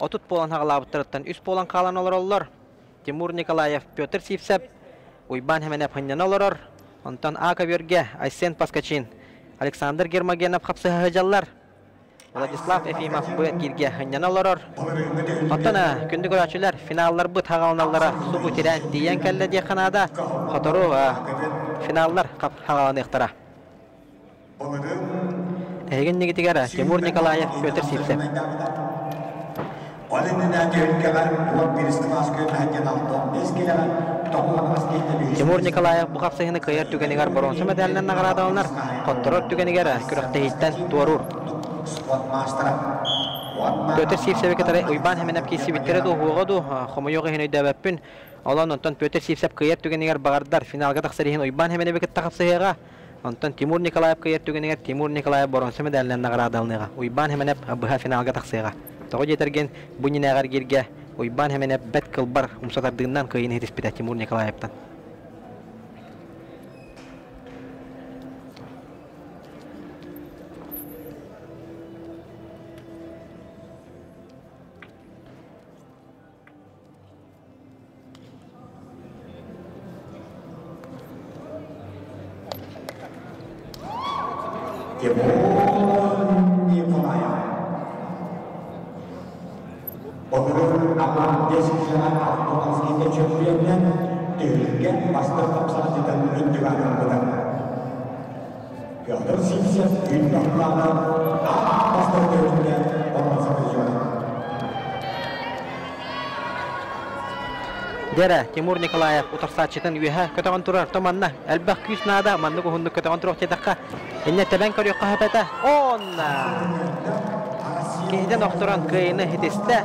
Отут болан ағылабыттырыттан, үс болан қалан олар олар. Тимур Николаев, Петр Сивсеп, Уйбан әмен әпхыннан олар. Онтан Ака Берге, Айсен Паскачин, Александр Гермогенов қапсығы жаллар. Владислав Ефимов бұйт келге хыннан олар. Оттан күнді көрәтшілер, финаллар бұт ағалыналары су бұтирән дейен кәлі де қанада. Хотору финаллар қағаланы иқтара. Әйген негетігері Тимур Николаев, Петр Сивсеп. Тимур Николаев бұл қапсығыны көйер түгенігер бронсы медалінен нағырады олынар. Қоттырыр түгенігері күріқтейіттен туарур. Петр Сивсеп кетері ұйбан әмен әпкесі біттері ұғуғаду қомайоғы хен өйдәбәппін. Олан онтан Петр Сивсеп көйер түгенігер бағардар финалға тақсарихин ұйбан әмен әбекет тақапсығыға. Онтан Тимур Николаев көйер түгенігер Тимур Николаев бронсы медалінен нағырады олыныға. Ұйбан әмен әп бұға финалға тақсығыға. Тоғы жетерген бұнин ағар келге Ойбан hemen бәт кылбар умсатардığından kıyını hetispita Timur Nikolaev'tan. Onurun aman desizlenan Avtomas Ege Çöpüyen'den Tüylüken bastır kapsana deden ünlüganın budan. Piotr Sivsev ünlüganı bastır tüylüken olmasa bileceğim. Dere Timur Nikolaev utarsaçıdan üyeha kötüğün turar tomanna elbaq küs nada mandı kuhundu kötüğün turuq tetakka enne teben körüyor kahapeta onna kehiden okturan kıyını hitiste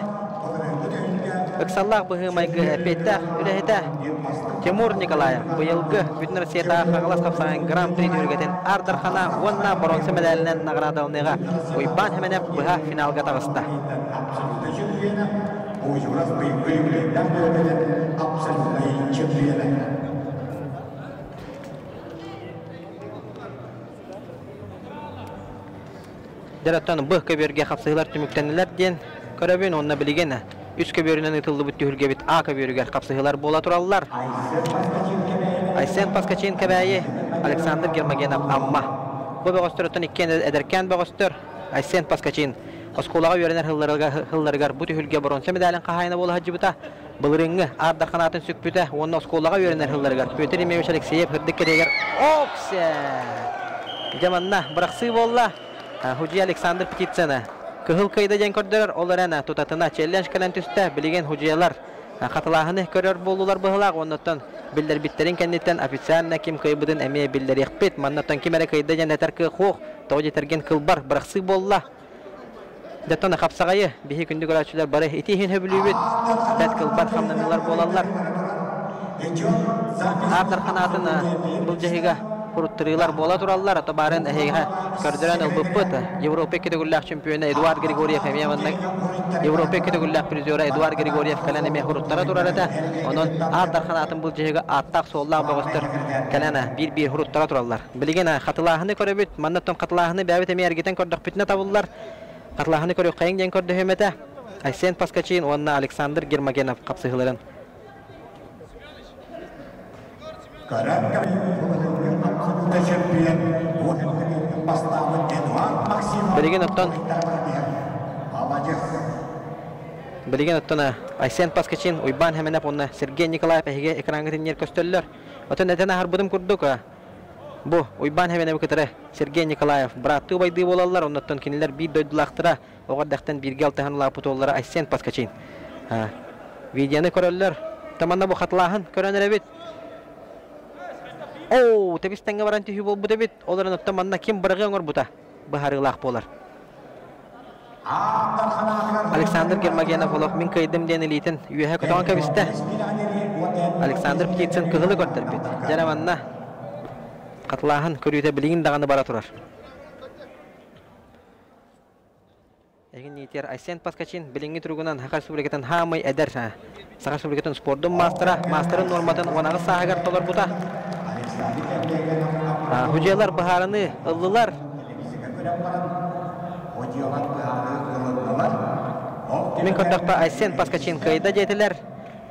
Öksallah bıhımaygı epetta ürehete Timur Nikolaev bıyılgı bütün Rossiyada Xağlas kapsağın Grand Prix türgeten Ardarxana onna bronze medalinden nagradalыныga Oyban hemen hep bıha finalga tağısta. Uyuraz bölümlerinden bölümden absolutely çöpüyeler. Derattan bıh kabirge kapsayılar tümüktendiler diyen körabin onna biligene. Üç kabirinden ıtıldı bu tühülge bit A kabirge kapsayılar bola turallar. Aysen Paskaçin kabayi Alexander Germagenov amma. Bu bağıstırıttan ikken ederken bağıstır Aysen Paskaçin. Oskolağa yörener hıllarıgar bu tühülge bronze medalin kahayına bolu hacıbıta. Bılırıngı Ardarxanatın sükbüte onun oskolağa yörener hıllarıgar. Pötür İmemiş Alekseyev hırdık kedeger. Okse! Jamanna bıraksı bolla. Huji Alexander Ptitsena. Kıhıl kayda jenkordular olarana tutatına challenge kalentüste biligen hujiyalar. Katılahını körür bollular bıhılaq ondan biller bitlerin kendinden afisarna kim kaybıdın emeye biller yakpet mannatan kimere kayda jeneter kı hoq toğu tergen kılbar bıraksı bolla. Detona kapsagayı bihi gündü göraçılar barı itihin höbülübüt dat kılbar hamlanılar bolallar. Ardarxanatına bu jahiga kurutturılar bola turallar atobaren ehiga kördüren ılbıppıt Avrupa kategoriler şampiyonu Eduard Grigoriev emiyamanna Avrupa kategoriler prizora Eduard Grigoriev kalan emiya huruttara turarada onun Ardarxanatın bu jahiga attaq sollaq bağıstır kalana bir huruttara turallar biligena katılahını körübüt mannatton katılahını bäbit emiya ergiten kördük bitne tabullar katılahını körük kayın jen kördü hümete Aysen Paskaçin onna Alexander Germagenov kapsıhıların Bilgen ottona Aysen Paskaçin Oyban hemen hep onna Sergey Nikolaev ege ekranga tinyer köstöller. Oton netena harbudum kurduk ha. Bu Oyban hemen hep ketire Sergey Nikolaev bratı baydı bolallar ondan kiniler bir doydulaqtıra oğardaqtan birge altahan laputollara Aysen Paskaçin. Ha. Videonu köröller. Tamanna bu xatlahın körönere bit. Oo, tebis tenge varanti hubol bu debit. Olaran ottamanna kim bırıgın or buta. Baharılaq bolar. Alexander Germagenov olaq min kaydım den elitin üyehe kotan kabiste. Alexander Ptitsin kıhılı gördür bit. Jaramanna qatlahın körüte biligin dağını bara turar. Egin niter Aysen Paskaçin bilingi turgunan Haqar Respublikatan hamay eder. Haqar Respublikatan sportun masterın normatan onağı sahagar tolar buta. Hujalar baharını ıllılar. Min kodakta Aysen Paskaçin kayda jetiler.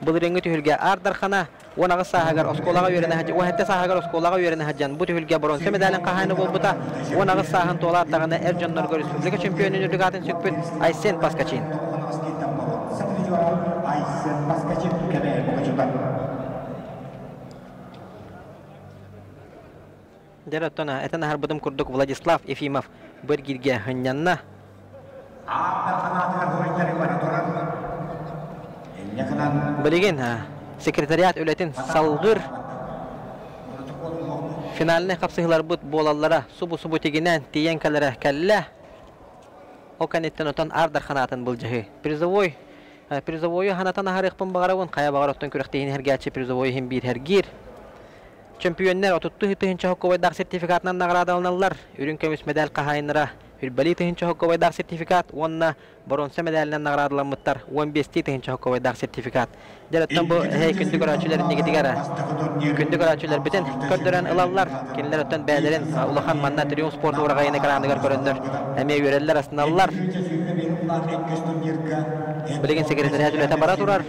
Bulurengi tühülge Ardarxana onağı sahagar oskolağa yörene hacı. O hette sahagar oskolağa yörene haccan. Bu tühülge bronze medalin kahayını bolbuta. Onağı sahın tola attağına Ercanlar Respublika şampiyonun ürtügatın sükbüt Aysen Paskaçin. Deratona etana harbudum kurduk Vladislav Efimov bir girge hınyanna. Bilgin ha sekretariat öletin salgır finaline kapsıhlar but bolallara subu teginen tiyenkalere kelle o kanetten otan Ardarxanatın buljahi prizovoyu hanatan ahariqpın bağaravun kaya bağaravun kürekteyin hergerçi prizovoyu hem bir hergir Çempiyonlar otuttu hıtınca hukuvaydak sertifikatından nagrada alınırlar. Ürün kömüs medal kahayınlara Hürbali tehinçe hokkovaydak sertifikat, onna bronze medalinden nagradlanmışlar. 15 tehinçe hokkovaydak sertifikat. Jarattan bu hey kündük öğrencilerin negediğara. Kündük öğrenciler bütün kördüren ılallar. Kendiler ötten beylerin ulakan manna triumf sportu uğrağayın ekranıgar köründür. Emeği yöreliler aslında allar. Biligin sekreteri Hacülete bara durar.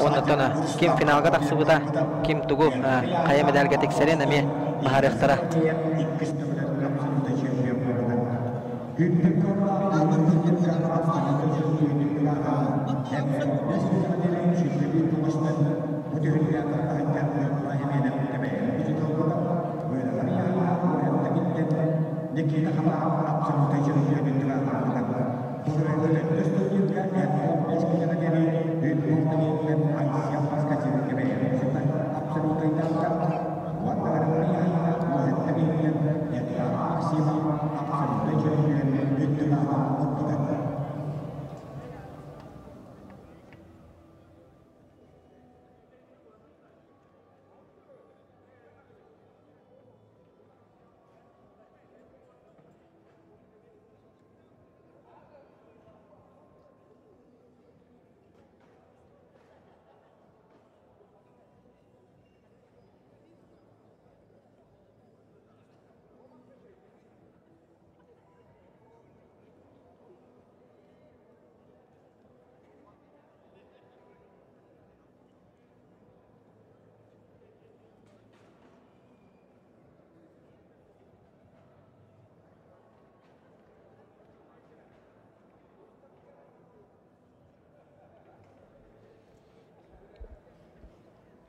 Ondan kim finalga taksıbıda, kim tugu kaya medalga tekserin emeği bahar ihtara.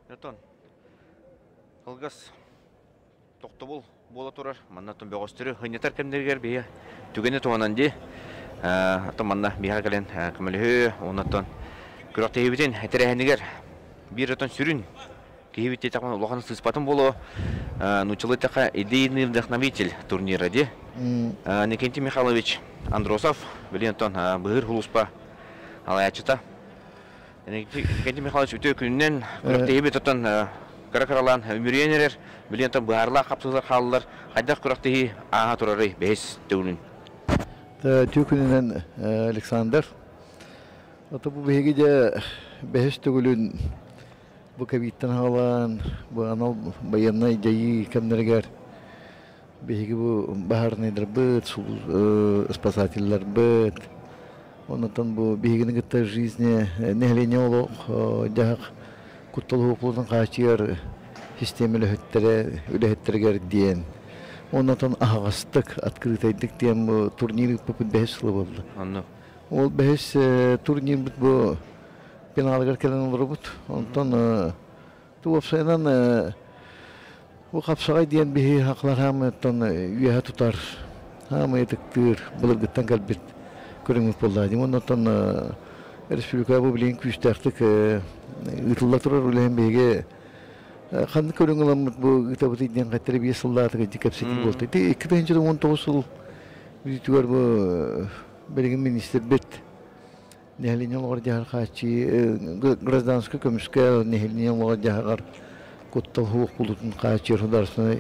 Нетон. Кылгас. Токтобул бола турар. Маннатын бөгөстөрү хынетар кемдергер бие. Түгене туананди. Атаманна бихар келен кемеле оннан күрөктөйбүтен этерехнигер. Бир ротон сүрүн. Кийбитте такман улахан сыспатын боло. Нучылытака идейный вдохновитель турнира ди. Никентий Михайлович Андросов Валентон быгыр хулуспа алаячыта. Никентий Михайлович өтө күнүнөн күрөктөйбүт отон каракаралан өмүренерер Валентон баарла капсылар халлар кайда күрөктөй ага турары бес төгүнүн. Тükünün Alexander. Ata bu behege behes tugulun bu kavitten halan bu anal bayanna jayi kamnerger behege bu bahar nedir bıt спасательлар bıt ondan bu behegenin gitta жизни nehlenye oluk jahak kuttalı hukukundan kaçıyor sistemle hüttere diyen. Ondan ağastık, открытайdık diyen bu turniri poput behes oldu. Anladım. O behes turnir bu penalgar kelen olur bu. Ondan tu opsaydan bu kapsay diyen bir haklar hem ondan üye tutar. Hem etiktir, bulurguttan kalbet körünmüş bollaydı. Ondan Respublika bu bilen küstärtik ıtıllar turar ulen bege Kandı körüngülen bu kitabı diyen katları bir yıllarda dikapsetin oldu. 2019 yıl bizler bu belirgin minister bet nehliyen olarak jahar kaçı grazdanskı kömüskel nehliyen olarak jahar kuttal hukuk bulutun kaçı hudarsına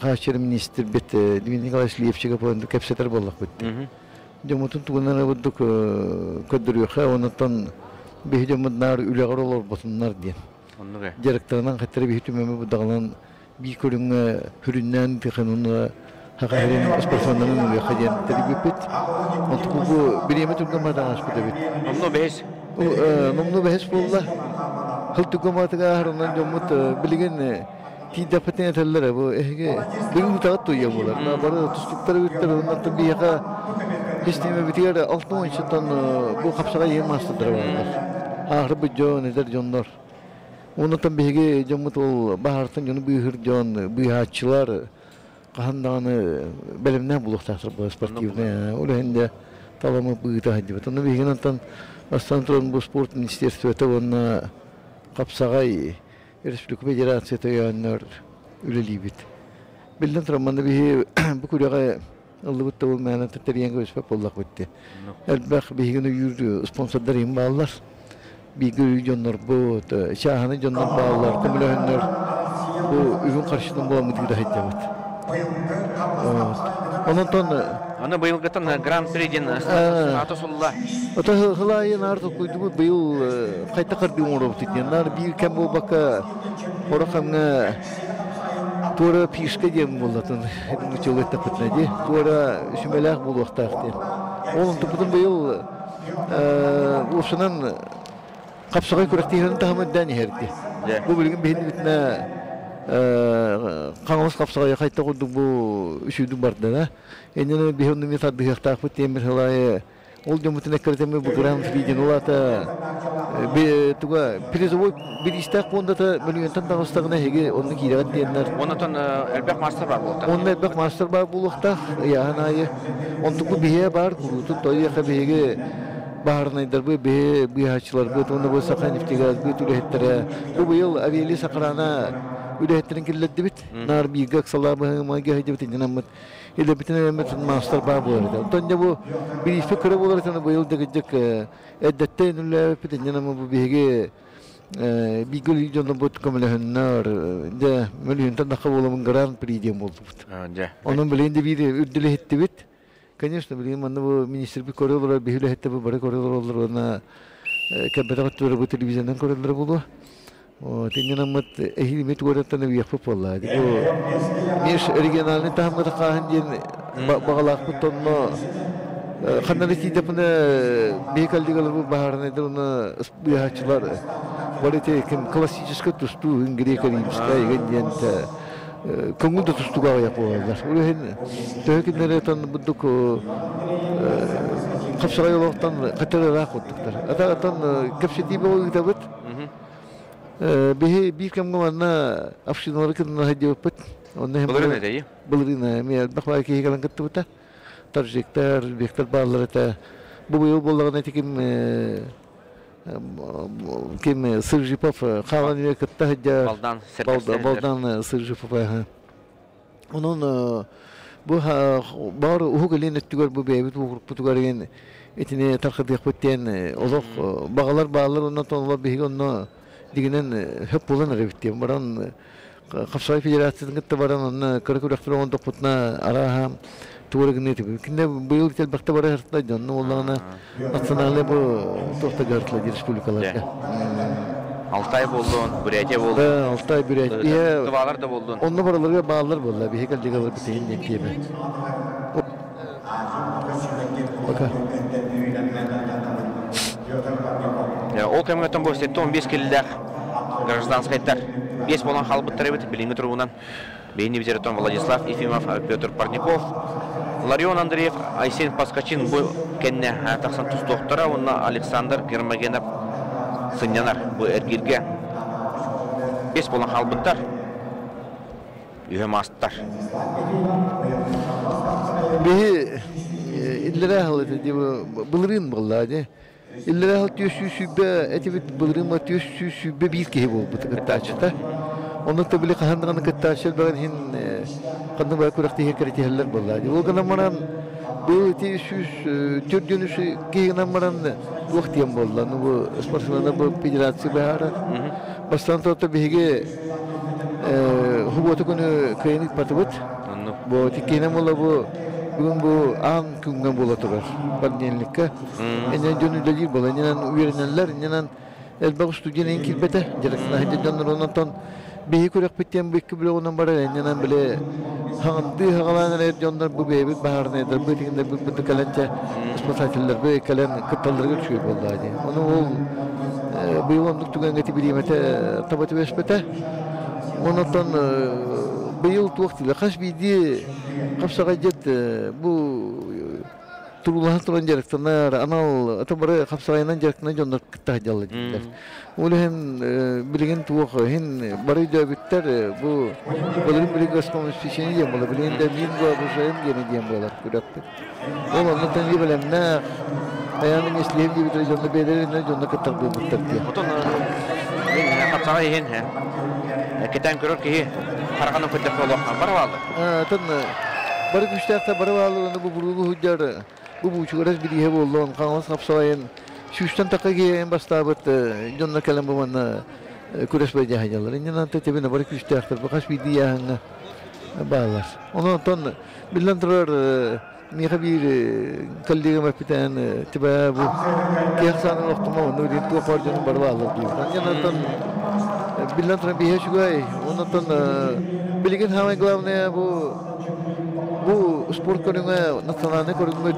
kaçı minister bet Dimitrij Liyevçiga falan dikapseter bollak bitti. Cumhurtun tuğunlara bulduk ködürüyor. Ondan bir cumhurtlar üleğer olur basınlar diyen. Jaraklarından katları bir tümeme bu dağılan bir körünge hüründen tıkanın hakarenin isparsonlarının ve kajen teribipet. Ondan bu bir yemet uygulamadan aşkıda bit. Nomno behes. Nomno behes bolla. Hal uygulamadığa harından cumhurt bilgin ti dapetin eteller bu ehge bilgin mutağıt tuyya bolar. Na barı tutukları bitler ondan bir yaka sisteme bitiyor altın oyuncudan bu kapsağa yemazdır var. Ahır bu jo nedir jonlar. Ondan bege jamut ol bahartan jonu bühür jon büyhaçılar kahandanı belimden buluktasır bu sportivne. Olende talamı buyda hadi. Onu beginantan Astanton bu sport ministerstwete ona kapsagay Respublika Federasyonu yanlar ülelibit. Bilden tramanda bir bu kuraga allıbıtta olmayan teriyen göspep ollak bitti. Elbak beginu yürü sponsorlarım bağlar. Bir görüyorlar bu şahane canlar bağlar, kumulahınlar bu ürün karşılığında bu amıdı da hediyemet. Онтон Аны быйылгытын Гран-приден статус улла. ота хылайын артык куйдубу быйыл кайта кырды оңроп титен. Нар бир кем болбака оракаңа тура пишке дем болатын. Эдин чөлөттө кетнеди. Тура сүмелак болуктакты. Onun tupudun bu yıl uçunan kapsakay kuraktiğinin tahammüden herdi. Bu bilgin benim bitme kanalımız kapsakaya kayıtta kurduk bu üşüdüm barda da. Endine bir hındı mesad bir hıhtak bu temir hılayı. Ol cumhuriyetine ekretemi bu Grand Prix'den olata tuga prizovoy bir istak bunda da milyondan da ustagına hege onun kiraat diyenler. Ondan elbek master var buldu. Onun elbek master var bulukta ya hanayı. Onun bu bihe bar kurutu toya kabihege baharnaydır bu bihe haçlar bu onu bu sakan iftigaz bu türetlere bu yıl aviyeli sakrana ürettirin kirletti bit. Nar bir gak salamı magi hacı bitin namat. İle bitin namat master bar bu arada. Tonca bu bir fikre bular sana bu yıl degecek edette nulle bitin namat bu bihege bir gül jonda bot kamelehenler de milyondan daha olamın Grand Prix diye oldu. Onun bilinde bir ürdüle etti bit. Конечно, bileyim anne bu minister bir koruyorlar, bir hüle etti bu bari koruyorlar ona kaberatları bu televizyondan koruyorlar bunu. O tinyan amat ehli mit koruyorlar ne bir yapıp vallahi. Bu niş originalini tahmin kahan diye bağlak bu tonla kanalisi de buna bir kaldigalar bu bahar nedir ona bihaçlar. Böyle kim klasik tustu İngiliz kariyimska yani Kongun da tustuğa yapıyorlar. Öyle töhkinlere tan bulduk kapsaya yoldan katara rakottuklar. Atan kapşeti bu gitabet. Bir kamgana afşinları kına hediyepat. Onu hem Bulurun edeyi. Bulurun mi bakma ki kalan kattuta. Tarjektar bektar bağları ta bu yol bollarına tikim kim Sırjipov kalan katta hediye. Baldan Sırjipov ha. Onun bu bar uhugelin ettiler bu bebet bu putugarın etine takdir yapıtten ozok bağlar ondan tonla bir onu diginen hep bulan revitti. Baran Kapsay Federasyonu gitti baran onu karakuraktor onu toputna araha tuğragını tibi. Kinde bu yıl tel bakta bara hartla canlı olanı nasyonale bu tohta gartla respublikalarda. Altay buldun, Buraya buldun. Altay Buraya. Duvalar da buldun. Onunla paraları bağlar buldun. Bir heykel diğerler bir teyin nekliye mi? Baka. Ол кемгеттен бостетті 15 келілдер гражданскайттар. 5 болан халбыттары бет, білінгі тұрғынан. Бейні бізереттен Владислав Ефимов, Петр Парников, Ларион Андреев, Айсен Паскачин бұл кенне тақсан тұс доқтыра, онына Александр Гермогенов сынянар бұл әргерге. 5 болан халбыттар, үйем асттар. Бейі illere halı diye bılırın vallahi. İllere halı diyorsun şübbe etivet bılırın mı diyorsun şübbe bir kere bu tıkıttaçta. Onu tabii ki hanımın tıkıttaçta ben hin kadın var kurakti hekati haller vallahi. O kadar maran bu diyorsun Türkiye'nin kıyınamaran vaktiyem vallahi. Bu sporcuların bu federasyon bahara. Bastan tabii ki hubutu konu klinik patibut. Bu tikine mola bu bugün bu an küngen bolatular. Pandemikte. Enen gönüllüler bola, enen üyelenler, enen elbette stüdyenin kilbete. Gerekli hediyeler ondan bir kurak biten bir kibir onun bara enen bile hangi havalar ercanlar bu bebek bahar nedir? Bu dikinde bu kalınca spatiller bu kalın kıtaları geçiyor vallahi. Onu o bu yılın tutulan getibilmete tabatı vespete. Ondan bu yıl tuğtiyle kaç bildi kapsayacak bu turulhan turan gerektenler anal atabarı kapsayınan gerekten jonlar kıtahcalı diyorlar. Ulen bilgin tuğ hin bari cevaplar bu kadın bilgis konuşmasını yapmalı. Bilgin de min bu şeyin gene diyemler kurakta. Onun tanıdığı bilemler ayağının islihim gibi de jonlar belirlenir jonlar kıtah bu diye. Oton kapsayı hin he. Keten körür ki Karaganda kötü olan var vardı. Tan bari güçlükte bari vardı bu burulu hüccar bu çuğras bir diye oldu. Kanal kapsayın. Şuştan takıya en bastabat jonlar kalan bu mana kuras baca hajalar. İnanın tabii ne bari güçlükte birkaç bir diye hanga bağlar. Ondan bilden durar miha bir kollega mapiten tiba bu kıyaksanın oktuma onu diye tu parçanın barbalar diyor. Ondan bilden durar bir şu gay. Ondan bilgin hava glavne bu spor konuma nasyonalne konuma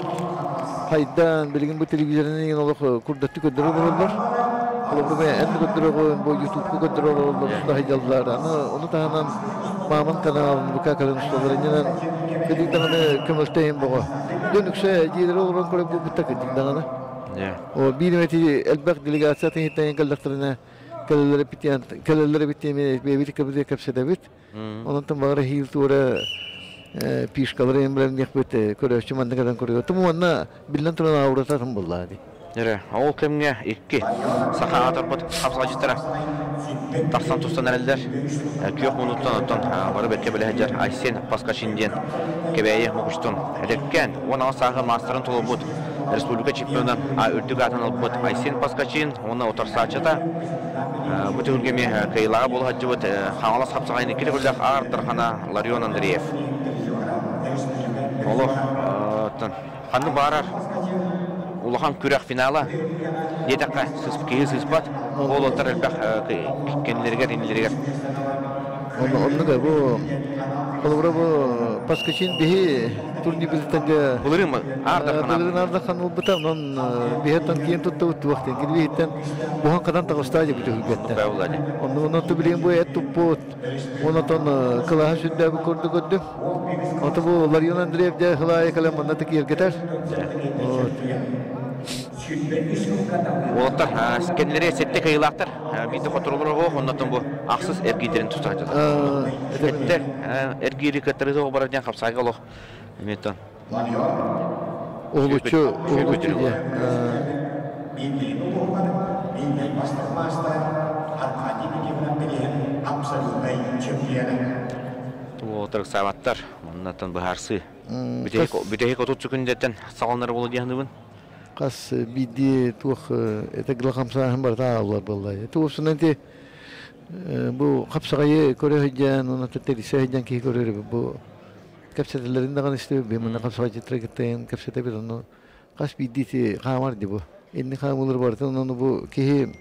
haydan bilgin bu televizyonun yine olarak kurdatı kodururlar. Kalau en kodurur bu YouTube kodururlar da hayjallar. Onu tahanan Maman kanal buka kalian ustalarnya kedik tangannya kemeltehen bawa. Dönükse jider orang kalau bu buta kedik tangannya. O bir meti elbak delegasi tehita yang kalakterina kalları bitiyan bebiti kabul kapsa David. Onun tam bağır hil tura piş kalları emblem yakbet koruyor cuman kadang koruyor. Temu mana bilan turan aurata tambulladi. Nere, ol kemge iki saha atarpat kapsacıtara. Tarsan tutsan eller. Kök unuttan barı betke bile hajar Aysen Paskaçin'den kebeye mukuştun. Ederken ona saha masterın tolubut. Respublika çempiyonundan ürtük atan alıbut Aysen Paskaçin ona otarsaçıda. Bu tülgemi kıyılağa bolu hacıbıt havalas kapsağayını kiri kılacak Artarhana Larion Andreev. Olu hanı bağırar. Ulahan kürek finala. Yedekka sızpat. Ol otar elbek kendilerine. Onu da bu Paskaçin bihi turni biltenge. Bulurum Bulurum arda kan ubutam non bihetan kiyen tuttu vakti. Gidi bihetan buhan kadan takostaja bitu hübette. Onu tubilin bu et tuput. Onu ton kılaha südde bu kurdu gördüm. Onu bu Larion Andreev de hılaya kalam bana tekir getir. Olotlar kendileri sette kıyılaktır. Bir de kontrolör o ondan bu aksız ergilerin tutacak. Etler ergileri katarıza o barajan kapsayga lo. Meton. Olucu ya. Bu oturak savatlar ondan bu harsı. Bir de otut çıkıncadan sağlanır olur diyandıbın. Kas bidi tuh etegla kamsa hambar ta Allah billahi. Tu sunanti bu kapsayı Kore hıcan onu teteri hıcan ki Kore bu kapsaylarında kan işte bir mana kapsayı trekten kapsayı bir onu kas bidi ti kamar di bu. İnni kamulur vardı onu bu ki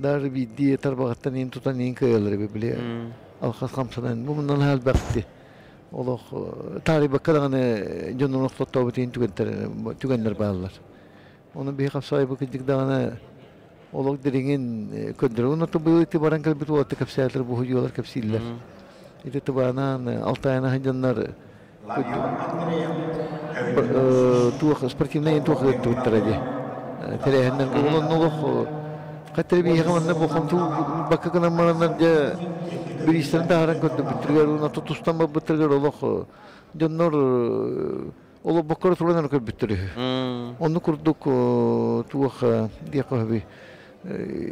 dar bidi tarbağattan in tutan in kayalır bile. Al kas kamsadan bu bundan hal bakti. Allah tarih bakkadan canlı nokta tabitin tükenler bağlar. Onu bir kapsayı bakıcık dağına olak deringin köndürü. Onu tabi itibaran kalbi tuvatta kapsaylar bu hücüyorlar kapsiller. Itibaran altayana hıcanlar tuğ sportifne in tuğ tutturacı. Terehenden onun olak katır bir yakamanla bokum tuğ bakka kanan maranlarca bir işlerin daharan köndü bitirger. Onu tutustan bak bitirger olak canlar Ola bakar turunan kır bitiriyor. Onu kurduk tuğ diye kahve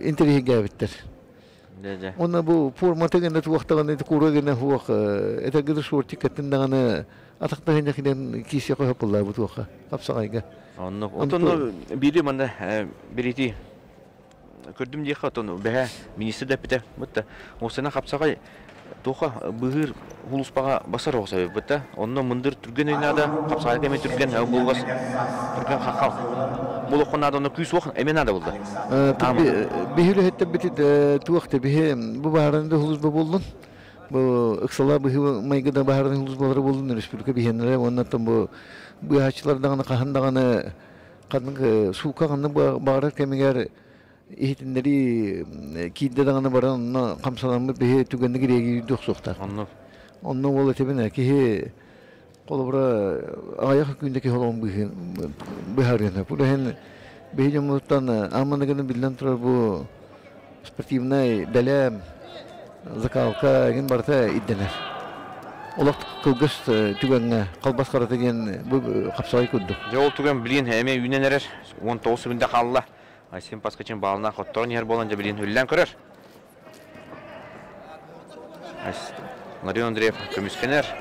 interiye gelbittir. Ona bu formatı gene tuğ ne kuru gene huwa eta gider sorti katından atakta hanya kiden kisi ko hapullar bu tuğ kapsayga. Onu biri manda biriti gördüm diye hatonu be minister depute mutta o sene kapsagay Toha bıhır huluspağa basar olsa bıta onunla mındır türgen oynada kapsayı keme türgen bulgas türgen hakal bulu konada onu küs vakın emin ada buldu. Bihir hette biti tuğakta bihi bu baharında huluspa buldun. Bu ıksala bihi maygıda baharında huluspaları buldun. Respublika bihenlere ondan bu haçlardan kahandağını kadın suka kanı bağırar kemeger ihtinleri kidde dağına baran kamsalanma bihe tügenli giregi doksuktar. Ondan ola tebine ki kolabra ayak hükümdeki holon biharına. Bu da hen bihe jamuttan amanlıgını bilen turar bu sportivnay dalem zakalka gen barta iddener. Olak kılgıs tügenine kalbas karatagen bu kapsayı kuddu. Yol tügen bilin heme yünenerer 19 günde kallı. Aysen Paskaçin bağına xottorun yer bolanca bilin hüllen körür. Larion Andreev kömüskener.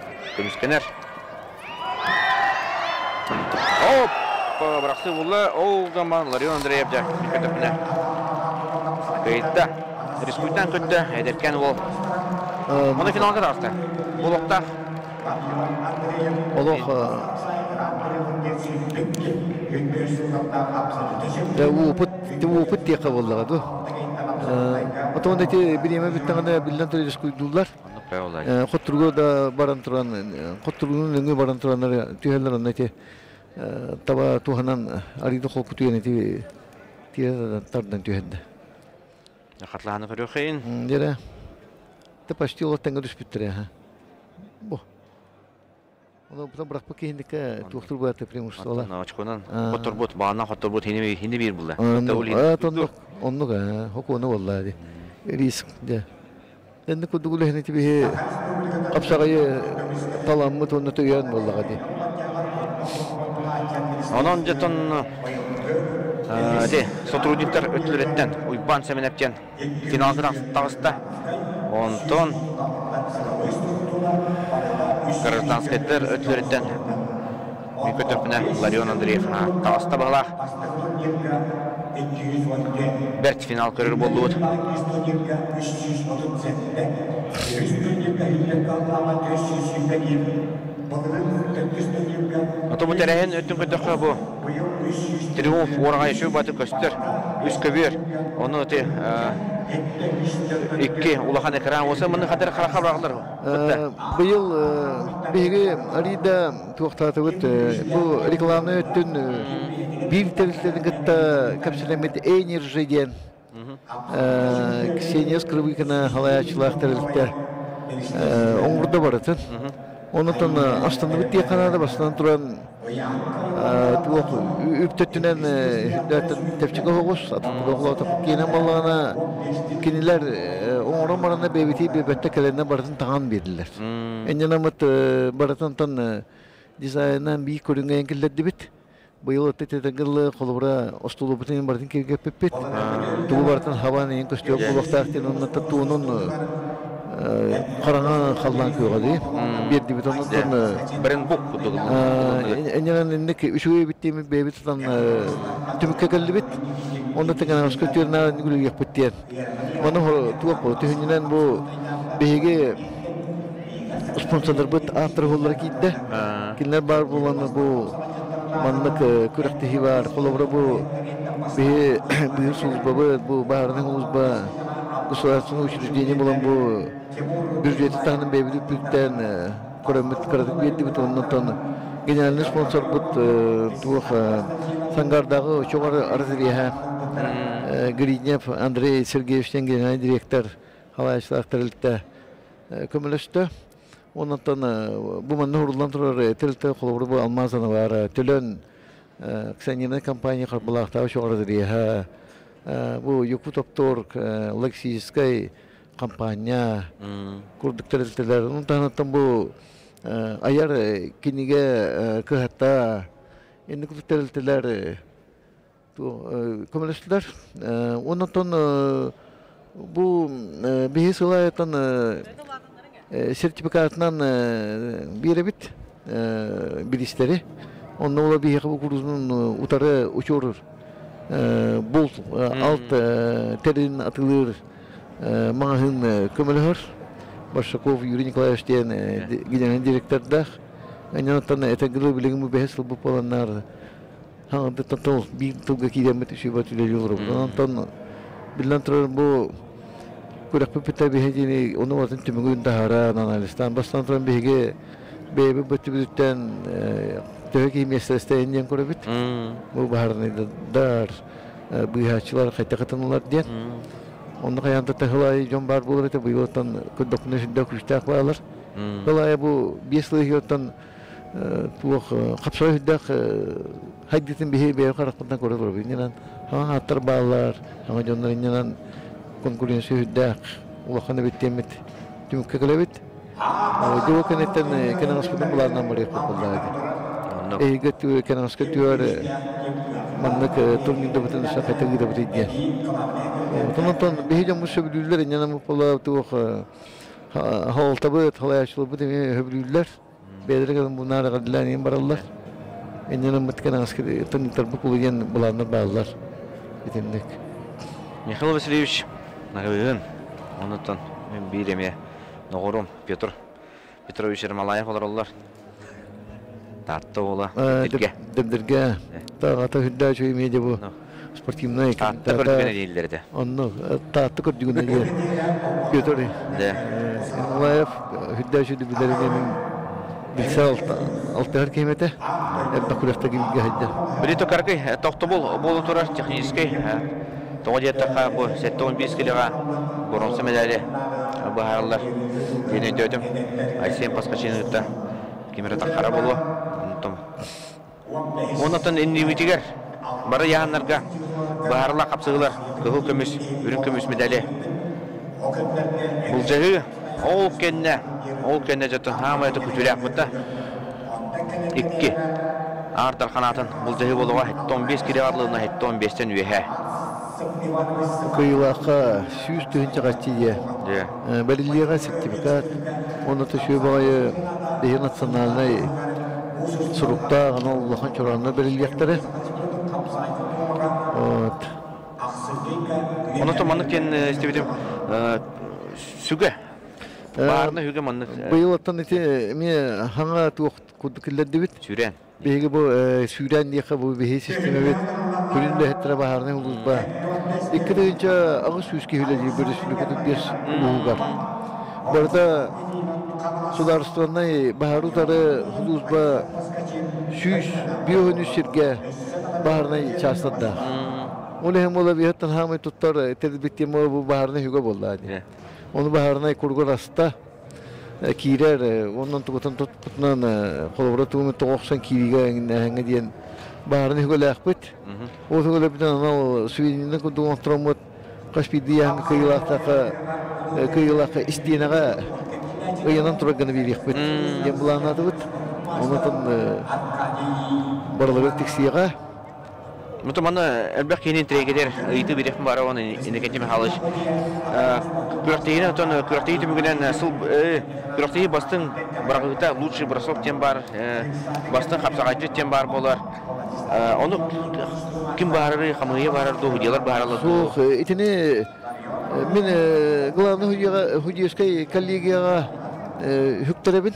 Hop! Bıraktı bulla. Olgaman Larion Andreev de kötüpüne. Kayıtta. Respublikten kötü. Ederken ol. Onu finalga tartı. Bulukta Олох опыт тек боллагаду. Отон эти биреме биттаганда билен төрөс куйдулар. Хоттурго да баран туран, хоттургунун өңгө баран турандар түйелер эти таба туханан ариды холку түйен эти тиярдан түйенде. Хатланы көрөйин. Дере. Та почти олаттан көрүш биттире. Бо. Onu buradan bırakmak kendine doktor bu atı premustola. Ana açkonan. Hotorbot bağına hotorbot hindi bir bulla. Onluk hok onu vallahi. Risk de. Endi kudugul hani tibi kapsagayı talamı tonu tüyen vallahi. Onun jeton de сотрудниктер өтлөрөттөн уйбан семенептен финалдан тагыста. Онтон гражданскийлер өтлөрөттөн Микотопна Ларион Андреев тагыста бала. Берт финал көрөр болду. Атомутерен өттүн көтөккө бу. Триумф орага ишүү баты көстөр. Үс көбөр. Оны те икки улахан экран болса муну кадер каракабагылар. Быйыл биги арида токтотуп бу рекламаны өттүн бир телевизордун гытта капсулемет энержи деген. Ксения Скрывыкина халаячылактырылды. Оңгурда баратын. Онутон аштанды битти канада басынан туран туок үптөттүнөн тепчиге хогус атып кийинен балана кинилер оңорон барана бебити бебетте келене бардын таган бердилер. Эненамыт баратантан дизайндан бий көрүнгөн келди бит. Быйыл тетегиле колбура остулу бутен бардын кирге пеппет. Туу бартан хаваны эң көстөк булактактын онна татуунун Karana kaldan köğedi. Bir dibitonun birin bok kutuğu. Enyenin indeki üçüye bittiğimi bebi tutan tümükke geldi bit. Onda tekrar hoskutörüne nigülü yapıttiyen. Bana tuğuk bu. Tühüncüden bu bihege sponsorlar bit antrenörler gitti. Kimler var bulanı bu manlık kürektiği var. Kolabra bu bir suzba bu baharının uzba. Gusularsın uçurduğunu bulan bu Bürceti tanım bebili büyükten koramit karadık bir bit ondan genel sponsor but tuğ Sangardağı çok arziriye Grinyev Andrei Sergeyev'ten genel direktör halayışlartırılıkta kömülüştü. Ondan bu manna hurulan turar telilte kolaburu bu almazanı var. Tülön Kseniyene kampanya karbalakta çok arziriye bu Yukutoptor Leksiyskay kampanya kurduk terelteler ondan bu ayar kinige kıhatta indi kurduk terelteler komünistler ondan bu bihis olayatan sertifikatından bir bit bilisleri ondan ola bir bu kuruzun utarı uçurur bul alt terin atılır Mahın kömülür. Başakov Yuri Nikolaevich diyen genel direktörler. Anyanatan etegri bilgim bu behsel bu polanlar. Hangi tantal bir tuğla kilometre şu batıyla yollar. Anyanatan bilantılar bu kurak pipete behecini onu varın tümünün dahara analistan. Bastantıran behge bebe batibitten tevki meseleste indiyen kurabit. Bu baharını dar bu haçlar kaytakatınlar diyen. Onda kayanda tahlay John Barbour ete bu yoldan kudukne şiddet kuştaklar. Tahlay bu biesli yoldan bu kapsay hiddak hadisin bihi bir karakterden koruyor binilen. Ha hatar bağlar, ha jonların yanan konkurensi hiddak. Ulakana bittiğimit tüm kekelebit. Diyor ki netten kenan askıdan bulardan bari kapıldı. Eğitim kenan askıtıyor. Manlık turninde bütün şakayta gidip gidiyor. Tonton bihicam müsebbiler inanam pola tuğ hal tabet halayışlı bu demi höbürler. Bedregan bunlar kadlanın barallar. İnanam mutkan askeri tın tarbuk uluyan bulanlar bağlar. Bitindik. Mikhail Vasilyevich, nagabın. Ondan bir eme Nogorum Petr Петрович Ермолаев олар. Тартты ола. Дирге. Дирге. Тағата хүдда чөй меде бұл спортивный. Тартты көрдігіне дейілдерді. Онны тартты көрдігіне дейілдерді. Петрович. Ермолаев хүдда чөйді білдерінен білсе алтығар кейметі. Әбді құрақта кемге хайда. Білі токаркай, тоқты болу тұрар техническай. Тоғы деттіға бұл 7-15 киліға бұрынсы медалі бағарылар. Денен дөдім. Айсен пасқа ченігітті. Кемері таққара болу. Онықтан иннивитигер. Бары яғанларға бағарыла қапсығылар. Күхіл көміс, үрін көміс медалі. Бұл жағы ол кенне жатын хамайты күтілі ақпытта. 2 артар қанатын бұл жағы болуға 15 килі арлығына 15-тен үйе. Кыйлаққа 100 түгінші қастейе. Бәліліға сертификат. Оны түші бағайы дейін национальный сұрықта ғана Аллахын чоранына бәліліқтері. Оны тұманлық кен істебедім сүгі. Барына үгі манлық. Бұйыл аттан еті мен хаңа күрді кілдерді бет. Сүйрен. Беги bu Suriye'nin yaka bu bir sistemi evet. Kulünde hetra baharne uluzba. İkide ağız süski hüleci bir sülükü bir ulugar. Burada Sudarstan'da baharu tarı uluzba süs biyonü sirge baharne çarsadı. Onu hem ola bir hatta hamı tutar tedbittim bu baharne hüga boldu hadi. Onu baharne kurgu rasta. Kirer, ondan tutnan kolaboratörümü toğuksan kiriga hangi diyen baharını hügele akbet. O hügele biten ana Suyeninden kuduğun antrenmat kaşpidi hangi kıyılaka isteyene yanan turagını bir akbet. Yen bulağına adı bit. Ondan baraları teksiyaga. Muhtemelen elbette ki yeni eder. İyi bir var onun indikatörü halış. Kürteyine ton kürteyi tümünden nasıl kürteyi bastın bırakıkta lütfü brasok tembar bastın kapsakacı tembar bolar. Onu kim baharı kamuya baharı doğu diyorlar baharlı. Soğuk itini min glavni hüciyeskay kalligiya hükterebin.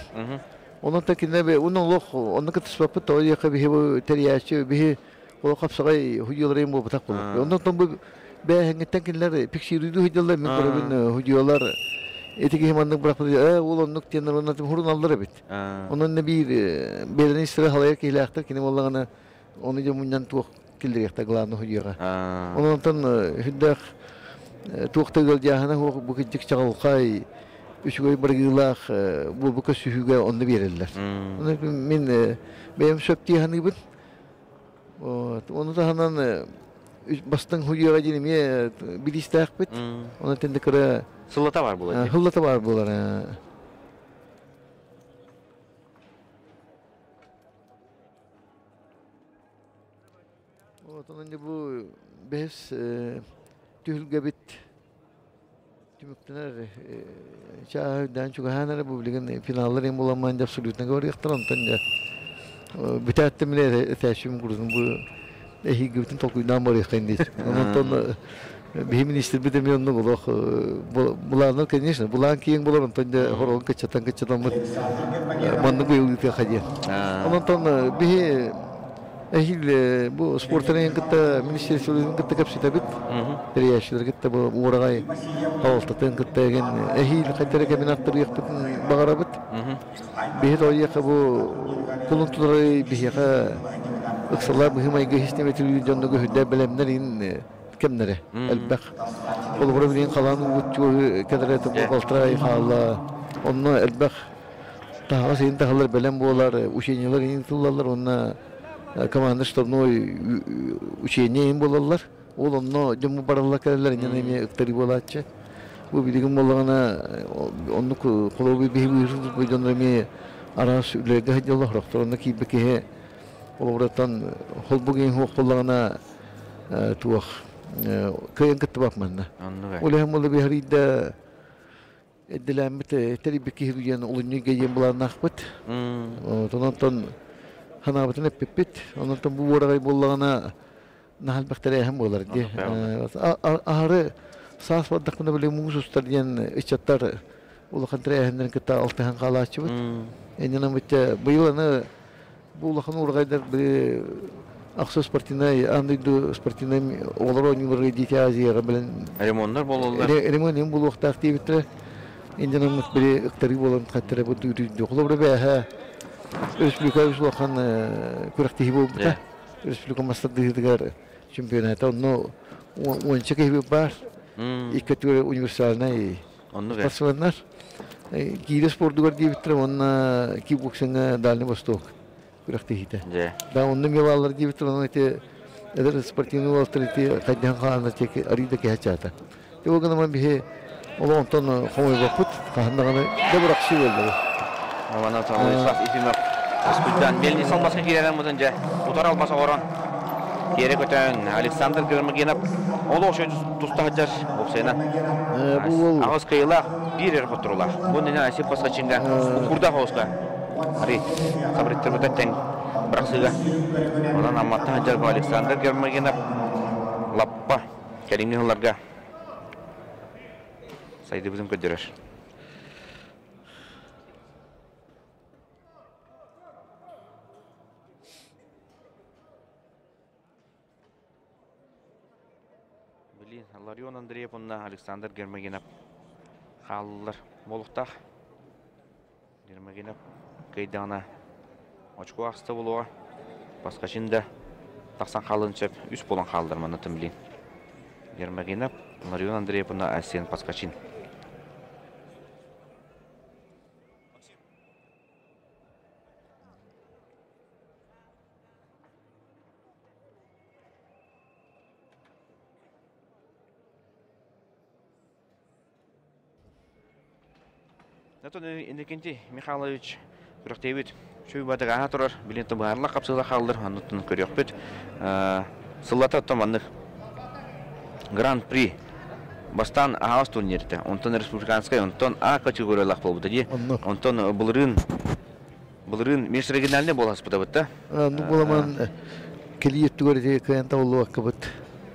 Onun takinde be onun loh onun katıspapı tavsiye kabihi bu teriyatçı bihi o kapsakay hüciyelerin bu batak olur. Ondan tam bu beğengetten kinler pikşirüdü hücyeler min korabin hücyeler etiki hemanlık bırakmadı. Ulan noktayanlar ondan tam hurun aldılar bit. Onun ne bir belirli sıra halaya kihlaktır kinim Allah'ına onu jamundan tuğ kildir yakta glavni hücyeler. Ondan tam hüddak tuğta geleceğine bu küçük çağılkay üçüge bırgılar bu köşüge onu verirler. Onun min benim söptiği hani bu onu da hemen bastın hücreye gidemiye bir istek bit. Ona tendikere Sılata var bular. Hıllata var bular. Ondan önce bu beş tühülge bit. Tümüktener çağdan çok hanere bu bilgin finallerin bulamayınca absolutne görüyorlar ondan bitaat temine teşvim kurdum bu ehi güvtin tokuydan bari kendi. Ondan behimin istirbi demiyorum ne olur. Bulanlar kendisi. Bulan kiyen bulan ondan horon kaçatan mandık bir yolu tekrar. Ondan behi ehil bu sportların kitta ministersinin kitta kapsita bit. Teriyashlar kitta bu uğragay haftadan kitta gen ehil kaçere keminattır yakıt bağıra bit. Behi roya bu kuluntuları behi aksalar mühim ayga histemetli canlı hüdde bilemlerin kemlere elbek. Olur bilen kalan uçu kadar bu kaltray hala onu elbek. Daha sen tahalar bilem bolar uşenyalar intullar ona Команда штабной учение болалар. Ол онно жому баралар келер, неме ыктары болачы. Бу билигим болгона онну колобу бейбирсиз бойдонреме арас үлеге хадалар рохторна кибеке. Олораттан холбуген хокколлагана туах кыйын кытбапманна. Олем олы бихриде эделемте терибеке хирген олуни геем буларна акбыт. Тонантон Hanabatın hep pipit. Ondan bu uğragay bollağına nahal bakteriye hem bolar diye. Ahırı sağ sıvadak bana böyle muğuz ustar diyen içatlar улахан трэһенден кыта алтыхан калаачыбыт. Энден бит быйыл аны бу улахан ургайдар бир Аксу спортивный, андыйду спортивный олоро нюмеры дити Азияга белен Ремонттар бололар. ремонт бул вакытта активиттер. Энден аны бир ыктары болон каттыра бу дүйрү клубы бәһә. Республика улахан күрәктеһи бу бута. Республика мастerdыгар чемпионаты, но он чеке бар. Иккәтүре универсальный. Онны бе. Спортсменнар. Кире спортугар дибиттер, онна кикбоксинга Дальний Восток. Күрәктеһите. Да, онны меваллар дибиттер, онны те эдер спортивный авторитет кайдан ханна тек арида кечата. Төгөн мен бихе олонтон хомой бакыт, ханнаганы дебраксы болду. Мана таалыйсас ифимак. Аспыдан белни салмаска кирәләр мутанҗа. Утар алмаса оран. Кире көтән Александр Гермогенов. Ол ошо тустаҗар опсена. Бу Агыс кыйла бирер фотурла. Бу нене асып баскачынга курда хоска. Ари сабриттер бөтәтен браксыга. Онан амматта хаҗар Александр Гермогенов лаппа кәлимнеләргә. Сайды безнең көдерәш. Блин, Ларион Андреев, Александр Гермогенов. Халлар болуктах. Гермогенов кайдана очко аксты болуга. Баскачында таксан халынчып үс болон халдар мана тимлин. Гермогенов, Ларион Андреев, Асен Паскачин. Нетон Иннокентий Михайлович Күрәктәбит шуй бадыга турар билен табарлар капсыла халдыр анытын көрөкпөт. Сыллата томанны Гран-при бастан агас турнирде. Онтон республиканская, онтон А категориялах болду ди. Онтон булрын межрегиональный болас буда бутта. Ну буламан келиет түгәрде кыянта болу акыбыт.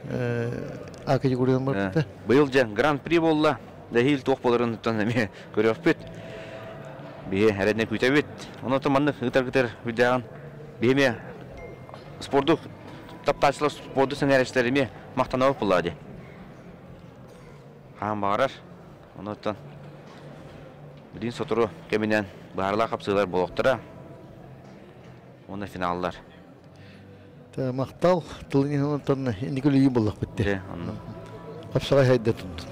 А категориядан барда. Быйыл же Гран-при болла. Да хил тох боларын тоннаме көрөкпөт. Бие әрәдне күтәбет. Оны томанны ытар-ытар үдәгән. Биеме спорттук таптачлар спорттук сәнгәрәчләреме мактанып булады. Хан барар. Оны тон бидин сотуру кеминен барлар капсылар болоктыра. Оны финаллар. Та мактал тылын тон индикөлү булак битте. Капсага хайда тутты.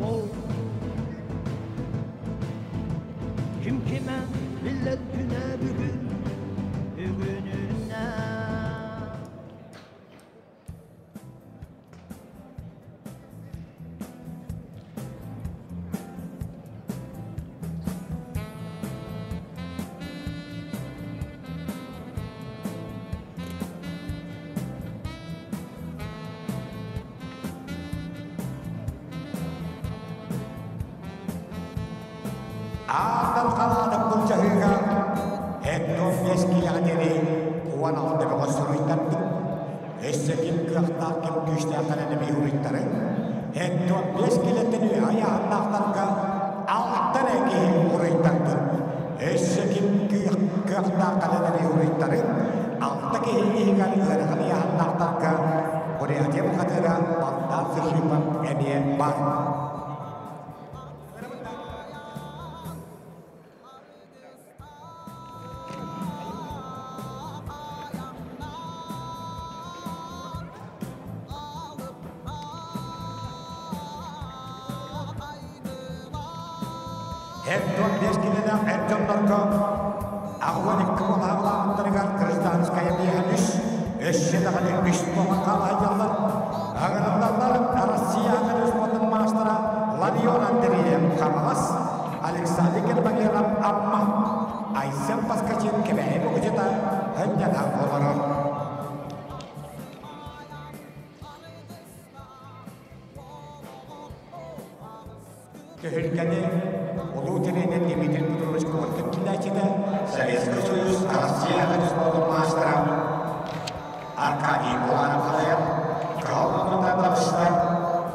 ol. Kim kime millet güne bugününe. Adal kaladam bulcahiga ettom eski aderi kuan aldı basuritan essekim kıhta kim güçte kanını mihuritarı ettom eski leteni ayağındalarga alttan eki huritardı essekim kıhta kanını mihuritarı alttaki higan ırgın ayağındalarga oraya dem kadara bandar sıhhipan eniye var. Ettom beskileden ettomlarga ağvanik kıvıla antırgan Kırgızstanskaya biyanış eşşedağını üstüne kalaycalar ağırlarlar Rossiya'nın üstüne maçlara Larion Andreyev Kamalas Alexander Germagenov amma Aysen Paskachin kebeği bu gıcıda hıncadan olanır. Tehlikeli Ulu Tere'nin Dimitri Petrovich Kıvırkıp Kilaçı'da Sovetski Soyuz Rossiya'nın üstüne maçlara Arkadiy Bolanov Kalmı'nda tartışlar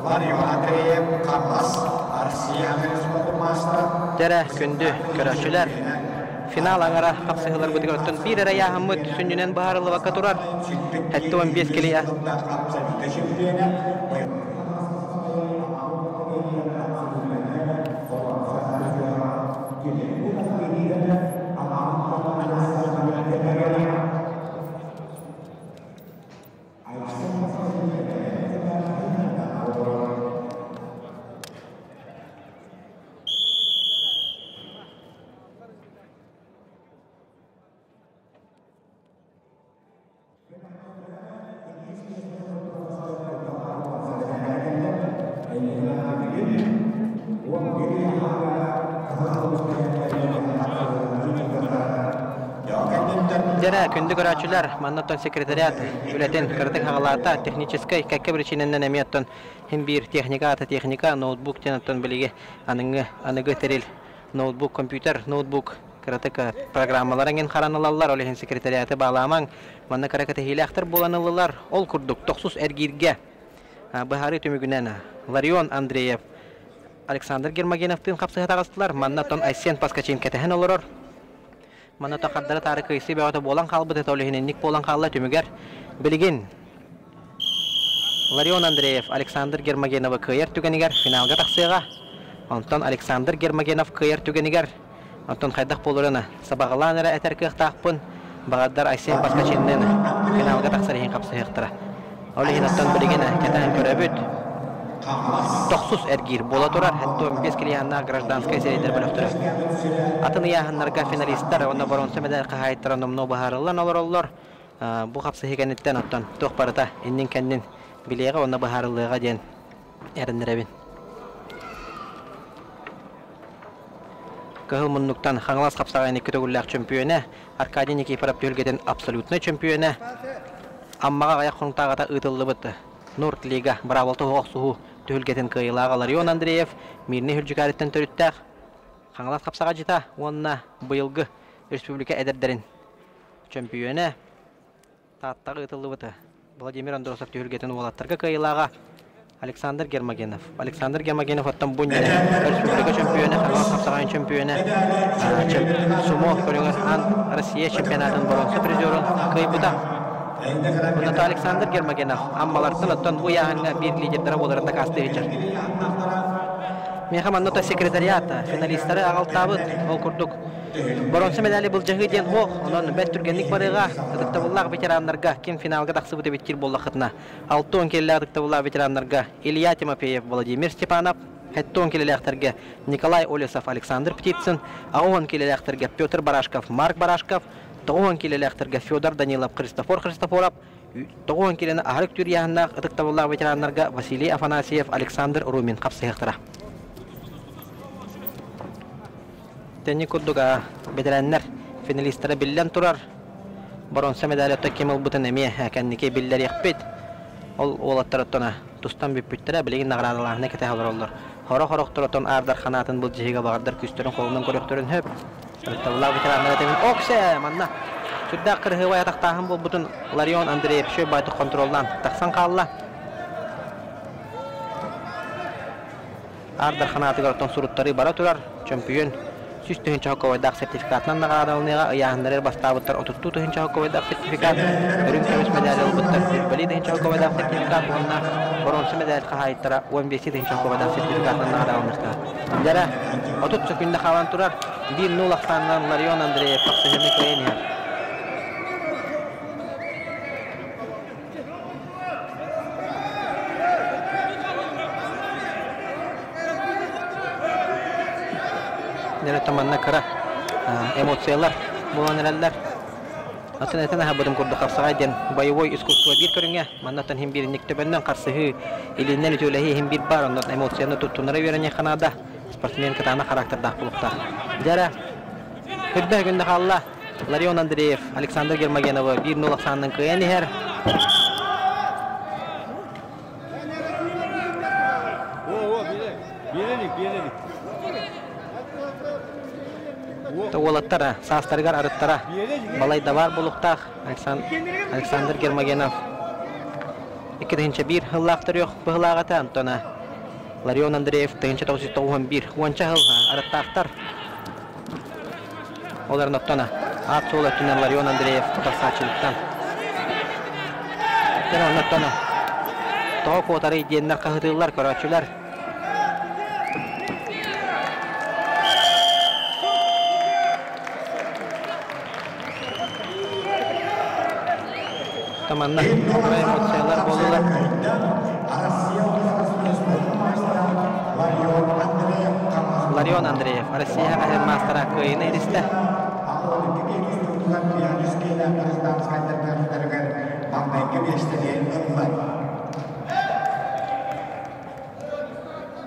Larion Andreyev Kamalas Rossiya'nın üstüne maçlara Tere kündü köröçüler. Final angara kapsayılar bu dikörtün bir ara yahamı tüsüncünen baharılı vaka durar. Hatta 15 kiliye. Jere kündü görücüler Mannaton sekretariat ületen kırdık ağalata технический какая причиненен эмиаттон hem bir техника ноутбук тенаттон билиги аныгы терил ноутбук компьютер ноутбук кырдык программаларын караналалар олehen секретариаты багламаң манна каракаты хилактыр буланылылар ол курдук токсус эргирге бахары төмүгүнен Ларион Андреев Александр Гермогеновтын капсыга тагыстылар Маннатон Айсен Паскачин кетехен олорор Mana takardara tarik isi bahwa bolang kalbu tetoleh nik bolang kalla tümüger bilgin Larion Andreyev Alexander Germagenov kıyar tügeniger finalga taksıga ondan Alexander Germagenov kıyar tügeniger ondan kaydak bolurana sabaglanara eter kıhtaqpın bağadar Aysen Paskachin'den finalga taksırihin kapsıhıqtıra olehen ondan bilgin keten köröbüt Toxsus ergir bola turar hatta 15 kiliyanna гражданская сериялар бөлөктүр. Атын яһаннарга финалисттер онда боронсы медаль кахайттар номно баһарыллар олорлор. Бу капсы хегенеттен оттон тохпарыта иннин кендин билеге онда баһарыллыга ден эрендеребин. Кыл муннуктан хаңлас капсаган эки төгүлләк чемпионы Аркадий Никифоров төлгеден абсолютный чемпионы. Аммага аяк хунтагата ытылды бытты. Норд Лига Бравл тоғсуу төлгеден кыйлагы Ларион Андреев мирне хүлжүкарыттан төрүттәк. Хаңлас капсага жита онна быйылгы республика эдердерин чемпионы таттагы ытылды бытты. Владимир Андросов төлгеден олаттарга кыйлага Александр Гермогенов. Александр Гермогенов оттан бунне республика чемпионы, хаңлас капсаган чемпионы. Сумо көрөгөн Россия чемпионатын боронсы призеры кыйбыта. Бunda Alexander Germagenov ammalardan otan bu yahanga bir liderlere olarak kastı geçer. Mehman nota sekretariata finalistlere ağaltabıt ol kurduk. Bronze medali bulcağı diyen o, onun bet türgenlik barıga, tıktavullah veteranlarga kim finalga taqsıbı da bitkir bollaqıtına. 6-10 kelle tıktavullah veteranlarga Ilya Timofeyev, Vladimir Stepanov, Хэттон келелехтерге Николай Олесов, Александр Птицын, Аон келелехтерге Петр Барашков, Марк Барашков, Тоон келелехтерге Федор Данилов, Христофор Христофоров, Тоон келені Арык Түрияхыннақ ытықтабыллақ ветеранларға Василий Афанасьев, Александр Румин қапсығықтыра. Тәні күрдіға бетерәннер финалистері білден тұрар. Бронза медалетті кеміл бұтын әме әкәннеке білдер еқпет. Ол олаттар оттона тұстан бүппіттірі білеген нағырадыларына кәті қалар олар. Хора-хорық тұратын ардар қанатын бұл жиға бағардар күстерін қолынан көректөрін хөп. Ытықтабыллақ ветеранлар әтемін оқсы манна. Сүрдәк қырғыва ятақтағын бұл бұтын Ларион Андреев шөй байты контролдан тақсан қалла. Ардар қанаты көріктен сұруттары бара тұрар. Чемпион Süstühün çahokovaydak sertifikatından nağadalınıға ıyağınları бастабыттар 30-тыhın çahokovaydak sertifikat, ürün kömüs medali olbıttар 1-тыhın çahokovaydak sertifikat, onunla bronzu medali қағайыттара 15-тыhın çahokovaydak sertifikatından nağadalınıqta. Dere, 30 sekünde qalan turar, 1-0 aqsandan Larion Andreyev qaqsıhını köyeniyor. Dere tamanna kara emosiyalar bulan ereller. Atın habadım kurdu qapsağayden boyvoy искусство bir körüngə. Mannatan hem bir niktebenden qarşığı ilindən ütülehi hem bir bar ondan emosiyаны tuttunara verene qanada. Sportmen katana karakterda buluqta. Dere hüdbə gündə qalla Larion Andreyev, Alexander Germagenov 1-0 aqsandan köyeni her. Bilenik. Oğlattara, sağıstargar arıttara balayda var buluqtaq Alexander Germagenov 2-1 hıllaqtır yox bu hıllaqata Antona Larion Andreyev 991 onca hıl arıttaqtar Oların Antona at sol ötünden Larion Andreyev tasaçılıktan Antona Toğuk otarı diyenler qahıdırlar körəçülər Tamanna emosiyalar bolular. Larion Andreyev, Rossiya qahramonlari köyüne erişdi.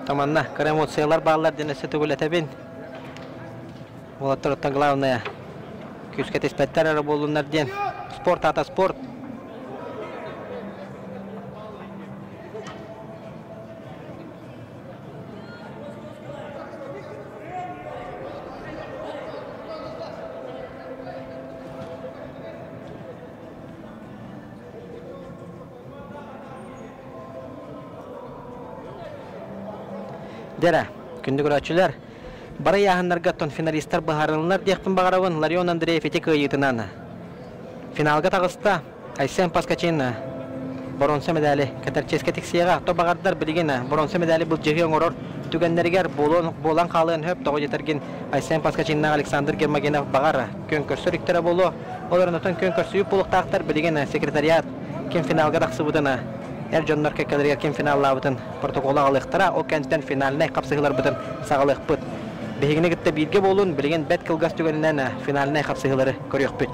Tamanna emosiyalar bağlar denesi tugulatabin. Olatırıttan главное. Küsket ispetler bolunlar diyen. Sport ata sport. Dere, kündük öğretçiler, bara yağınlarga ton finalistler baharınlar diyektin bağıravın Larion Andreyev etek ıyıtınan. Finalga tağısta, Aysen Paskachin, bronze medali, Katarçeske tiksiyaga, to bağırdılar bilgin, bronze medali bu cehiyon oror, tügenleriger bolan qalığın höp toğu yetergin Aysen Paskachin'na Alexander Germagenov bağır, könkörsü rüktere bolu, oların otan könkörsü yük buluq tağıtlar bilgin, sekretariat, kim finalga taqsı budana. Erjonlar kekadırıya kim finalla bıtın protokola alıqtıra, o kentten finaline kapsıqılar bıtın sağılıq bıt. Behigine gitti bilge bolun, bilgen bet kılgaz tügeninden finaline kapsıqıları körüyük bıt.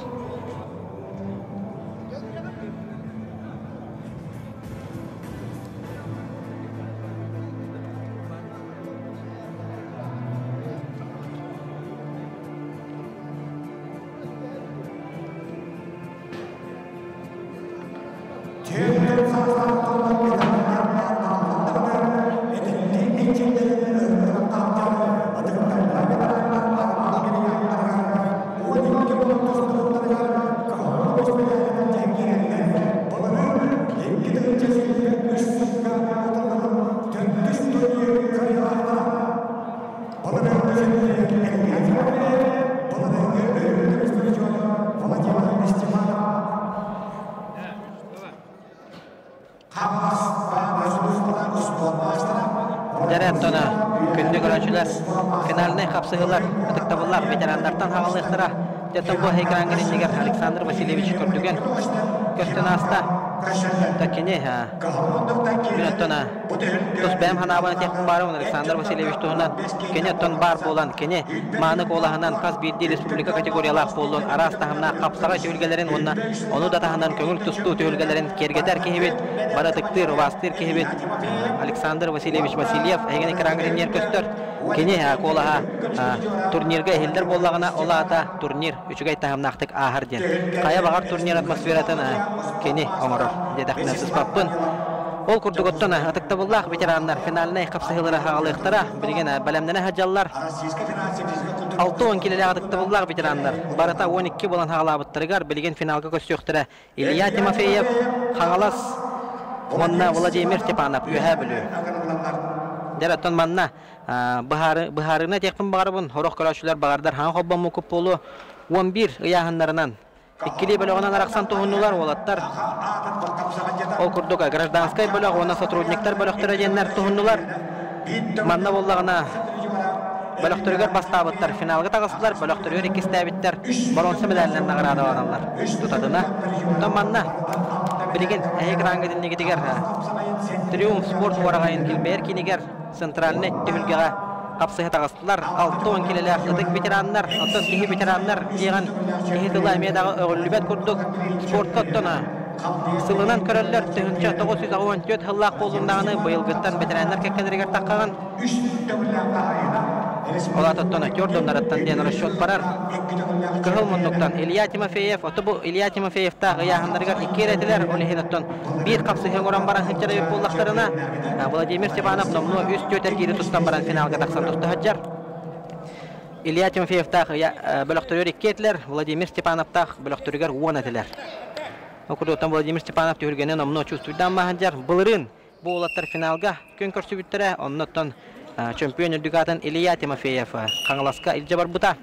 Kapsıqılar, ıtıqtabıllar, veteranlardan havalıqtıra. Detan bu ekran girişiger Alexander Vasilyevich Kordugen. Kösten asta Такине минуттана тус бәм ханабаны тек барымын Александр Васильевич туһунан кене тон бар болан кене маны колаһынан каз бирди республика категориялар болон арас тахымна капсага төгөлгелерин онна ону да тахынан көңүл тусту төгөлгелерин кергетер кehibet баратыктыр вастыр кehibet Александр Васильевич Васильев эгене крангренер көстөр кене колаха турнирге элдер боллагына олата турнир үчүгай тахымнактык ахар ден кая багар турнир атмосфератын кене оңорор дедахна сыспаппын ол курдуготтона атыкта буллах ветераннар финалына капсыгылары хагалыктара билген баламдана хаҗаллар 6-10 килеле атыкта буллах ветераннар барата 12 болан хагалабыттыргар билген финалга көстөктөрө Илья Тимофеев хагалас онна Владимир Степанов үһә билүү Дәрәттан манна баһарына текпин багарбын хорох көрәшүләр багардар хан хоббан мукуп болу 11 ыяһыннарынан иккили бөлөгөнөн араксан туһуннулар олаттар ол курдуга гражданскай бөлөг она сотрудниктар бөлөктөрө женнер туһуннулар манна боллагына бөлөктөргөр бастабыттар финалга тагыстылар бөлөктөргөр икистәбиттер бронза медальларын награда алганлар тутадына манна билген экранга динегидигер Триумф спорт варагайын килбер кинигер центральный төвүлгөгө капсыга тагыстылар 6-10 килелер атык ветераннар оттон кихи ветераннар дигән кихидилар медагы өгүлүбөт курдук спортка оттона сылынан көрөллөр 1914 хыллак болундагы быйылгыттан ветераннар кеккенергер таккаган Олат оттона көрдөннараттан ден расчет барар кыгыл мундуктан Илья Тимофеев отобу Илья Тимофеевта гыяһындарга 2 ретелер олехинаттан бир капсыга горан баран хичереп буллактарына Владимир Степанов номно үст төтер кири тустан баран финалга таксан тусту хаҗар Илья Тимофеевта бөлөктөрөр 2 этелер Владимир Степановта бөлөктөргөр 10 этелер Окудотан Владимир Степанов төгөлгөнөн номно чувствуйдан хаҗар булырын бу олаттар финалга көн көрсөбүттөрө оннотон чемпион дүгатын Илья Тимофеев Каңласка илҗабар бута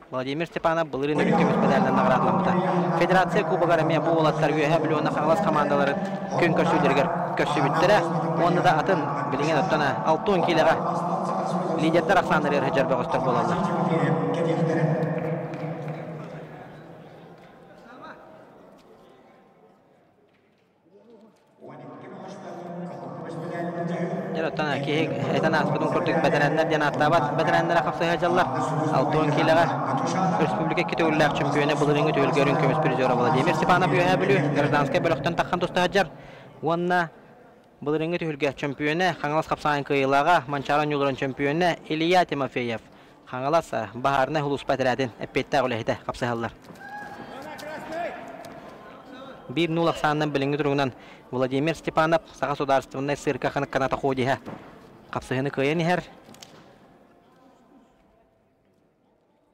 Владимир Степанов булырын өлкөмүз медальдан наградаланды. Федерация кубогары мен бу олаттар үһә билүүнө Каңлас командалары көн көрсөдөргөр көрсөбүттөрө онда да атын билген оттона 6-10 килега лидерлер аксандар хаҗар багыстар болалар. Тана ки этана аспытын көрдүк ветерандар жана аттабат ветерандар капсыга жаллар 6-10 килега республика кетүүлөр чемпионы булырыңы төлгөрүн көмүс призеры Владимир Степанов үһә билүү гражданский бөлөктөн таккан туста хаҗар онна булырыңы төлгө чемпионы Каңлас капсаган кыйлага Манчаран юлурун чемпионы Илья Тимофеев Каңлас баһарны хулус патратын эппетте олехте капсагаллар 1-0 санынан билинги туругунан Владимир Степанов Саха Сударственной цирка каната ходиха. Капсыгыны кыйын хер.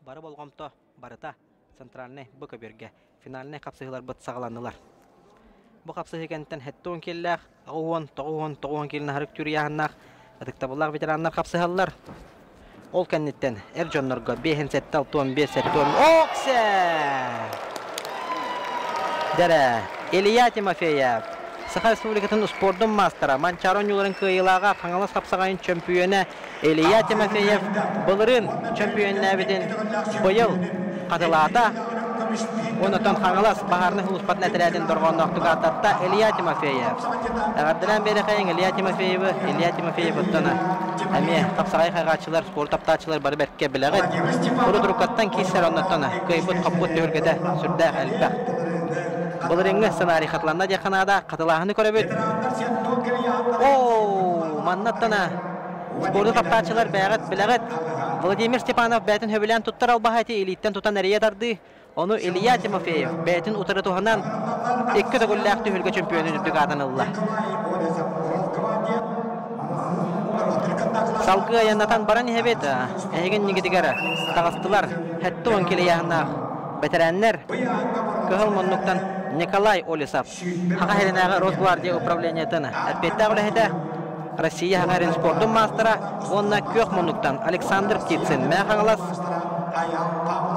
Бары болгомто барыта центральный бөкөберге финальный капсыгылар быт сагаланылар. Бу капсыгы кенттен 7 киллер, 10 килне харык түрияһыннак, атыкта булар ветераннар капсыгаллар. Ол кеннеттен Эржоннорго 5-7-6-15 Оксе! Дәре Илья Тимофеев Саха Республикатын спорттун мастера Манчарон юларын кыйылага Каңлас капсаган чемпионы Илья Тимофеев булырын чемпионы битен быйыл катылата онотон Каңлас баһарны хулуспатна терәден доргондоктук ататта Илья Тимофеев агардылан бери кайын Илья Тимофеев оттона әме капсагай кайгачылар спорт таптачылар бары берке билегет урудурукаттан кисер онотона кыйбыт капкот төргөдө сүрдө албак Булырыңы сценарий хатланна жақанада қатылағыны көрөбөт. Маннаттана спорты таптачылар бәғат біләғат. Владимир Степанов бәтін хөбілен тұттар албағайты элиттен тұтан әрия дарды. Оны Илья Тимофеев бәтін ұтыры туғанан 2 төгілләқті хөлгі чемпионы дүрдік атанылла. Салқы аяннатан баран ехебет. Әйген негедігері тағыстылар. Хәтті 10 келе яғынақ. Ветераннар кыгыл моннуктан Николай Олесов Хакахеринага Росгвардия управлениятын отпетта улехете Россия Хакахерин спорттун мастера онна кök моннуктан Александр Птицын Мәхаңлас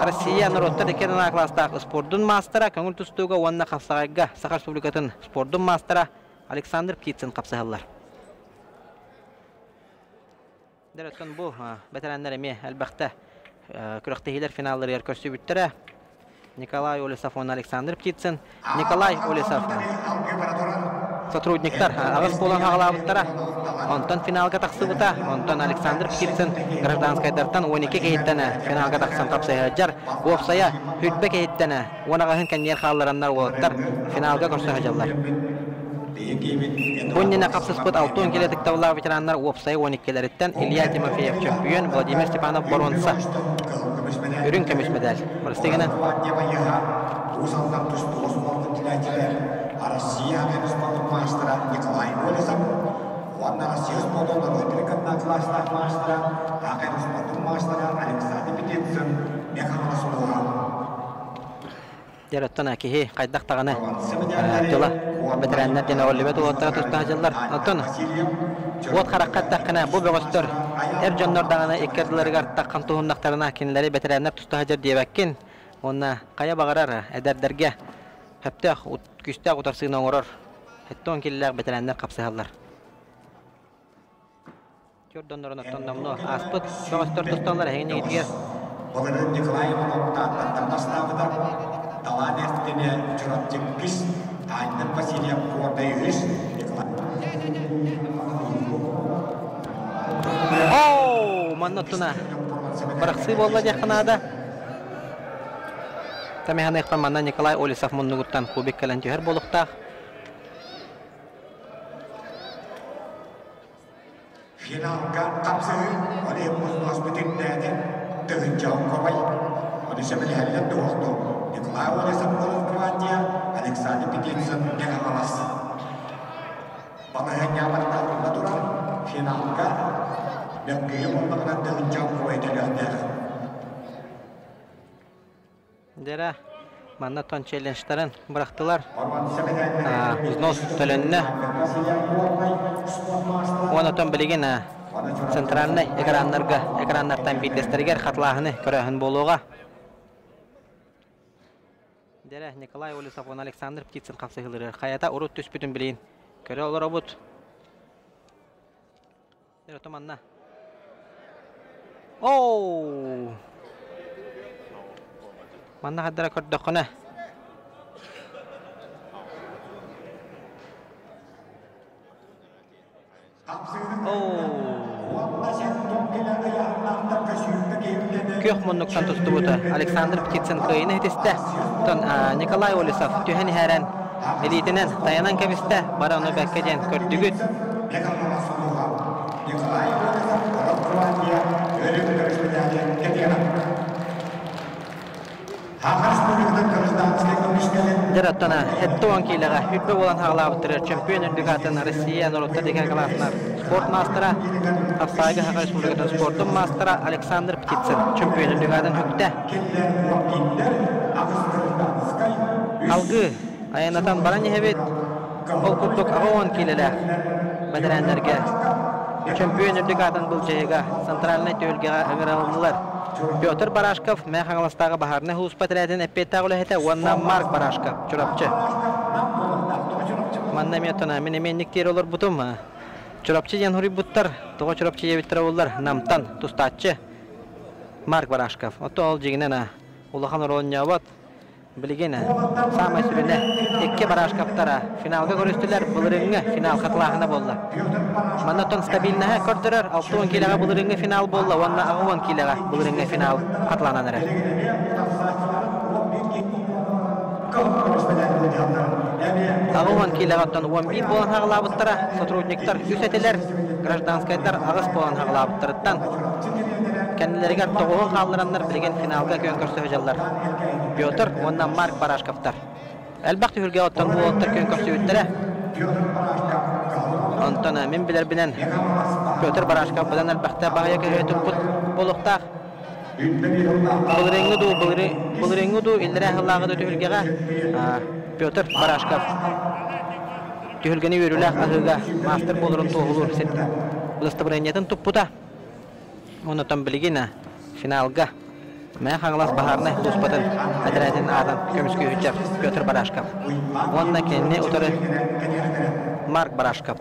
Россия народтар экенин класстагы спорттун мастера көңүл тустууга онна капсагайга Саха Республикатын спорттун мастера Александр Птицын капсагаллар. Дөрөткөн бу ветерандар эме албакта күрөктөгүлөр финаллар көрсөбүттөрө Николай Олесов, он Александр Птицын. Николай Олесов. Сотрудниктар ағыз болан ағылабыттара. Онтан финалға тақсыбыта. Онтан Александр Птицын гражданскайдартан 12 кейттені финалға тақсын қапсайыджар. Опсая хүтбе кейттені. Онағағын кәнер қалылараннар олаттар финалға көрсөйіджалар. Бұннена қапсыз бұд 6 келедік таулар ветерандар опсая 12-келеріттен Илья Тимофеев чемпион, Владимир Степанов Боронса. Үрін көміс медаль. Бұрыстегені. Россия спорту мастера Николай Олесов, Россия спорту на классах мастера, спорту мастера Александр Птицын, Дереттен әкеге қайдақ тағаны тұла бәтірәннер дені олыбет олаттара тұстағы жылдар. Антон, от қараққат таққына бұл бөғістір әр жонлардағына екерділерге арттаққан тұғындақтарына кенілері бәтірәннер тұстағы жыр дейбәккен. Онына қая бағарар әдәрдерге Хәптәк күстәк утарсыгына оңорор. Хәттон келләр бәтәрәннәр капсыгалар. Чордоннорын оттондамно аспыт бөгөстөр тусталар хәйне гитгер. Бүгін Николай Ивановтан таңдастағыда талан ертене жұраттың піс тайны Василия Кордай үш Николай. Оу, маннотуна. Барақсы болла жақынада. Тамиханы экпанманна Николай Олесов муннугуттан кубик калан жөһөр болуктак. Финалга капсыгы, оле музнос бүтүндәде тыгын жауып кобай. Оны шәмеләләр доқты. Николай Олесов болуп Квантия, Александр Птицын дегамалас. Бана янябарда туран финалга мөккөйө болмаган тыгын жауып кобай дегәндер. Дера маннатон челленджтарын бырактылар. Узнос төленне. Онотон билеген центральный экраннардан битлестергер хатлаһыны көрәһен болуга. Дера Николай Олесов, Александр Птицын капсыгылары. Хаята урут төс бүтүн билин. Көрә олар обут. Дера томанна. Оу! Манна хаддара көрдөккөнө. Көх муннуктан тустубута Александр Птицын кыйыны хитисте. Тон Николай Олесов түйәни хәрән элитинен таянан кебисте бара оны бәккеден көрдүгүт. Николай Дераттана хеттуан килега хүтбе болан хаглабытыр чемпион үндүгатын Россия народта деген класснар спорт мастера Афсайга Хакы Республикатын спорттун мастера Александр Птицын чемпион үндүгатын хүктә. Алгы аянатан баран ехебет ол куттук агуан килелер бәдәрәннәргә чемпион үндүгатын бул жайга центральный төлгә агыралдылар. Петр Барашков мәхаңластағы бахарны хус патрядын әппеттағылы әті уанна Марк Барашков, чурапчы. Манна метона менеменниктер олар бұтым. Чурапчы ден хури бұттар, тұға чурапчы ебеттір олар намтан тұстатчы Марк Барашков. Отто ол жегінен улахан оролын жауат. Білген самай сүріне екке Барашковтара финалға көрістілер бұлырыңы финал қатылағына болды. Маннатон стабиліні көрдірір, 6 келеға бұлырыңы финал болды, онна 10 келеға бұлырыңы финал қатылағаныры. Ағуан келеғаттан 11 болан ағылабыттара сотрудниктар үсетелер, гражданскайдар ағыс болан ағылабыттарыттан. Кәнілерігер тоғуын қалыранлар білген финалға көн көрсі жалар. Петр, онна Марк Барашковтар. Әлбәқті хүрге оттан бұл оттар көн көрсі өттірі. Онтан мен білер білен Петр Барашков бұдан әлбәқті бағая көрі болуқтақ. Бұл реңі ду елдері әғылағы дөті хүргеға Петр Барашков. Түйілгені өрілі ағыға мастер болырын тоғылыр. Бұлыстыбырайнетін тұппыда. Онотан білген финалға мен қаңылас бағарны ұспатын әдірәден адан көміскі үйтер Петр Барашков. Онына кеніне ұтыры Марк Барашков.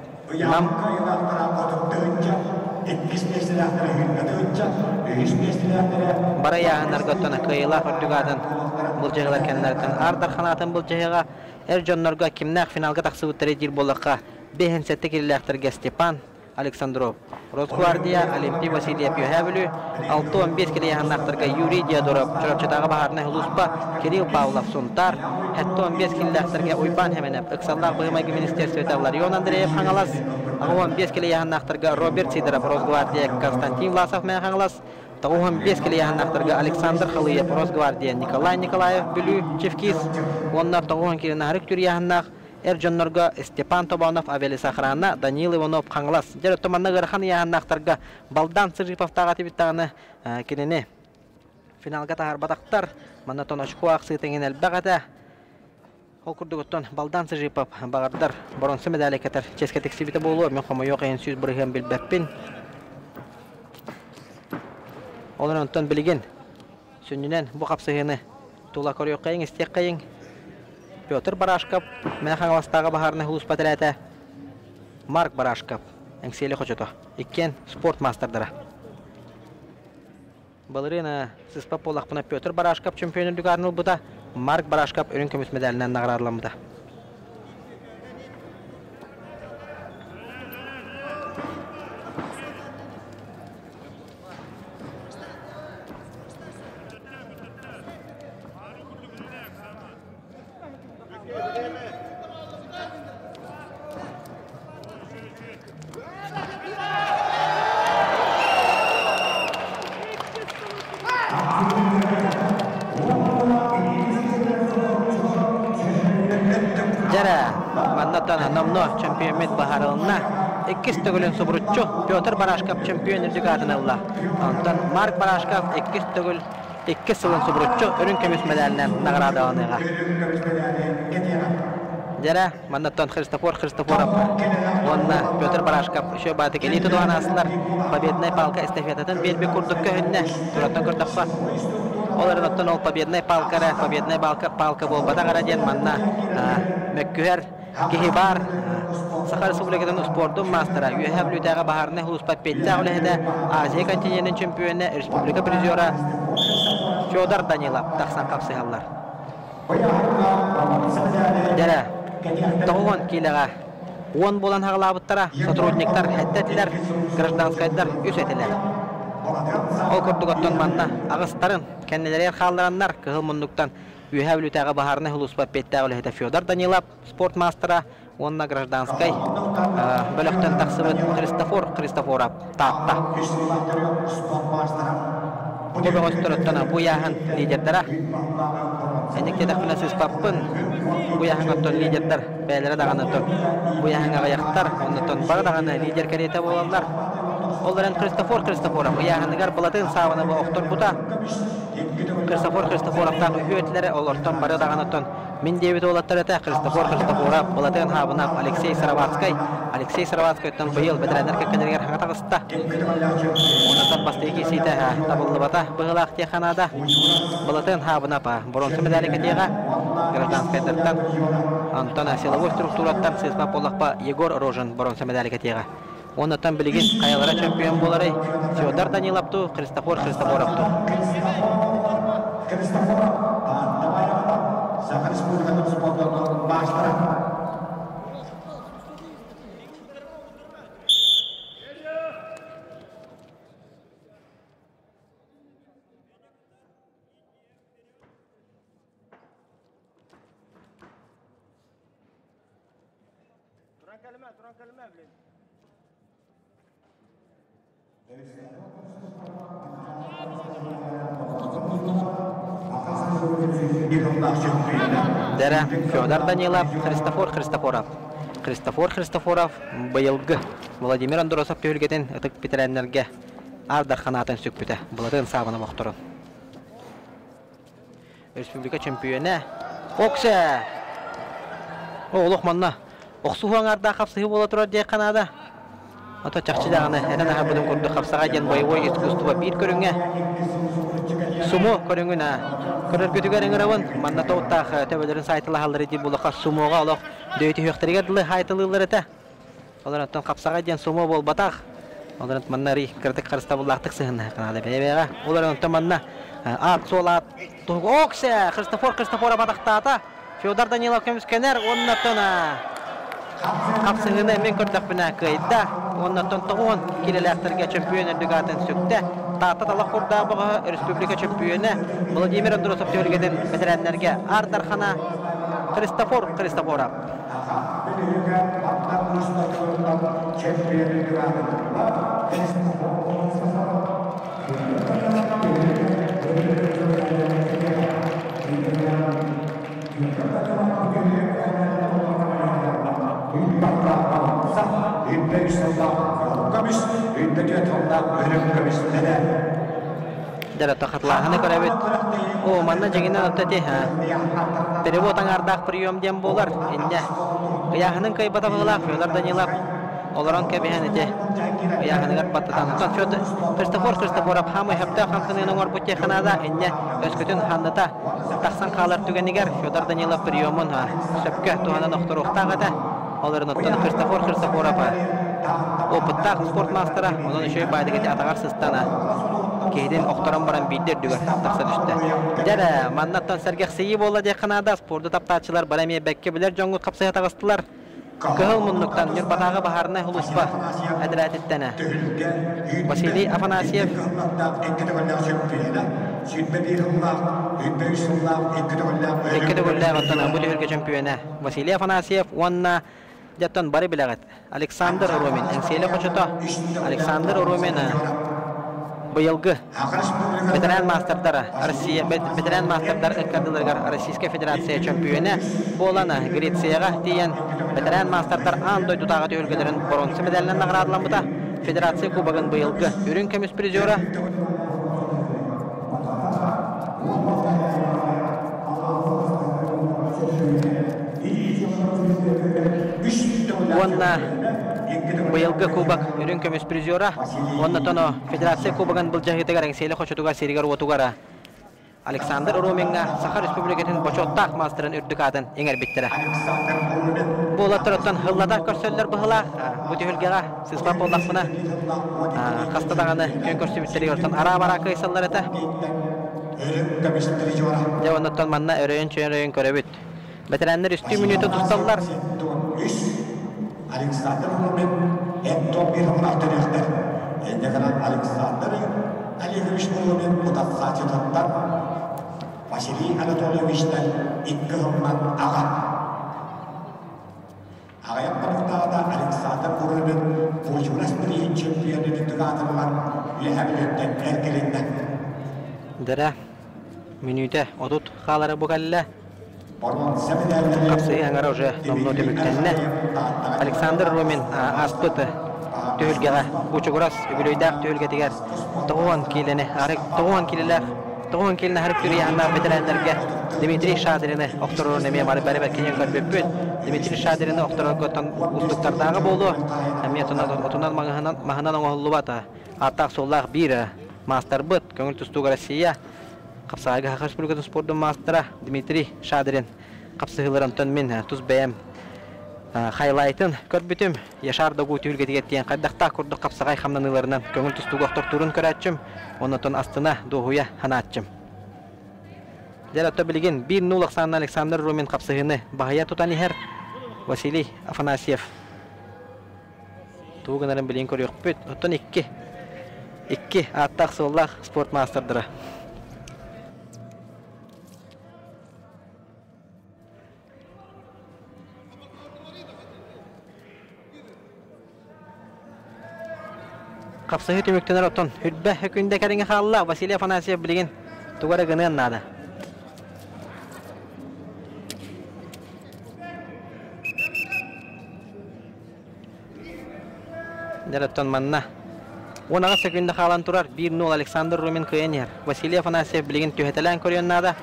Бара яһаннарга оттона кыйла көрдүгатын бул жыгылар кеннерден ардар ханатын бул жыгыга жоннорго кимнак финалга таксыбыттары жил болакка бехенсетте кирилэхтерге Степан Александров, Росгвардия, Олимпий Васильев Юхевлю, 6-15 киле яһаннактарга Юрий Диадоров, Чурапчатага баһарна Хулуспа, Кирилл Павлов Сунтар, 15 килелэхтерге Уйбан Хеменев, Ыксаллах Быймайгы министерстве Ларион Андреев хаңалас, 15 киле яһаннактарга Роберт Сидоров, Росгвардия Константин Власов мен хаңалас, 15 киле яһаннактарга Александр Халыев, Росгвардия Николай Николаев Бүлү Чевкис, 10 киле нахрык түр яһаннак Эрджоннорга Степан Тобанов, Авели Сахрана, Данил Иванов хаңлас. Жер томанна гырхан яһаннактарга Балдан Сыжипов тагаты биттаганы кенене финалга тагар батактар. Мана тоночку аксы теңен элбагата. Ол курдуготтон Балдан Сыжипов багардар. Бронза медаль кетер. Ческа тексибите болу. Мен комо yok en süz бирген билбеппин. Оларантон билген. Сүннен бу капсыгыны тула көрөк кайын истек кайын. Петр Барашков, мен хаңластағы бахарны хулус пателәті. Марк Барашков, әңселі хочото. Иккен спорт мастerdara. Балерина сыспап болақпына Петр Барашков чемпионы дүгарныл бұда. Марк Барашков өрін көміс медалінен нағырарламыда. Намно чемпионмет бахарылына 2 төгілін сұбырытчу Петр Барашков чемпион үрдігатын алла. Антон Марк Барашков 2 төгіл 2 сылын сұбырытчу өрін көміс медалінен нағырады алыныға. Жара, маннаттан Христофоров. Онна Петр Барашков үші баты келейті дуанасылар. Победный палка эстафетатын бербе күрдік көхінне. Тұраттан күрдіқпа. Оларын оттан ол победный палка бол бата қараден манна мөккүхер Кихибар Сахар Республикадан спортун мастера Юхевлю тәгә баһарны хулуспа петта олеһдә Азия континентының чемпионы республика призеры Федор Данилов тахсан капсыгаллар. Дәре Тоғон килега 10 болан хагылабыттара сотрудниктар хәттәтләр гражданскайлар үсәтеләр. Ол көрдүгөттөн манна агыстарын кеннелер халлараннар кылмындыктан Юхевлю тәгә баһарны хулуспа петта олеһдә Федор Данилов спорт мастера онна гражданской бөлөктөн таксыбыт Христофоров татта. Бұл өстіріттіні бұяғын лидердері. Әнекте дәқпіні сіз паппын бұяғын өттін лидердер бәлері дағаны өттін. Бұяғын ағаяқтар, оннытын бағы дағаны лидер кәреті болалар. Оларын Христофоров бұяғынығар бұлатын сауыны бұл оқтыр бұта. Христофоровтағы өтілері олыртын бары дағаны өттін. Мен дебет олаттар әті Христофоров бұлатын хабынап Алексей Сыраватскай өттін бұйыл бәдірәнер кәккенергер хаңа тағысты. Онытын бастығы сейті табылы бата бұғылақ текханада бұлатын хабынап бронза медалі кәтеға гражданскайдырдан Антон силовой структураттан сызба болақпа Егор Рожин бронза медалі кәтеға. Онытын білеген қайалара чемпион болары Федор Даниловту, Христофоровту. Turan kalma bilin. Дәрі Федор Данилов, Христофоров, бұйылғы Владимир Андуросов түйілгетін ұтық бітірәнлерге ардар қанатын сөк бүті, бұлатын сабыны мұқтырын. Республика чемпионы Оксы! Олық манна, Оқсы хуан арда қапсығы бола тұрар дей қанада. Ата чақчы дағаны, әнен аға бұдың көрді қапсыға ден бойой искусства бір көріңе. Сумо көріңіне. Көрір көтігерін ғырауын, манна тоғыттағы төбелерін сайтылы халдары дей болуға сумоға олық дөйті хөқтірігер дылы хайтылылыр әті. Олар аттан қапсаға ден сумо бол батақ. Олар маннари кырдык карыста буллактык сыгынна каналы бебега. Олар онтаманна ак солат тугоксе Христофор абадактата. Федор Данилов кемскенер оннатона. Капсыгына мен көрдік бina кайда. Оннатон тоғын келелерге чемпион эрдигатын сөкте. Тата талақ құрда бұғы республика чемпионы Владимир Андросов төгілгеден ветеранлерге Ардархана Христофора. Дәрі тақытлағыны көрәбет. О, манна жеңінен өттәте. Перевод аңардақ прием дем болар. Инде. Қияғының кайбата бұғылақ. Федор Данилов. Оларан кәбейін ете. Қияғының арпаттыдан. Христофор Абхамы хөпті қанқынының орбутте қанада. Инде. Өскөтін ханныта. Тақсан қалар түгенігер. Федор Данилов приемын. Сөпкі туғанын оқтыруқтағыда. Оларын оттан Христофор Абхамы. Опыттақ спортмастера. Onun үшөй байдығыте атағар сыстана. Кейден оқтаран баран бейдер дүгір тақса түсті. Дәрі, маннаттан сәргеқ сейі болла де қанада спорды таптатшылар барамия бәкке білер жоңғы қапсая тағыстылар. Кығыл мұнлықтан нүр батағы бағарына ұлыспа әдірәтеттені. Василий Афанасьев. Еккеді гөлі ғаттана бұл үйірге чемпионы. Василий Афанасьев, онна жаттан бары біләғат. Александр Ромин, әңсейлі қочыта. Александр Ромин быйылгы ветеран мастердары ыккардыларгар Российская Федерация чемпионы болана Грецияға дейін ветеран мастердар андой дутаға түйілгелерін бронза медалінен нағырадыламыда Федерация кубагын быйылгы үрін көміс призері онна быйылгы кубак үрін көміс призері онна тоно Федерация кубагын бұл жағытығар әңсейлі қошытуға серігер отуғара Александр Роминға Саха Республикатын бочоттақ мастерын үрдікатын еңер біттірі. Бұл аттырыттан ғыллада көрсөлілер бұғыла бұты үлгеға сызбап болдақ бұна қастадағаны көн көрсөміттері өртан ара-бара қайсалар әті. Жауынаттан манна өрейін көребіт. Ветеранлар үсті минуты тұсталылар. Александр Ромин әттон бір ғынақтыр ектер. Әнде ғынан Александр Олегович Ромин бұтатқа жетаттан Василий Анатольевичтен екі ғымнан ағат. Ағаяқ қанықтағыда Александр Ромин Божурас бірейін чемпионы дүттігі атырылар үйәбілеттен әркелінден. Дәрі минуты отут қалары бұғалылы. Қапсы аңара уже номно төміктеніне. Александр Ромин аспыты түйілгеға ұчығырас үгілойдақ түйілге тегер. Тоғуан келіні әріп түрі аңна ветеранлерге Дмитрий Шадырыны оқтырырын әме бары бәрі бәкенен көрбеппін. Дмитрий Шадырыны оқтырырын ұстықтардағы болу. Әме отынан мағынан оңғылы бата. Аттақ соллақ бір мастер бұд. Көңіл тұстуға Россия. Қапсағайға Хақар Республикатын спордың мастера Дмитрий Шадырын. Қапсығыларын түн мен тұз бәйім хайлайтын көрбітім. Яшар дұғу түйілге тегеттен қайдақта күрді қапсағай қамнаныларынан көңіл тұстуға оқтыртурын көрәтчім. Оны түн астына дұғуя ханатчым. Дәл өтті білген 1-0 санын Александр Ромин қапсығыны бағая тұтан ехер Василий Афанасьев. Туғынарын білген көрі өкпет. Өттін 2 аттақ соллақ спорт мастердыры. Қапсығы түміктенер оттон. Үрбә өкінде кәріңі қалыла Василий Афанасьев білген туғары ғыны аннады. Дәр оттон манна. 10 секунда қалан тұрар. 1-0 Александр Ромин күйенер. Василий Афанасьев білген түйетелән көреннады.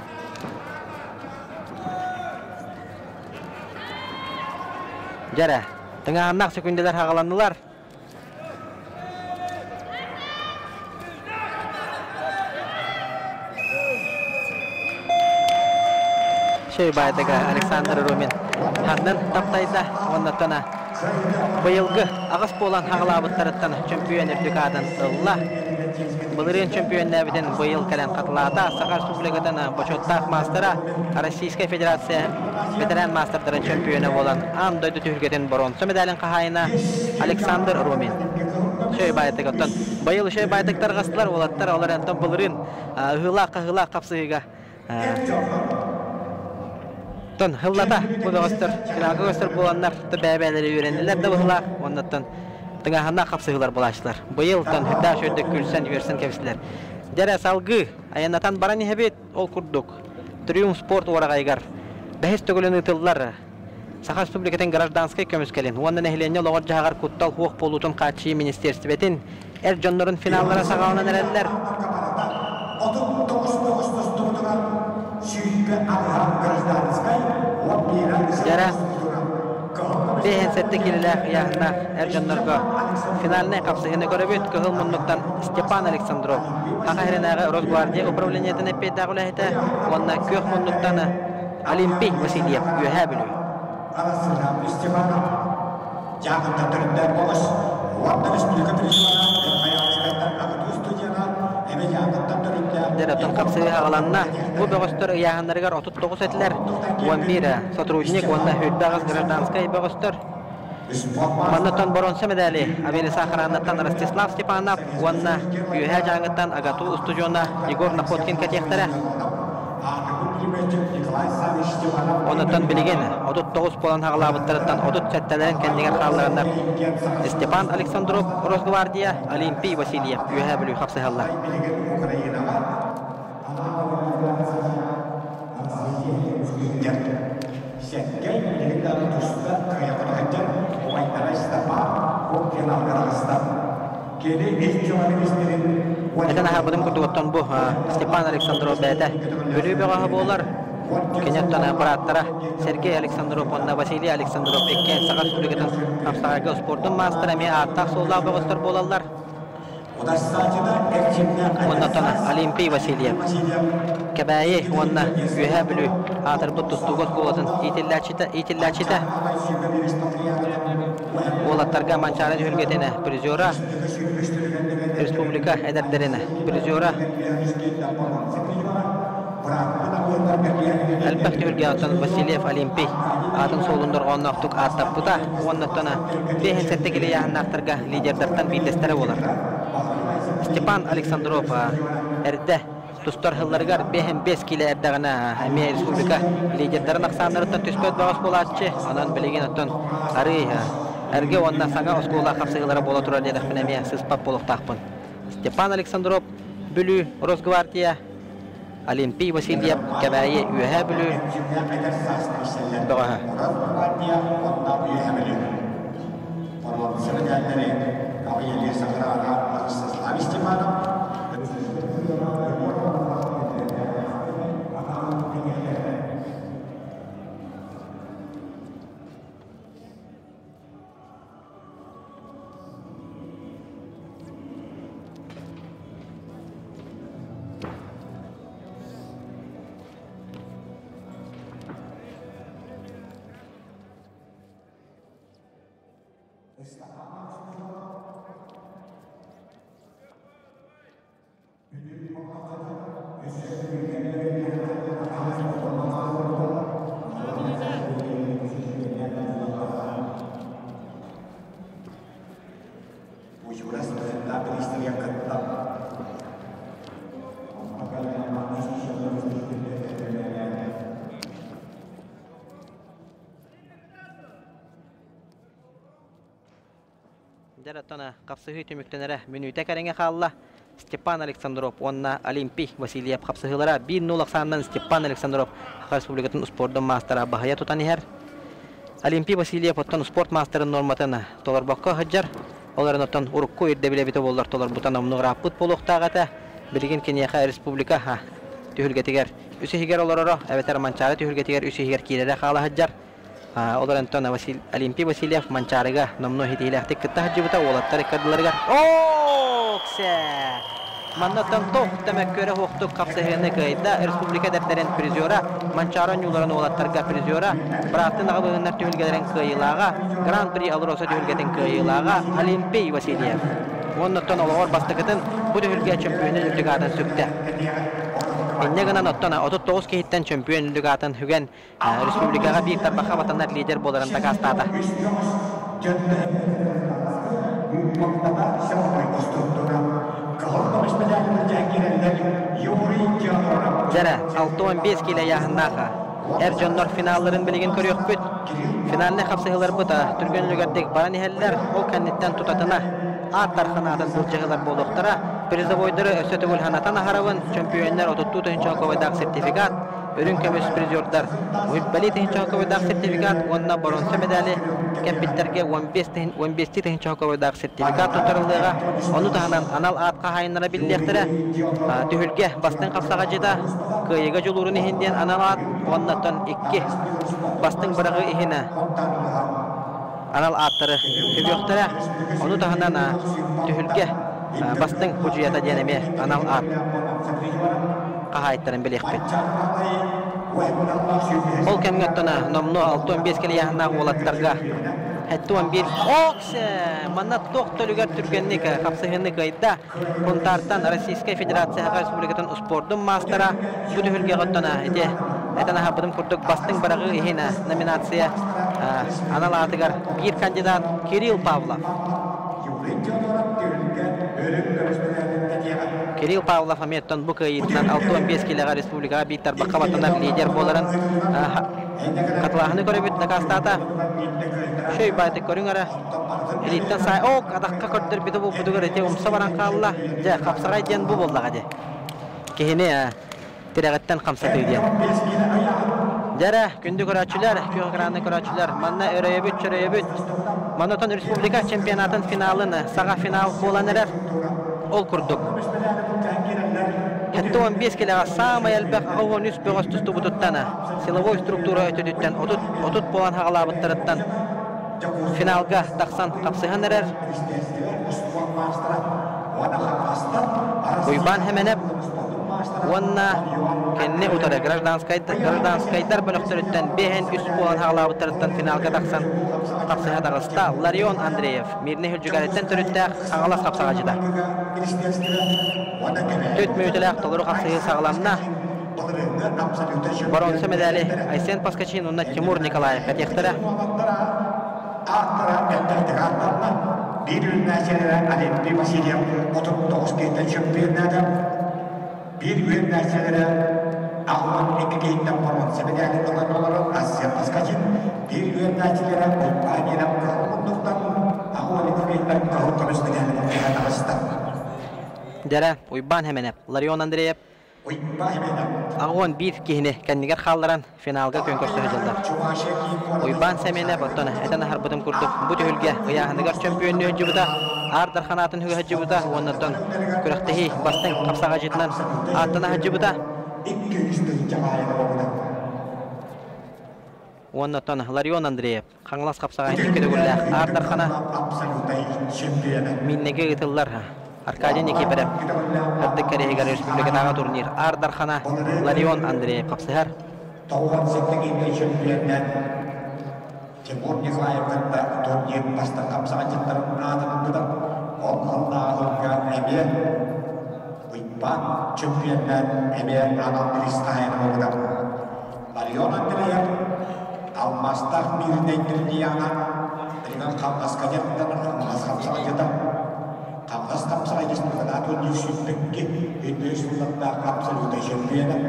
Дәрі. Тыңа аннақ секунделер хағаланылар. Şey baydығы Александр Ромин. Ханнан таптайда, оннаттана Быйылгы ағыс болан хағылабыттарыттан чемпион үрдікадын ылла. Былырын чемпионнабиден быйыл кәлен қатылада Саха Республикадан почоттақ мастера Российская Федерация ветеран мастердарын чемпионы болан андойды түргетін бронза медалін қағайына Александр Румин. Шөй байтык оттан. Быйыл шөй байтыктар қастылар олаттар оларантан былырын ғылақ қапсығыға Тон хыллата бұдағыстыр, финалға көстір боланлар бәбәлері үйренілер де бұлақ, оннаттан тыңағына қапсығылар болашылар. Бұйыл тон хүдда шөлдік күлсен үйерсін кәвісілер. Дәрі салғы, аяндатан баран ехебет ол күрдік. Триумф спорт орағайғар. Бәхес түгілін ұтылылар. Саха Республикатын гражданскай көміскелін. Ондан әхілене лоғыр жағар күттал хуық болутын қатши министерстібетін. Әр жонларын финаллара сағалынан әрәділер. Жара бейін сәтті келілі яғына әржанларға финаліне қапсығыны көрібет көхіл мұнлықтан Степан Александров. Қақайрынағы Росгвардия управлениетін әппейді ағылайты, онына көк мұнлықтан Олимпий Васильев үйәе білу. Дәрәптен қапсығы ағаланына бұл бөғістер яғынларығар 39 әтілер. 11 сотрудник, онына хөйдбағыз гражданскай бөғістер. Маннаттан бронза медали Авели Сахараннаттан Ростислав Степанов, онына үйәе жаңыттан Агату Устужона Егор Находкин кәтектері. Онаттан білеген 39 болан ағылабыттарыттан 30 сәттелерін кәндегер қалыларындар. Степан Александров, Росгвардия, Олимпий Васильев үйәе білу қапсығалар. Әтен аға бұдым күрді оттан бұ Степан Александров бәді өлі бөғағы болар. Кенеттен аппараттара Сергей Александров, онна Василий Александров еккен Саха Республикатын қапсағағы спорттың мастыры ме аттақ соллағы бөғыстар болалар. Оннаттан Олимпий Васильев кәбәйі онна үйәе білу атырбы тұстуғыз болатын итилләчіті олаттарға манчары жүргетені призера республика әдәрдеріні призера әлбәқ түрге атын Васильев Олимпий атын солындырға оннақтық аттап бұта оннаттана бейін сәтті келе яғыннақтырға лидердерден бейдестері олар. Степан Александров әрді тұстар ғылларығар бейін 5 келе әрдіғана әме республика лидердерін ақсандырыттан түспөт бағыс болатшы онан білеген оттан ары әрге онна саңа оскола қапсығылары бола тұрар дедіқпін әме сызпап болықтақпын. Степан Александров бүлі Росгвардия Олимпий Васильев кәбәйі үйәе бүлі бұғаға. Дәрәттана қапсығы түміктенері мүнүйті кәріңе қалыла Степан Александров, онна Олимпий Васильев қапсығылара 1-0 санынан Степан Александров Саха Республикатын спорттың мастера бағая тұтан ехер. Олимпий Васильев оттан спорт мастерын норматын толар баққа ғыджар. Оларын оттан ұрыққы үрді білебеті болар толар бұтан омнығыра бұт болуқтағата. Білген Кенияға республика түйілгетігер үсігер оларыра, әветер манчары түйілгетігер үсігер кейлері қала ғыджар. Оларын тон Олимпий Васильев манчарыға номну хитиләхтік кітті ғыджы бұта олаттар еккадыларыға. Ооо, ксе! Mannattан тоқ тәмәккөрі хоқтық қапсығыны кайда республика дәрдерен призиора, Манчарон юларын олаттарға призиора, Браттын ағылығынар түйілгелерін кайылаға, Гран-при Алроса түйілгетін кайылаға, Олимпий Васильев. Оннаттан олығыр бастықытын бұл түйілге чемпионы үлдігатын сүкті. Инне гынан оттана 39 кейттен чемпион үлдігатын хүген республикаға бір тарбақа батанар лидер боларында қастады. Жәрі, 6-15 келі яғыннаға әржонлар финалларын білеген көрек бүт. Финаліне қапсығылар бұта, түрген үлгердек баран ehәлілер ол кәннеттен тұтатына аттар қанатын бұл жағылар болуқтара, призовойдыры өсеті өлханатан ағарауын чемпионлар 34-ші алковайдағы сертификат, өрін көмес призордар, Уипбәли-тінші алковайдағы сертификат, онына бронза медалі, кәмпеттерге 15-тінші алковайдағы сертификат тұтарылыға, оны тағынан анал атқа хайынлара білдектірі, түйілге бастың қапсаға жеда, күйеге жолурын ехінден анал ат, оннаттан 2 бастың бірігі ехіні. Анал аттары көбөқтірі, оны тағынан түйілге бастың хүжията денеме анал ат қағайттарын білек бет. Ол кәмгеттіні номны 6-15 келі яғынағы олаттарға әтті 11 оқсы! Манна тоқтылығар түргеннік қапсығынны қайда бұнтартан Российская Федерацияға Республикатын спордың мастера бұд үлге ғыттына әтіні хабыдың күрдік бастың бірігі ехіне номинация анал атығар бір кандидат Кирилл Павлов. Кирилл Павлов аметтон бұқы етінен 6-15 келіға республикаға биттар баққабатынар лидер боларын қатылағыны көрі бүттіні қастата. Шөй байды көрің әрі. Элиттен сай, оқ, адаққа көрдір біді бұл бұдығыр әте ұмса баран қалыла. Жа, қапсағай ден бұл болдыға де. Кехіне тірәғіттен қамсаты дейін. Жәрі, күнді көрәтшілер, күйіғыраны көрәтшілер, манна өрейебіт. Маннатан республика чемпионатын финалын, саға финал болан әрер, ол күрдік. Хәтті 15 келіға самай әлбәқ ағуын үс бөғіз тұсты бұтыттаны, силовой структура өтедіттен, отут болан ағалабыттарыттан финалға тақсан қапсыған әрер. Уйбан хәменеп, онна кенне утары гражданскайдар бөліқтіріттен бейін үс болан ағалабыттарыттан финалға тақсан қапсыға дағыста Ларион Андреев мирне хүлжігәреттен түрітті ағалас қапсыға жыда. Төт мөйтілі ақтолыру қапсығы сағыламна Баронсы медалі Айсен Паскачин, онна Тимур Николаев кәтектірі. Bir ürünlerçelere Alevli Vasilyev 39 keyitten şömpiyonlarda bir ürünlerçelere Ağman 2 keyitten Baron Sebedeli olan Asya Paskacin bir ürünlerçelere Ulpaniyem Kahumunduk'tan Ağman 2 keyitten Kahum Komisyonel Ağustan. Dere, Uyban Hemenep, Larion Andreyev Ağon bir kihini kendiger xalların finalga kön köstürücüldür. Uyban Semenep ottona etana harbıdım kurduk. Bu tühülge ıyağınıgar çempiyonluğu hüccübüda, Ardar Xanatın hüge hüccübüda, ondan kürektehi bastın kapsağa jitnan attana hüccübüda. Ondan Larion Andreyev, Xanlas kapsağa hüccübüda güllər, Ardar Xana minnege gıtıllar. Arkadiy Nikiforov Hırdık Kareygar Respublikadağı turnir Ardar Xana Larion Andreyev kapsıhar. Tauğan sekten indi şempiyonlar Timur Nikolaev'dan da turnir bastı kapsağa jittarın adını da Allah'ın emir Uyban şempiyonlar emir anam Kristayın oldu. Larion Andreyev almastaq mirden yana dengan kalkas kajattan kalkas kapsağa jittar Kamdas kapsağa Respublikadağı turnir sürdükki Hüdüsüllükta kapsalıda şempiyonlar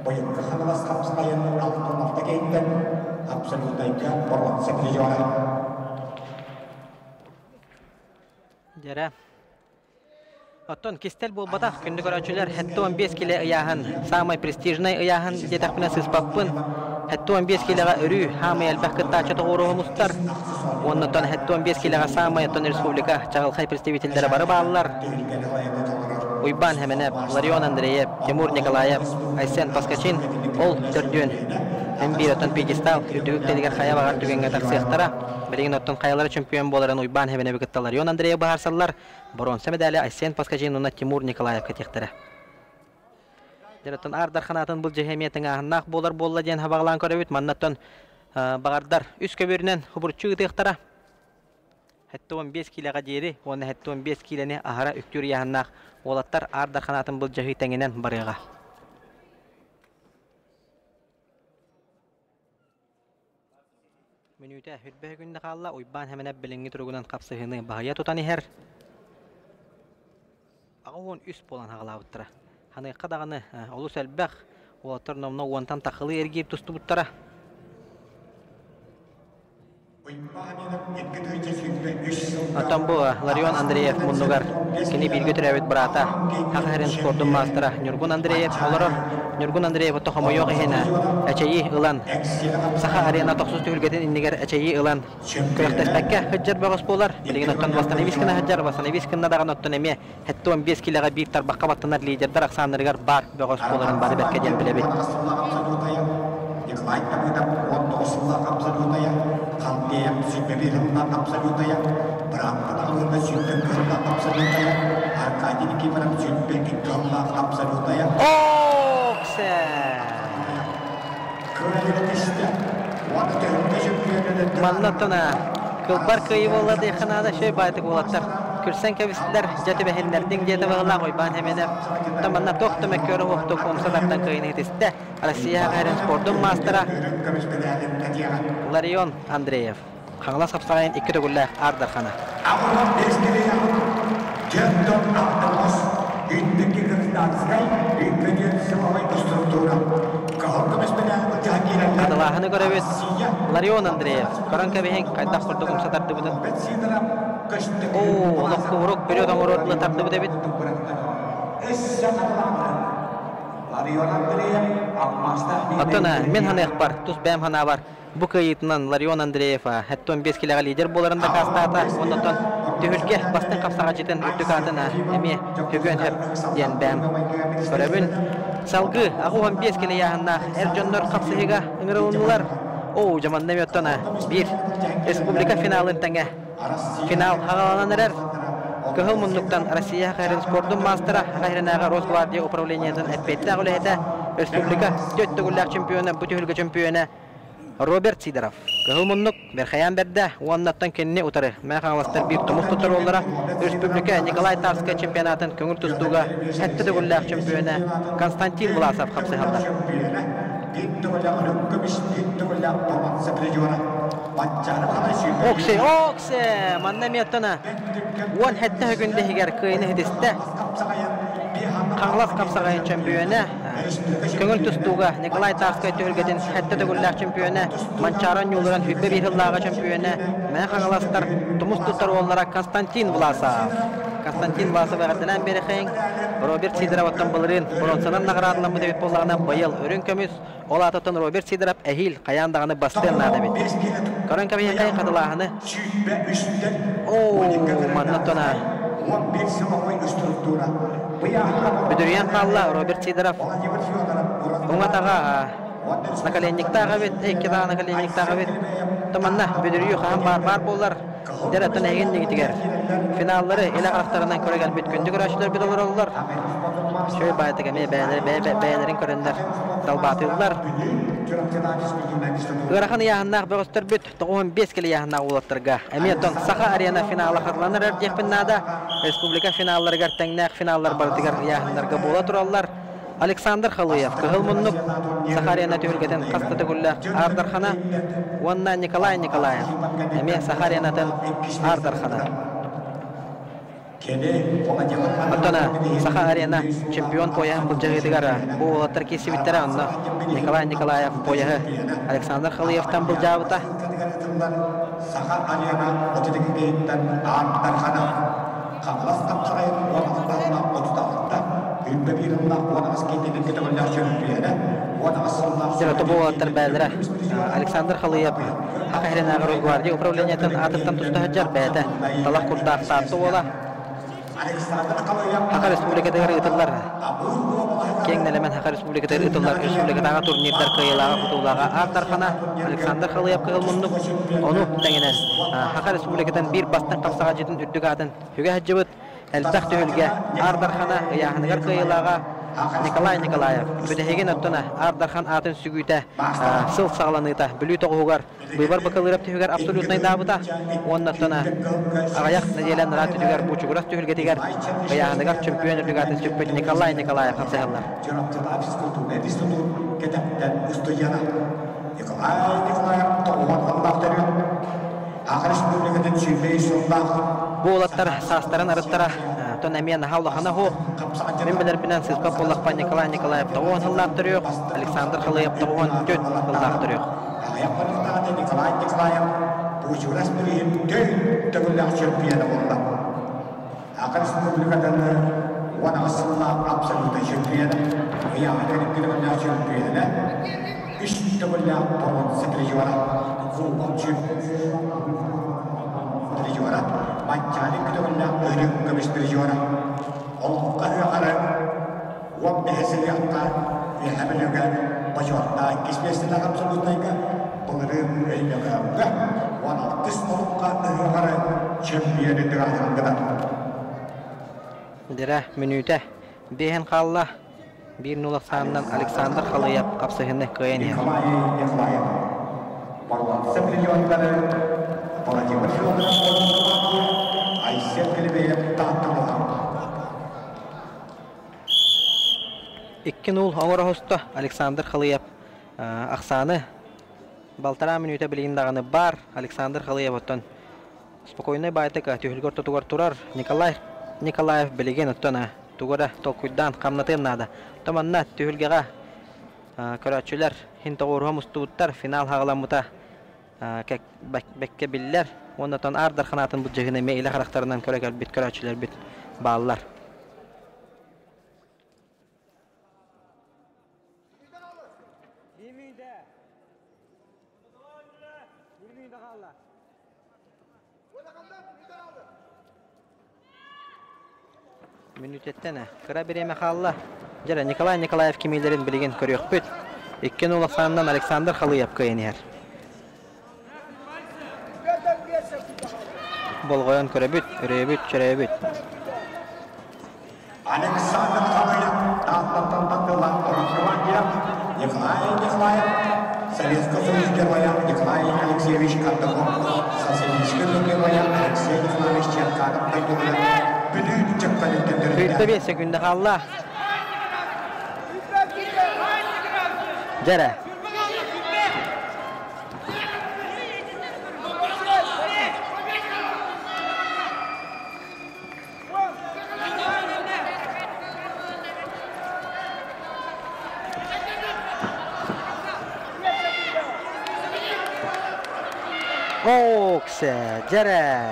Bayıklı Kamdas kapsağa yanın altın hafta keyitten kapsaludayca Baron Sebedeli Jere. Oton kistel bolbata kündü görücüler hatta 15 kilo ıyağın samay prestijnay ıyağın jetakpına sıspapın hatta 15 kiloga örü hamay elbaqta çata oruğumuzlar ondan hatta 15 kiloga samay ton respublika çağılxay представительдері бары балалар Uyban Hemenep, Larion Andreyev, Timur Nikolayev, Aysen Paskachin, ол төрден Hem bir otan piyestal, ütüp dediler kaya bagar tügenge taksıqtara. Bilin otan kayaları çempiyon bolaran uyban hevene bigittalar. Yon Andrey Baharsallar, bronze medali Aysen Paskajinuna Timur Nikolayev kateqtara. Deratan Ardar Xanatın bu cehemiyetin ahnak bolla diyen habaglan körübüt mannattan bagardar üst köbürünen huburçu ıtıqtara. Hatta 15 kiloga jeri, onu hatta 15 kiloni ahara üktür yahannak olattar Ardar Xanatın bu cehitengenen barıga. Minüte hütbe günde kalla uyban hemen bilingi turugunan kapsıhını bahaya tutani her. Ağon üst bolan hağlavıttıra. Hani kadağını olus elbaq olattar nomna ontan takılı ergiyip tustu buttara. Atan bu Larion Andreyev mundugar kini bilgi türevit barata haqarin sportun mastera Nurgun Andreyev olaror Nurgun Andreyev toxamo yoq ehena açayı ılan saha arena toxsuz tülgeden indiger açayı ılan kırıqtaştakka hıccar bağız bolar bilgin atan bastana viskina hıccar bastana viskina dağın ottan eme hatta 15 kiloga bir tarbaqqa battınar liderler aqsanırgar bar bağız boların bari berkeden bilebi Николай Давыдов, он тосылла абсолютная, Халдеев, Сибирилна абсолютная, Брампадагына Сюдденкырна абсолютная, Аркадий Никифоров Сюдбекинкырна абсолютная. Оксе! Кырылыстя, он тәрбиешіп Маннатына, кылбар кыйы болады ханада шөй байтык болаттар. Күрсен кәбістілер жәті бәхеллердің жеті бағыла қойбан әмені. Таманна тоқты мәккөрі оқты комсалардан күйіні етісті. Россия қайрын спордың мастера Ларион Андреев. Қаңлас қапсағайын 2 түгілі Ардар Хана. Ауырған бескелі жеттің ақтымыз, үндікі ғызданысқай, үндіген сылауай структура. Адалаханы көрәбет Ларион Андреев. Көрін кәбейін қайдақ құрды комсатарды бұдын. Oo, lokku uruk periodan urutlu tartı bu debit. Atana men hana akbar, tus bem hana var. Bu kayıtından Larion Andreyev hatta 15 kiloga lider bolarında kastata. Ondan tühülke bastın kapsağa jeten ütükatına emi tügön hep diyen bem. Körəbün salgı ağı 15 kilo yahanna erjonnor kapsıhiga ıngırılınlar. Oo, jaman nemiyotana bir Respublika finalın tenge. Final hağalanan Кыһыл муннуктан Россия хайрын спордун мастера хайрынаага Росгвардия управлениятын эппетте агылыһыта республика төттөгүлләк чемпионы бүтүлгө чемпионы Роберт Сидоров. Кыһыл муннук берхаян берде уаннаттан кенне утары. Мәхаңластар бир томус тутар оллара республика Николай Тарская чемпионатын көңүл тустууга төттөгүлләк чемпионы Константин Власов капсыһалды. Оксе, маннаметтана. Он хәтта хөгүндә һигәр кыйны хидисте. Каңлас капсаган чемпионы. Көңүл тустууга Николай Тарская төгөлгәден хәтта төгөлләк чемпионы, Манчаран юлларын хүббе бириллага чемпионы. Мен каңластар тумус тутар оллара Константин Власов. Константин Власов гәрдән бери хәң Роберт Сидоров томбылырын бронзадан наградаланды дип буллагына быел өрүн көмүс олататын Роберт Сидоров әһил каяндагыны бастын нада бит. Көрөн кабия кай кадылаһыны. О, маннатона. Бедуриан қалла Роберт Сидоров. Оңатага наколенниктага бит, эккеда наколенниктага бит. Таманна бедурию хам бар болар. Дәрәтен әген дигитигәр. Финаллары эле актарынан көрәгән бит көндү көрәшләр бит олар. Şöyle bayatı me beylerin körünler dalbatıyorlar. Irak'ın yahannak bağıştır büt 15 kilo yahannak olattırga. Emiyeton Saha Arena finali hazırlanır ercekpinnada. Respublika finalları gertennek finallar barıdıgar yahannarga bola turallar. Aleksandr Khaluyev, Kıhıl Munnuk, Saha Arena tühülgeden kastı güller Ardar Xana, Vanna Nikolay Nikolayev. Emiye Saha Arena'dan Ardar Xana. Антона Saha Arena чемпион пояһын булжагыдыгара. Бу олаттар кесибиттер анна Николай Николаев пояһы Александр Халыевтан булжабыта. Saha Arena ötedeki geyitten Ardar Xana. Kamlas kapsayın onaqlarına otudaqta. Hübbe bir yılda onaqız kendini ketegoller çöpüyene. Зерото бу олаттар бәлдері Александр Халыев Saha Arena Росгвардия управлениятын атыттан тустахаджар бәді. Талақ курдақ саатты ола. Haka Respublika'da ıtırlar. Kengelemen Haka Respublika'da ıtıllar Respublika'da turnirler kıyılağa kutulağa Ardarxana Aleksandr Xalıyev kıyılmunduk. Onu dengenen Haka Respublika'dan bir bastan kapsağa jedin ürdük adın hüge hacıbıt elbaq tühülge Ardarxana ıyağınıgar kıyılağa Nikolay Nikolayev. Büdehegen öttüne Ardarxan atın sügüyte sıl sağlanıyta bülü toğugar. Buybar bakılırıp tühüger absolutnay dabıta. Onun öttüne ağayak nedelen rahat tühüger bu çuguras tühülge diger. Iyağınıgar çömpüyen ürdük adın sügbet Nikolay Nikolayev kapsayarlar. Bu olatlar sasların arıttara Tonemiyan havlahana ho. Membeler bilen siz papollak Nikolay Nikolayev tağın hıllattırıyor. Aleksandr Xalıyev tağın göt hıllattırıyor. Nikolay Nikolayev bu juras biriyim dön tağılla şampiyonu oldu. Akar Respublika'dan wana asılla absolut şampiyonu. Ya haderin tağılla şampiyonu. İş tağılla tağın sekrejuara. Futbolcu. Sekrejuara. Mancalik tağılla örük kemistrijuara. Allah kahraman. Waktu hasil yang tak dihamilkan bajorta kisbesna absolutnya pengerim juga wana kismolka negara champion di tengah-tengah. Dira minute behen qalla 1-0 sandan Aleksandr Xalıyev kapsahını koyan ya. İki nul avara hosta Aleksandr Xalıyev aksanı Baltara minüte bilgin dağını bar Aleksandr Xalıyev ottan spokojnay baytaka tühülgör tutugar turar Nikolayev bilgin ottana tugara tokuydan kamnatın nada tamanna tühülgega köraçüler hintoğurha mustuttar final hağlamuta bekke biller ondan Ardarxanatın bu jehine meyle karakterinden körekel bit köraçüler bit bağlılar. Minütetten kıra bireme xalla. Jara Nikolay Nikolayev kimillerin bilgin körüyor büt. 2-0 sandan Aleksandr Xalıyev kıyınır. Bolgoyan köre büt, üreye büt, çöreye büt. Aleksandr Xalıyev tatlı-tatlı ortadan Nikolay Советского Союза героя Николай Алексеевич Кандаков, социалистического героя Алексей Николаевич Черканов Айдуна. Büyükte 5 sekünde xalla. Jara. Oksa Jara.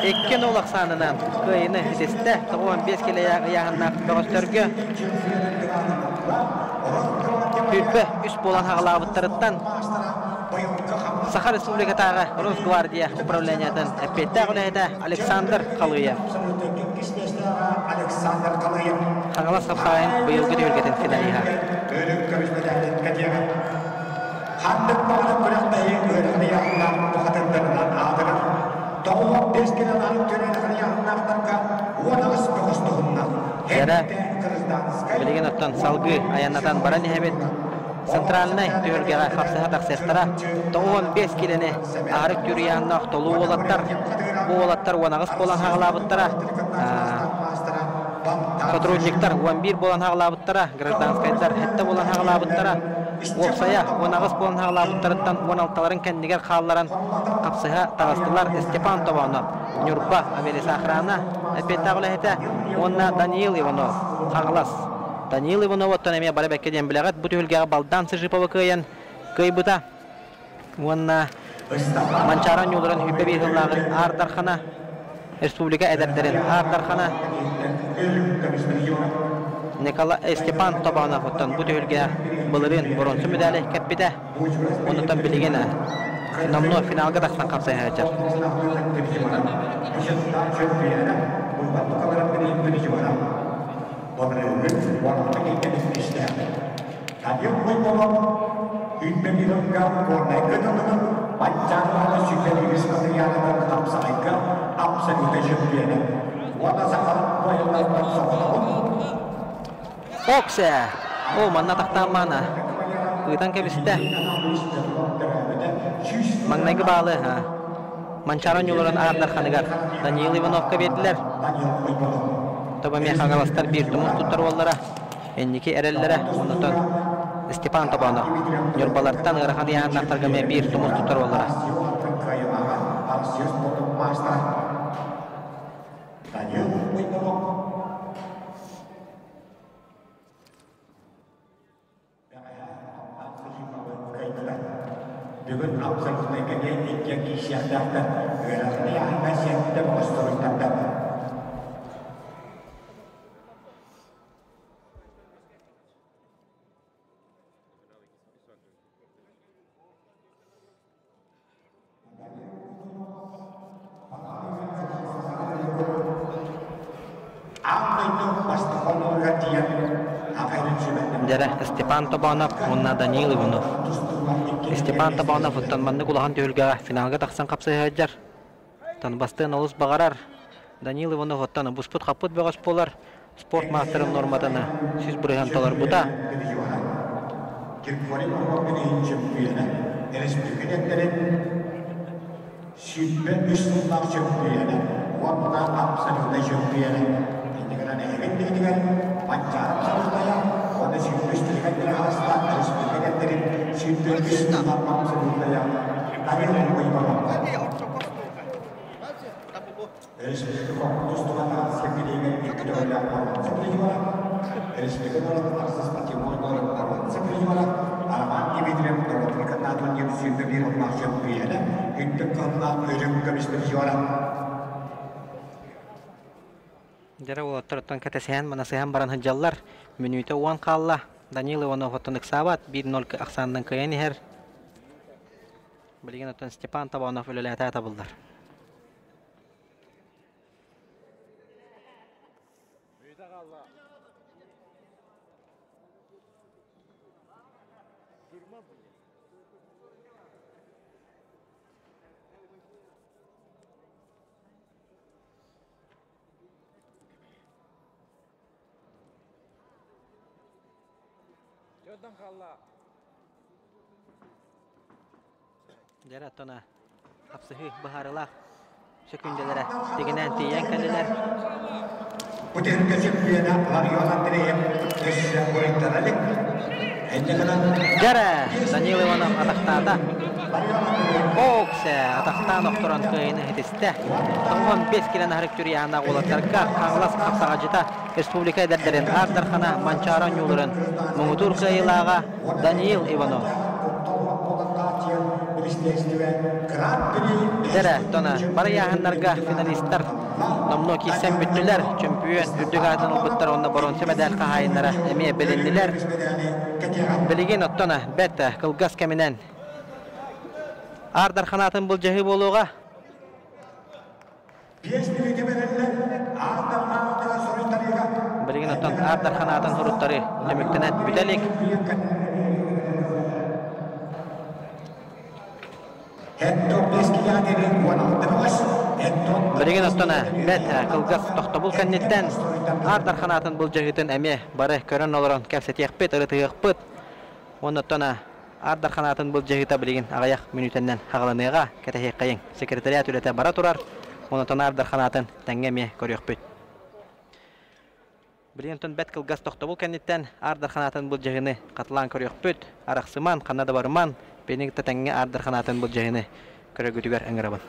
2-0 sanından kıyını hisseste 15 kilo yağından gösterge. Hüppe üst bolan hağlavıtlarından Sakha Respublika'da Rosgvardiya upravlenyadan Pettağula'da Aleksandr Xalıyev. Hağlas kapsayın bu yılgı ülketin finaliha. Handık bağlı bırakmayı öğrenmeyenler bu kadınlarından ağdırır. Doğum bezginen alıp dönenlerin yanlardan uğraş boğazduğundan. Jara bilgin ottan salgı ayanatan bara nihabet Centralnay tühülgega kapsaha taksestara 15 kilini ağrık yürüyanlar tolu olattar. Bu olattar wanağız bolan hağlabıttara сотрудниктар 11 bolan hağlabıttara гражданскайдар hette bolan hağlabıttara Oksaya, wanağız bolan hağlabıttarıttan 16'ların kendiger xallaran kapsaha tağıstılar Stepan Tovanov, Nurba Avelisa Akhrana, Pettağula hete, onna Daniil Ivanov, Xağlas. Daniil Ivanov ottanemiya bara bekkeden bilagat bu tühülgega baldan sıjıpava kıyan kıybuta. Onna Mançaran yolların hüppe bir hıllağın Ardarxana, Respublika edeplerin Ardarxana, Nikolay Stepan Tobanov'tan bu tühülgega Bılırın bronzu müdahale kapide. Onu tam bilgine. Namnu finalga daqsan kapsaya hajar. Onların varlıkta geçmişler. Tadi uyumam, ünlü gam kornay kadının pancarlarla süklediğimiz kadınlardan kapsayıcı absolute şüpheli. Valla sakal boyunlardan sonra Okse. O manna taktan mana. Kıytan kebiste. Mangnayı bağlı ha. Mançaran yolların Ardar Xanıgar. Daniil Ivanovka verdiler. Tabi meyhangalastar bir tumuz tutar onlara. Enniki erellere unutan Stepan Tabanov. Yorbalardan ırıhan yahanlartarga bir tumuz tutar onlara. Dengan apa saja yang disiapkan, kerana masih ada proses tanda. Apa itu pasti kalau kajian apa itu sudah. Jere Stepan Tabanov, Munna Daniil Ivanov. Stepan Tabanov tanmandı kulahan tölgəyə finalga taqsan qapsay hajar. Tanbastın olus bağarar. Daniil Ivanov ottan busput qaput bəğas polar. Sport masterın normatını siz burayhan talar buta. Kirkvari Muhammad'ın çempiyonu, Respublika'nın Süper Müslüman çempiyonu, Wabda Absolute çempiyonu. Dengan dengan pancaran saudara, pada Süper Müslüman hasta Respublika'nın Süper Müslüman absolute yang tadi memang Respublika Tuhan sekalian itu adalah sekalian Respublika Asas Patrimonial sekalian alamat individual terkait yang sudah dilakukan pihaknya itu karena kerjaan jualan. Jere o taraftan katesihan manasihan baran hajjallar minüte uan qalla Daniil Ivanov ottan iksabat 1-0 aksandan kayani her. Bilgen ottan Stepan Tabanov ölelete tabıllar. Jere tona hapsıhı baharılar sekündelere degenen tiyen kendiler. Putin kesimpiana Mariola Trem desa Kuritaralik. Jere Daniil Ivanov atakta. Okse atakta noktoran kayını hitiste. Tamam 5 kilen hareket yağına olatlarga Kanglas kapsağacıta Respublika ederlerin Ardarxana Mançaran yolların Muğdur kayılağa Daniil Ivanov. Jere tona bara yahanlarga finalistler nomnoki sen bütüler çempiyon ürdügatın olbuttar onda bronze medal kahayınlara emiye bilindiler. Bilgin ottona bette kılgas keminen Ardarxanatın bul jahi boluğa Bilgin otton Ardarxanatın hurutları demektenet bütelik Bilgin ottona bette kılgas toxtabul kennetten Ardarxanatın bul jahitin emi barı körön oluran kefset yakpet ırıtı yakpet Onu ottona Ardarxanatın bul jahita bilgin ağayak minütenden hağlanığa ketehe kayın sekreteriyat ülete bara turar Onu ottona Ardarxanatın tengemi körüyakpet Bilgin otton bet kılgas toxtabul kennetten Ardarxanatın bul jahini katılan körüyakpet Araqsıman, kanada barman Benigta tenge Ardarxanatın bul jahini körügütüger öngaraban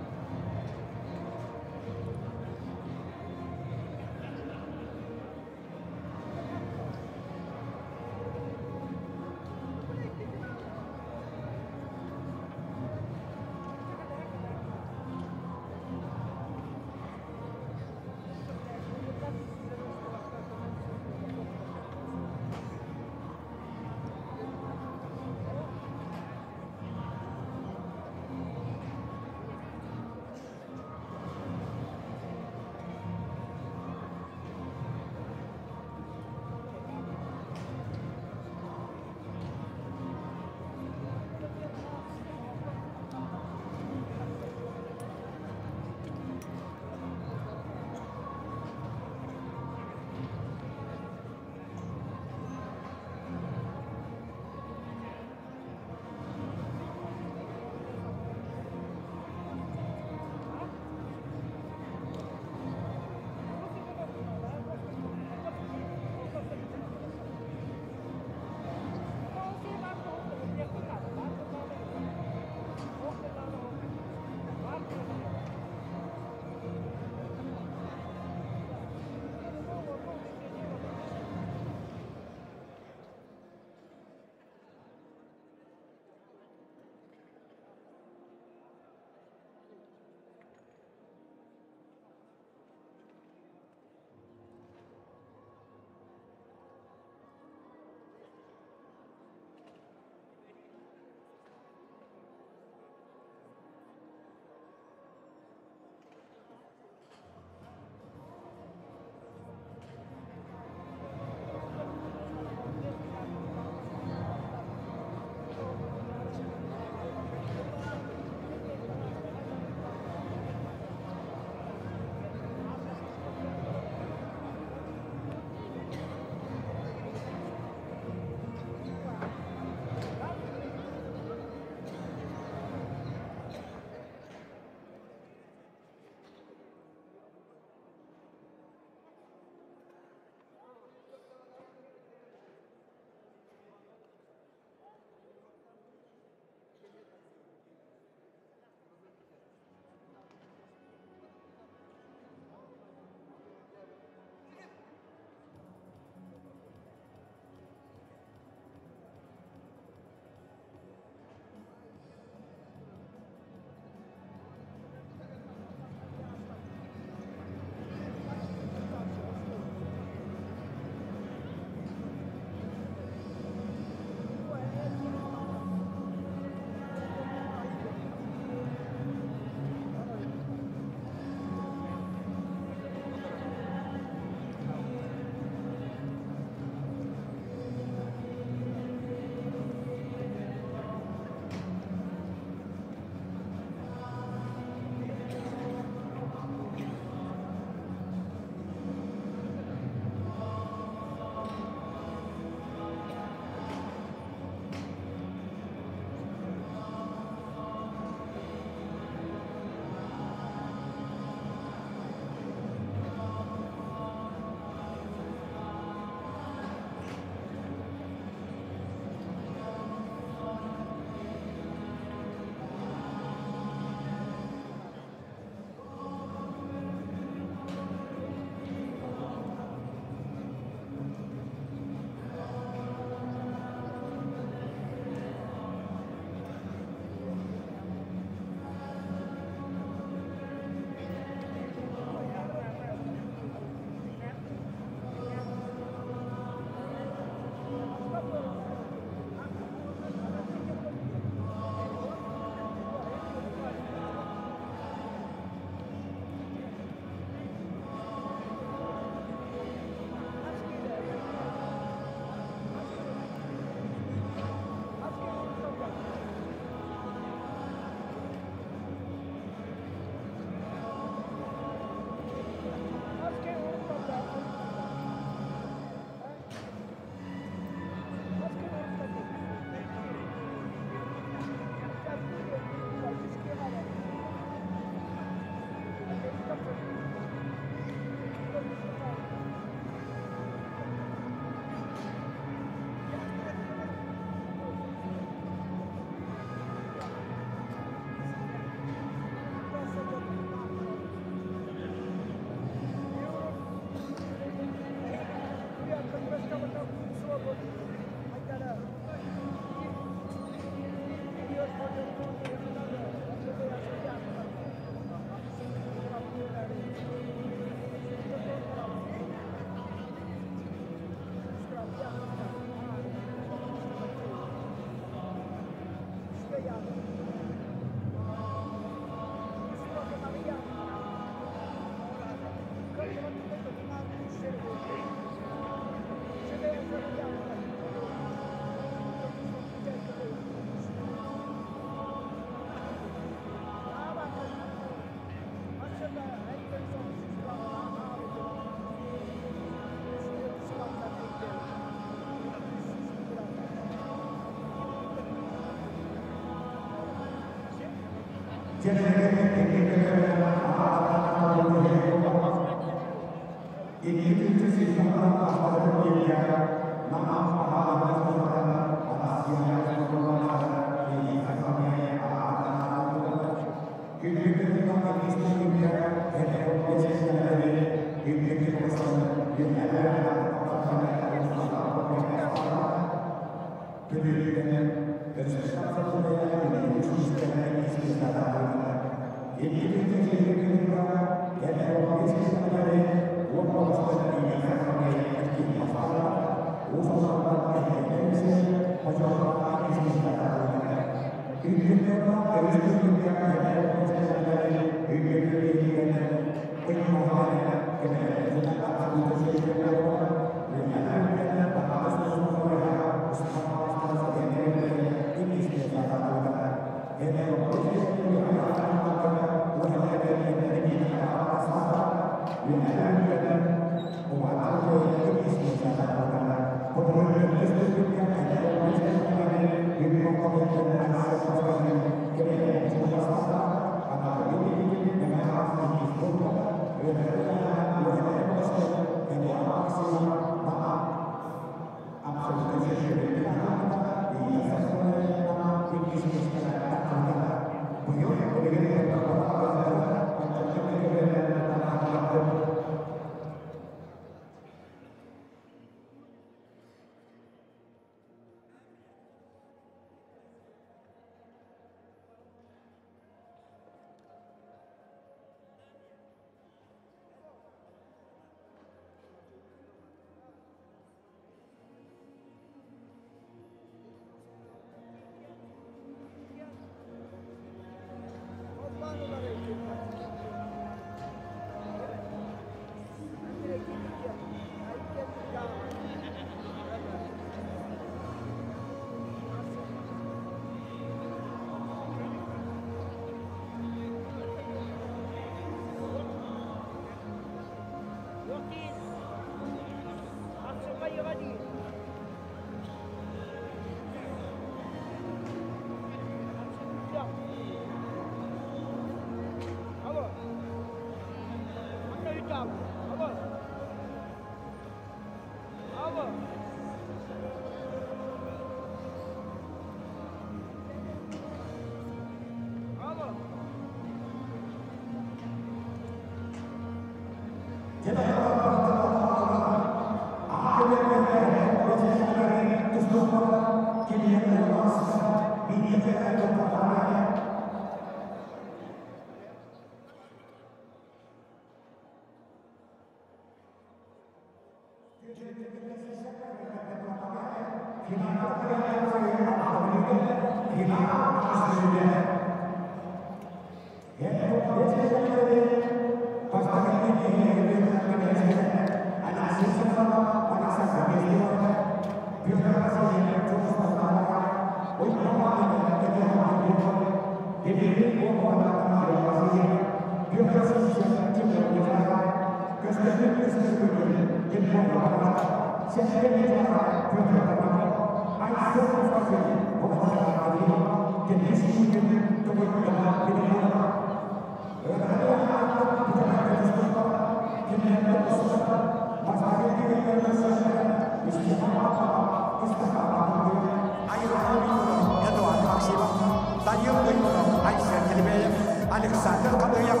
Alexander Kadoyak,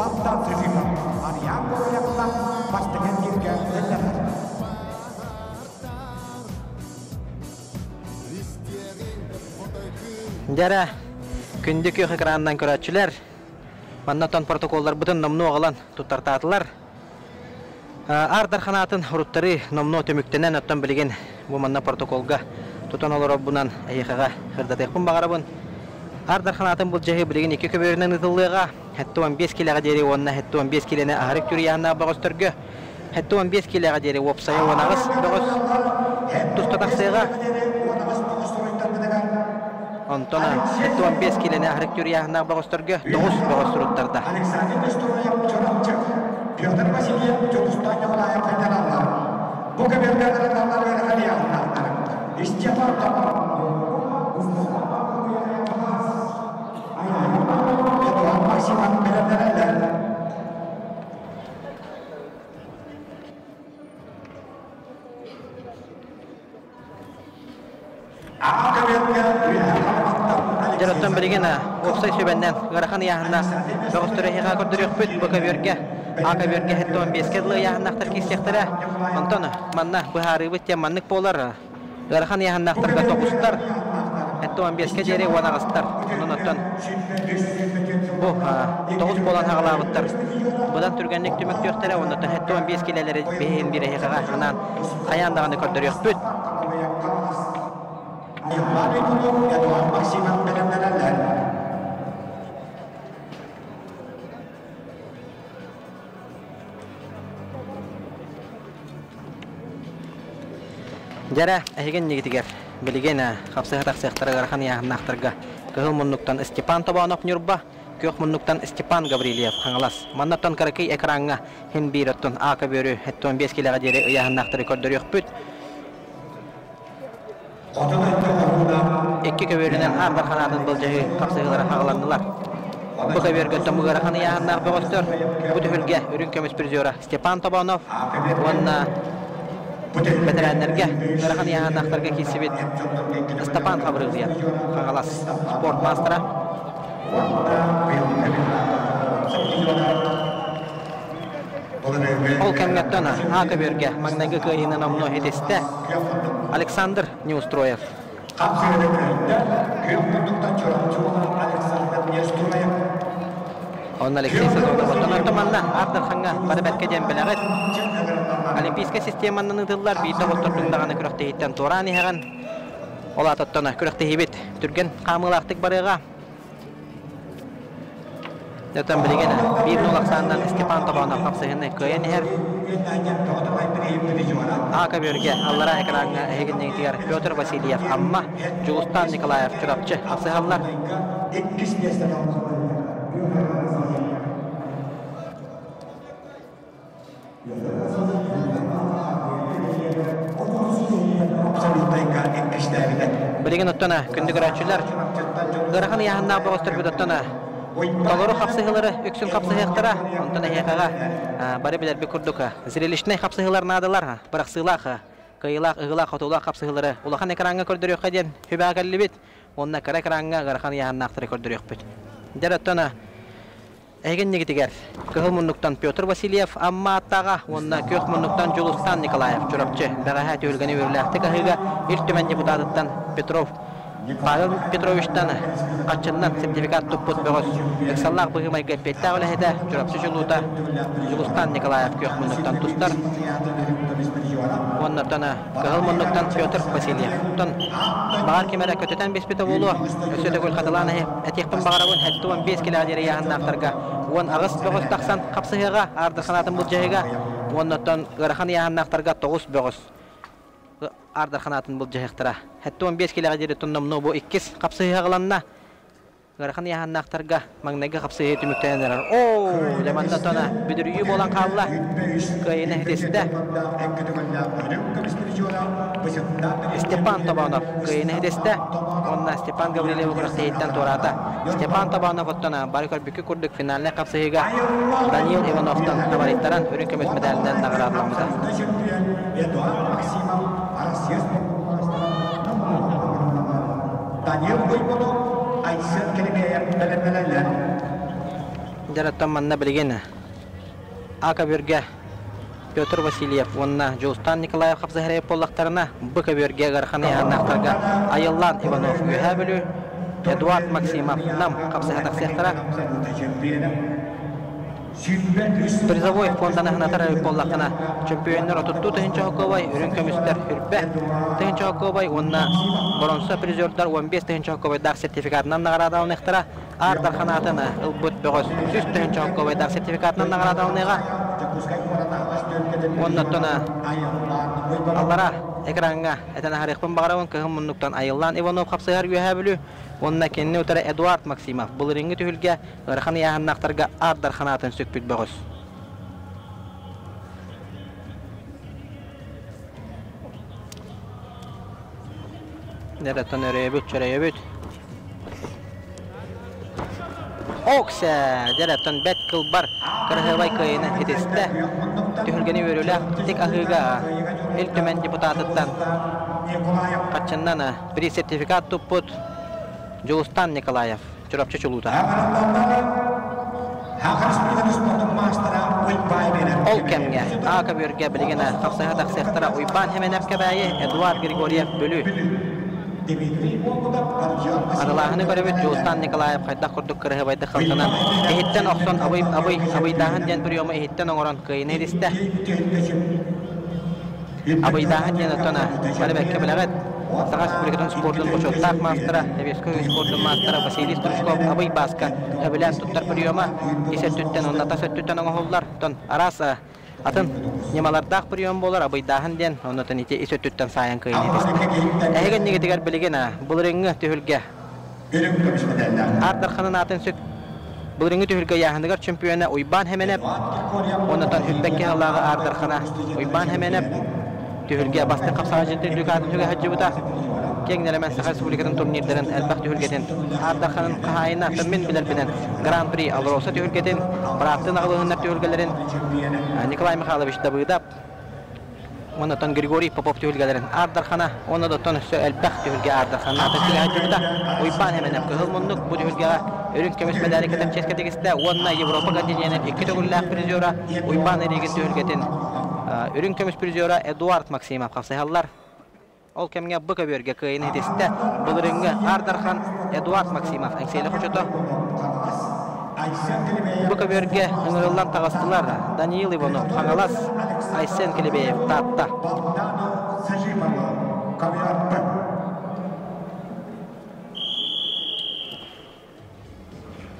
Babda Trifika, Ariango Yakta, Pastengen Girga, Denner. Jara, kündük yok ekranından köratçılar. Mannaton protokollar bütün nomnu oğlan tutartatılar. Ardar kanatın hurutları nomnu tömüktenen ötten bilgen bu manna protokolga tutan olur bundan ayıqaga hırdatek bun bağarabın. Arдар Hanatın bu cahı bilgin 2 köbörünün ıtıllığa. Hatta 15 kiloga deri onna hatta 15 kilone aharık türüyanna bağıstırgı. Hatta 15 kiloga deri opsaya onağız bağız. Tustataksaga. Ontona hatta 15 kilone aharık türüyanna bağıstırgı. 9 bağıstırıktarda. Pyotr Vasilyev Jodustan Yokolaya faydalanlar. Bu köbörlerden damlar vergen yanlar. İstihbar tamam. Eduard Maksiman belirlenirler. Jaratan birigena opsay söbenden garahan yahanna bağıstırı hiqa kördürüq büt bu köbörge. Aka börge hatta 15 kedli yahanaqtar kisyaxtara. Antona manna bu harı bit yamanlık bolar. Garahan yahanaqtarga toqustar. Hatta 15 kejeri wanaqastar. Ondan bu 9 bolan haqlabıttar. Budan türgenlik tümük töxtara ondan hatta 15 kileleri behin bir hiqa hanan ayandağını kördürüq büt. Eduard Maksiman belirlenirler. Jara ehgen nigitiger biligena xapsa taqsaqtara garxan ya naqtarga kehul munnuktan Stepan Tobanov nyurba kyoq munnuktan Stepan Gavriliyev hanglas mannatan karaki ekranga hem biratun aka börü hetton 5 kiloga jere ya naqtari kodur yoqput iki köbörünen arda kanadın boljahi kapsayılara haqlandılar bu köbörgö tomu garxan ya naq bağıstır bu tühülge ürün kömüs prizora Stepan Tobanov wanna veteranlarga garahan yahanaqtarga kesibet Stepan Fabrıgziyev Kagalas sport mastera ol kamgattana aka börge magnaga kayina namno hedeste Aleksandr Neustroyev on Alexey Sazonov otomatomanda Ardar Xanga pada betke jembelaget Olimpiska sistemanın ıdıllar biyta oturdığındağını kürektehitten Torani heğen ola tottona kürektehibit türgen kamılaqtık barıға Döten biligene bir nolaqsandan Stepan Tobanov kapsayını köyeni her Aka börge allara ekranına eğinneği diğer Pyotr Vasilyev amma Julustan Nikolayev çırapçı kapsayallar Bilgin ottona kündü görüntüler garahan yahanna bağıstır bir ottona Toluru kapsayıları üksün kapsayıqtara ontona heqağa bari biler bir kurduka zirelişne kapsayılar nadılar bırak sığlaq kıyılaq ığılaq otulaq kapsayıları ulaqan ekranga kördürüq edin hübaqalli bit onna kara ekranga garahan yahanna aqtırı kördürüq bit der ottona Egen negitiger kehul munnuktan Pyotr Vasilyev amma attaga onna kök munnuktan Julustan Nikolayev çorapçı bagaha tölgeni verilaqtı kahiga iltümen deputattan Pavel Petrovичтан qaçından sertifikat toput begos eksallar bıgımay gepetta ola heda çorapçı Julustan Nikolayev kök munnuktan tustar onna tana kehul munnuktan Pyotr Vasilyev ton bagar kemera köteten bespeta bolu ösöde gol qatalana etiqpin bagarawun hattuan 5 kilo deri yahanna aqtarga won agыс begos taqsan qapsıga arda xanatın buljahiga onna ton garahan yahanna aqtarga 9 begos Ardar Xanatın bul jahıqtıra. Hatta 15 kiloga jeri tunnamno bu 2 qapsıya qılanna. Garahan yahanaqtarga magnaga qapsıya tümüktenler. Oo, lemanda tona büdürüyü bolan qalla. Kayına hedeste. Stepan Tobanov kayına hedeste. Onna Stepan Gavrilev qıraqtaydan torata. Stepan Tobanov ottona barikor bükü kurduk finaline qapsıya Daniel Ivanov'tan favorittaran ürün kömüs medalinden nagradlandı. Daniel Voivodov Aysel kelimeler belirlenirler. Jaratan manna biligena. Aka börge Pyotr Vasilyev onna Julustan Nikolayev qapsahare pollaqtarına bu börge garxana yanaqtarga Ayıllan Ivanov Yuhabulu Eduard Maksimov nam qapsaha taqsaqtara Призовой фондан ханатар боллакына чемпионнор отутту тыгынча хоккобай үрүн көмүстер үрбе тыгынча хоккобай онна боронса призердар 15 тыгынча хоккобайдар сертификатынан наградалын ыктыра ардар ханатына ылбыт бөгөс сүз тыгынча хоккобайдар сертификатынан наградалыныга оннотона аллара экранга этен харыкпын багарабын кыгын муннуктан айыллан Иванов капсыгар үйөһөбүлү онна кенне утара Эдуард Максимов бул ринги түһүлгө ырхан яһаннактарга ардар ханатын сөкпүт бөгөс Неретон өрөбүт Окса деретон бет кылбар кыргыбай кыйына хитесте түһүлгени өрүлө тик ахыга эл төмен депутаттан качыннан при сертификат туппут Жулустан Николаев чурапчы чулута Ол кемге ака бөргө билгене капсага таксыктара уйбан хеменеп кебайы Эдуард Григорьев бөлү Адалахны көрөбүт Жулустан Николаев кайда курдук кыргыбайды кылтынан эхиттен оксон абыйдахан ден приёмы эхиттен оңорон кыйын эристе абыйдахан ден отона балебекке билегет Сага Республикатын спорттун почоттак мастера, Невесковый спорттун мастера Василий Стручков абый баска өбүлән туттар приёма исеттүттен онната сөттүттен оңоллар тон араса атын немалардак приём болар абыйдахан ден оннотон ите исеттүттен саян кыйын эристе эген негетигер билигена бул реңге түһүлгө ардарханын атын сөк бул реңге түһүлгө яһандыгар чемпионы уйбан хеменеп оннотон хүтбекке алага ардархана уйбан хеменеп Түһүлгө басты капсага жетти дүкатын хаҗыбыта. Кеңнелемен Саха Республикатын турнирлерин әлбәт түһүлгеден Ардарханын кайына төмен билер белән Гран-при алроса түһүлгеден Браттын агылыгыннар түһүлгелерин Николай Михайлович Давыдов оннотон Григорий Попов түһүлгелерин Ардархана оннотон әлбәт түһүлгө Ардарханын атын хаҗыбыта. Уйбан hemen кылмындык бу түһүлгө өрүн көмөс медаликатын ческетегисте онна Европа континентинин 2 төгүлләк призера Уйбан эриген түһүлгеден Үрүн көмүс призера Эдуард Максимов капсыгаллар. Ол кемге быка бөргө кыйын эдесте. Бул ринге Ардархан Эдуард Максимов әңселе хочото. Быка бөргө ыңырыллар тагыстылар. Даниил Иванов, Хангалас, Айсен Келебеев татта.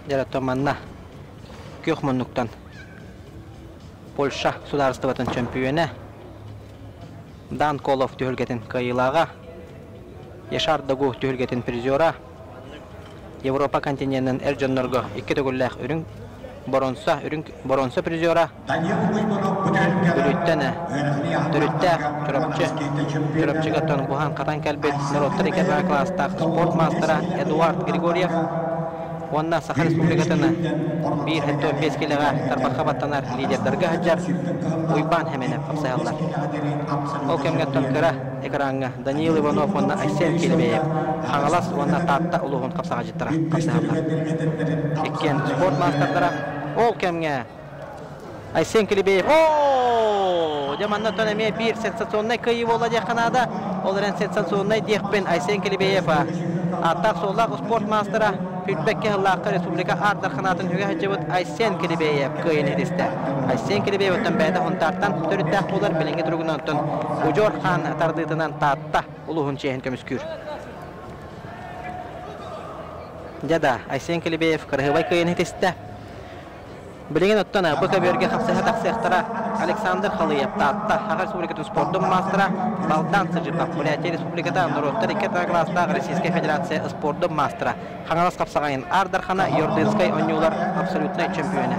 Жаратоманна Көхмоннуктан Польша сударствотын чемпионы Дан Колов түһүлгетин кайылага Яшар Дагу түһүлгетин призера Европа континентинин Эржоннорго 2 төгүлләк үрүн боронса призера Дүрүттә чурапчыга тон бухан катан калбет Народтар икәбә класстагы спорт мастера Эдуард Григорьев Онна Саха Республикатына bir hette 5 kiloga tarbaqa battanar liderlerge hajar Уйбан hemen kapsayanlar. O kemge tonkara ekranga Даниил Иванов онна Айсен Келебеев Хангалас онна татта улуғын kapsaga jittara kapsayanlar. Ekken sport masterdara o kemge Айсен Келебеев Jamanda toneme bir sensasyonный kıyı olacak kanada. Olaren sensasyonный diyekben Айсен Келебеев Atak solak sport mastera Fülbekke Hıllakı Respublika Ardarxanatın hüge hacıbıt Aysen Kilibeyev kıyın ediste. Aysen Kilibeyev'den bəydə huntartan törüttəq olar bilingi durugunantın Ucor Xan tardıdından tatta uluğun çeyin kömüskür. Jada Aysen Kilibeyev kırhıvay kıyın ediste. Bilingin ottana bu kabirge xapsıha taqsıqtara Aleksandr Xaliyev tatta Xaqa Respublikatın sportun mastera Baldan Sıcıbaq Bulyatiya Respublikada Norottar 2 klastағы Российская Федерация спортun mastera Xangalas qapsağayın Ardarxana Yordinskay oynuyorlar absolutный чемпионы.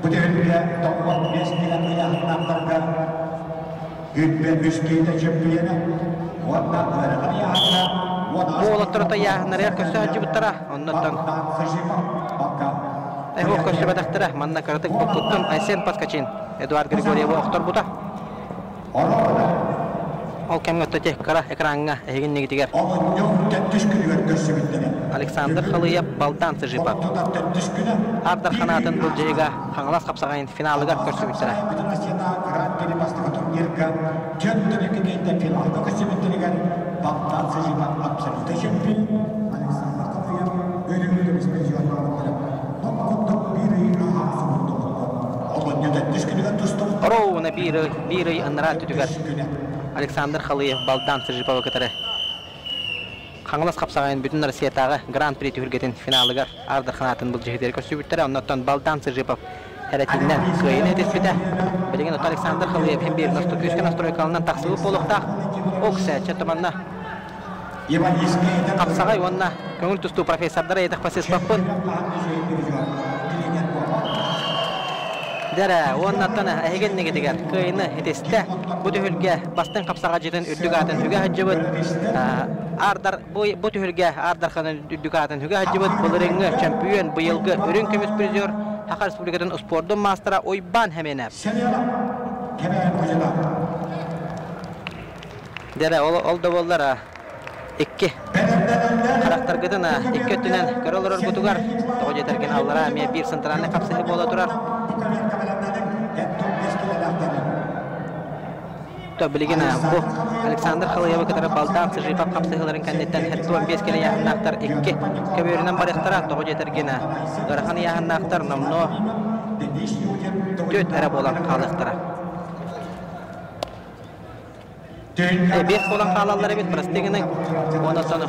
Bu devrimde toplam 5 milyon uyarlanlardan Hütbe Müskeyde çempiyonu Ondan öğrenmeye hatta Bu olatırıta yağınlarıya kösü hacı bıttara ondan bu köşe badaktara manna karatık bu kuttun Aysen Paskaçin Eduard Grigoryev oqtar buta O kemge ötecek kara ekranga egin negitiger Aleksandr Xaliyev Baldan Sıcıbaq Ardarxanatın bu jeyga Xangalas qapsağayın finalıga köşe bittara Baldan Sıcıbaq absolutный чемпион Александр Xaliyev ölümlü bir spesiyonlarında Topkuttuk Оны bir ай ыныра түтігер. Александр Халыев балдан Сыржипова кітірі. Қаңылас қапсағайын бүтін Россиятағы Гран-при түгіргетін финалығар Ардар қанатын бұл жегедері көрсөбіттері. Оннаттан балдан Сыржипов әрәтіннен көйіне әтеспеді. Білеген ұтты Александр Халыев hem bir күшкен настройкалынан тақсылып болуқтақ. Ол кісі чәттіманна қапсағай онна көңіл тұсту профессордары етіқ пасес баппын. Дәрі, оннаттаны әйгеннеге дегер көйіні әтесті бұ түхілге бастың қапсаға жетін үрдік атын үгі хаджыбыд. Бұ түхілге Ардарханын үрдік атын үгі хаджыбыд. Бұл реңі чемпион бұйылғы үрін көміс призер Хақар Республикатын спордың мастера ойбан әменәп. Дәрі, олды болдары Ikke karakter gıdına iki ötünen körolur örgütügar. Toğu yeterken Allara miye bir sıntıranı kapsıhı bola durar. Bilgin bu Alexander Khalayev'a kadar baldan Sırjipov kapsıhıların kandidatten hettuan 5 kere yahınaktar iki köbüründen barıqtara toğu yeterken Darahan yahınaktar namno töt erep olan kalıqtara. Beş olan kalalları bit prastiginin ondan sonra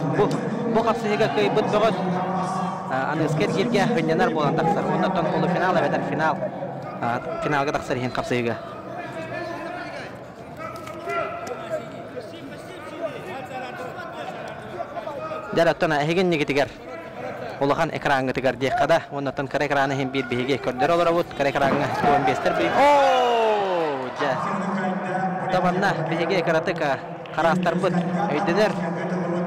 bu kapsıhıga kıybıt boğuz anısker girge hünyener bolan taqsar. Ondan sonra polu final eveter finalga taqsar yihin kapsıhıga. Darattona ehegen negitiger olahan ekranı tiger diye kada ondan sonra kare ekranı hem bir bihige kördür olur avut kare ekranı 15'ter bir ja tabanna bihige ekaratıka karastar bud öydüler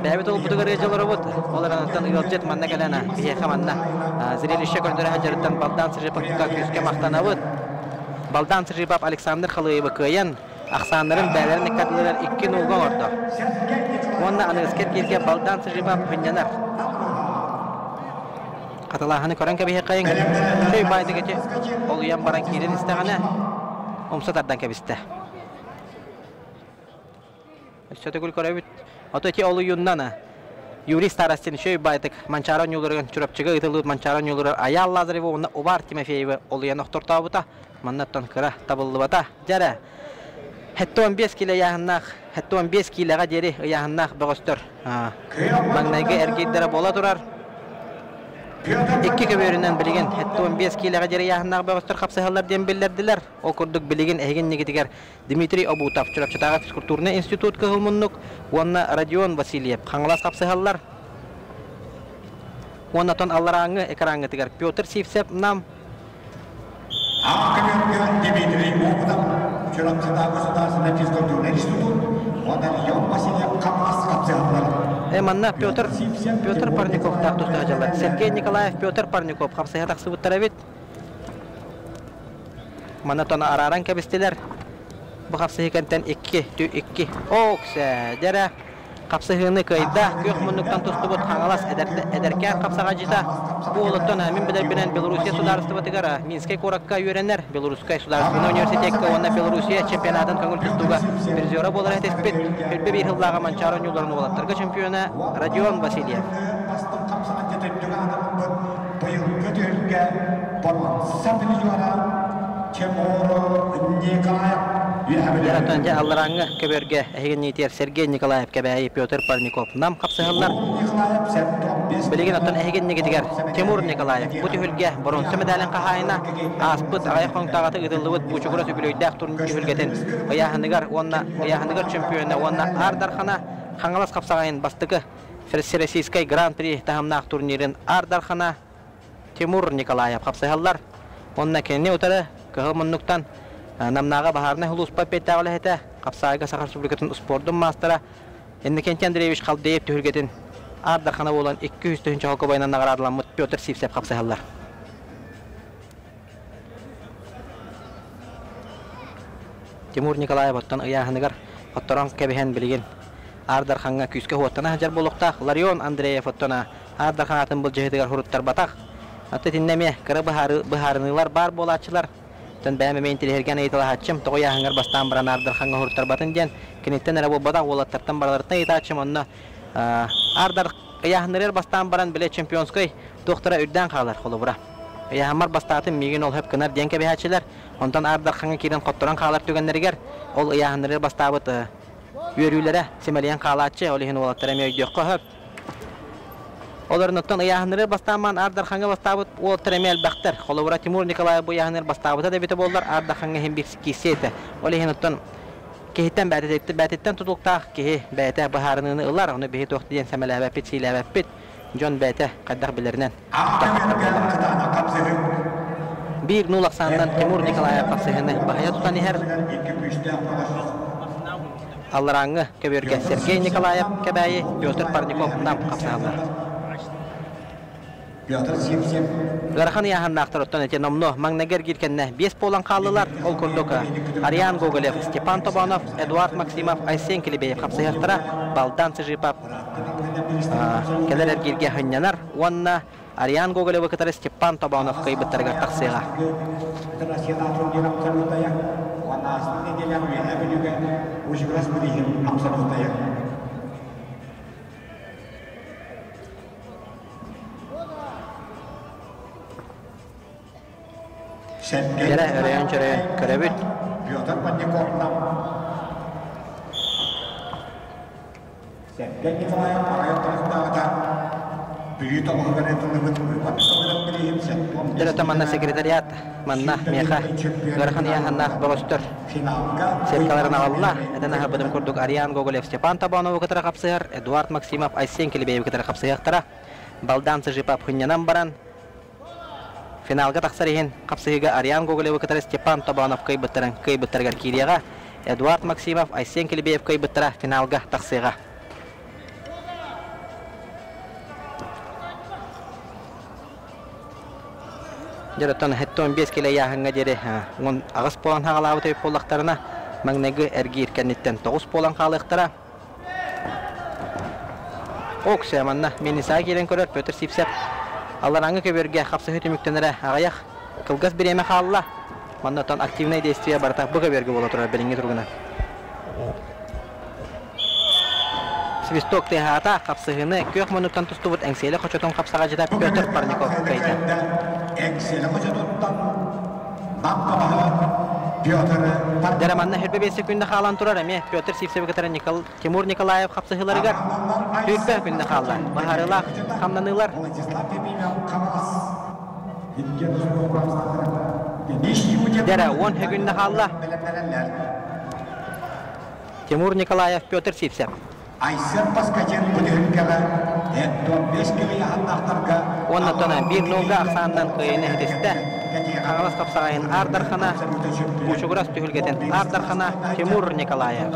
bäbit ol budu garıya jalır avut olarandan yoljet manna gelena bihe kamanna zirelişe kördür hajardan baldan Sırjipav'ka küske maqtan avut baldan Sırjipav Alexander Khalayev'a kıyan aksanların bälerini katlılar 2-0 ordu. Onda anısker girge baldan Sırjipav hünyener. Katılahını koran kebihe kayın. Köy baydı geçe oluyan baran kirin istağına. Omsatardan kebiste. Sötegül korabit. Oto ki oluyundan Yuri Starostin köy baydık. Mançaron yollarıgan çurapçıga ıtılıp mançaron yolları ayal Lazarevi onda Ubar Timofeyevi oluyan oktor tabuta. Mannattan kıra tabıllı bata. Jara. Hetto 15 kilo yahınnak, hetto 15 kiloga jeri yahınnak boğustur. Magnayga erkeklere bola durar. İki köböründen bilgen hetto 15 kiloga jeri yahınnak boğustur kapsıhalar diyen bildirdiler. Okurduk bilgen ehgen negitiger Dmitri Obutov Çurapçıtağı Fizkulturna Institut kıhılmınlık. Onna Radion Vasilyev Қаңылас kapsıhalar. Onna ton allarağını ekranı tiger Pyotr Sivsev nam. Дмитрий Обутов, Чурапчыда государственный физкультурный институт, он Район Васильев КамАЗ капсыхалары. Манна Петр Парников тақтусты ажалар. Сергей Николаев, Петр Парников қапсыға тақсы бұттар әбет. Манна тона араран кәбістелер. Бұл қапсыға кәнттен 2-2. Окса, дәрі қапсығыны көйді. Көк мұндықтан тұсты бұт қаңалас әдеркен қапсыға жита. Бұл ұлыттан әмін білен Белорусия сударысты бұтығара. Минскай қораққа үйренер. Белорускай сударысты университетке онна Белорусия чемпионатын көңіл тұстуға призера болар әтеспет. Өлбе бір жылдағы манчарон юларын олаттырғы чемпионы Родион Васильев. Яратанжа аллараңы көберге әйген етер Сергей Николаев кәбәйі Петр Парников нам қапсығылар. Білеген оттан әйген негетігер Тимур Николаев бұты хүлге бұрынсы медалін қағайына аспыт ағай қоңтағаты ұдылығыт бұчығыры сөбілөйдәк тұрынды хүлгетін ұяғындығыр чемпионы онна Ардархана қаңылас қапсағайын бастығы Всероссийской Гран-при тағымнақ турнирін Ардархана Тимур Николаев қапсығылар. Онна кенне ұтары кығылмыннықтан намнаға бахарына хулуспа петтағылы әті қапсағыға Сақар Республикатын спордың мастера Эннекенти Андреевич Қалдеев түхіргетін Ардархана болан 200-тінші халқы байынан нағарадыламыд Петр Сивсеп қапсағылар. Тимур Николаев оттан ұяғынығар оттаран кәбіхен білген Ардарханға күйіске хуаттана жар болуқтақ Ларион Андреев оттана Ардарханатын бұл жығытығар хұрыттар батақ. Атты тіннеме кірі бұхарынылар бар болатшылар. Тен бәмемен телерген айтыла хатчым тоғыя хаңар бастан баран Ардарханға хұрыттар батын ден кенеттен әрі болбадақ олаттартан бараларытын айтачым онны Ардар яхнырер бастан баран біле чемпионской доқтыра үрден қалар қолы бұра. Яһамар бастатын миген ол хөп кынар денке бәһәчеләр. Онтан ардар хаңа кирен котторан калар түгәннәргәр. Ол яһаннары бастабыт йөрүләре семәлән калачы, ол һин олаттар әмә өйдәккә хөп. Оларнытан яһаннары бастаман ардар хаңа бастабыт ол тремел бахтар. Холовра Тимур Николаев бу яһаннар бастабыта да бите болдар. Ардар хаңа һәм бик кисете. Ол һин оттан кехтен бәтеттен тутуктак кеһе бәтә баһарыны ылар, аны бе тохты дигән семәлә бәпит силә бәпит. Жон бәтә кадак белернән. 1-0 Тимур Николаев пасыгыны баһая тутан һәр. Аллараңы көбергә Сергей Николаев кәбәйе Петр Парников нам капсалар. Гархан яһаннактыр оттан әтә номно маңнагер киткәннә 5 полан калдылар. Ол курдука Ариан Гоголев, Степан Тобанов, Эдуард Максимов, Айсен Килебеев капсыяктыра балдан сыжыпап. Келер киргә ханнанар. Уанна Ариан Гоголев катары Степан Тобанов кайбыттарга таксыга. Яра өрән чөрән көрәбит. Петр Парников нам. Сергей Николаев Парайотовтагы büyük tamamlarını Дөрөтө манна секретариат, манна меха, Гархан яһаннах богостор. Сеткаларын алла, эден хабыдым курдук Ариан Гоголев, Степан Тобанов катара капсыгар, Эдуард Максимов, Айсен Килебеев катара капсыгактара. Балдан сыжыпап хыннанан баран. Финалга таксарыгын капсыгыга Ариан Гоголев катара Степан Тобанов кайбыттаргар кирияга, Эдуард Максимов, Айсен Килебеев кайбыттара финалга таксыга. Жаратан хеттон 5 келе яһанга жере, он агыс полан хагалабы төп поллактарына маңнеге эргир кеннеттен 9 полан халыктара. Окса манна мениса келен көрөр Петр Сипсеп. Аллараңы көбөргө капсы хөтүмүктөнөрө агаяк кылгас биреме халла. Маннатан активный действие барта бу көбөргө боло турар белиңге тургуна. Свисток техата капсыгыны көк минуттан тустубут эңселе кочотон капсага жада Петр Парников кайда. Дәреманна һәр 5 секундда халан турар әме Петр Сипсев катары Тимур Николаев капсыгыларыгар һәр секундда халла. Баһарыла хамнанылар. Дәре 10 секундда халла. Тимур Николаев, Петр Сипсев. Айсен паскачен бүдүнкәлә, 5 келе яһаннактарга. Онна тона 1-0 аксандан кыйны хәдистә. Хагас капсагын Ардархана, Бушуграс түгелгәтен Ардархана, Тимур Николаев.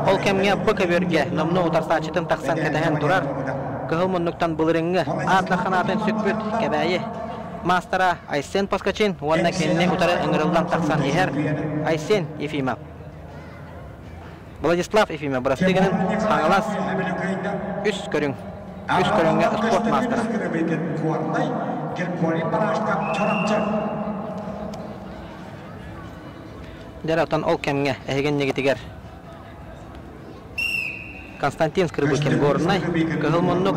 Ол кемгә бөкебергә, номны утарсачытын таксан кәдәһен турар. Кылмыннуктан булырыңгы Ардарханатын сөкбөт кәбәйе. Мастера Айсен Паскачин, онна кенне утары ыңгырылдан таксан ехер Айсен Ефимов. Владислав Ефимов Брастыгынын хаңалас үс көрүнгө спорт мастера. Жаратан ол кемге әйген негетигер. Константин Скрыбыкин горнай, кыгылмоннук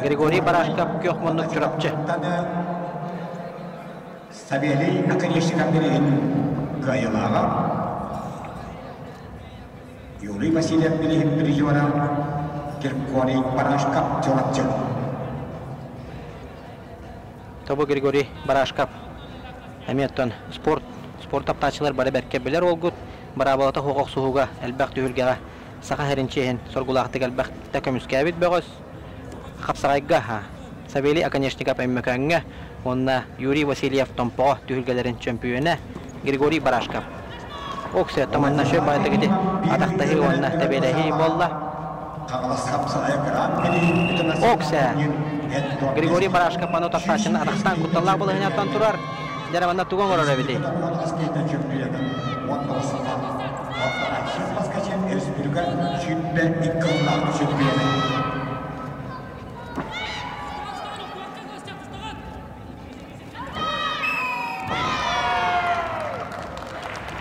Григорий Барашков кёхмоннук чурапчы. Сабелей наконечником берегін ғайылаға. Юрий Васильев берегін переживана Григорий Барашков чорапчы. Тобы Григорий Барашков. Әметтен спорт таптачылар бары бәркебелер олгут. Барабалата хоқық суғуға әлбәқ түйілгеға. Сақа хәрінчейін соргулақты әлбәқті көміскәбет бөғыз. Қапсағайға. Сабелей аконечников әммекәңге. Онна Юрий Васильев Томпо түйілгелерін чемпионы Григорий Барашков. Оксе таманна шөп байтыгыды атақтағы онна тәбеләхи болла. Оксе Григорий Барашков пану тасташыны атақтан құтталлақ болығын аптан тұрар. Жараманна туған ғорар әбеді.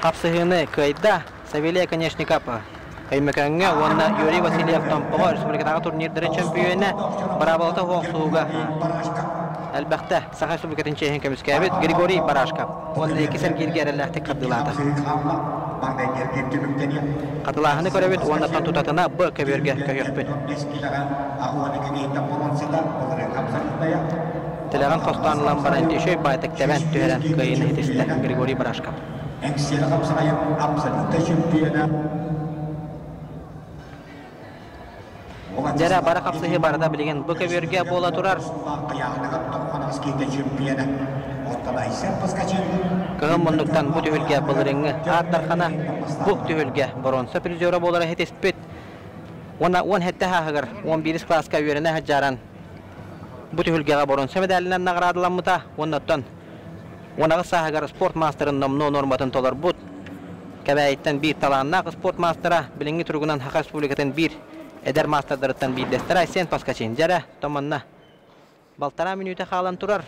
Капсыгыны кайда Савелия Конечников Kaymakange wanna Yuri Vasilyev Tampova Respublikadagi turnirдары чемпионы Барабалта Воксуга. Әлбәттә, Саха Республикатын чейин көмүскәбит Григорий Барашков. Онда 2 сәргирге әрәләхте кадылата. Кадылаһыны көрәбит, оннан тутатына Б кеберге көйөкпүт. Телеган костанлан баран тишөй байтак тәбән төһәрән кыйын хитисте Григорий Барашков. Жара бара капсыһы барда билген бу кеберге бола турар. Кыгын мондуктан бу төһөлгә булырыңы аттархана бу төһөлгә боронса призера болара хетеспет. Она он хетте хагыр 11 класска үйрәнә хаҗаран. Бу төһөлгә боронса медалиннән наградыламыта. Оннан Онагы сахагар спорт мастерын номно норматын толар бут. Кәбәйттән бир таланна спорт мастера билинги тургунан Хака Республикатын бир эдер мастердарыттан бир дестер Айсен Паскачин жара томанна. Балтара минута халан турар.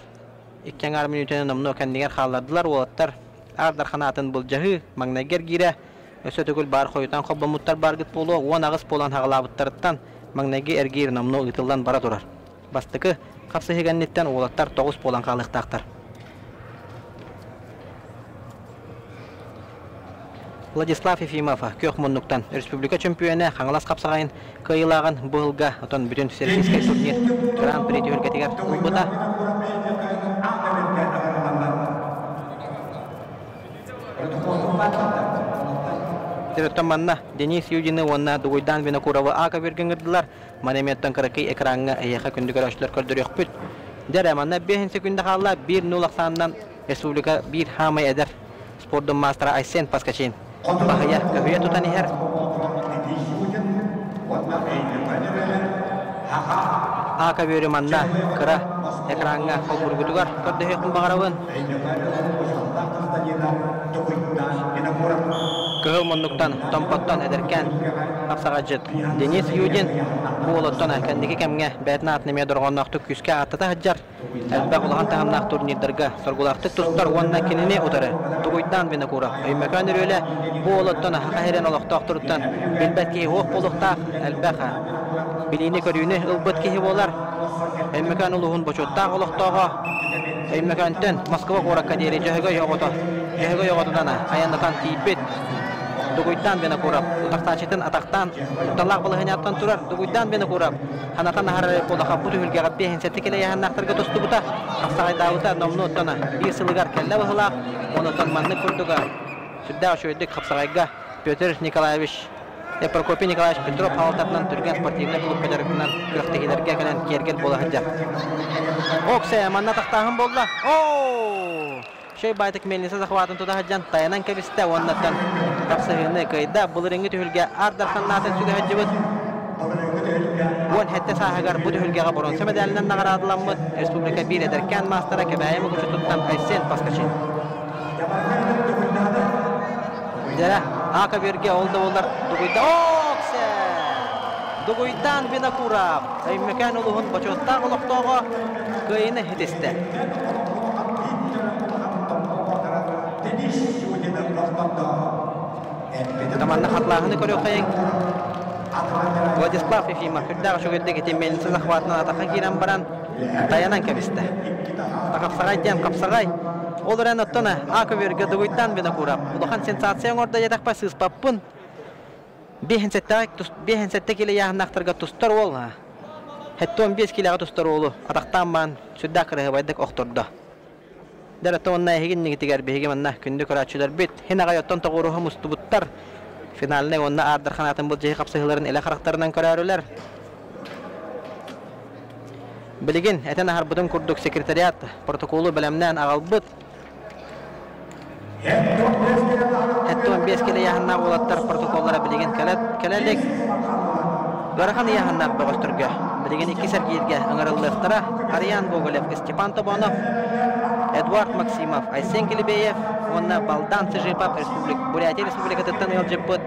2 минутаны номно кәндигәр халлардылар улаттар. Ардарханатын бул жаһы магнагер гире өсөтөгүл бар койтан коббамуттар баргыт болу онагыс полан хагалабыттарыттан магнаги эргир номно ытылдан бара турар. Бастыкы капсыгәннеттен улаттар 9 полан халыктактар. Владислав Ефимов Көхмоннуктан республика чемпионы хаңлас капсагайын кыйлаган быылга отон бүтүн всероссийский турнир Гран-при төгөлгетигер улбута. Тереттаманна Денис Юдины онна дугуйдан Винокурова ака бергенгердилар. Манеметтан кыракый экранга эяха күндүгөр ачлар көрдөрөкпүт. Дереманна 5 секунда калла 1-0 аксандан республика 1 хамай эдер спорттун мастера Айсен Паскачин. Bahaya kehuyat tutan her. Aka beri manda kera ekranga kobur gudugar kode hekun bangarawan. Kehul menduktan tempatan ederkan apsagajet. Denis Yudin bolottan kendiki kemge betnat neme dorgon naktu küske atata hajar. Elbaq ulan tahamnak turnirdarga sorgulaqtı tustlar onna kinini otare. Tuğuydan Vinokura. Aymekan öyle bolottan haqahiren olaqtaqturdan bilbetki hoq boluqta elbaqa. Bilini körüne ılbetki bolar. Aymekan uluhun boçotta olaqtağa. Aymekanten Moskva qora kaderi jahga yoqota. Jahga yoqotana ayandatan tibet. Tuğuydan Vinokura. Utaqtaçetin ataqtan talaq bolahanyattan turar. Tuğuydan Vinokura. Hanatan har polaqa butuhulga gabbehen setikele yahanaqtarga tostubuta. Aqsaqay Davuta nomnotana bir sılgar kelle bahla onotan manны kurduga. Südda şöydük Qapsaqayga Pyotr Nikolaevich Prokopy Nikolaevich Petrov haltapdan Türkiye sportivna klub kajarından kürəktekilerge gelen kergel bola hajar. Okse manna taqtahın bolda. Şey baytık melnisi zaxvatın tuda hajan tayanan kebiste onnatan Qapsaqayны kayda bulurungi tühülge ardarxannatın süge hajjibut. Won hette sahagar bu tühülgege boron semedelinden nagaradılanmıt Respublika 1 ederken mastera kebayemi kuçututtan Aysen Paskachin. Jara aka berge oldu olar duguyda okse. Duguydan Vinokura. Aymekan uluhun boçotta qoloqtoğa kıyını hitiste. Tamanna xatlahını körüp qayın. Владислав Ефимов Фердага шөгөддеги темелинси захватынан атака кирен баран таяnan кебисте. Тақапсағайден қапсағай. Ол өрен оттона ака берге дугуйдан Vinokura. Улахан сенсацияң орда едақпа сызпаппын. Бехенсетте келе яғынақтарға тұстар ол. Хетті 15 келеға тұстар олу. Атақтан бан сүдді қырығы байдық оқтырды. Дәрәтті онна егін негітігер бейге манна күнді көратшылар бет. Хен ағай оттон тоғыруғы мұстыбыттар. Finalne onna ardarxanatın bu jehi qapsıhıların ele xaraqtarından körərülər. Biligin, eten ahar budun kurduk sekretariat protokolu bilemnen ağalbıt. Hetto 15 kele yahanna olattar protokollara biligin kelelek. Garaxan yahanna bağıştırgı. Biligin 2 sergiyirge ıngırıllıqtara Aryan Gogolev, Stepan Tobonov, Эдуард Максимов, Айсен Келебеев, онна Балдан Сыжипап Бурятия Республикатыттан елжіппіт.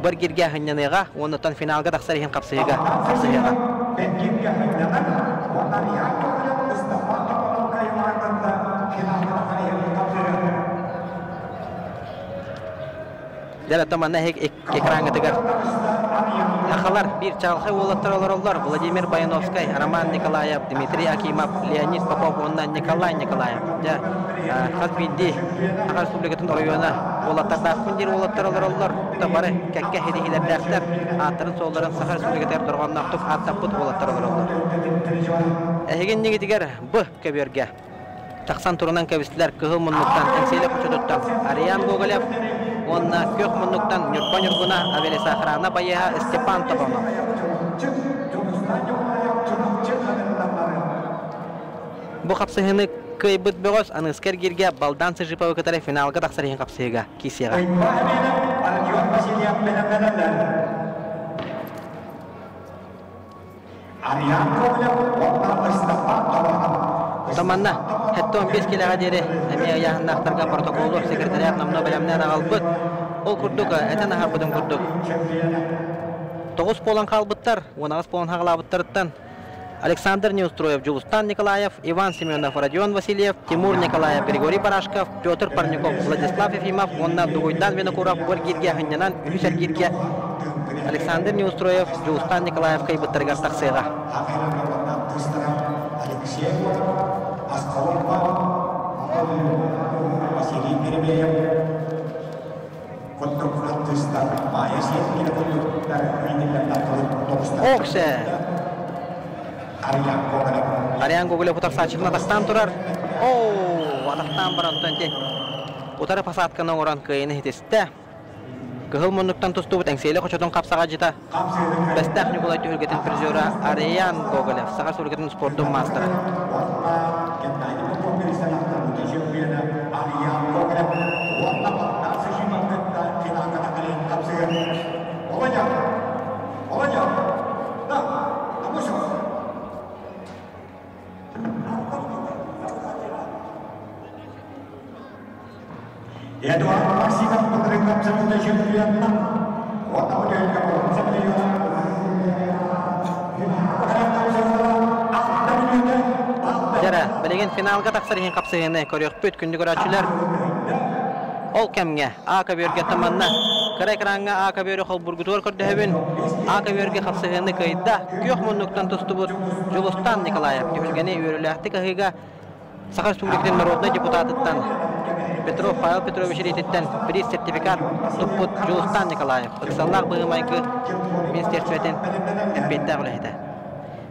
Бір кирге хынненыға, оннаттан финалға тақсарихин қапсыйға. Дәл таманна экрангы тигер. Ахалар bir çalxay olattırılırlar. Vladimir Bayanovskay, Roman Nikolayev, Dmitriy Akimov, Leonid Popov, ondan Nikolay Nikolayev. Ja, Xalbidi, Axar Respublikatın orayona olattırda kundir olattırılırlar. Tabары кәккә хидиләрдәр. Аттырын солларын Сахар Республикасы торганнан туп аттапут olattırılırlar. Әген неге тигер бу кеберге. 90 турунан кебистилер кыгыл муннуктан тәңсейле кучудуттан. Ариан Гоголев, онна кök муннуктан Нюрбан Юргуна, Авели Сахарана Баяха, Степан Топанов. Бу капсыгыны кыйбыт бөгөс аныскер гирге балдан сыжыпа өкөтөрө финалга таксарыгын капсыгыга кисега. Таманна хәтта 15 килога дере әмия яһыннактарга протоколлор секретариат намына белемнән албыт. Ол курдук әтән харбыдан курдук. 9 полан калбыттар, 19 полан хаглабыттардан Александр Неустроев, Джулустан Николаев, Иван Семенов, Родион Васильев, Тимур Николаев, Григорий Барашков, Петр Парников, Владислав Ефимов, онна Дугуйдан Винокуров, Боргирге Ханнянан, Юсергирге Александр Неустроев, Джулустан Николаев кайбыттарга таксыга. Оксе. Ариан Гоголев утар сачына тастан турар. О, атактан бараттан те. Утары пасатканы оран кыйны хитесте. Кыгыл мунуктан тусту теңселе кочотон капсага жита. Бестах Николай Тюльгетин призера Ариан Гоголев, Сахар Республикатын спорттун мастері. Жара, білеген финалға тақсырыхын қапсығыны көрек бүт күнді көрәтшілер. Ол кәмге, ақа бөрге таманна. Кырай-кыраңға ақа бөрі қол бұргытуар көрді әбін. Ақа бөрге қапсығыны көйді. Күйек мұнлықтан тұсты бұд. Жулустан Николаев. Түйілгені өріләқті қағыға Сахар Республикатын народный депутатыттан Петров Павел Петрович Рититтен приз сертификат тұппыт Жулустан Николаев. Ұқсаллақ бұғымайқы Министерстветін әппетті ғылайды.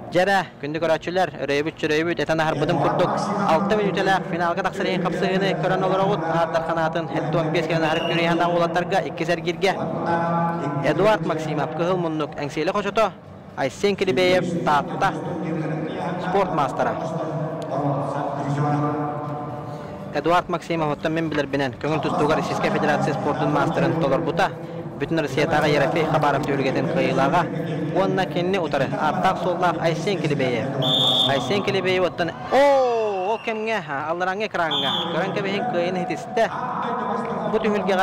Жара, күнді көрәтшілер, өрейбіт, әтәні харбыдым күрдік. 6 минутеләқ финалға тақсырайын қапсығыны көрін олар оғыт. Аттар қанатын, әтті 15 кәні әрік түрейінді олаттарға 2 сәргерге. Эдуард Максимов, кығыл мұннық әңсейлі қошыто. Айсен Килибеев, таатта спорт мастера. Эдуард Максимов, оттан мен білер бінен, көңіл тұстуға Российская Федерация спортын мастерын толар бұта. Bütün Rusya'da Yerefey Xabarov Tüyülgeden kıyılağa. Onunla kendini utarı. Artaq sollaq Aysen Kilibeyev. Aysen Kilibeyev ottan. O kemge Allah'ın ekranına. Gören kebehin kıyını hitiste. Bu tühülgeğe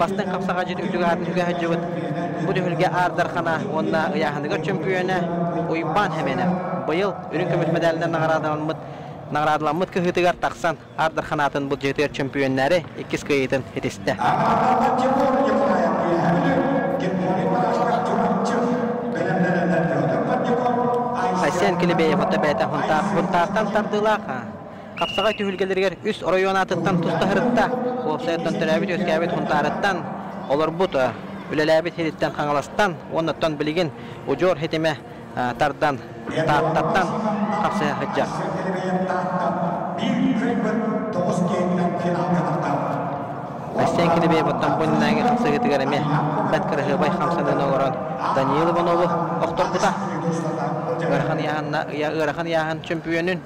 bastan kapsağa ciddi ütüge hacıvıt. Bu tühülge Ardarxana. Onunla ıyahındıgar çömpüyöne. Uyban hemene. Bu yıl ürün kömüt medalinden nağradlanmıt kıhıtıgar taqsan. Ardarxanatın bu ciddi çömpüyönleri 2 kıyıdın hitiste. Aysen Kilibeyev otabeyta huntartan tardılağa. Kapsağa tühülgelerger üst orayonatından tusta hırıtta. Ofsayettan törabit öskabit huntarıttan. Olur but ülelabit heditten kangalastan. Onattan biligin ucor hetime tardan tattan kapsağa hıcca. Aysen Kilibeyev ottan boynunayga kapsağa getigareme. Batkırığı bay hamsandan oğuran Daniel Ivanov'u oktor buta. Irakhan yahan çempiyonun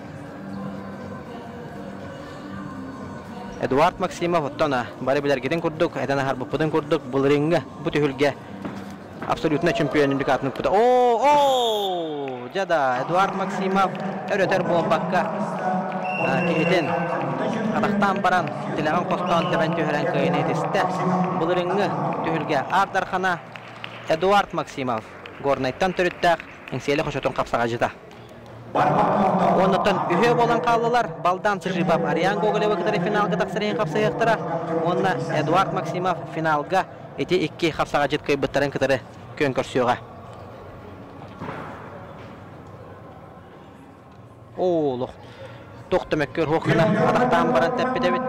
Eduard Maksimov ottana bari biler giden kurduk, edana harbupudan kurduk, bu ringa, bu tühülge absolutna çempiyonun dikatını puta. Jada Eduard Maksimov öğreter bombakka kihiten Adaktan baran tilagan kostan teben tühüren kıyını etiste. Bu ringa tühülge Ardarxana Eduard Maksimov gornayttan törüttaq Engseli hoşotun kapsağa jita. Ondan ühe bolan qallılar baldan sıjıbap Arian Gogolev kıtары finalga taqsırayın kapsayıqtıra. Ondan Eduard Maksimov finalga ити икки хапсага жет кайбыттарын кытары көн көрсüyoga. Оолух. Тоқтымөккөр хокына атактан баран теппедебит.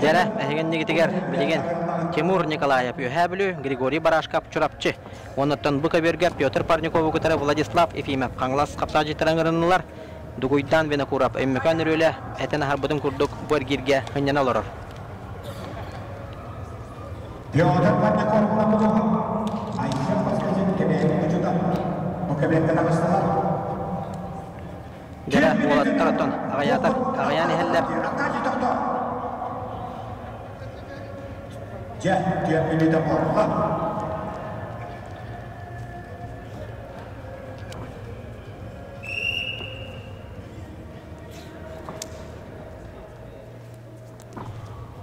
Жара әһеген нигитигер билеген Тимур Николаев Юхаблю, Григорий Барашкап чурапчы. Оннан бу каберге Петр Парникову кытары Владислав Ефимов каңлас капсажы тараңырынлар. Дугуйдан Венакурап эммекан рөле этен харбудын курдук бергирге хыннан алар. Петр Парников Айса паскажин кеме учуда. Бу каберге намастар. Жара Волаттартон агыятар, агыяны хеллер. Ya, dia pilih dapur lah.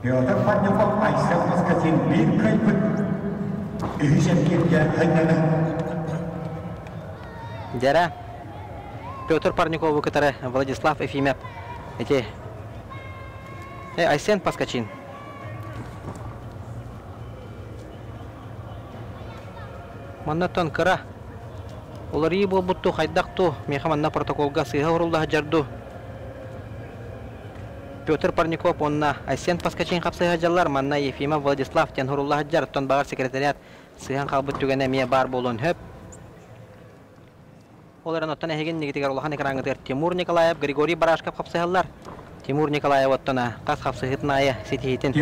Piotr Parnikov Aisyah Paskacin bir kayıpıt. Ühüsen kirja hanyana. Жара Петр Парникову кытары Владислав Ефимов. Эти Айсен Паскачин. Маннатон кыра. Олар ии болбутту хайдакту мехаманна протоколга сыйга урулда жарду. Петр Парников онна Айсен Паскачин капсыйга жаллар манна Ефимов Владислав тен урулда жар тон багар секретариат сыйган калбыт түгене мие бар болон хөп. Олар оттан эген нигитигер улахан экранга Тимур Николаев, Григорий Барашков капсыйгалар. Тимур Николаев оттана кас капсыйгытная ситихитин.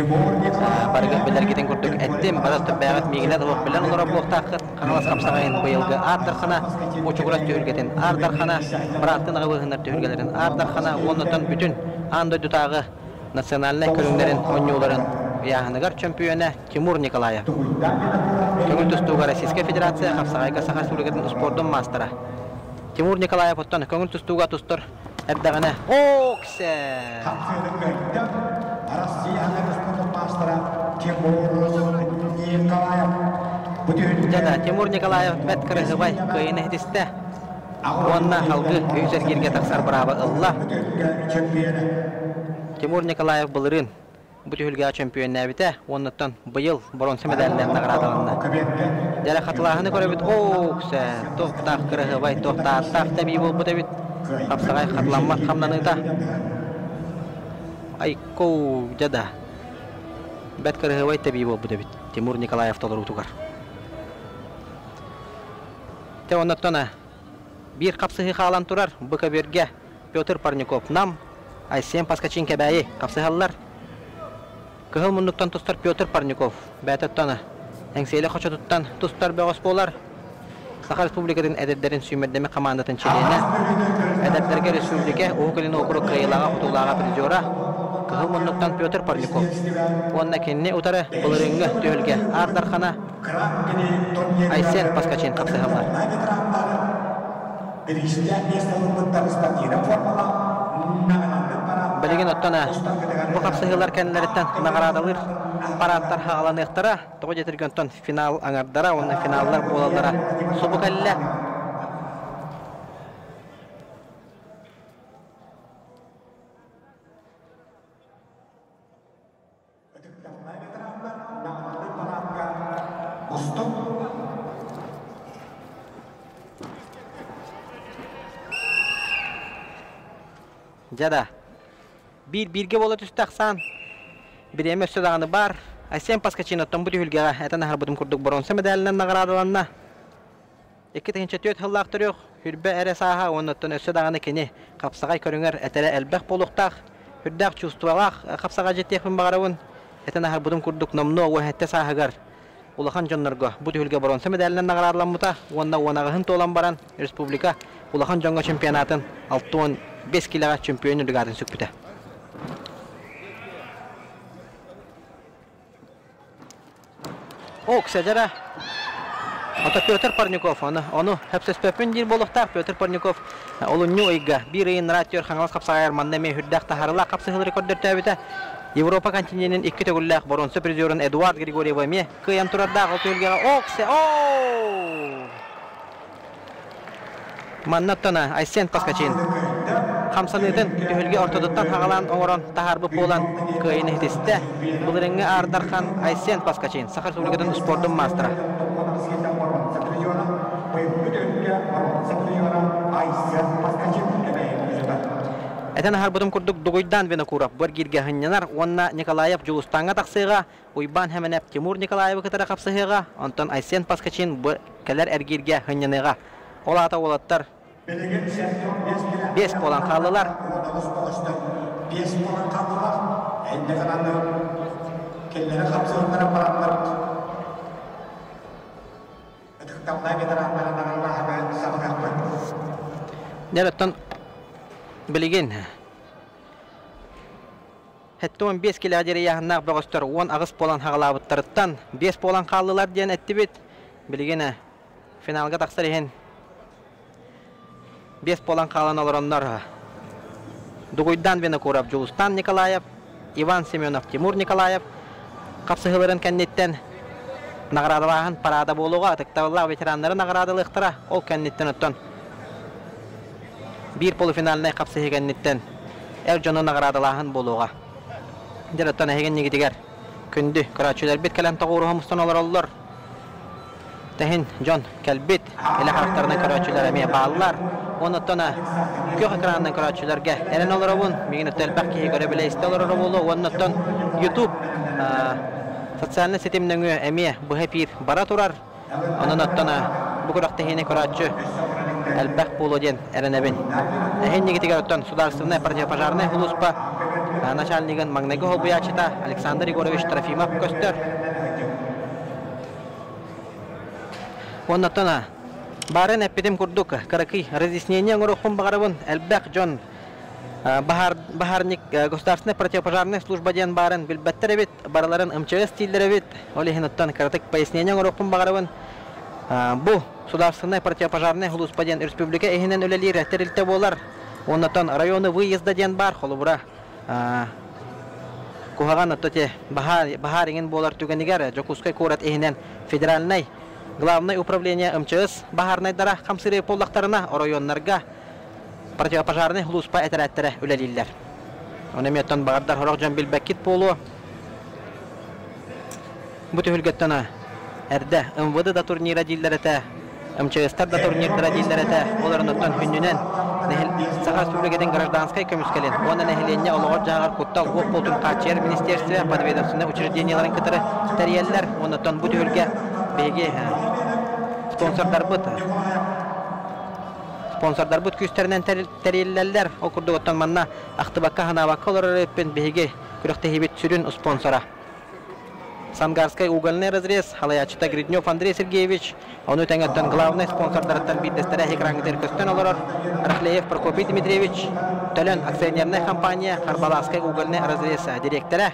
Барыгы белергиден күрдүк эттим барасты бәгат мигиле долук белен олар блоктакы каңлас капсагайын быйылгы ардархана очугурат төгүлгетен ардархана браттын агыбыгындар төгүлгелерин ардархана оннотон бүтүн анда дутагы национальный көрүңдөрүн оннууларын яхыныгар чемпионы Тимур Николаев. Көңүл тустууга Российская Федерация капсагайга сахар сүргетин спорттун мастера. Тимур Николаев оттан көңүл тустууга тустур Эрдагана Оксе. Жада Тимур Николаев бәткәрәгәй кыйны хисте. Онна халгы үзергерге таксар браба Алла. Тимур Николаев булырын бу төгүлгә чемпион нәбите, оннан быел бронза медальләр наградаланды. Жара хатларны көрөбүт Оксе, токтак кырыгыбай токтак таби булбу дебит. Капсагай хатланмас хамнаныта. Айко жада. Бәткәрәгәй таби булбу дебит. Тимур Николаев толыру тугар. Те оннан bir kapsıhı kalan turar bu kabirge Петр Парников нам Айсен Паскачин кебәйи kapsıhallar Кыгыл мундуктан тустар Петр Парников бәтәттана әңсейле қача туттан тустар бәғыс болар Саха Республикадан әдәпдәрін сүймәддәме командатын челене әдәпдәрге республика оқылын оқыры қайылаға құтылаға призера Кыгыл мундуктан Петр Парников онна кенне утары бұлырыңғы түйілге ардархана Айсен Паскачин kapsıhallar Білеген оттана бұл қапсығылар кәнілеріттен нағарадалыр параттар хағаланықтара тоғы жетіргентон финал аңардара, оның финаллар болалара сұбы кәлілі. Жада birge bola tüstaksan bir emes södağını bar Aysen Paskachin ottun bu tühülgəyə ətən harbudum kurduk bronza medalindən nağradalanna 2-4 hıllaq duruq hürbə ərə saha onnottun södağını keni kapsagay körüngər ətələ əlbəq boluqtaq hürdaq çustuvalaq kapsaga jettekmin bağaravun ətən harbudum kurduk nomno və hətə sahagar Ulahan jonlarga bu tühülgə bronza medalindən nağradalanmuta onna onağın tolan baran respublika Ulahan jonga çempionatın 5 kiloga çempiyonu rigadın sökbüte. Kısacara ota Петр Парников onu hepsi spöpün bir boluqta Петр Парников olunyu oyga bir ayın ratyor xangalas kapsagayar manda me hürdaq taharla kapsahıl rekordder təbite Avrupa kontinentinin 2 tögüllək bronza prizorun Eduard Grigoriev me kıyam turarda o tölgəyə okse Mannattana Aysen Paskaçin. Hamsanıdın tühülge ortadoqtan hağalan oğran taharbu bolan köyüne hitiste. Bulırıngı Ardarhan Aysen Paskaçin. Sakar Respublika'dan spordun mastera. Eten harbudum kurduk Dugoydan Vinokurov bir girge hınyanar. Onna Nikolayev Julustanga taqsıga, Uyban hemenep Timur Nikolayev kıtara kapsıga, ondan Aysen Paskaçin bu keler ergirge hınyanıga. Olata olattar 5 polan kaldılar. 5 polan kaldılar. Ende kanandı. Kellere kapsıgınlara paranlar. Etiktamlar getiranlarına haber sabıkaklar. Neretten bilgin. Hatta 15 kilometre yahınlar bağıştır 10 ağız polan hağılabıttırıttan 5 polan kaldılar diyen etti bit. Bilgin finalga taqsır ehen 5 polan kalan olur onlar. Dugoydan Vinokurov Julustan Nikolayev, Ivan Semyonov Timur Nikolayev kapsıhıların kennetten nagradalahın parada boluğa atıktavılar veteranları nagradalıqtıra ol kennetten ötten. Bir polifinaline kapsıhı kennetten Ercan'ın nagradalahın boluğa. Direttan egen negitiger. Kündü kıraçüler bit kalem tağuruha mustan olur. Tehin John Kelbit ile harflarına kıraçüler emeye bağlılar. Ondan gök ekranından kıraçülerge eren olurabun. Migin ötelbek ki göre iste olurabulu. Ondan YouTube sosyal sitemden emeye bu hepir bara turar. Ondan bu kadar tehine kıraçü elbek bulu diyen eren ebin. Ehin negitiger ötten sudarstırına pajarne huluspa. Начальникын Магнего Холбуячита Александр Егорович Трофимов көстөр. Оннаттана барын эппедем курдук. Каракый разъяснение ngurukpun багарабын Элбек Джон Бахарник государственная противопожарная служба ден барын билбеттеребит бараларын МЧС тилдеребит. Олехинаттан каратык пояснение ngurukpun багарабын бу государственная противопожарная служба ден республика эхинен өлелер терилте болар. Оннаттан районы выезда ден бар холубура. Кухаган оттоте Бахар ingen болар түгенигер Жокускай корат эхинен федеральный главное управление МЧС Бахарнай дара хамсыры поллактарына районнарга противопожарный хлуспа этерәттере үлелиллер. Онеметтан багардар хорак жан билбеккит болу. Бу төгөлгөттөн эрде МВД да турнира диллерете МЧС-тар да турнирдара диллерете оларындан күннүнен Сахар Республикадын гражданской көмүскелен. Онан эхиленне олгор жагар куттал Опполтун Качер министерстве подведомственный учрежденияларын кытыры тәрияллер. Ондан бу төгөлгө беге спонсордар бут күстеринен тәрияллер. Окурдуготтан манна Актыбакка ханабакка олорореппен беге күрөктехибит сүрүн спонсора. Сангарский угольный разрез, Халаячита Гриднев Андрей Сергеевич, он утянгаттан главный спонсор дараттан биддестере экрангдер көстөн олорор, Рахлеев Прокопий Дмитриевич, Төлөн акционерная компания, Харбаласский угольный разрез директора,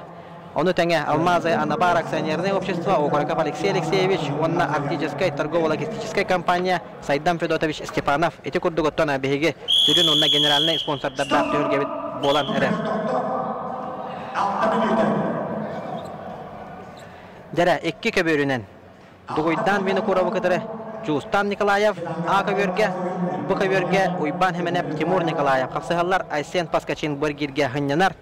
он утянга Алмазы Анабар акционерное общество, Окороков Алексей Алексеевич, онна Арктическая торгово-логистическая компания, Сайдам Федотович Степанов, эти курдуготтан абеге, түрін онна генеральный спонсор дардар түргебит болан эрер. Дәрә экки көбөрүнен Дугойдан Винокуров кытыры Жулустан Николаев А көбөргө бу көбөргө Уйбан Хеменеп Тимур Николаев капсыгаллар Айсен Паскачин бергирге хыннанар.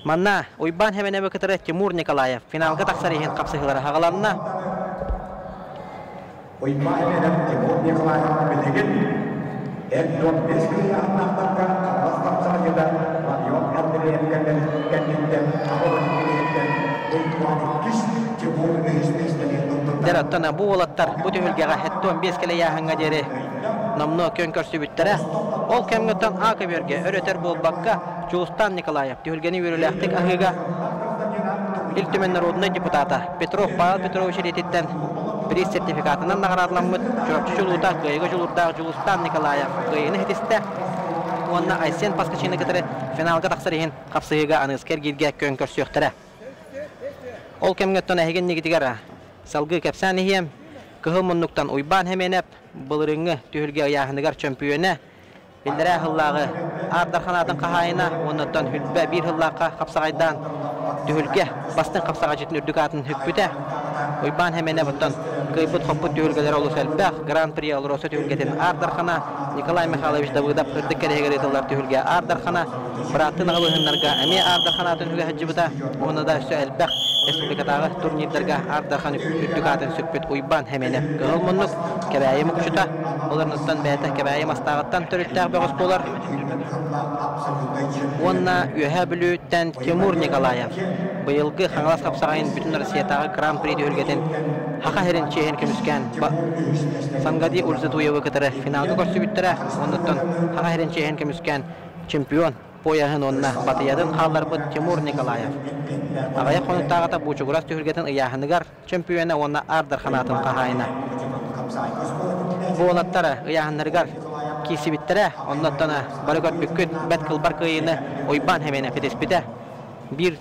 Манна Уйбан Хеменеп кытыры Тимур Николаев финалга таксар иген капсыгалары хагаланна. Уйбан Хеменеп Тимур Николаев билеген Эддон Бескли аннактарга капсыгаларда Майор Андреевкаден кандидат Дәрәттән бу олаттар бу төгөлгәгә хәттә 5 келе яһанга дере намны көнкөрсү биттәре ол кемгәтән А көбергә өрөтер булбакка Жулустан Николаев төгөлгәне үреләхтек агыга Илтүмен народный депутаты Петров Павел Петрович Ретиттен приз сертификатынан наградаланмыт Жулута гыйга Жулурда Жулустан Николаев гыйны хитисте онна Айсен Паскачины кытыры финалга таксырыгын капсыгыга аныскер гиргә көнкөрсүктәре Ол кемгәттән әһеген нигитигәр салгы кәпсән иһем кыһымыннуктан Уйбан Хеменеп булырыңы төгөлгә яһыныгар чемпионы билдерә хыллагы Ардарханатын кахайына оннан хүлбә бир хыллакка капсагайдан төгөлгә бастын капсага җитен үрдүк атын хүппүтә Уйбан Хеменептан кыйбыт хоппут түйүлгелер олус элбэх гран-при олороса түйүлгетен Ардархана Николай Михайлович Давыдов ырдык керегер эталар түйүлге Ардархана братын агылыгыннарга эми Ардарханатын үгө хаҗыбыта оны да өсө элбэх республикадагы турнирдерге Ардархан үттүкатын сүкпүт уйбан хеменеп кылмыннык кебайым күчүта оларнын бәйте кебайым астагыттан төрүттәк бөгөс болар. Онна үһәбүлүттән Тимур Николаев быйылгы хаңлас капсагайын бүтүн Россиядагы гран-при төгөлгетен хака херен чейин кемискән Сангади Ульзатуева кытыры финалга көрсөбүттөрө оннан хака херен чейин кемискән чемпион пояһын онна батыядын халлар бу Тимур Николаев агая конуттагыта бу чугурас төгөлгетен ыяһыныгар чемпионы онна Ардарханатын кахайна бу онаттары ыяһыннаргар кисибиттере оннан барыгат бүккүт бет кылбар кыйыны ойбан хемене федеспите бир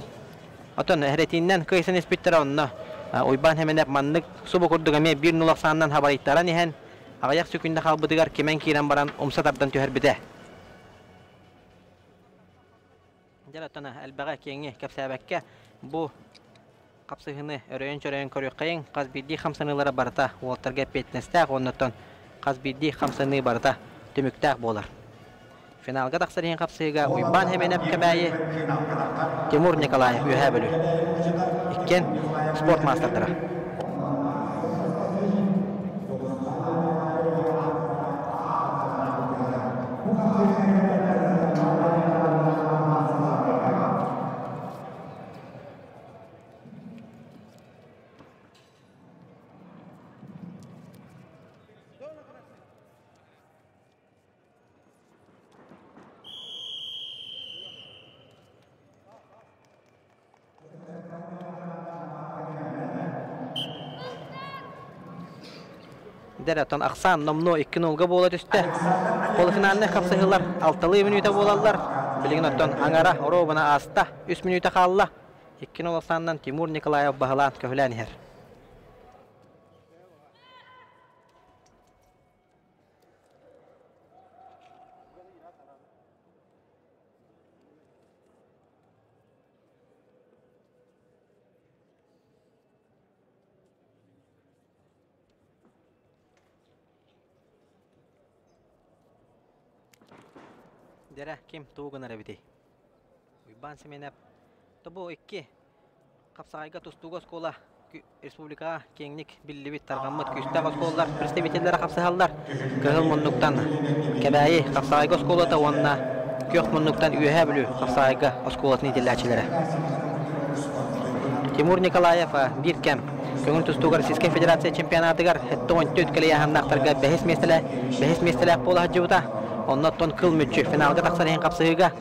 отон херетиннен кыйсын испиттере онна ойбан хемене маннык субу курдугаме 1-0 саннан хабарлыктаран иһен агаяк сүкүндө халбыдыгар кемен кирен баран умсатардан төһөрбите жалатана албага кеңи кепсәбәккә бу капсыгыны өрөйөн-чөрөйөн көрөккәйин казбидди 50-нылары барта уолтарга петнестәк оннан казбидди 50-ны барта төмүктәк болар. Финалга тақсырын капсыга уйбан хеменеп кебәйе Тимур Николаев үһәбүлү. Иккен спорт мастерлары. Дәрәтон Аксан номно 2-0 бола төште. Полуфиналны капсыгылар 6 минутта болалар. Билген оттон аңара Рована аста 3 минутта калла. 2-0 саннан Тимур Николаев багалан көһләнер. Дәрә кем тугынары бите. Уйбан семенеп тобу 2 капсагайга тустуга школа республика кеңник биллибит таргаммат күстәг школалар представительләре капсагаллар. Кыгыл моннуктан кебәйе капсагайга школата онна кök моннуктан үһә билү капсагайга школатын дилләчеләре. Тимур Николаев бир кем Көңүл тустуга Российская Федерация чемпионатыгар хеттон төткәле яһаннактарга бәһис местеләк була җыута. Оннан кыл мүччү финалга тақсырын капсыгыга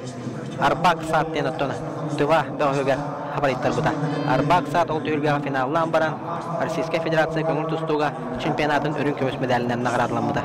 арбак сааттен оттона тыва дөгөгөр хабарлыктар бута. Арбак саат ол төгөлгө финалдан баран Российская Федерация көңүл тустуга чемпионатын өрүн көмөс медалинен наградаланды.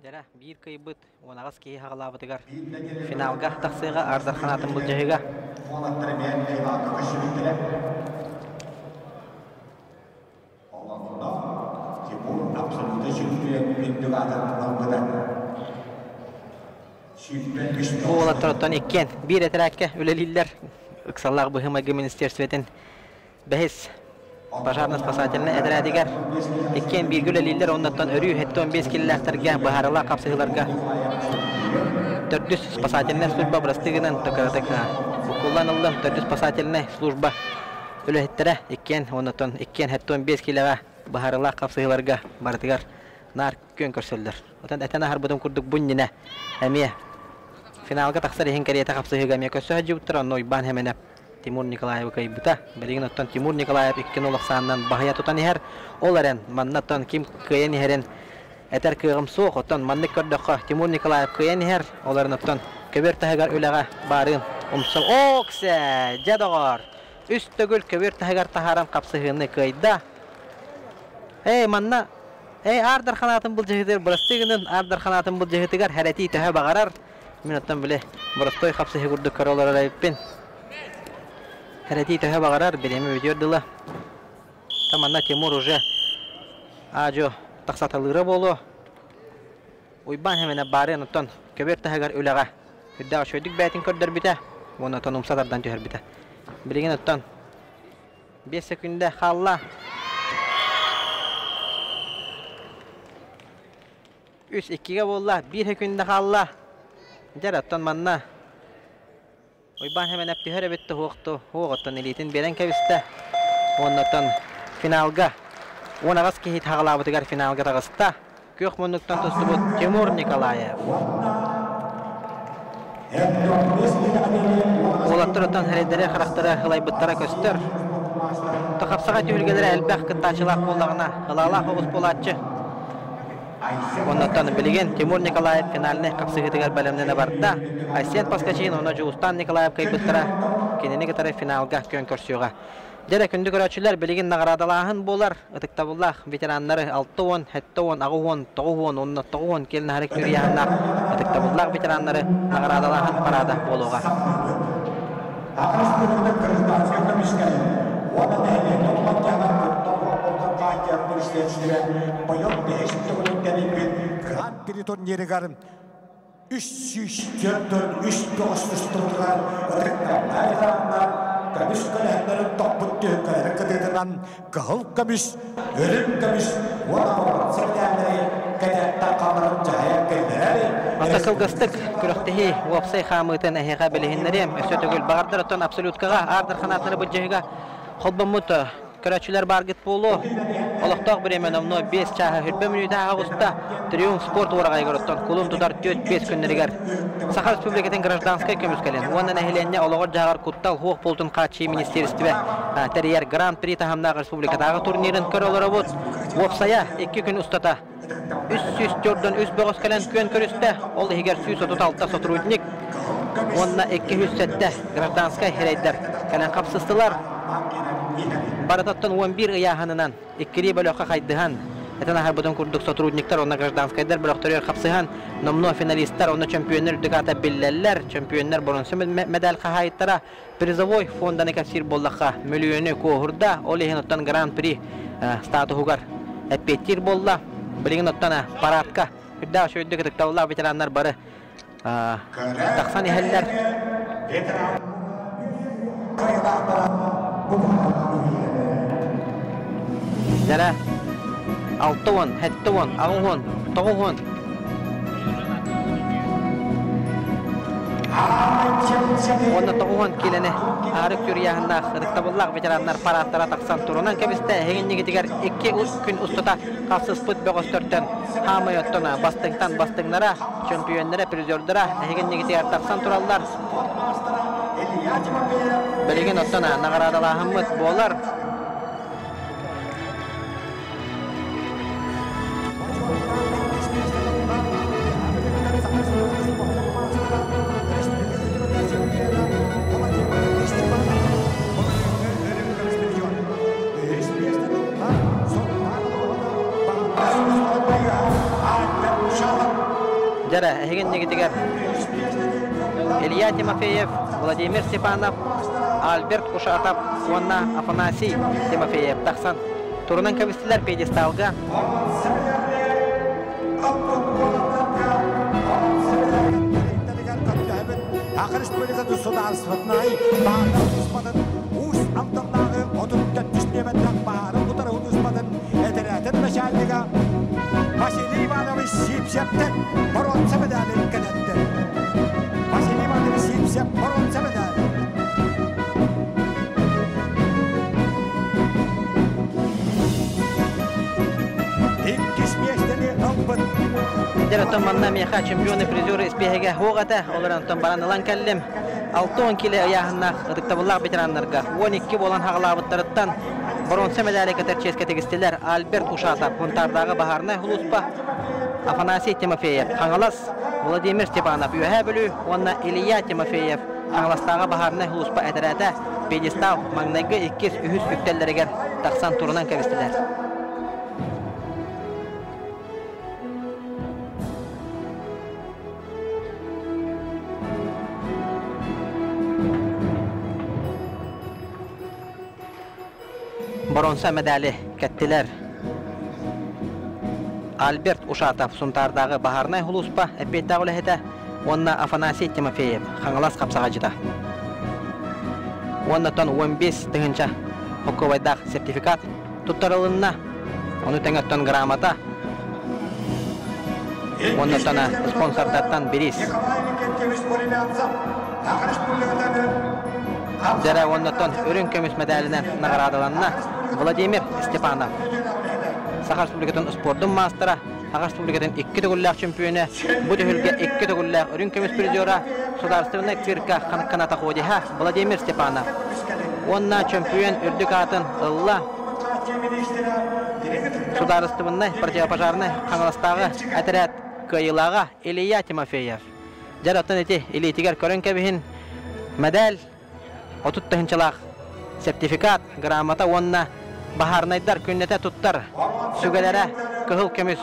Дәрә бир кыйбыт онагыз кей хагалабытыгар финалга тақсыга Ардарханатын бул жайга Олаттардан еккен бир этерәккә үлелилләр ыксаллар быһымагы министерствотен бәһис пожарно-спасательный этерәдигәр еккен бир үлелилләр оннан өрү хеттон 5 килләхтәргә баһарла капсыгыларга 400 спасательная служба брастыгынан токаратыка кулланылды 400 спасательная служба үләһтәрә еккен оннан еккен хеттон 5 килләгә баһарла капсыгыларга бардыгар нар көн көрсөлдөр. Отан этена харбыдым курдук буннина әме финалга тақсыр ehen карета капсыгыга ме көсө жуттыр ойбан хеменеп Тимур Николаев кайбыта белеген оттан Тимур Николаев 2-0 саннан бахая тутан ихер оларен маннаттан ким кыйын ихерен этер кыгым сук оттан манны көрдөккө Тимур Николаев кыйын ихер оларын оттан көбөр тагар үлага барын умсал оксе жадагар үстөгүл көбөр тагар тахарам капсыгыны кыйда манна Ардарханатын бул жыгытыр брастыгынын Ардарханатын бул жыгытыгар хәрәти төһә багарар Minuttan bile Borostoy kapsı hegurdu karolar arayıppin. Hereti töhe bağırar bilemi ödüyordular. Tamanna Timur уже Ajo taksatalıra bolu. Uyban hemen bari nuttan köber tahagar ölaga. Hüdda şöydük beytin kördür bite. Onu tan umsadardan töher bite. Bilgin nuttan 5 sekünde halla. 3-2'ge bolla 1 sekünde halla. Jarattan manna. Uyban hemen hep töher bitti hoqtu. Hoqtan elitin beren kebiste. Ondan finalga Onagas ki hit haglabatıgar finalga tağısta. Kök monluktan tostubut Timur Nikolayev. Olattırıtan heredere karaktara hılaybuttara köstür. Taqapsağa tühülgelere elbaq kıttaçılaq bollağına hılala hoğuz polatçı. Ondan bilgen Timur Nikolayev finaline kapsıgıtıgar bölümlerine barda. Aysen paskaçıyın ona Juustan Nikolayev kaybuttara. Kendini gıtara finalga kön körsüyoga. Jere kündü görücüler bilgin nagaradalahın bolar. Atıkta bullah veteranları 6-10, 7-10, 9-10, 9-10, 10-9-10 kelin harek yürüyanlar. Atıkta bullah veteranları nagaradalahın parada boluğa. Grand Prix turniri garım. 3-9 tuttular. Kamis kalahların toput tühükleri kıtıdıran kıhıl kamis, ölüm kamis, vanavar sevdiğinleri kadetta kamarın cahaya kelleri. Atakıl gıstık, kürüktehi, vapsay xamıtın ehiqa bilihinlerim. Ösötөгül bağırdıratın absolutkağa, ardır kanatları bıcıhıga. Kolbamut, köröçüler bargıt bolu. Olaqtaq bir emenomno 5 çaha hürbe minüte ağusta. Triumf sport orağa görüttün. Kulun tutar 4-5 günlerigar. Saha Respublikatin Grajdanskay kömüskelen. Ondan ehilenine olağır jağar kuttal huq poltun qaçı ministeristve. Teriyer Grand Prix tahamnağı Respublikadağı turnirin kör olara bud. Vopsaya 2 gün ustata. 304'dan 3 boğaz kelen kön körüste. Ol higer 136 sotrudnik. Ondan 207'de Grajdanskay hereyder. Kelen kapsıstılar. Baratattan 11 ıyahanınan 2 bölöqqa qaydıhan. Etan harbatan kurduk sotrudniklar onna Grajdanskaylar bölöqtörüyor kapsıhan. Nomno finalistler onna çempiyonlar dügata billeller. Çempiyonlar bronze medal qahayıttara prizavoy fondan kasir bollaqqa milyonu kohurda. Olihin ottan Grand Prix statu hugar. Epetir bolla. Bilgin ottan paratka. Hüdda şöydük tıktavlar veteranlar barı. Taqsan eheller. Jara 6-10, 7-10, 9-10, 9-10. Onda 9-10 kilene arık yürüyahında tıktabıllaq veteranlar parattara taqsan turunan kebiste heginni gitiger 2 gün ustata kapsız put böğüstörtten hamayottona bastığınlara çempiyonlara prizörlere heginni gitiger taqsan turallar. Bilgin ottona nagaradalahımız bolar. Jara heginni gitiger Ilya Timofeyev, Vladimir Stepanov, Albert Kushatov, Onna Afanasiy Timofeyev taqsan turunan kabistiler pedestalga. Ақыр республикасы сударственной бардық ұспадын ұс амтандағы отын түснеметтен бары ұтары ұспадын әтірәтін мәшәлігі Василий Иванович Сипсептен бұрынсы медалі кәдетті. Василий Иванович Сипсеп бұрынсы медалі. Jaratan manna meha çempiyonu prizörü ispihege hoğata olarantan baranılan kellim 6-10 kilo ayağına tıktabıllaq veteranlarga 12 bolan hağlabıtlarıttan bronze medali katar çeske tegistiler Albert Kushatov huntardağı baharına huluspa Afanasiy Timofeyev Qangalas Vladimir Stepanov ühe bölü onna Ilya Timofeyev Qangalastağı baharına huluspa eterata pedestal magnayga 2 ühüs yüktelleriger taqsan turunan kevistiler. Bronsa medali kettiler. Альберт Ушатов сунтардағы Бахарнай хулуспа эппеттә үләһетә. Онна Афанасий Тимофеев хаңлас капсага жыта. Оннан 15 тыгынча Хоковайдах сертификат туттарылынна. Оны тәңәттән грамота. Оннан спонсордаттан берис. Дәрә оннан өрен көмес медалинен наградаланна Владимир Степанов. Саха Республикатын спорттун мастера, Саха Республикатын 2 төгүлләк чемпионы, бу төгүлгә 2 төгүлләк өрен көмес призера, государственный цирка каната ходиха Владимир Степанов. Онна чемпион үрдүк атын Ылла государственный противопожарный каңластагы отряд Кайылага Илья Тимофеев. Жараттан эти Илитигер көрөнкәбин медаль, 30 тыгынчылак сертификат, грамота онна Бахарнайдар күннете туттар. Сүгеләре кыһыл көмүс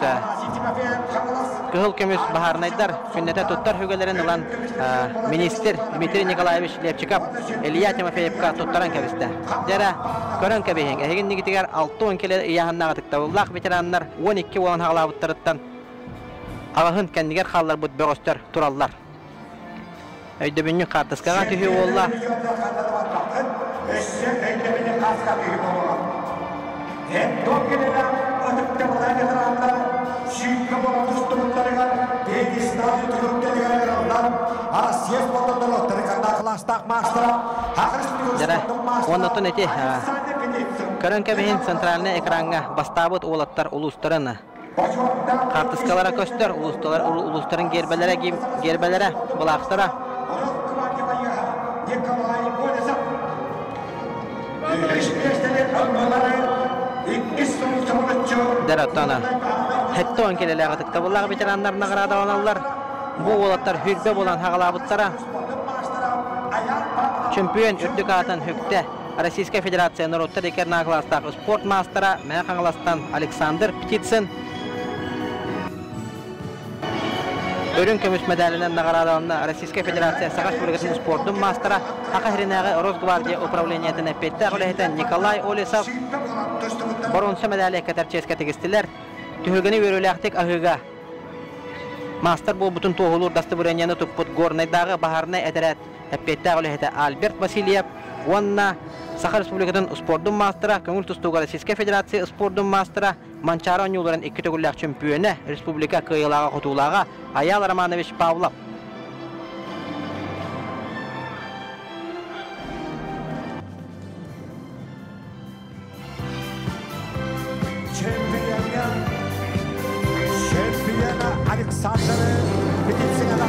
Бахарнайдар күннете туттар хүгелерин улан министр Дмитрий Николаевич Лепчиков Илья Тимофеевка туттаран кәбисте. Жара көрөн кәбиһен. Эгин нигитигер 6 келе яһаннага тыктабыллак ветераннар 12 уан хаглабыттырыттан агын кәндигер халлар бут бөгөстөр тураллар. Өйдө бүннү картыскага түйү болла. Оннотон эти көрөнкәбиһин центральный экранга бастабыт улаттар улустарын картыскалара көстөр улустарын гербелере булактара Дәрәттана хәттән келеләгә тактабыллар ветераннар наградаланалар. Бу улаттар хүрбе булан хагалабыттара. Чемпион үрдүк атын хөктә Российская Федерация народта декерна класстагы спорт мастера Мәхаңластан Александр Птицын. Өрен көмүс медалинен наградалана Российская Федерация Саха Республикасының спорттун мастера Хакахринагы Росгвардия управлениятын эппетте агылыһытын Николай Олесов. Бронза медали катерческә тегистилер. Түһүгәне өрөләктек агыга. Мастер бу бутун тоғулур дастыбыренияны туппут горнайдагы Бахарнай әтерәт эппетте агылыһыты Альберт Васильев. Онна Саха Республикасының спорттун мастера Көңүл тустуга Российская Федерация спорттун мастера Манчарон юларын 2 төгүлләк чемпионы Республика Кыйылага Хотулага Аял Романович Павлов. Чемпионы Александр Птицына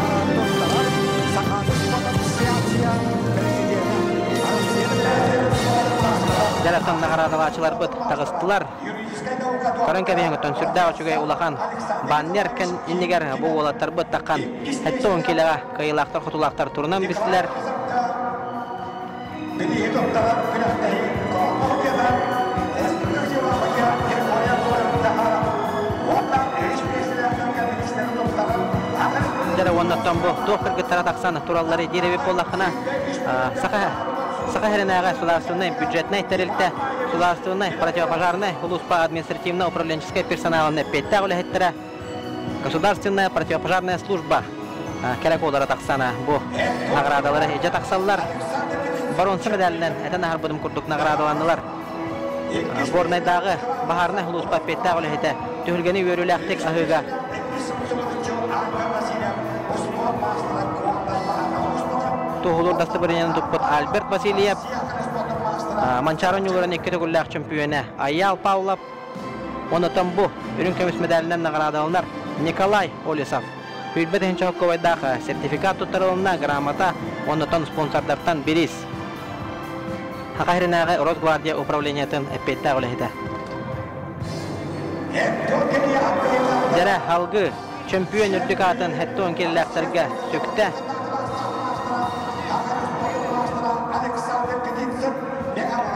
Саха Ассоциация Жараттан наградалаачылар бут тагыстылар. Көрөнкәбиһен өтөн сүрдәгә чүгәй улахан баннер кен иннигер бу улаттар бут таккан. Хәттән киләгә кыйлактар хотулактар турынан бистиләр. Жара оннан бу тохыргы таратаксан тураллары диребеп боллахына Саха Республикасының государственной бюджетной тарелте государственной противопожарной улуспа административно управленческой персоналына петта улехеттера государственная противопожарная служба керек олара таксана бу наградалары эже таксаллар Бронза медалинен этен арбудым курдук наградаланылар. Горнайдагы Бахарнай улуспа петта улехете түһүлгени өрүләктек агыга Тоғулур дастыбырынен туппут Альберт Васильев, Манчарон юларын 2 төгүлләк чемпионы Аял Павлов, онотон бу үрін көміс медалінен наградаланар Николай Олесов. Хүрбетен Хоковайдагы сертификат туттарылына грамота, онотон спонсордартан берис. Хакахринагы Росгвардия управлениятын эппетте агылыһыты. Жара халгы чемпион үрдүк атын хәттән келләктерге сөктә.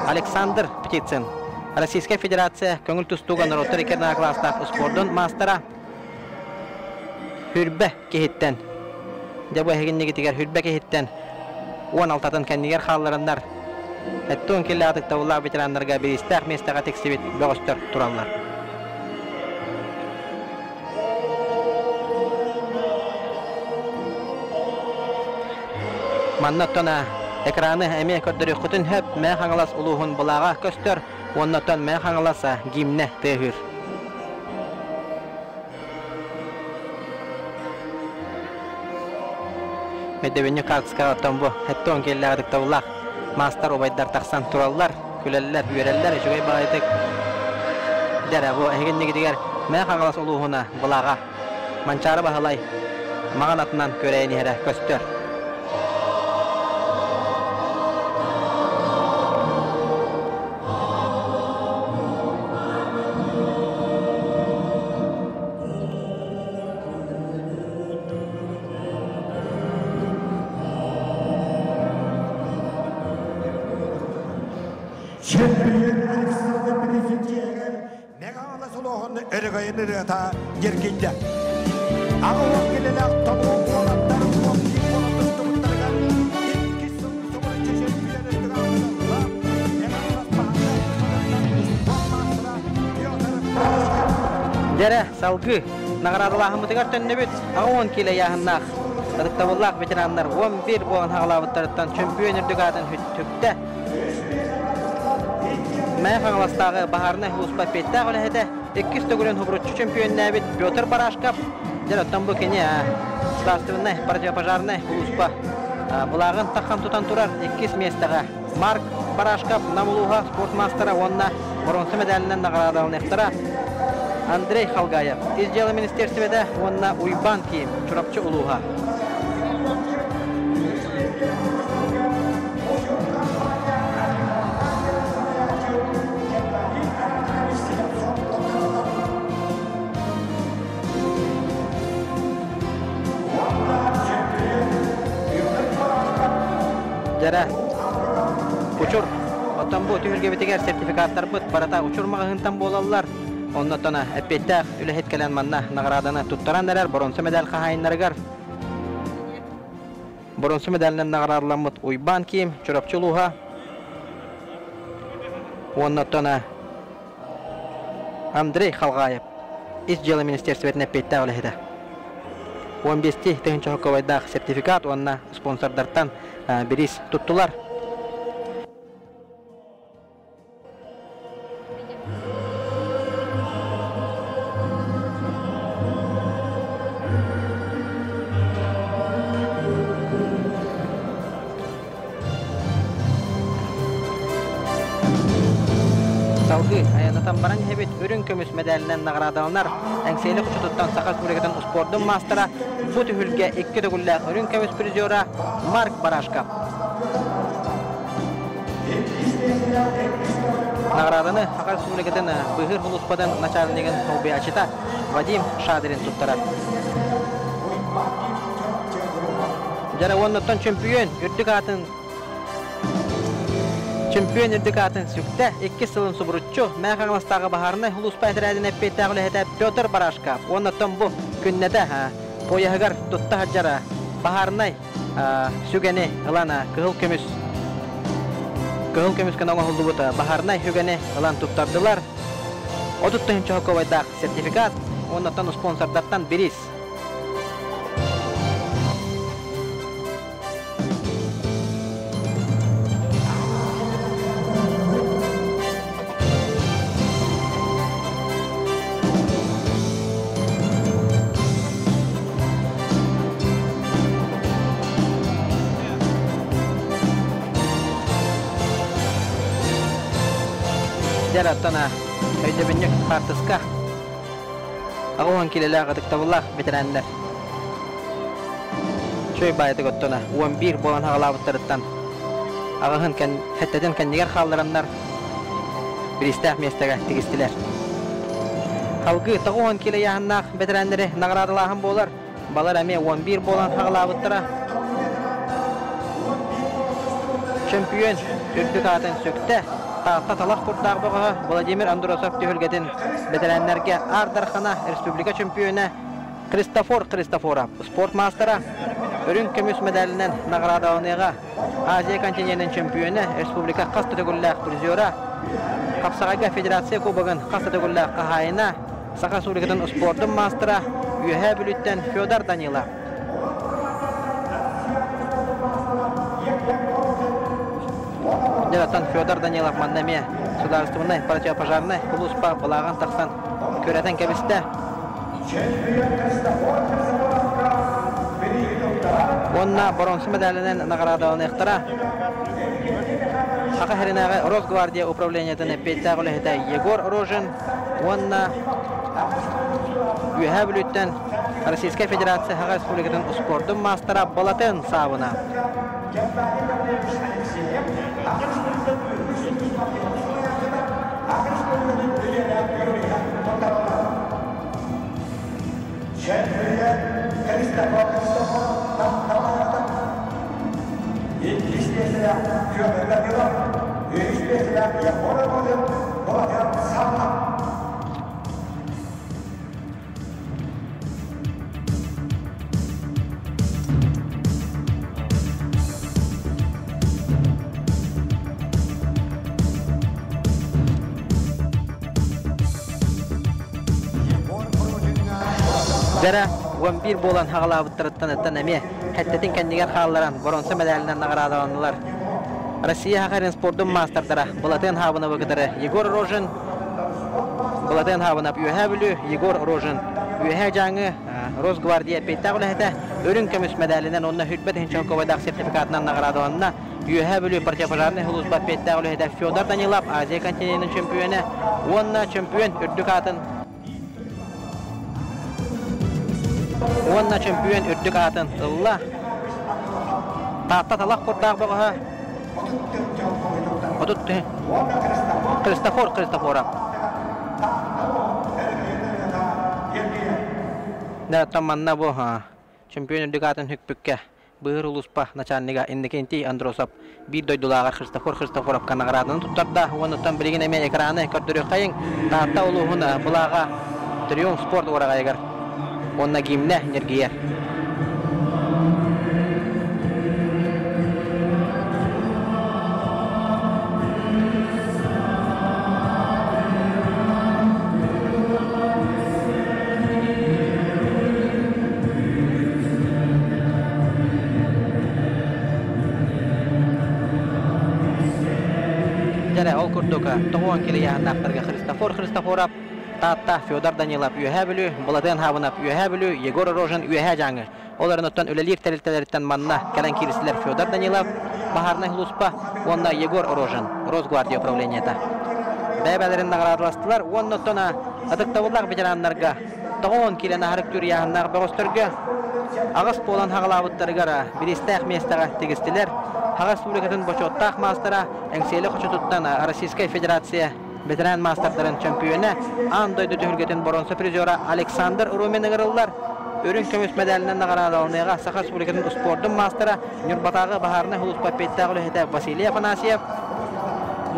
Александр Птицын. Российская Федерация Көңүл тустуга народта рекерна класстагы спорттун мастера. Хүрбе кехиттен. Дебу эгин негитигер хүрбе кехиттен 16-тан кәндигер халларындар Эттон келе атык тавыллар ветерандарга бейістәк местаға тексебет бөғістер туралар. Маннаттона экраны әме көрдірі құтын хөп мән қаңылас ұлуғын бұлаға көстер, оннаттон мән қаңыласа гимне тегір. Медевені картыска оттон бұ, әттон келі атык тавыллар. Мастар обайдар тақсан тураллар, күлеллер, үйереллер, жүгей бағайтык. Дәрі бұ әгеннегі дегер мән қаңылас ұлуғына бұлаға. Манчары бағылай, маған атынан көрейін әрі көстер. Çempiyon Alexander Benefit'e ne kadar soluğun ergayını rata yerginde. Ama vaktiyle tabu olanlar vakti olanlar tutturgan iki sonra çempiyon ergayını ne kadar pahalı. Dere salgı nagaradılahımı tıgar tönnebiz. Ağon kile yahınnak. Tadıktavıllak veteranlar 11 boğan hağlavıtlarından çempiyon erdigadın hüttükte. Мән қаңыластағы бағарына ұлыспа петті ғылыхеті 2 төгілін хұбырытшы чемпион нәбет Петр Барашкап жер оттан бұл кене государственный противопожарный ұлыспа бұлағын таққан тұтан тұрар 2 местаға Марк Барашкап намылуға спорт мастера онына бұрынсы медалінен нағырадалын ектара Андрей Халгаев из дела министерстведе онына Уйбан кейім чұрапчы ұлуға. Jara uçur otan bu tühülge bitiger sertifikatlar bıt barata uçurmağa hıntan bolallar onnatona epettak ülehet kelen manna nagaradana tuttaran neler bronze medal kahayinlargar bronze medalinden nagaradlanmıt Uyban kim çorapçılığa onnatona Andrei Khalgayev İzcili Ministerstvetine epettak ülehede 15-ti tühünçü hokavaydak sertifikat onna sponsorlardan biris tuttular. Salgı ayanatan baran hebet ürün kömüs medalinden nagradalanar. Engseyli kuşututtan Sakal Sürege'den uspordun mastera bu tühülge 2 tügüller ürün kömüs prizora Mark Barashkap. Nagradını Sakal Sürege'den bıhır huluspadan начальнигin Hobi Açita Vadim Şadirin tuttarar. Jara onnotan çempiyon ürdük atın Çempiyon erdikatın sükte 2 sılın suburutçu Məğanlastағы baharını Huluspa etirədin eppettəğülü hətə Pötr Barashkap. Ondan bu künnədə poyahıgar tutta haccara baharını sügəni ılana kıhıl kömüs kanağına huldu buta baharını sügəni ılan tuttardılar. O tuttahınçı hokovaydaq sertifikat ondan sponsorlardan biriz. Jaratana öyle binlik kartıska ağuhan kileler kadıktavullah veteranlar şöy bayatı gottona 11 bolan hağalavıtlarıttan ağahın hetteden kendiler kaldıranlar bir istah mestega tegistiler halgı tağuhan kile yahannak veteranları nagradılahın bolar balar eme 11 bolan hağalavıtlara çempiyon ürdük atın sökte Tatalaq kurtaq boğa Vladimir Androsov tühülgedin veteranlarga Ardarxana Respublika çempiyonu Kristoforov, sportmastera, örün kömüs medalinden nagradalanyga, Aziya kontinentinin çempionu, Respublika qas kategoriялық призера, Kapsagaga Federatsiya kubogын qas kategoriялық qahayına, Saqa Respublikatın sportun mastera, üye bülütten Fyodor Danilov. Жаратан Fyodor Danilov мандаме государственной противопожарной Хулуспа балаган тақсан көрәтен кәбісті. Онна бронза медалінен наградаланы иқтара. Ақа херинағы Росгвардия управлениятыны петтағылы хеті Егор Рожин. Онна үйе бүліттен Российская Федерация Хаға Республикатын спорттың мастера Балатын сабына. Зара 11 болан хағалабыттырыттан өттен әме, хәттетін кәндігер қалыларан бронза медалінен нағырадаланылар. Россия Хақарин спорттың мастардара Балатын хабына бұқыдары Егор Рожин, Балатын хабына үйе бүлі Егор Рожин, үйе жаңы Росгвардия пейттағылы әті өрін көміс медалінен онына хүтбет Хенченковайдақ сертификатынан нағырадаланына үйе бүлі противопожарный Хулуспа пейттағылы әті Fyodor Danilov, Азия континентінің чемпионы, онына чемпион үрдік атын Онна чемпион үрдік атын ылла. Таатта талақ құрдақ бұға. Одутты. Kristoforov. Дәраттан манна бұға. Чемпион үрдік атын хүкпікке. Бұғыр ұлыспа начальнига Индекенти Андросов. Bir doydulağar Kristoforov kanағырадын тұттарда. Онуттан білген әмен экраны көрдірі қайын. Таатта ұлығын бұлаға Триумф спорт ораға егер. Онна гимне нергияр. Жара ол күрдігі 9 келі яғынақтарға Kristoforov Tatta Fyodor Danilov üye bülü, Balatan habına üye bülü, Yegor Rojin üye жаңы. Оларын оттан өлелер тәрелтелерден манна кәлән кирислер Fyodor Danilov, Бахарный Хулуспа, онна Егор Рожин, Росгвардия управлениета. Бәбәләрен наградаластылар, онна тона адыктавыллар ветераннарга 9 келі нахарык түр яғыннағы бәғыстырға, ағыс болан хағалабыттарғара, бірістәқ местаға тегістілер, Хаға Республикатын бочоттақ мастера, әңселі құчытыттан Российская Федерация Veteran Master'ların çempiyonu Andoydu Tühürget'in bronza prizora Alexander Rumen'i kırıldılar. Örün kömüs medalinden nagradalanyga Saqa Respublikatın sportun mastera Nürbatağı Baharını Huluspa Pettağlı hete Vasiliy Afanasyev.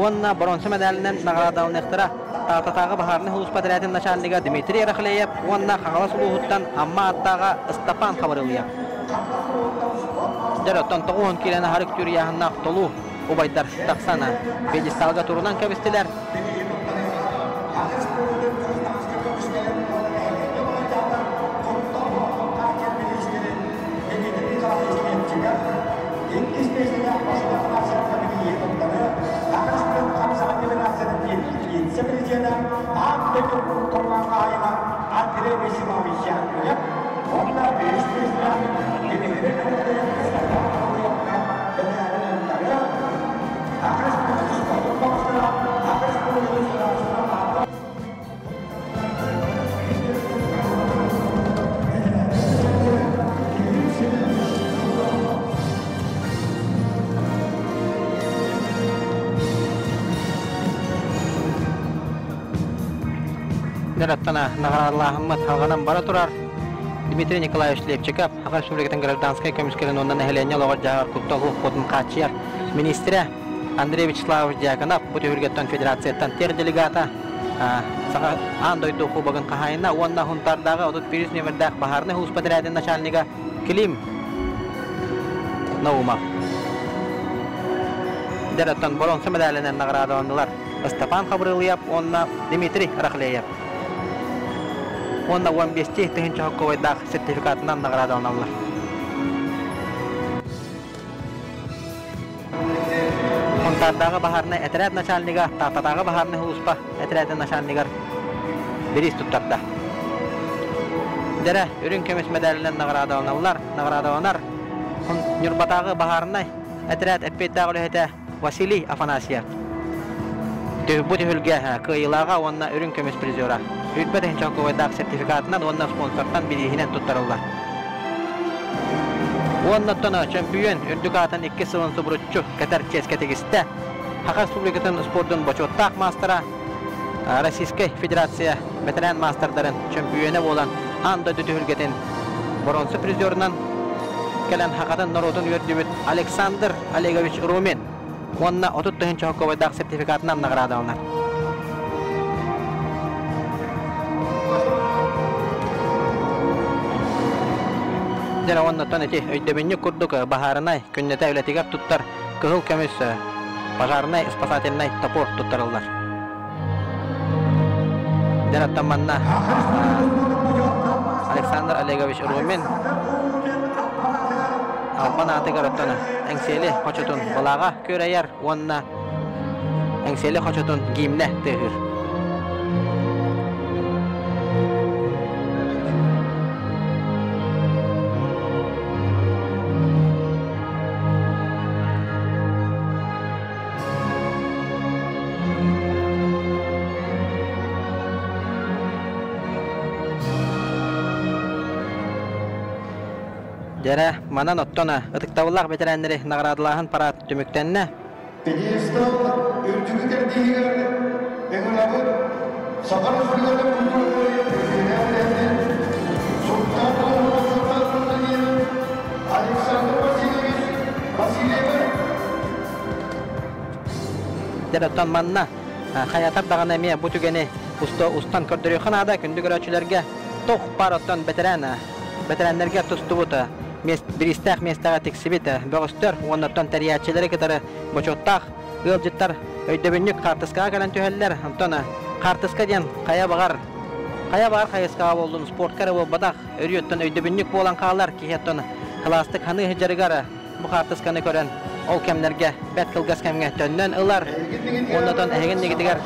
Onna bronza medalinden nagradalanyga Tatağı Baharını Huluspa Tilatin Naşanliga Dmitri Rakhleyev. Onna Qaqala Suluhuttan Amma Attağı Istapan Xabarılyev. Jarottan 9 kileni harik tür yahınna tolu Ubaydar taqsana pedestalga turunan kabistiler. Дәраттана наградаланмат халганан бара турар. Дмитрий Николаевич Лепчиков, Хаға Республикатын гражданская комиссияларын оннан әһеләне логар жагар куттагы ходын качыяр. Министрі Андрей Вячеславович Дьяконов, бу төгүргеттен федерацияттан тер делегата Sağa andoydu kubagın kahayına onna huntardağı 31 numaradak baharны Huspatradın начальника Klim Naumov. Deratan bronza medalyenen nagradlandılar. Stepan Khabrılyev, onna Dmitri Rakhleyev. Onna 15-ti tığınçı hokkovaydaq sertifikatından nagradlandılar. Huntardağı baharны etrad начальника, tatadağı baharны Huspa etradın начальнигар biris tuttarda. Dere ürün kömüs medalyenen nagradlandılar. Nürbatağı baharны etrad eppettağ lehete Vasiliy Afanasyev. Bu tühülge kıyılağa onna ürün kömüs prizora. Hütbeten çokovaydak sertifikatından onna sponsortan birihinen tuttarıllar. Onna tona çempiyon ürdükatan 2 sıvınsı burutçu Katar Çesketegiste. Haka Respublikatın sportun boçottaq mastera Rossiyskiy Federatsiya veteran masterların çempiyonu olan anda tühülgeten bronzu prizorundan gelen hakatan Narodun yördübüt Aleksandr Olegovich Rumin. Onna 30 hokkovaydaq sertifikatından nagradlandılar. Jara onna toneti öydebinni kurduk baharınay künnete ületigar tuttar kıhıl kömüs pajarnay spasatelnay topor tuttarıllar. Jara tamanna Aleksandr Olegovich Rumin Alban atı garatana engseli hoçotun balağa köreyer onna engseli hoçotun giyimne tehir. Jara manan ottona ıtıktavullar veteranları nagradılağın parat tümüktenne. Pedestal ürtümüker diğer eğlenabı Sakarya Respublikası'nın kurulduğu Sultan Alexander Vasilyev. Jara ton manna hayatar dağın emiye bu tügeni ustan kördürüyor xanada kündü görücülerge toq parotton veteranlarga tustubuta. Bir istak mestağa teksibita böğüstör ondan teriyatçıları kadar boçottaq ılcıttar öydebünlük kartıskağa kalan tüheller antona kartıska diyen kaya bağar kayaskağa oldun sport karı bol badaq örüyötten öydebünlük bolan kağlar ki hettona klastık hanı hıcarıgara bu kartıskanı kören ol kemlerge bet kılgas kemge tönnen ılar ondan ehegen negidigar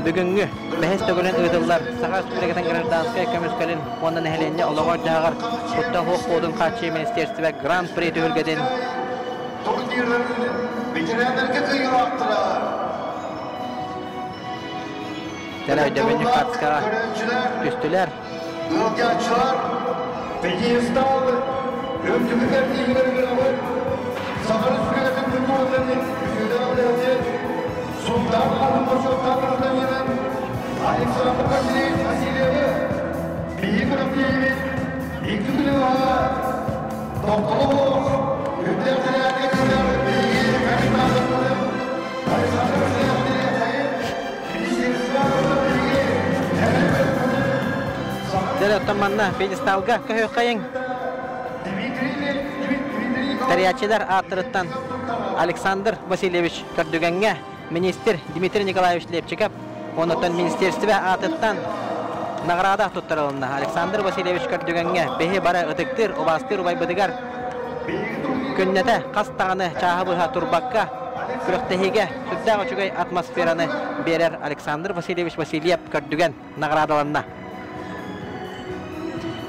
bugünkü behes tögülen ıdıllar Sakarya Respublikası'nın Graždanskaya kömüskelin ondan ehelenye olağar jağar kutta hoq odun kaçı ministersi ve Grand Prix tühülgedin Turnirlerin veteranlarga kıyılı aktılar. Jara öydebünlük kartıskağa düştüler. Ilgıçlar Pedestal ürtümüker diğer Sakarya Respublikası'nın kurulduğu Sultan Alexander Vasilyev, Büyük Rabbim, İlk Günüva, Doktor, Ülkerlerine kadar bilgi, Kayıtlardır, Alexander Vasilyev, Ministersizlerle bilgi, Jara tamanna Pedestalga kahyoqayın. Teriyatçılar atırıttan Aleksandr Vasilyevich Kardügen'e Minister Dmitri Nikolaevich Lepchikov ondan ministersi ve atıttan nagrada tutturuldu. Aleksandr Vasilyevich Kardügen'e behi bara ıtıktır obastır ubay bıdıgar künnete kastağını çahıbıha turbakka kürüktehige süddağı çugay atmosferanı berer Aleksandr Vasilyevich Vasilyev Kardügen nagradalarına.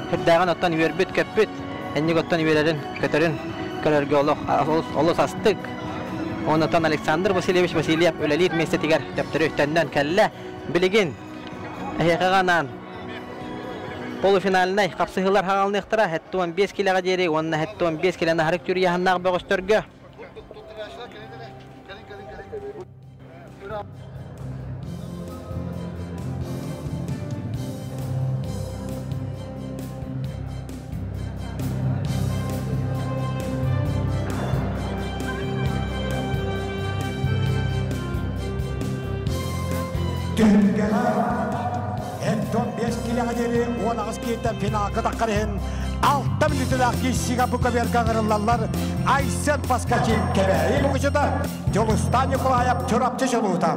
Süddağın ottan yürbüt köpüt ennik ottan yürerin kötürün körörgü olus astık. Ondan Aleksandr Vasilyevich Vasilyev ölelit mesetigar döptürühtenden kelle biligin ehekanan polufinaline kapsıhılar hağalını ihtira hettu 15 kilaga deri onna hettu 15 kilana harik türü yahannağı böğüstörgü. Tühülgeler biri 19 keyitten finalga taqqarıhın 6 minutida kişiga bu kaberga qırılallar. Aysen Paskaçin kebeyi bu kıçıda Jolustan Nikolayev çorapçı şuluğuta.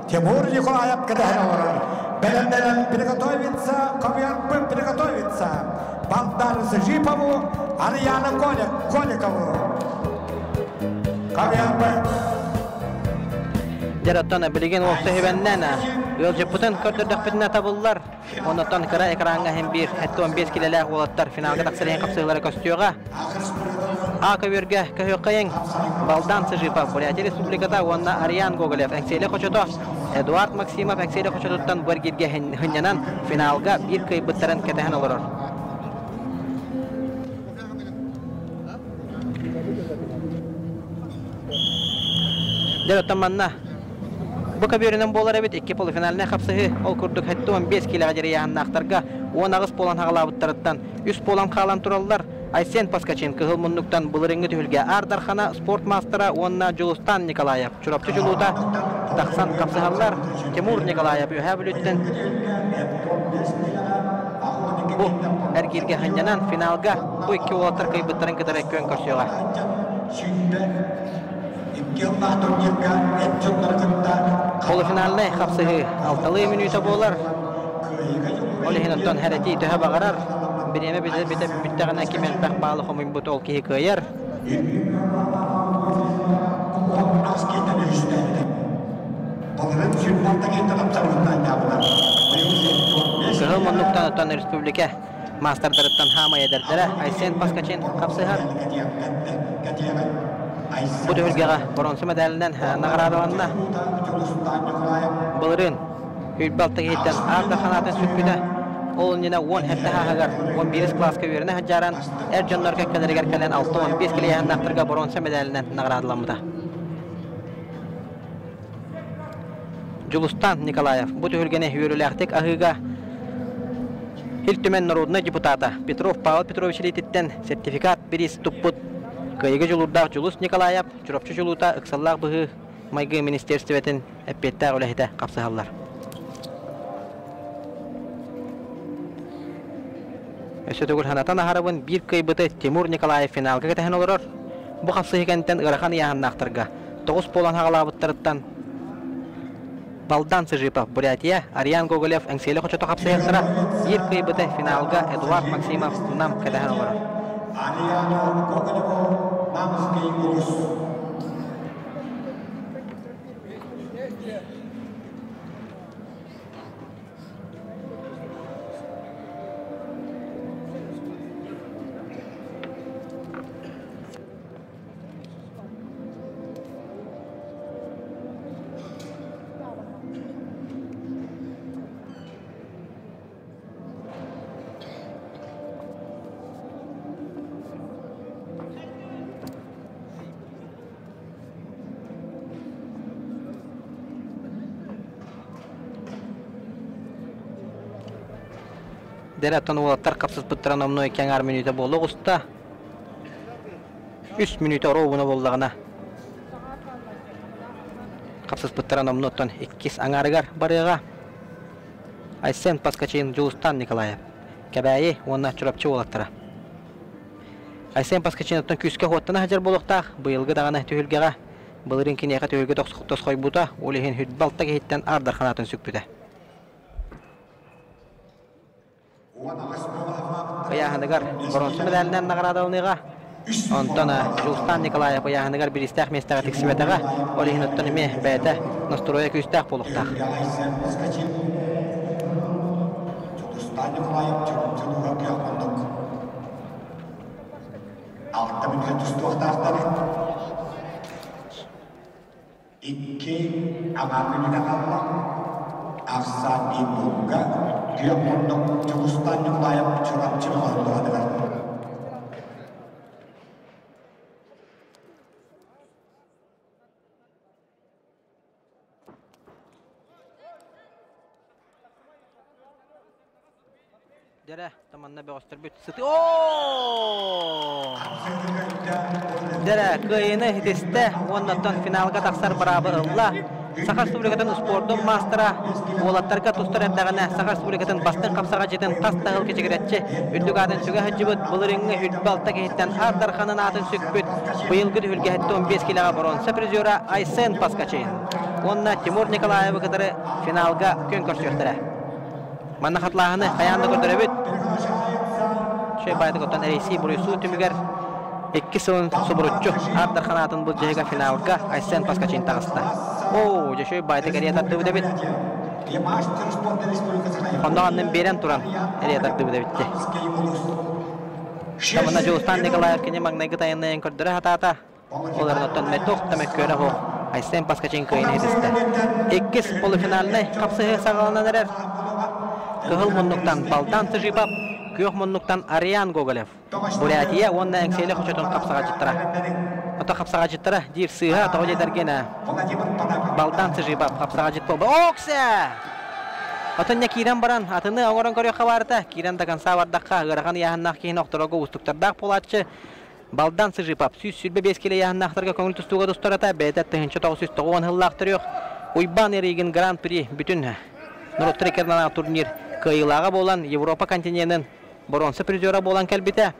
Timur Nikolayev kadehine olur. Belenleren приготовится, Ковярбы приготовится. Балдар Зажипову, Арьяна Коликову. Ковярбы. Жараттан билген олсы хебеннен Өлжепутын көрдірдіқпетіне табылылар. Онаттан кыра экранға hem bir, хәтті 15 келеләқ олаттар финалға тақсырен қапсығылары көстіуға. Коверге көйіққайын Балдан Сыжипов, Бурятия Республикада онна Ариан Гоголев, әңсейлі қочото, Эдуард Максимов әңсейлі қочототтан бір кетге хыннянан финалға бір көй бұттарын кәтіхін олырыр. Жараттан манна bu kabirinin bolar evet iki polifinaline kapsığı ol kurduk hatta 15 kiloga jarayan naqtarga 19 polan haqalabıttarıttan 3 polan qalan turallar Aysen Paskaçin kıhılmunluktan bulırıngı tühülge Ardarxana sport mastera onna Julustan Nikolayev çurapçı juluta taqsan kapsıhallar Timur Nikolayev öhəbülütten bu ergirge hanyanan finalga bu iki olatlar kıybıtların kıdarek kön koşuyorlar. Polifinaline kapsığı 6 minuta bolar. Olihinattan hereti töhe bağırar. Bireme bittiğine kimen pek bağlı homun butu ol ki hikayer. Kıhılmanlıktan atan Respublika Masterdarıttan hama ederdiler. Aysen Paskaçin kapsıhar. Bu tühülgeğe bronzu medalinden nağradalanına Bılırın Hülbaltı geyitten Ardarxanatın sütbüde Olun yine 10 hepte hağagar 11 klaska verine haccaran Ercanlar kökkeleri gerkelen 6-15 kileyen naqtırga bronzu medalinden nağradalanmıda. Julustan Nikolayev bu tühülgene yürüləktik ahıga Hiltümen Narodna deputata Petrov Pavel Petrovich Lititten sertifikat biris tupput Kayıgı julurdağ Julus Nikolayev, çurapçı juluta ıksallağ bıhı Maygı Ministerstvetin eppettağ ölehide kapsıhallar. Ösötügül hanatan aharabın bir kıybıtı Timur Nikolayev finalga ketehen olurur. Bu kapsıhı kenten ırakan yahan naqtırga. 9 polan haqalabıttırıttan Baldan Sыжипов, Бурятия, Ариан Гоголев, әңсейлі қочото қапсыяқтыра. Bir kıybıtı finalga Эдуард Максимов нам ketehen olurur. Ariano Gogolevo, Namski Urus. Deratan olatlar kapsız bıttıran omno eken ar minuta bolu usta 3 minuta rovuna bollağına kapsız bıttıran omnotan 2 angargar barıga Aysen Paskaçin Julustan Nikolayev Kebayi onna çurapçı olattıra Aysen Paskaçin otan küske hottana hajar boluqtaq bıyılgı dağına tühülgeğa bılırın kineyqa tühülge toqsuqtos koybuta olihin hüdbalta gehitten Ardarxanatın sükbüde Payahanagar bronzu medalinden naqradalыныga Ondan Julustan Nikolayev payahanagar bir istaq mestağa tiksibetaga olihin ottan ime bäte nastroya küstaq boluqtaq. Julustan Nikolayev çurupçuluğa kıyaqmandıq. 6 minutga düştü oqtaqdan. 2 agar minuta qalaq. Afsan Ibuga kıyaqmandıq. Julustan Nikolayev çurupçuluğa kıyaqmandıq. Dere tamanna beğostır büt sıtı. Ooo! Dere kıyını hitiste ondan finalga taqsar beraber ılla. Сахар Республикатын спордун мастера Олаттарга тустар эддагана Сахар Республикатын бастын капсага жетен тастагыл кечигиретчи үдүгадын сүгө хажыбыт булырыңы хүтбалта кеттен Ардарханын атын сүкпүт быйылгы үлгө 15 килога бронза призера Айсен Паскачин. Онна Тимур Николаев кадары финалга көн көрсөттөрө. Манна хатлааны каянда көрдөрөбүт. Шей байды коттан рейси бурусу түмүгер 2 сылын субуруччу Ардархан атын бул жайга финалга Айсен Паскачин тагыста. О, жашой байды кариятарды бүдебит. Ондан берен туран кариятарды бүдебитти. Тамана Жолстан Николаев кине магнайгы тайыннайын көрдөрө хатата. Олардың оттан метох тәмәккөрі ғо Айсен Паскачин көйіне едісті. 2 полуфиналны қапсығы сағалынан әрер. Кығыл мұннықтан Балдан Тыжипап, көк мұннықтан Ариан Гоголев. Бурятия онна әңсейлі құчатын қапсыға жыттыра. Ота қапсыға жыттыра, дир сыға тоғыл едергені. Балдан Тыжипап қапсыға жыт болды. Окса! Отын Киран баран, атыны оңырын көрі қаварыта. Киран даган савардаққа, ғыраған яғыннақ кейін оқтырығы ұстықтардақ полатшы. Балдан Сыжипап, сүрбе 5 келе яғыннақтарға көңіл тұстуға достарата, бәйдәт 990 хыллақтыр yok. Уйбан ереген гран-при бүтін Нұрот-трекернана турнир кайылаға болан Европа континентінің бронза призера болан кәлбіті.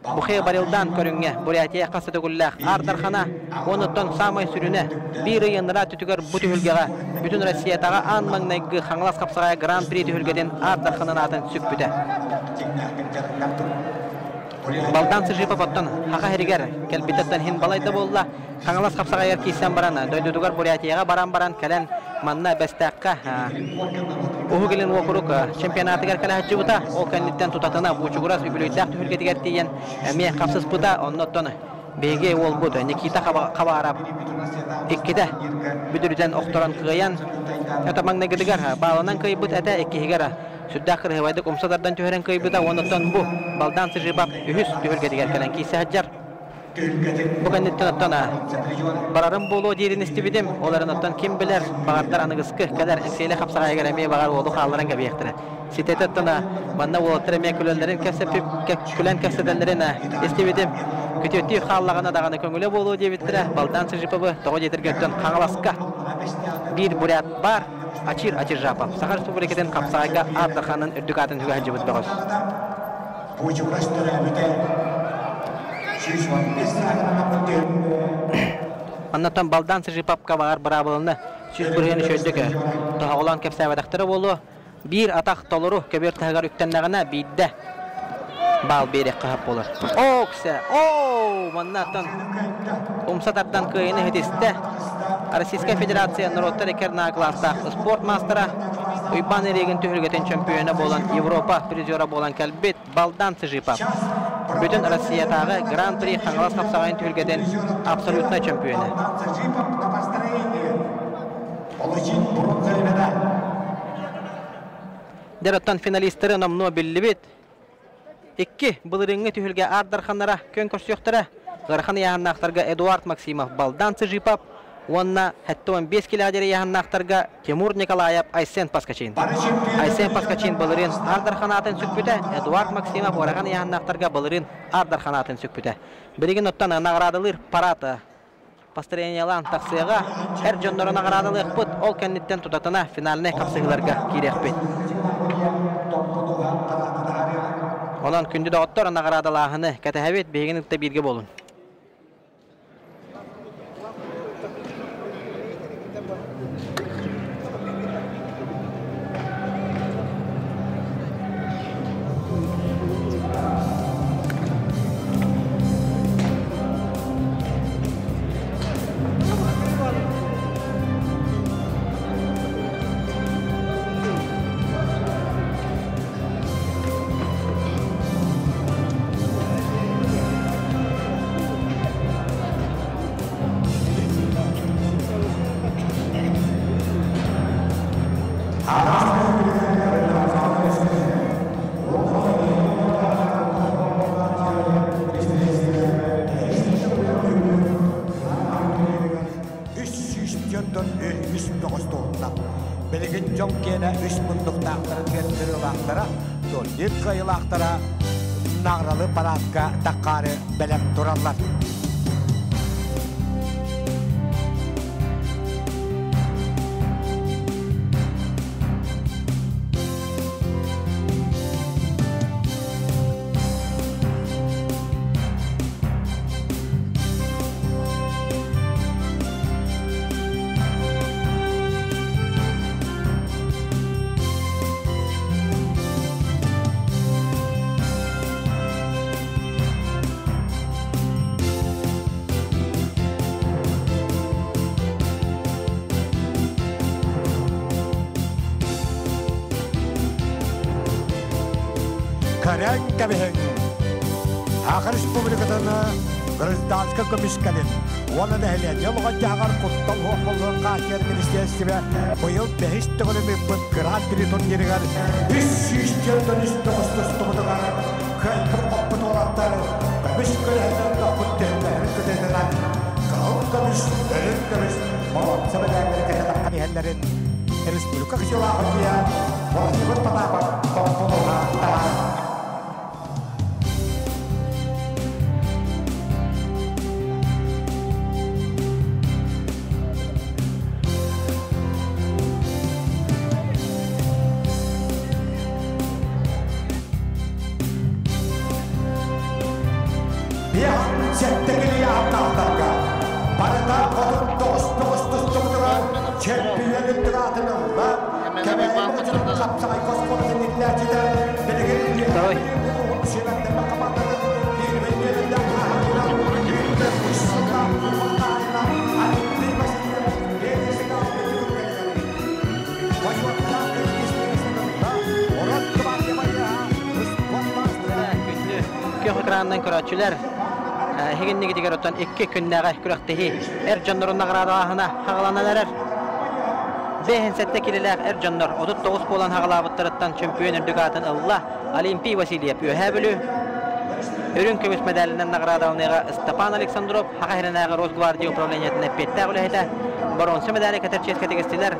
Бұхай барилдан көріңе Бурятия қасы түгілләқ Ардархана, оныттан самай сүріне бір ұйыныра түтігер бұты үлгеға бүтін Россиятаға анмаңнайғы қаңлас қапсағай гран-при түгілгеден Ардарханын атын сүк бүті. Балдан Сыжипап оттан хақа херигер кәлбітеттен хин балайды болла қаңылас қапсағайыр кейсен баран дойдудугар Бурятияға баран кәлен манна бәстәққа ұғы келін оқырук чемпионатығар кәлі хатчы бұта ол кәліттен тұтатына бұчығырас үбілейдақ түхілгетігер тейен әме қапсыз бұта онноттан беге ол бұд Никита қабарап иккеде бүдірден оқтыран қығаян әтамаңна гедігер балынан күй бұд әті еккегер Süddakır hevaydık umsadardan tüheren kıybıda onuttan bu Baldan Sıjipap ühüs tühürgediger kelen kiyse haccar. Bu kennitten attana bararım bolu diyerin istibidim. Oların attan kim bilir bağırlar anıgıskı kadar enseyle kapsağaya gelemeye bağır oğlu ağların gibi yektire. Sitet attana bana oğultır emeye különlerin külen kefsedenlerin istibidim. Kütüttüğü ağallağına dağını köngüle bolu diye bittire. Baldan Sıjipap'ı toğu yetirgötten kanalaska. Bir buryat var. Açır Japap. Sahar Respublika'nın kapsağıyla Ardarhan'ın ürdükatın hüge hacı bütbağız. Anlatan Baldan Sıjipap'ka bağır barabalını süz burayını şöydük. Daha olan kepsaya vadaktırı bolu. Bir atak doluru köbür tağırüktenlerine bidde. Bal berek qahap olur. Oksa! Manatan umsatardan kıyını hediste. Российская Федерация Нұрот-трекерна класста спорт мастера Уйбан ереген түйілгетін чемпионы болан Европа призера болан кәлбет Балдан Сыжипап. Бүтін Россиятағы гран-при қаңылас қапсағайын түйілгетін абсолютна чемпионы. Дәріттан финалистері номно білі бет. 2 бұлырыңы түйілге Ардарханлара көн көрсіқтірі. Ғырхан яғыннақтарға Эдуард Максимов Балдан Сыжипап. Онна 15 килограмм яһаннақтарға Тимур Николаев Айсен Паскачин. Айсен Паскачин бұлырын Ардарханатын сүкпіті. Эдуард Максимов ораған яһаннақтарға бұлырын Ардарханатын сүкпіті. Біреген оттан нағырадылыр параты. Построениялан тақсыға әр жонлары нағырадылық бұд. Ол кәнеттен тұтатына финаліне қапсығыларға керек бет. Онан күнді де оттар нағырадылағыны кәтәхәбет бейгенікті бірге болын. Belegen jonkene 3 munduk taqtırı getiri laqtara, dol yet kayılaqtara nağralı paratka taqqarı belek durarlar. Karen Kabihen. Akar Respublika'dan Gırızdanska Komiskanin. Ona da hele yılga jağar kuttal hoqbolun qaşer ministerstvi bu yıl 5 tığılımı bu Grand Prix turnirigar 300 yıldan üstü ustustuğudugar kaypır toput olatlar kamış köylerden kaput derler kütediler kamış Oğlum sebelerleri kesetakkan ihellerin Respublika kışılağı diye Boğazıbır pataba topluluğa tarar Settekili yaptağlarga Parada kodun dost tuttuğuna Çempiyonun tıratınında Kemer'in kapsay kosmonun dinlercide Belirgin bir Şevette bakamanların Bir venyerinde ahayla Bir de kuşsunda Kurmanayla Alikli basında Yenisi kalkıcılık kelleri Başvakta Kırgizlistan'da Orat kıvan yapaya Rıspon bastırı Kök ekranından körötçüler Heginni diger otan 2 künnäge kürektehi Erjannuruna gradahına haglanalarar. Behen settekililer Erjannur 39 bolan haglabıttarıttan çempiyon erdigatın Allah Olimpiy Vasilyev öhäbülü. Örün kömüs medalinden nagradalnyga Stepan Aleksandrov haqahranaga Rosgvardiya upravleniýetine petdägülehde bronza medali katerçeske gestiler.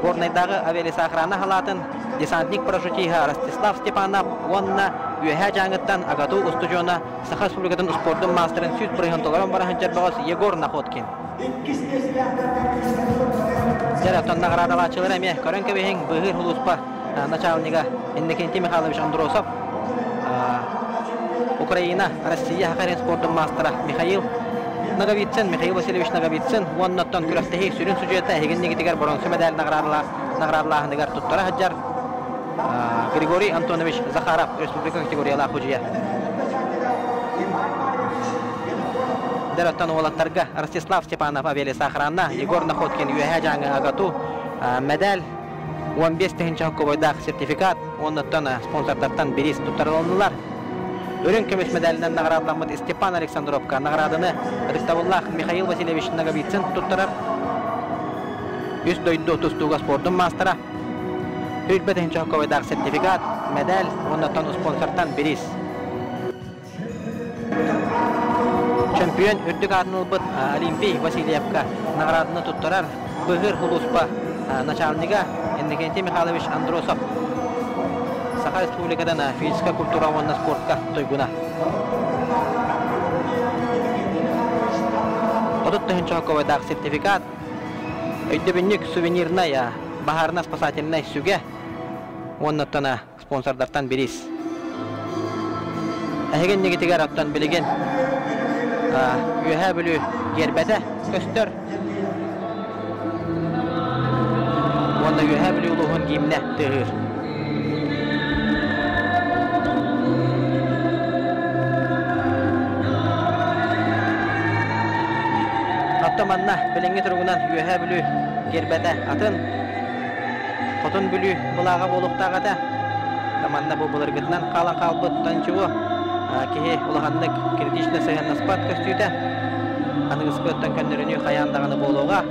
Gornaydagy Aveli Sahrana halatın desantnik paraşutiha Rostislav Stepanov wonna ühe jangıttan Agatu Ustujona Sakha Respublikatın sportun masterin süt prihantoların barahancar bağız Yegor Nakhotkin. Jaratan nagradalaçylar eme Karankabehin Bıhır Huluspa начальника Иннокентий Михайлович Андросов, Украина, Россия хакарин спортун мастера Михаил Наговицын, Михаил Васильевич Наговицын, оннаттан күрәктәге сүрен сюжеты һегеннеге тигәр бронза медаль наградаларыгар туттара хаҗар Григорий Антонович Захаров, республика категориялы хуҗия. Дәрәттән олаттарга Ростислав Степанов, Авелий Сахранна, Егор Находкин, Юхя Жаңа Агату, медаль 15 тыгынча көбөйдак сертификат, оннаттан спонсордардан берис туттарыланылар. Өрін көмес медалінен наградаланмады Степан Александровка наградыны Рыктабуллах Михаил Васильевич Наговицын туттарар. Үз дойду тустуга спортун мастера. Үрбе тыгынча көбөйдак сертификат, медаль, оннаттан спонсордан берис. Чемпион үрдік атынылбыт Олимпий Васильевка наградыны туттарар. Быгыр Хулуспа начальника Иннокентий Михайлович Андросов. Саха Республикадан физика культура ванна спортка тойгуна. Отут тыгынча көбөйдак сертификат. Өйдөбүннүк сувенирная бахарна спасательная сүге. Оннаттан спонсордардан берис. Әһеген негетигер аттан билеген Юха бүлü гербете көстөр. Онда юха бүлü улуғын гимне тығыр. Аттаманна біленге тұрғынан юха бүлü гербете атын. Отын бүлü бұлаға болуқтағада. Таманна бұл бұлыргытынан қалан қалбыттан чуы. Кеhe улаханнык критична сыгынна спат көстүйді. Аныңыз көттен көннөрүнү хаяндағаны болуға.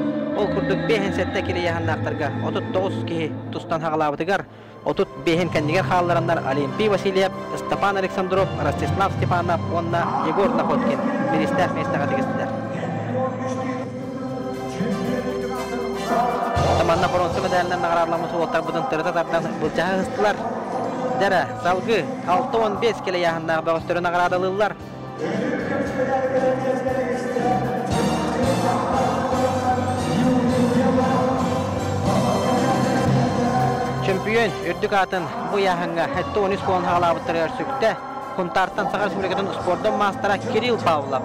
Ол күрдік бейхен сәтті келе яханнақтарға. 39 кеhe тустан хағалабытыгар. 30 бейхен кәндігер хағаларындар Олимпий Васильев, Степан Александров, Ростислав Степанов, онна Егор Находкин. Берістер местаға тегістілер. Таманна бронза медалінен нағарарламыз олттар бұдын тұрыта тардан бұлчаға ғыстылар. Дәрі, салғы 6-15 келе яғындағы бағыстырын ағырадылылар. Чемпион үрдік атын бұл яғынға әтті 13 болын ғалабыттыры өрсікті. Құнтарттан Саха Республикатын спорттың мастера Кирилл Павлов.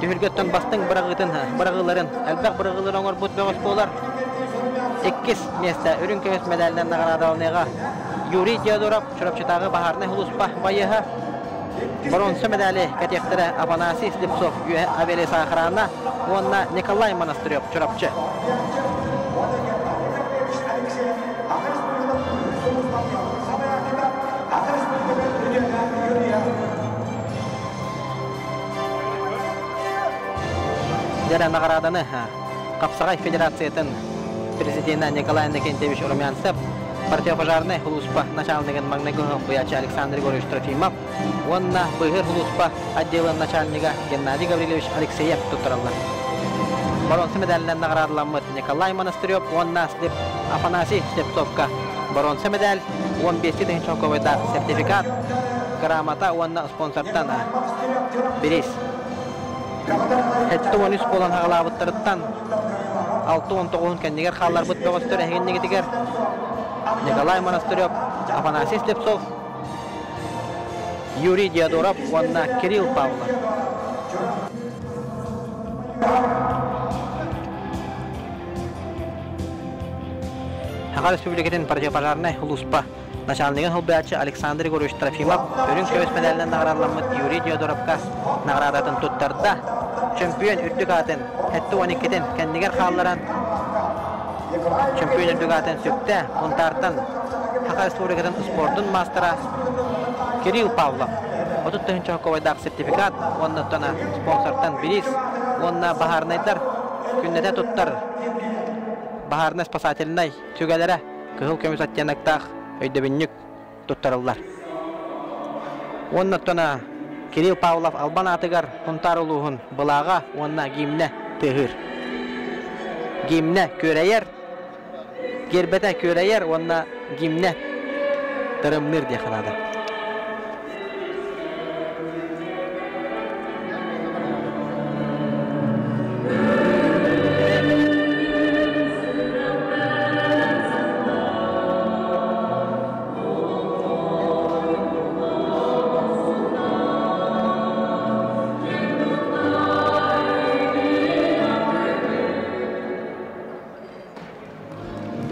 Түйіргеттен бастың бірағыларын, әлбәқ бірағылар оңыр бұт бәғыс болар. 2 месті үрін көмес медалінен ағырадылыныға Юрий Теодоров, Чурапчатағы Бахарны Хулуспа байыға. Бронза медали катектері Афанасий Слепцов, Авели Сахранна, онна Николай Монастырев, Чурапчы. Жара награданы Капсагай Федерациятын президенті Николай Никентьевич Румянцев, партия пожарный хулуспа начальнигин Магнегоев Буяча Александр Григорьевич Трофимов, онна быгыр хулуспа отдела начальника Геннадий Гаврилович Алексеев туттаралар. Бронза медалінен наградыламыт Николай Монастырев, онна Слеп Афанасий Слепцовка. Бронза медаль, 15-ті чоковыда сертификат, грамота, онна спонсорттан берес. Хетті 13 болан хағалабыттырыттан 6-19 кәндегер қалар бұт бөғістір әгеннегетігер Николай Монастырев, Афанасий Слепцов, Юрий Диадоров, онна Кирилл Павлов. Хагар Республикатын партия пожарный хулуспа начальнигин хулбаячы Александр Григорьевич Трофимов өрін көбес медалінен наградыламыт Юрий Диадоровка наградатын туттарда чемпион үрдік атын хетті 12-тен кәндігер қалларан чемпион үрдік атын сөкті ұнтартан Хагар Республикатын спортын мастера Кирилл Павлов. Отыттығын чоқовайдағы сертификат, оннаттана спонсорттан берес, онна бахарнайдар күннете туттар. Бахарны спасательнай түгелері кығыл көміс аттиянақтақ өйдебіннік тұттарылар. Оннаттана Кирилл Павлов албан атығар ұнтар ұлуғын бұлаға онна гимне тұғыр. Гимне көрейер, гербете көрейер, онна гимне тұрымныр де қынады.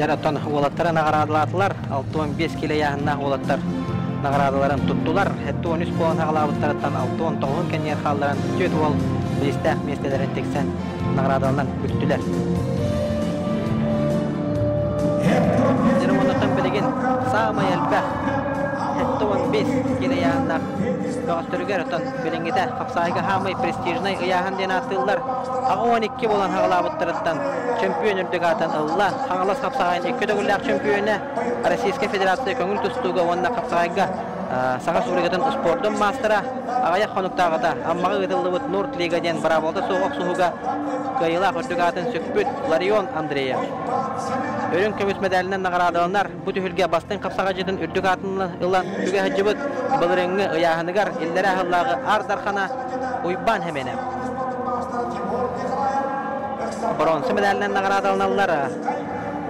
Жараттан олаттары наградалатылар, 6-15 келе яғынна олаттар наградаларын туттулар. Хетті 13 болан ағалабыттарыттан 6-19 кәнер қалларын төт ол білістәқ местелерін тексен наградалынан күттілер. Жерім онықтан білеген сағымай әлбәқ хетті 15 келе яғынна Бөғістірігер ұттан білінгеті қапсайға хамай престижнай ұяғын ден аттылар. Ağa 12 olan hağalabıttırıttan çempiyon ürdük atan Allah hağalas kapsağayın 2 dögüllük çempiyonu Российская Федерация көңіл тұстуға онына қапсағайға Саға Субригатын спорттың мастера ағая қонықтағыда аммағы ғыдылы бұт Нұрт Лигаден барабалды соғық сұғыға қайылақ үрдік атын сөкпіт Ларион Андреев. Өрін көміс медалінен нағарадылынар бұт үхілге бастың қапсаға жетін үрдік атын ұлан үге хыджыбыт бұлырыңы ұяғынығар елдері ағылағы ардархана ұйбан хемене. Бронза медалінен нағарадылыналар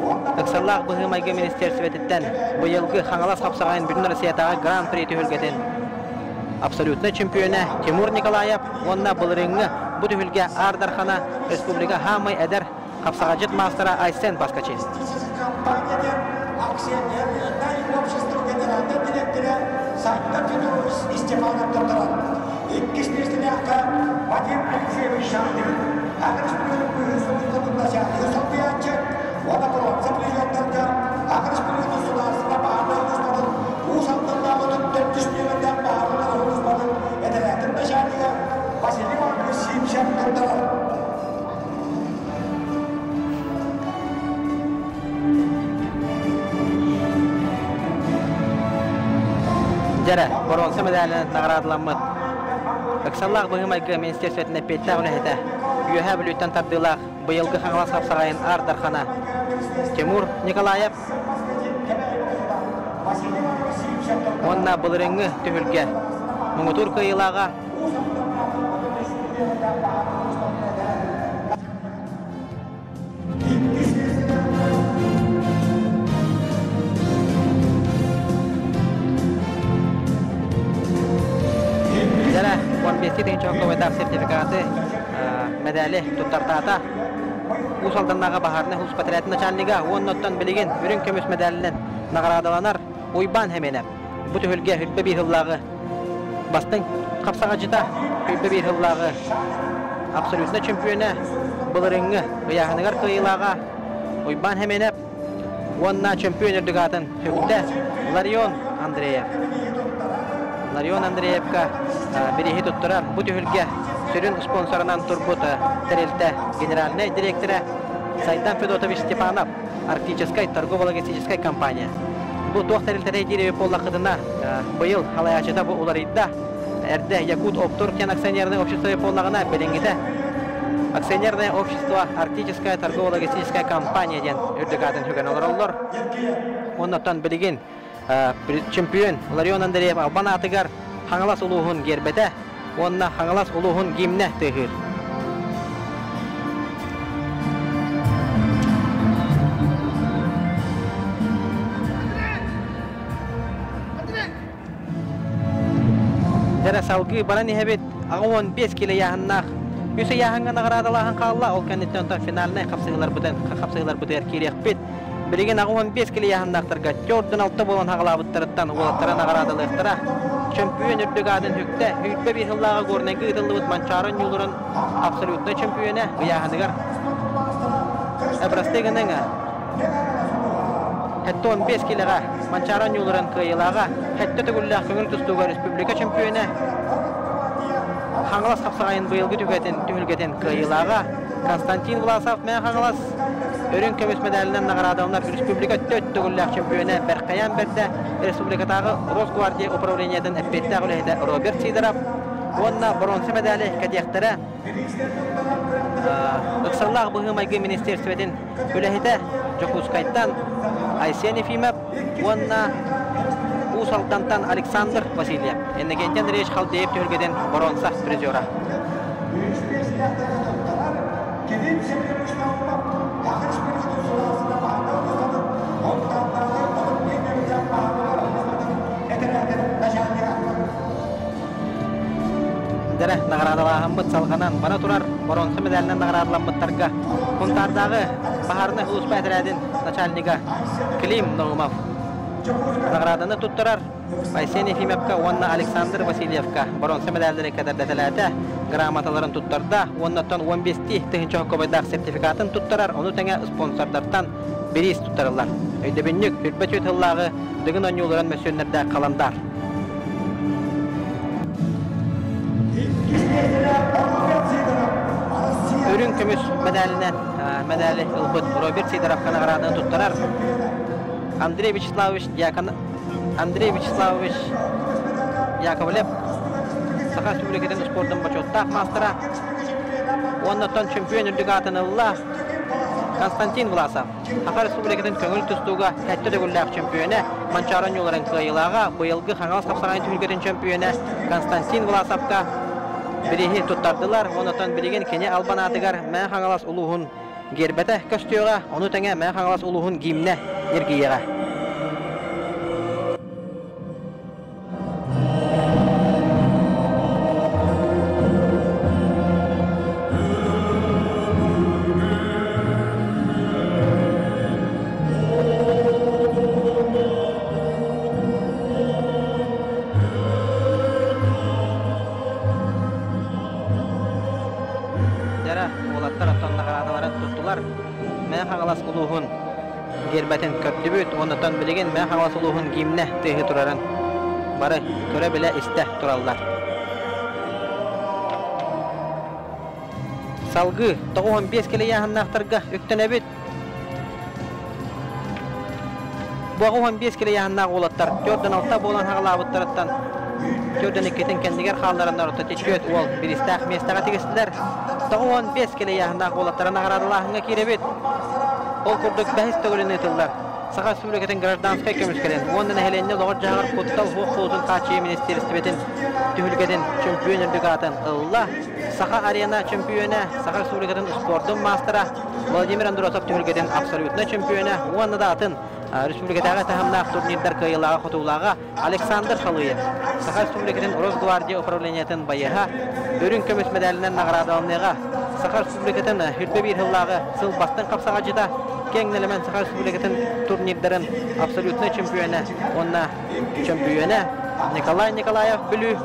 Ықсаллақ бұғымайғы министерсвететтен бұйылғы қаңалас қапсағайын бүтін Россиятаға гран-при түйілгетін абсолютны чемпионы Тимур Николаев, онна бұлырыңы бұ түйілге Ардархана республика хамай әдір қапсаға жет мастера Айсен Баскачин. Ona bronza prilyonlarca Akış Birliği Sularısı'na bağlı oluşmadın. Bu sandırlarının 400 milyondan bağlı oluşmadın. Edeletin başarıya Vasili Marcus Simşen kurtarır. Jara, bronza medalini nagradlanmad. Ықсаллақ бұғымайғы министерсветіне петті ұләйді. Үйәһә білуттен тардылақ бұйылғы қаңылас қапсағайын Ардархана. Тимур Николаев. Онна бұлырыңы түхілге. Мұңытур қиылаға. Jara, 15-ті чоқовайдар сертификаты медали туттартата. Усалданнаға бағарны хұлыс патрияты начальниға онноттан білеген үрін көміс медалінен нағарадаланар ойбан хемене. Бұт үлге үлбе бір хыллағы бастың қапсаға жыта үлбе бір хыллағы абсолютна чемпионы бұлырыңы ұяғынығар қиылаға ойбан хемене. Онна чемпион үрдігатын үлді Ларион Андреев. Larion Andreevka birihi tutturar. Bu tühülge sürün sponsorundan turbut Terelte генеральный директоры Сайдан Федотович Степанов, Арктическая торгово-логистическая компания. Bu toxtarıltere direvi pollaqıdına bıyıl halayacıda bu ularıydı. Erde Yakut Opturken акционерное общество pollağına belengide. Акционерное общество Арктическая торгово-логистическая компания ден үрдігадын хүген олар. Ondan bilgin чемпион Ларион Андреев Албан атыгар хаңалас улуғын гербеде, онна хаңалас улуғын гимне тыгыр. Дәрі салғы бара нехебет ағуын 5 келі яғыннақ. Үсі яғынға нағырадалағын қалла, ол кәнеттен отан финаліне қапсығылар бұдайыр керек бет. Білеген ағуын 5 келі яғыннақтарға Jordan 6 болан ағылабыттарыттан олаттара нағырадалықтара. Чемпион үрдігадын хүкті, хүйтбе бір ғыллаға көрненгі ұтылы бұд манчарын юлырын абсолютны чемпионы ұяғынығар. Әбірастығының Хәтті 15 келіға манчарын юлырын қиылаға, хәтті түгілі көңіл тұстуға республика чемпионы Хаңылас қапсағайын бұйылғы түгілгетін қиылаға Константин Власов мен Хаңылас өрін көміс медалінен нағырадалынар республика түгілі чемпионы Бәрқаян берді республикатағы Росгвардия управлениятын әппетті ағылайды Роберт Сидоров онна бронсы медалі кәдияқтары Үксірлағы бұғы майғы министерстветін үләхеті Жокускайттан Айсен Ефимов, онна Усалтантан Александр Васильев. Эннегентен рейш халдеев түйілгеден бронса призера. Дәрі нағырадалағын бұт салғанан бара тұрар бронсы медалінен нағырадалан бұттарға. Құнтардағы Бахарны Улуспай әтірәдін начальнига Клим Ногумов. Нағыраданы тұттырар Айсен Ефимовка, онна Александр Васильевка. Бронсы медалдері кәдірдәтіләті грамоталарын тұттырда. Оннаттан 15-ти түхінші көбайдағы сертификатын тұттырар. Оны тәңе спонсордартан берейс тұттырылар. Өйдебіннік үрбәт өтіллағы дүгін ойнылырын мәсөнлерді қаландар. Өрін көміс медалінен медали Ылбыт Роберт Сидоровқа нағырадыны тұттырар. Андрей Вячеславович Яковлев Саха Республикатын спорттың бачоттақ мастера. Оннаттан чемпион үрдігатын ұлла Константин Власов. Саха Республикатын көңіл тұстуға кәтті дөгілләқ чемпионы Манчарын yolların қиылаға бұйылғы қаңғалас қапсағайын түгілгетін чемпионы Константин Власовқа Бірихи тұттардылар, онытан білеген кене албан атығар мән қаңалас ұлуғын гербеті көстіуға, оны тәңе мән қаңалас ұлуғын гимне ергейеға. Гербәтен көптүбүт, оннан билеген мен хавас улуғын гимне тыйы турарын. Бары көрө биле исте тураллар. Салгы 15 келе яһаннактарга өктөнөбүт. Бу 15 келе яһаннак улаттар 4-6 болан хагалабыттардан 4-2 кендигер халларында ротатечөт ол биристак местага тегестилер. 15 келе яһаннак улаттарына карадыларга киребит. Ол курдук бәхис төгөлүнө тылдар. Саха Республикатын гражданская көмүскелен. Ондан хеленде логот жагар коттал хукукун качы министерствотен түгүлгеден чемпион үрдүгатын ылла. Саха арена чемпионы, Саха Республикатын спорттун мастера Владимир Андросов түгүлгеден абсолютно чемпионы. Онда да атын республикадагы тахамнак турнирлер кыйылага хотулага Александр Халыев. Саха Республикатын Росгвардия управлениятын байыга өрүн көмүс медалинен наградалыныга Саха Республикатын хүрбе бир жыллагы сыл бастын капсагачыда кеңнелемен Саха Республикатын турнирлерин абсолютно чемпионы, онна чемпионы Николай Николаев Бүлү.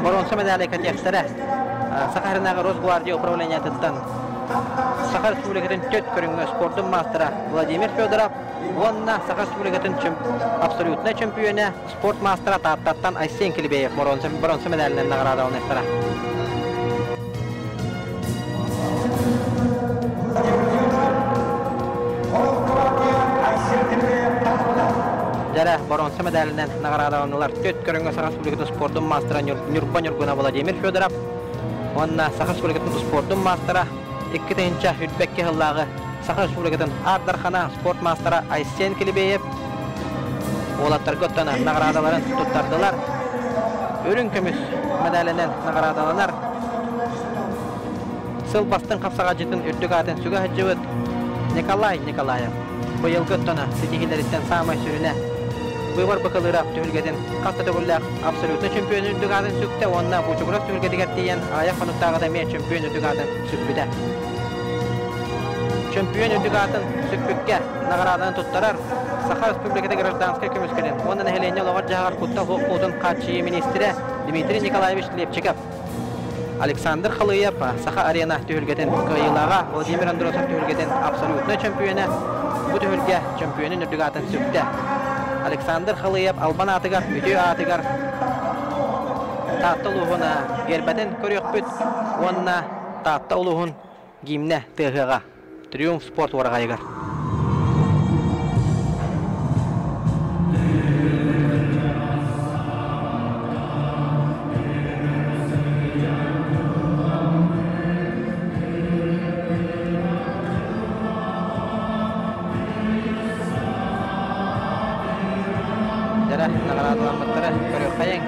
Бронза медали категориясында Саха Росгвардия управлениятын Саха Республикатын төт көрүнгө спорттун мастера Владимир Федоров, онна Саха Республикатын абсолютный чемпионы спорт мастера Таттан Айсен Килибеев бронза медалинен наградаланы эфтара. Жара бронза медалинен наградаланылар төт көрүнгө Саха Республикатын спорттун мастера Нюрба Владимир Федоров, онна Саха Республикатын спорттун мастера 2-нче Хүтбекке хыллагы Саха Республикатын Ардархана спорт мастера Айсен Килибеев олаттар көттана наградаларын туттардылар. Өрүн көмүс медалинен наградаланар. Сылбастын капсага жытын үрдүк атын сүгө хаджыбыт Николай Николаев. Быйыл көттана сетихилерден самай сүрүнө Быйвар бакалырап түгүлгеден катта төгүллак абсолютный чемпион үрдүк атын сүктө онна бучугурас түгүлгедигер тиен аяк фануттагыда мен чемпион үрдүк атын сүкпүдө. Чемпион үрдүк атын сүкпүккө награданы туттарар. Саха Республикада гражданская көмүскөнүн онун эхелене логот жагар кутта хокутун качы министри Дмитрий Николаевич Лепчиков. Александр Халыев Саха арена түгүлгеден кыйылага Владимир Андросов түгүлгеден абсолютный чемпионы бу түгүлгө чемпионун үрдүк атын сүктө. Александр Халыев албан атыгар, үтүү атыгар татта улуғына гербәден көрөкпүт, онна татта улуғын гимне тыгыга Триумф спорт орағайығар.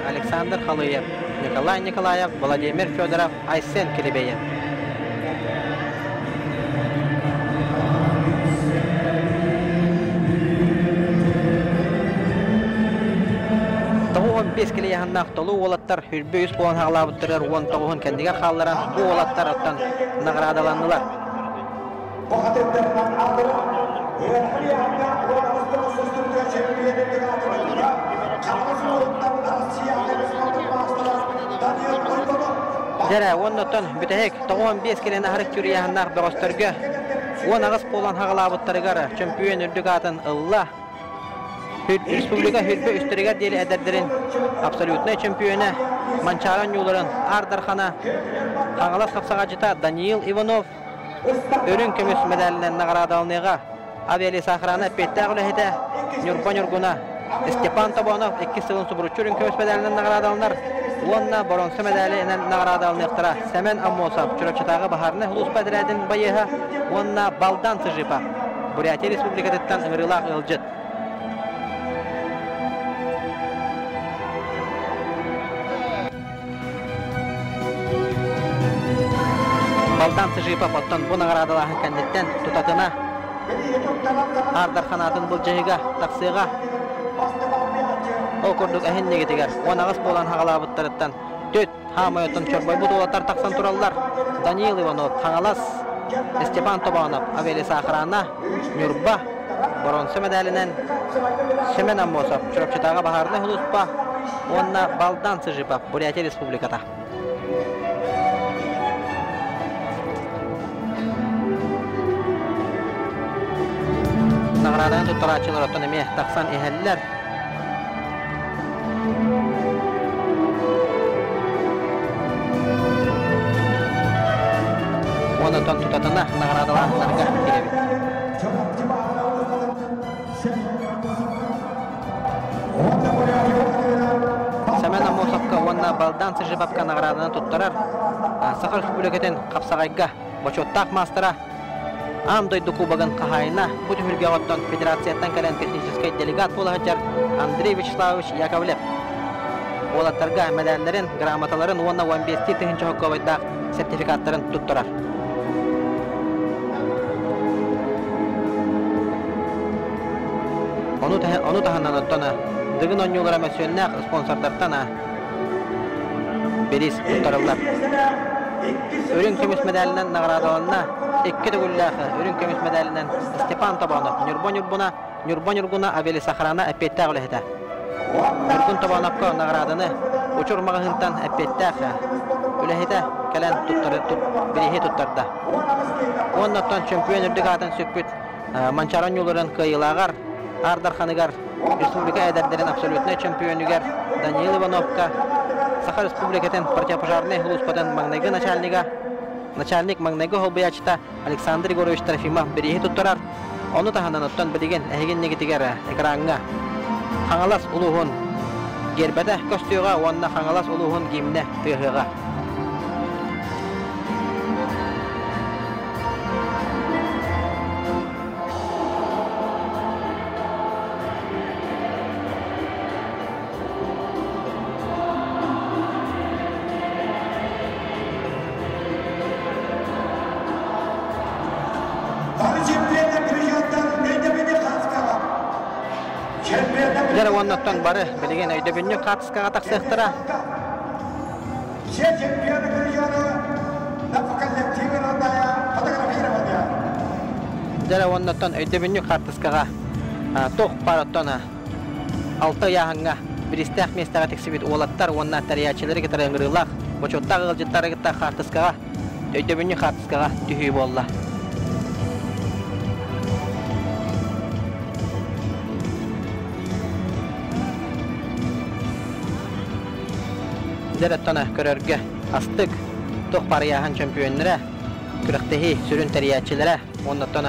Александр Халыев, Николай Николаев, Владимир Федоров, Айсен Килибеев. Тоғуын 5 келе яғыннақ толу олаттар хүрбі үз болан ғалабыттырыр, он тоғуын кәндігер қалларан бұл олаттар оттан нағырадаландылар. Жәрі, оннотон бүтәйік тоғуын 5 келені арық күрияғыннақ бөғістіргі. Он ағыз болан ғалабыттырығар чемпион үрдік атын ұлла. Республика хүрбі үстірігер делі әдердерін абсолютный чемпионы Манчаран юларын Ардархана қаңылас қапсаға жыта Даниил Иванов өрін көміс медалінен нағырадалыныға Авиали Сахраны Петтәғ үләхеті Нюрба Нюргуна Степан Тобонов 2 сылын субұручы өрін көміс медалінен нағырадалынар. Онна бронза медалінен нағырадалынықтыра Сәмен Аммосов Чүрапчатағы Бахарны Хулус Бәдірәдің байыға онна Балдан Сыжипа Бурятия Республикадеттан ыңырылақ ылжыт. Балдан Сыжипа оттан бұ нағырадалағын кәндеттен тұтатына Ардарханатын бұл жайыға, тақсыға Окурдук әхін негетігер. Онағыз болан хағалабыттарыттан төт хамайоттан чорбай бұд олаттар тақсан туралылар. Даниил Иванов, Хаңалас, Степан Тобонов, Авиали Сахраны, Нюрба, бронза медалінен Сәмен Аммосов, Чүрапчатағы Бахарны Хулуспа, онна Балдан Сыжипа, Бурятия Республиката. Нағырадан тұттарачылар оттан еме тақсан әхәлілер. Онытан тұтатына нағырадаларынларға келебет. Сәмен Аммосовқа онна Балдан Сыжипапқа нағыраданы тұттарар. Саха Республикатын қапсағайға бочоттақ мастера Амдойду кубаган қағайына бұд хүрге оттан федерацияттан кәлен технический делегат болағыджар Андрей Вячеславович Яковлев. Олаттарға медаллерін, грамоталарын, онна 15-ті тіхінші хоққавайдақ сертификаттарын тұттырар. Onu tahannan ottana dığın oyunculara mesuyunnak sponsorlartana beris tuttarırlar. Örün kömüs medalinden nağradalanına 2 dögüllahı örün kömüs medalinden Stepan Тобонов, Нюрба Нюргуна Авиали Сахраны әппеттәғ үләхеті. Нюргун Тобоновқа нағраданы учурмағығынтан әппеттәғ Ülehete kelen birihi tuttarda. Ondan çempiyon ürdük atan sökpüt. Mançaran yolların kıyılağar. Ardar Xanıgar Respublika ederlerin absolutne çempiyonüger Daniel Ivanovka Sakha Respublikатын партия пожарный Хлуспадан Магнайгы начальник Магнайгы Холбаячта Александр Егорович Трофимов береги туттарар. Оны таханан оттан билеген әйген негитигер экранга Хаңалас улуғын гербеде көстüğe онна Хаңалас улуғын гимне тыгыга. Jara ondan bari bilegen öýde binni katskaga taksıqtıra. Jara ondan öýde binni katskaga toq paratona 6 ýahanga bir istek mestaga teksibit olatlar onna tariýaçyları getirengirlak. Boçotda gylҗytlary gittä katskaga öýde binni katskaga tühü bolla. Zerettona körörge astık toq parayahan çempionlara kırıqtehi sürün teriyatçilere ondan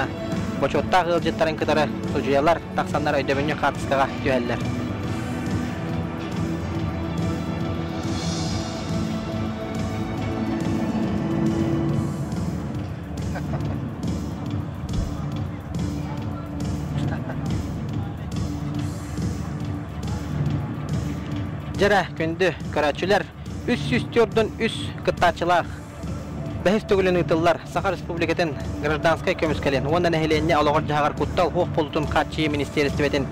boçotta gılcıtların kıtarı sucuyalar taksanlar öydebinni katıskaga tüheller. Jara kündü köräçüler üs süstürdün üs kıttaçılar. Bähes tögülen ýtyllar Sakha Respublikатын гражданская kömüskelen. Ondan ehlenni alağır jagar kuttal hoq polutun katçı ministerstweden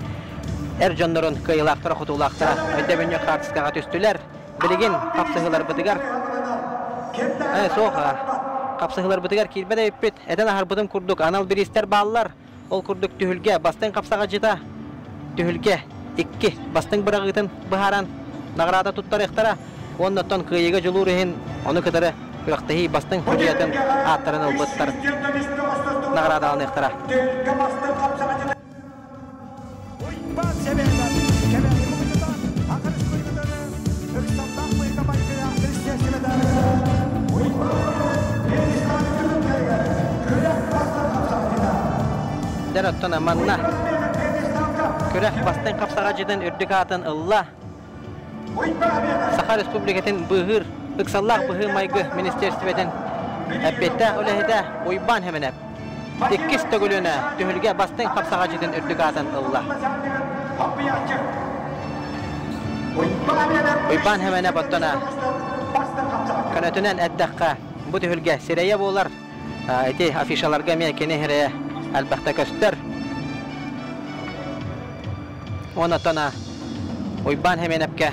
erjonlaryň kıyılaqtara hutulaqtara öýdebinni kartskaga түстүләр. Bilegen kapsygylar bidigar. Soha kapsygylar bidigar kilbede öpet. Eden aharbydyn kurduk anal bir ister ballar. Ol kurduk tühülge bastın kapsaga jita. Tühülge 2 bastın bıragıtın baharan nagrada tuttar ehtara. Ondan kıyıga juluruhin onu kadar kırıqtehi bastın hüciyatın atlarını ılbıttar. Nagrada alın ehtara. Derattan amanna. Körek bastın kapsaga jiden ürdük atın ılla. Sakha Respublikатын bıhır, ıksallah bıhır maygı ministerstweden epette olehede oyban hemenep. Tekis tögülüne tühülge bastın kapsaga jiden ürdük atın ılla. Oyban hemenep ottana. Kanatünen eddakka bu tühülge sireye bolar. Eti afişalarga mekeni hereye elbette köster. Onatana oyban hemenepke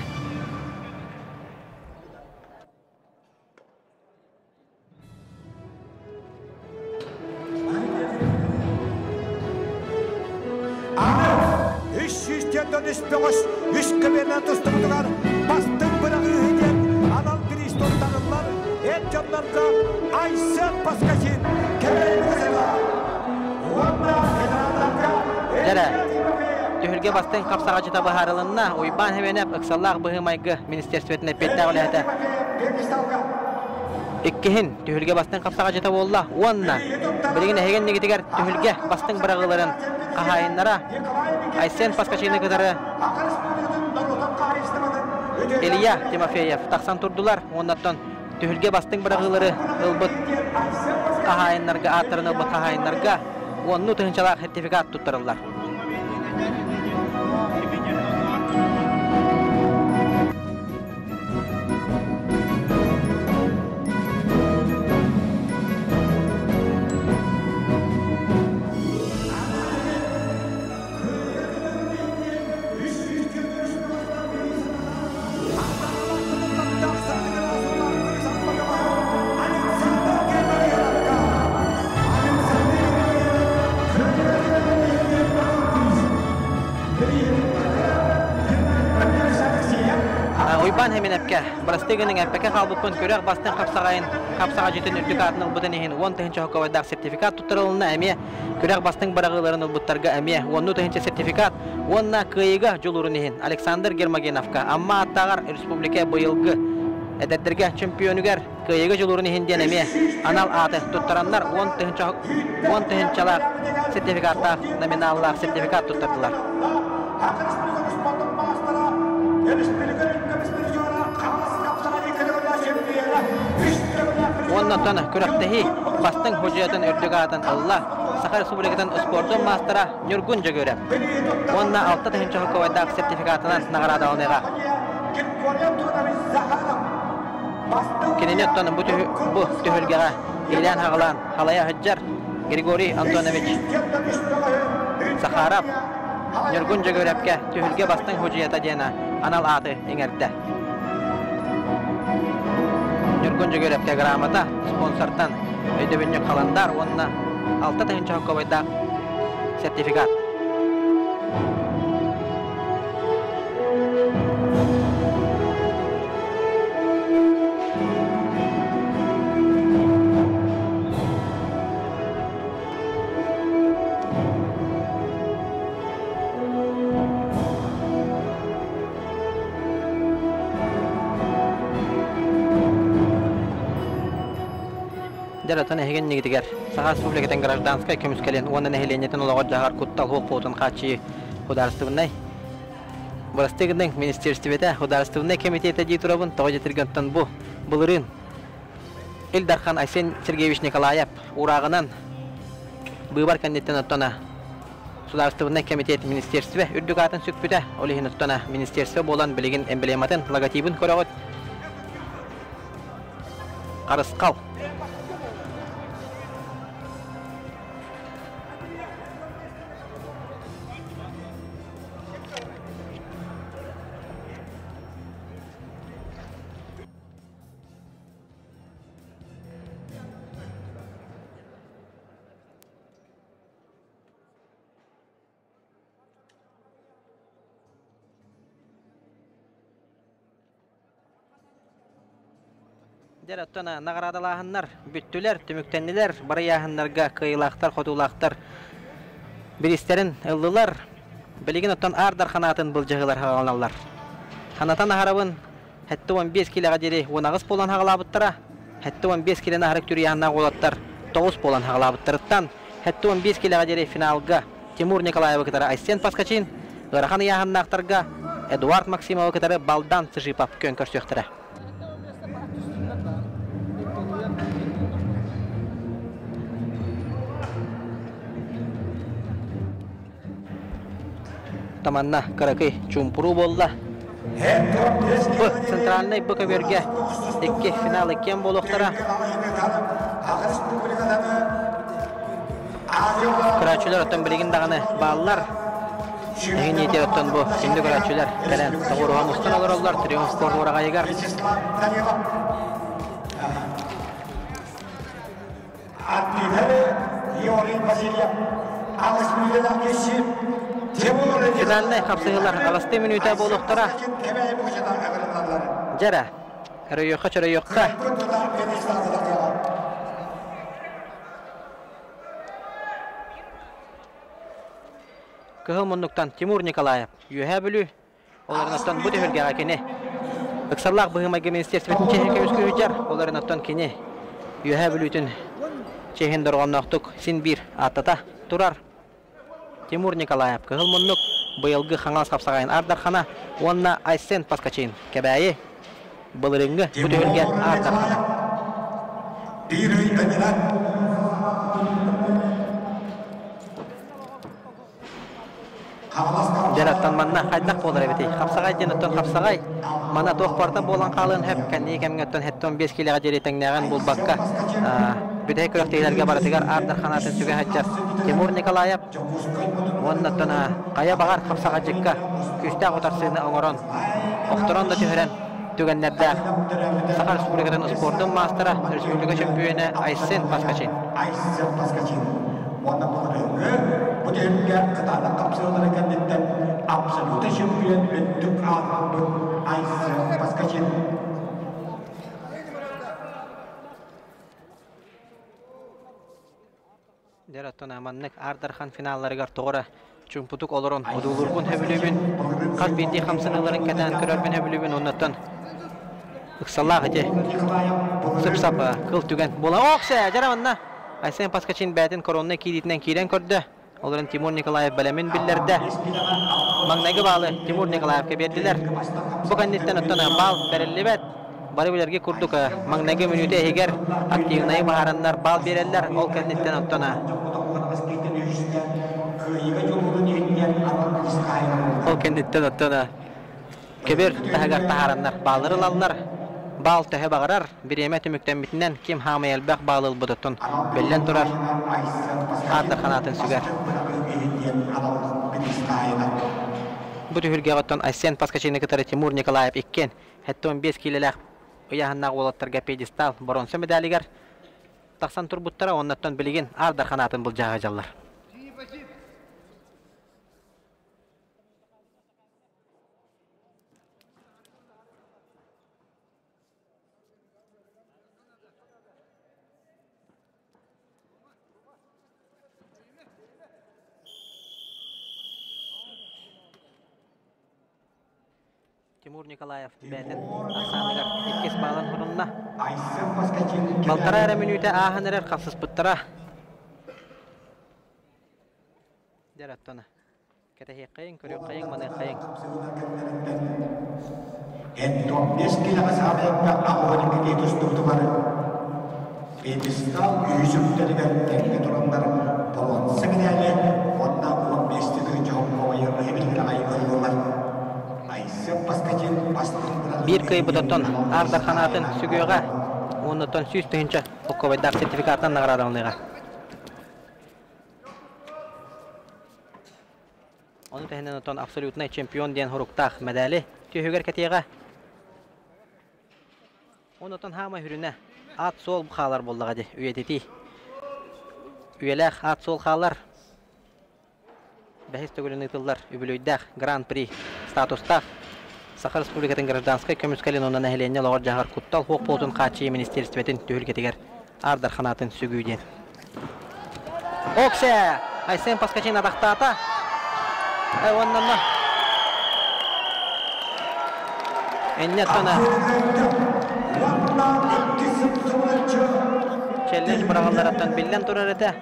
bastın bırağıhiden anal Kriston'tanınlar en canlarca Aysel Paskaşin kemerli mesela tühülge bastın kapsaga jita baharılınna oyban hemenep ıksallah bıhı maygı ministerstwetine pette olehete ikkihin tühülge bastın kapsaga jita bolla onna bilgin hegen negitiger tühülge bastın bırağıların kahayınlara Aysen Paskaşin'i kıtarı Eliya Timofeyev taksan turdular ondan tühülge bastın bırağıları ılbıt kahayınlarga atların ılbıt kahayınlarga onu tühünçalar sertifikat tuttarırlar. Oyban hemen epke. Barasteginin epke kalbupun körek bastın kapsağa jeten ürdükatının ubudun ehin 10 təhінші hokkavaydak sertifikat tutturuluna əmiyə körek bastın barağıların ubuttarga əmiyə 10 təhінші sertifikat 10 kıyıga jolurun ehin Aleksandr Germagenovka amma attağar Respublika bıyılgı edettirge çempiyonüger kıyıga jolurun ehin diyen əmiyə anal atı tutturanlar 10 təhіншalaq sertifikatta nominallaq sertifikat tutturdular. Ondan sonra kürektehi bastın hocayatın ürdügatın Allah Sakar Respublika'dan sportun mastera Nurgunca görep. Ondan 6 təhінші hokkavaydak sertifikatından nagarada alınıga. Kinenet bu tühülgəğa ilan hağılan halaya hıccar Grigori Antonovich Sakharov Nurgunca görepke tühülge bastın hocayata diyena anal atı eňerde. Nurgunca görepke gramata sponsordan ödebince kalandar onunla 6 təhінші hokkavaydak sertifikat. Jaratan egen nigitiger Sakar Respublika'dan Grajdanskaya kömüskelen onun ehliyetin olağı jagar kuttal hukukun qaçı hudarstığınay Barasteginin ministerstvete hudarstığınay komitete jiturabın toğjetirgantan bu bulurun Ildarkhan Aysen Sergeyevich Nikolayev urağınan bıbar kandidaten otona Sudarstığınay komitete ministerstve ürdükatın sütpüte olihin otona ministerstve bolan biligin emblematın logotipin koragot Qarısqal Jaratona nagaradalahanlar, büttüler, tümüktenliler, barayahınlarga kıyılaqtar, xotulaqtar, biristerin ıllılar, biligin ottan ardar xanatın bılcağılar hağalanlar. Xanatan aharabın, hətti 15 kilaga jeri onağız bolan hağalabıttara, hətti 15 kilana aharak türüyanna qolattar, 9 bolan hağalabıttırıttan, hətti 15 kilaga jeri finalga Timur Nikolayev kıtara Aysen Paskachin, Gıraxan yahannaqtarga Eduard Maksimov kıtara baldan sıжипап könkör söktüre. Tamanna Karakay Çumpuru bolla. Bu sentralnay bu köberge iki final iken boluqtara. Karaçular ötön biligin dağını bağlılar. Egin yeter ötön bu şimdi karaçular gelen doğruğa mustan olurlar. Triumf spor orağa yegar. Finalne kapsayılar alasты minüte boluqtara. Jara. Röyoqa çöröyoqa. Kıhılmunduktan Timur Nikolayev yühe bülü. Olarınattan bu tühülgeğa kene. Iksallaq bıhıma ministerstvetin çehin kömüskü olarınattan kene. Yühe bülütün çehin dorğanlaqtuk sin bir atata turar. Timur Nikolayev kıhılmunduk bıyılgı xanğas kapsağayın ardarxana onna Aysen Paskachin kebayi bılırıngı bu tühülge ardarxana. Jarattan manna qaydaq bolar ebeti. Kapsağay jenotton kapsağay. Mana toqparta bolan qalın hep kanni kemngetton hetton 5 kiloga jeri tengnagan bul bakka. Bütey kürektelerge baratigar ardarxanatın süge hajjar. Timur Nikolayev onnattan qaya bagar kapsağay jikka. Küstaq otarsını oңорон. Oqtoron da tüheren tügenlerde. Sakar Respublika'dan sportun mastera, Respublika şampiyonu Aysen Paskachin. Bu dönemde kıtada kapsayılan hareketlerden абсолютно чемпион өттік алтын Айсен Паскачин. Дәрәттен аманнык Ардархан финалларыгар тоғыра чумпутук олорон удулургун хөбүлүбүн кат бинди хамсыналарын кәдән көрөрбүн хөбүлүбүн оннаттан ыксаллах эте сыпсапа кыл түген бола окса жараманна Айсен Паскачин бәтин коронны кидитинен кирен көрдө оларын Тимур Николаев белемин биллерде маңнайгы баалы Тимур Николаевке бердилер бу кандиттен оттана бал берилибет бары билерге курдук маңнайгы мүнүтө эгер активный баарандар бал берелер ол кандиттен оттана ол кандиттен оттана кебер тагар таарандар баллары лаллар бал төһө багарар биреме түмүктен битинен ким хамайел бак балыл будуттун беллен турар Ардар канатын сүгер бу түһүлге готтон Айсен Паскачинни кытары Тимур Николаев иккен хетте 15 килелек уяһыннак болоттарга пьедестал бронза медалигер таксан турбуттара оннаттан билигин Ардар канатын бул жага жаллар Тимур Николаев бәтен Ахсаныгар иккес балан хурунна. Балтара әрі минуте аханырар қапсыз бұттара. Дәраттаны. Кәтәхе қайын, көрек қайын, маны қайын. Ento eskilaga saabekka ahonikki kiitostuvtu bari. Pietistal yysymteligen tekke turandar polon seminäle onna uon mestityy johonko ajarra hemilgillä aivoillular. Bir kıy budoton Arдар kanatın sügüyoga onnoton süs tühünçe okkobaydak sertifikattan nagradalыныga. Onu tehinen oton absolutnay çempiyon diyen huruktaq medali tühüger ketiyega. Onnoton hama hürüne at sol xalar boldaga de üyeteti. Üyelek at sol xalar Бәхис төгөлүн ытыллар үбүлөйдәк Гран-при статустах Сахар Республикатын гражданскай көмүскалин онан әһленне логор жагар куттал хок болтун качы министерствотын төгөлгетигер Ардар канатын сүгүйден. Оксе Айсен Паскачин адактата. Оннан Эннетона челлендж барагаллардан билен турар эте.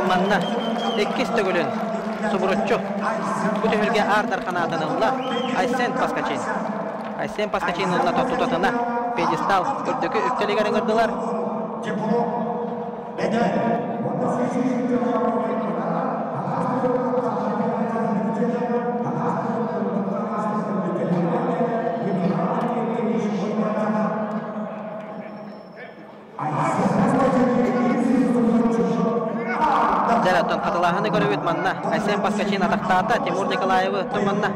Manna ikkis tөгөлүн субурутчу бу төгөлгө Ардар канатынылла Айсен Паскачин онна тоттутатына пьедестал үрдүкү үктөлөгөрүн ырдылар Жараттан каталаханы көрөбүт манна Айсен Паскачин атактаата Тимур Николаевы туманна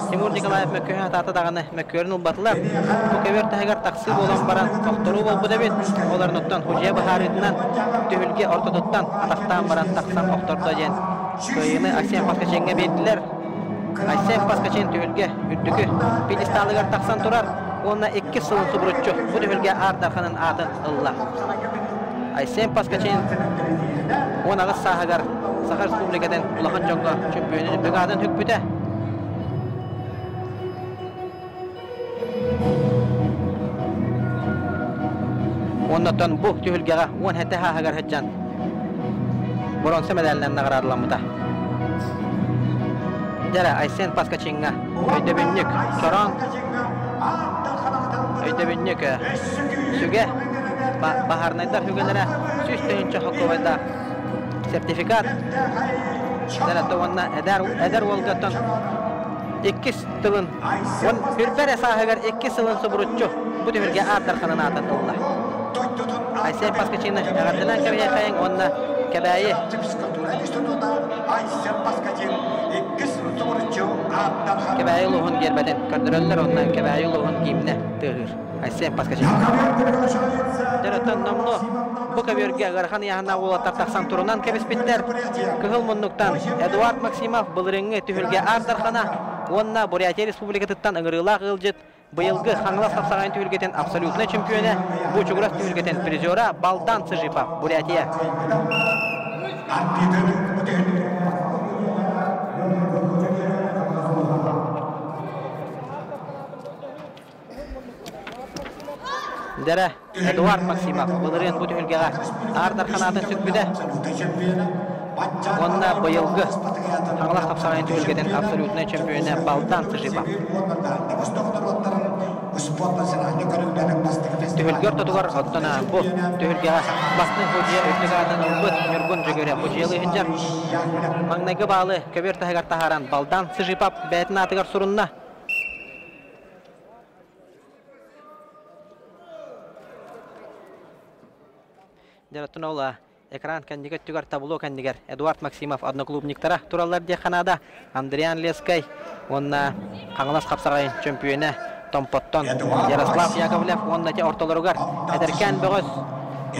Тимур Николаев мөккө атата даганы мөккөрүн улбатылар бу кебер тагар таксы болон баран токтору болбу дебит оларныттан Хужия Бахаритынан төгүлгө ортодуттан атактан баран таксан токтордо жен көйүнү Айсен Паскачинге бердилер Айсен Паскачин төгүлгө үттүкү пьедесталыгар таксан турар онна 2 сылын субурутчу бу төгүлгө Ардарханын атын ылла Айсен Паскачин Онагы сахагар Сахар Республикадан улахан жоңго чемпионын бөгадан хөкпүтө. Оннотон бу түйүлгега 10 хете хагар хаджан. Бронза медалынан наградаланмыта. Жара Айсен Паскачинга өйдөбүннүк чорон өйдөбүннүк сүге Бахарнайдар хүгелері сүстейінші хокковайда сертификат Дәрәтті онына әдәр олғаттан 2 тылын үрбәрі сағығар 2 сылын сұбырытчу бұд өрге Ардар қанын атын ұлла Айсен Паскачины ағардынан кәрге қайын онына Кебәйи. Кебәйи луғын гербәден көрдірөллер, оннан кебәйи луғын киіміне тығыр. Айсен паскачы. Дәреттен номну бұ көберге ғархан яғына олаттар тақсан тұрынан кебеспеттер. Күхіл мұннықтан Эдуард Максимов бұлырыңы түхілге ардархана, онна Бурятия Республикатыттан ұңырылақ ғылжет, бұйылғы қаңылас қапсағайын түхілгетен абсолютны чемпионы, бұ чугырас түхілгетен призера Балдан Сыжипов, Бурятия. Дәрі Эдуард Максимов бұлырын бұ түхілгеға ардарханатын сүкбіді. Онна бұйылғы қаңылас қапсағайын түхілгетен абсолютны чемпионы Балдан Сыжипов. Түхілгер тұтығыр оттана бұ түхілгеға басының көжия өттігадың ұлбыт үргін жүгері бұжиялы хінжар. Маңнайғы балы көбер тағығар тағаран Балдан Сыжипов бәтін атығар сұрынна. Дәреттін ола экран кәндігер түгер табылу кәндігер Эдуард Максимов одноклубниктара туралар де қанада Андриан Лескай, онна қаңылас қапсағайын чемпионы Томпоттон Ярослав Яковлев, онна те ортолыругар әдіркен бұғыз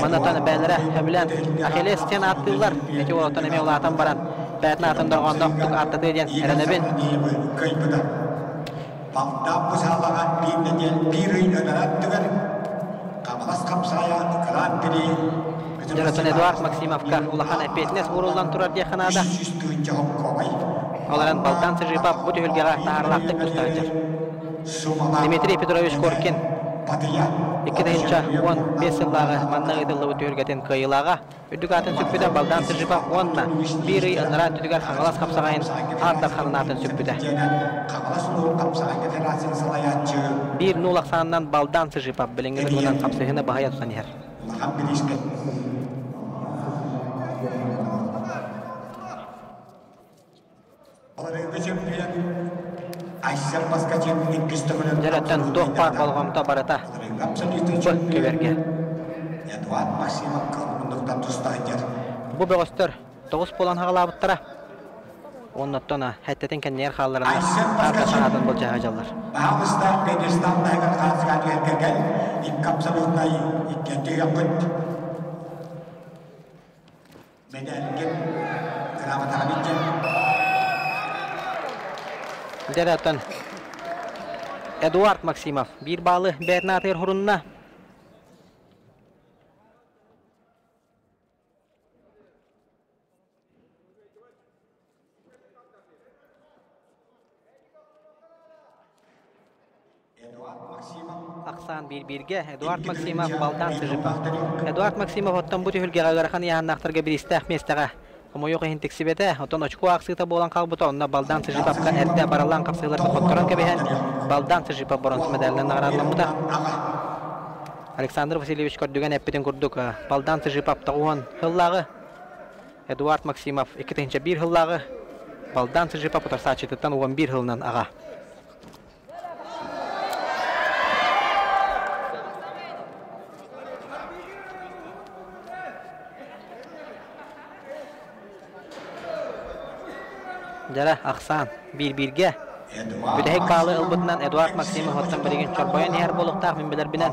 манатаны бәлірі хөбілен Ахиллес тен аттылар әте олаттан әме олатын баран бәтін атын дұрғанда ұқтық аттыды еден әрінебін. Дәреттен Эдуард Максимовка улахан әпетінес ұрылдан тұрар де қанада. Оларын Балдан Сыжипов бұ түхілгеға тағарлақтық тұстағынжар. Дмитрий Петрович Коркин 2015 жылдағы маннағы дылы бұ түхілгетін қиылаға үдік атын сүкпіді Балдан Сыжипов онна бір үй ұныра түтігер қаңылас қапсағайын артар қанын сүкпіді. Bir nolak sanından Baldan Sıжипов біліңгілі бұдан қапсығыны бағая тұсан ер. Дәреттен тоқпар болғамта барыта бұ көберге. Бұ бөғістір 9 болан ғалабыттыра. Оннаттона хәттетін кәннер қаларына арта санатын бұл жаға жалар. Bağımızda Bedirstan'da karşıya gelirken ilk kapsamında ikinci yakıt medelgin kıramatana bitti. Dərətən Эдуард Максимов bir bağlı Bernatır hurunna. Aksan bir-birge Эдуард Максимов Балдан Сыжипов. Эдуард Максимов оттан бұты хүлгеға ғарқан яғынақтырға бір істәқ местіға. Құмойық ең тексібеті, оттан очку ақсыйта болан қалбыта, онына Балдан Сыжиповқа әрді баралан қақсыйларға қоттыран кәбейін Балдан Сыжипов бұрынсы медалінен ағарадылымыда. Александр Васильевич көрдіген әппетін күрдік. Балдан Сыжипов тағуын хыллағы. Эдуард Максимов 2-1 хыллағы. Балдан Сыжипов ұтарса четіттен 11 хылынан аға. Дәрі Ақсан bir-birge Bütehek bağlı ılbıtından Эдуард Максимов оттан білеген çorboyan her boluqtaq min bilir binen.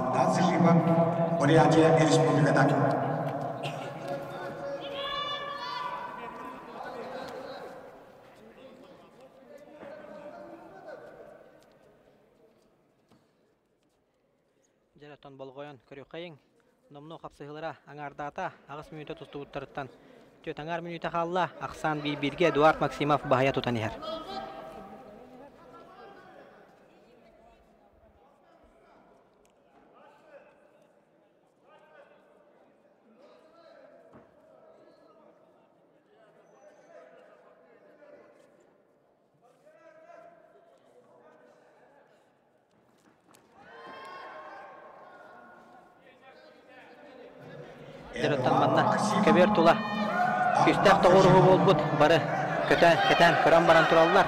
Жаратон болғойын көріқайын. Номну қапсығылыра аңардата ағыс минуты тұсты ұттырыттан. Төтаңар минуты қалла Ақсан bir-birge Эдуард Максимов бағая тұтан ер. Дәреттен манна көбер тұла. Күстәк тоғырығы бол бұд, бары көтен көран баран тұралылар.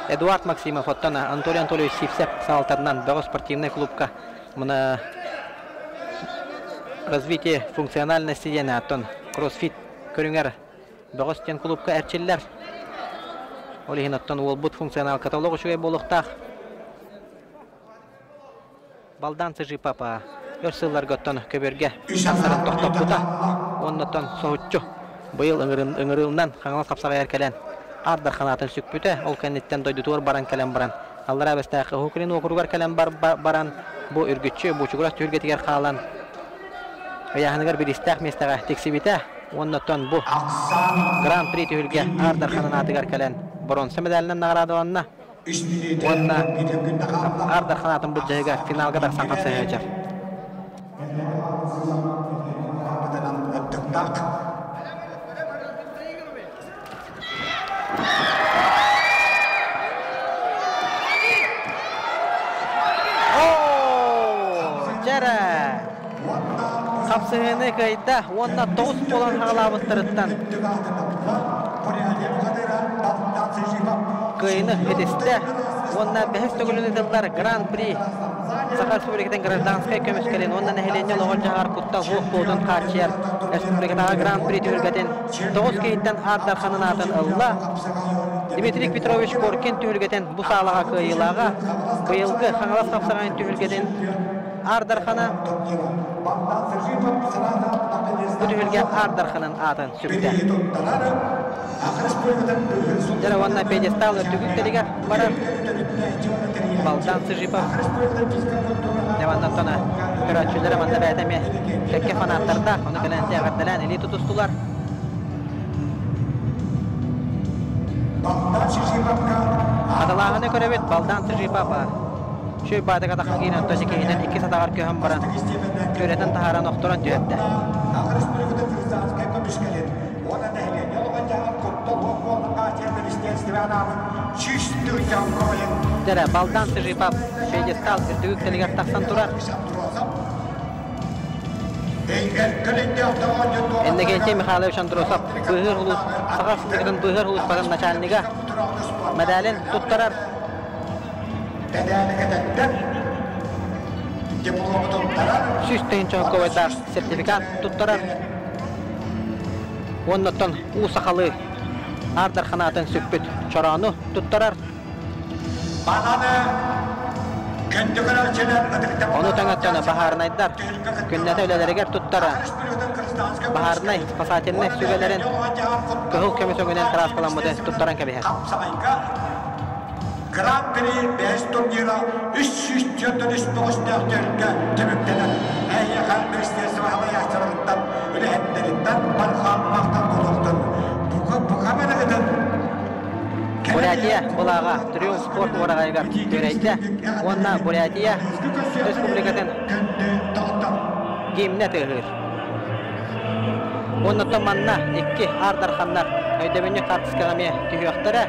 Эдуард Максимов оттана Анатолий Анатольевич Сипсеп сағалтарынан Бөғі спортивный клубқа мұны развитие функциональности дене аттон кроссфит көрүңер бөгөстен клубка әрчиллер. Олихин аттон уолбут функционал каталог үшігей болуқтақ. Балдан сыжи папа өрсылар готтон көберге тақсарын тоқтап бұта. Оннаттон соғытчу. Бұйыл ыңырылынан қаңылас қапсаға әркелен. Ардар қанатын сүкпүті, ол кәнеттен дойды туыр баран кәлем баран. Аллара бәстәқі хукрин оқыруғар кәлем баран. Бұ үргітші, бұ чүгірас түргетігер қалан. Аяғынығар бір істәқ местаға тексибіті. Оннаттон бұ гран-при түйілге Ардар қанын атығар кәлен. Бронсы медалінен нағырады онына. Онна Ардар қанатын бұл жайға финалға дақсан қапсай өтер. Қапсығыны қайда, онна 9 болан ғалабыттырыттан. Қайыны едесті, онна бәхіс төгіліні дылдар гран-при. Сақа Республикатын гражданскай көміскелен, онна нәхелене лоғыл жағар құттал ғуқ болдың қатшияр. Республикатаға гран-при түйілгетін 9 кейттен Ардар қанын атын ұлла. Дмитрий Петрович Коркин түйілгетін бұ сағылаға қайылаға. Бұйылғы қаңылас қапсағайын түйілгетін Ардар қаны Бүтүлген Ардар қанын атын сүпті. Жара онна педестал өттігіктелігер барар. Балдан Сыжипов. Деваннан тона көрәтшілері манда бәйтәме кәкке фанаттарда. Оны кәләнте ағардылан елі тұтыстылар. Адалағыны көрәбет Балдан Сыжипова. Шөй бадыға тақын кейінен төсі кейінен 2 сатағар көйін баран. Көретін тағаран оқтыран түйетті. Дәрі Балдан Сыжипов пьедестал үрдігіктелігер тақсан тұрар. Эннегенте Михайлович Андросов сағар сылығын бұғыр ғылыс барын начальниға медалін тұттарар. Süsteyin çoğukuvayda sertifikat tuttarar. Ondan Usakalı Ardar Xanatın süppüt çoranı tuttarar. Onu tanıttığını Baharına iddar. Günnete öyleleri tuttarar. Baharına pasatelini sügelerin kıhıl kömüsüngünden kıras kalanmadı tuttaran kebiher. Grand Prix 5 turniru 349 törge tümüktenen Eyyakan Üniversitesi ve Hava Yaşçılıktan Ülehetlerinden Barxanmaktan bulurdun. Bu kamera edin. Бурятия Булага Триумф спорт орагайгар төрәйтті. Онна Бурятия Республикатын гимне тығыр. Онна томанна 2 Ардар ханнар өйдебені қартыскағаме түйіқтірі.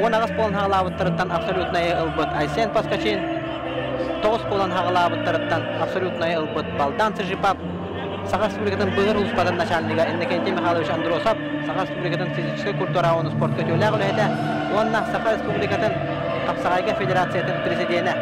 Он ағыз болын хағылабыттырыттан абсолютная ылбыт Айсен Паскачин. 9 болын хағылабыттырыттан абсолютная ылбыт Балдан Сыжипов. Саха Республикатын бұғыр ұлыспадан начальниға Эннекенте Михайлович Андросов. Саха Республикатын физический культура оны спорт көтеулі ғылайды. Онна Саха Республикатын Қапсағайға Федерациятын президиені.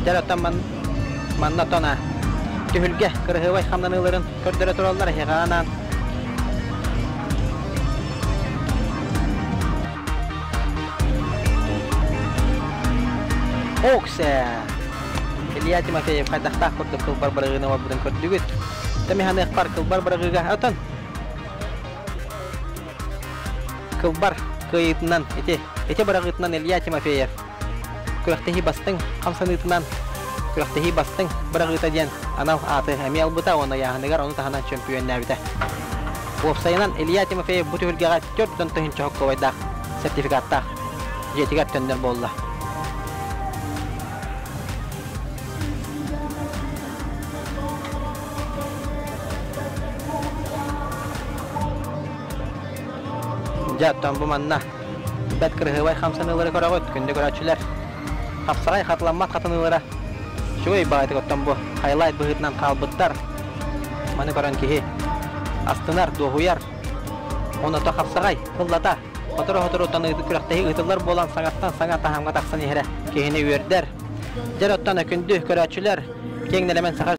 Дәрөттен манна тона түйілге кірғывай қамданыларын көрдірі тұралдар еғанан. Оксе! Илья Тимофеев қайдақтақ көрді қылбар бірігіні обыдың көрдігіт. Тәмейханы ұқпар қылбар бірігіға өтін. Қылбар қиытынан, ете бірігітінен Илья Тимофеев. Күрәқтегі бастың, қамсанытынан, күрәқтегі бастың, бірағыта ден анау аты әме албыта, оны яғынығар, оны тағынан чемпион нәбіті. Опсайынан Илья Тимофеев бұты үлгеға 4 тұхын чоққа ойдақ, сертификаттақ, жетігер төндер болды. Жаттан бұл манна, бәт кірғывай қамсанылары көрағыт, күнді көрәтшілер. Хапсарай хатламат хатынылыра. Şuy bağıtık ottan bu highlight bıhıtından kalbıttar. Manı koran kihi. Astınar, doğuyar. Onu da hapsagay, hıllata. Otur ottan kürektehi ıtıllar bolan sanattan sanat tahamga taksan ihere. Kihini üyerder. Jar ottan ökündü köräçüler. Kengelemen sakar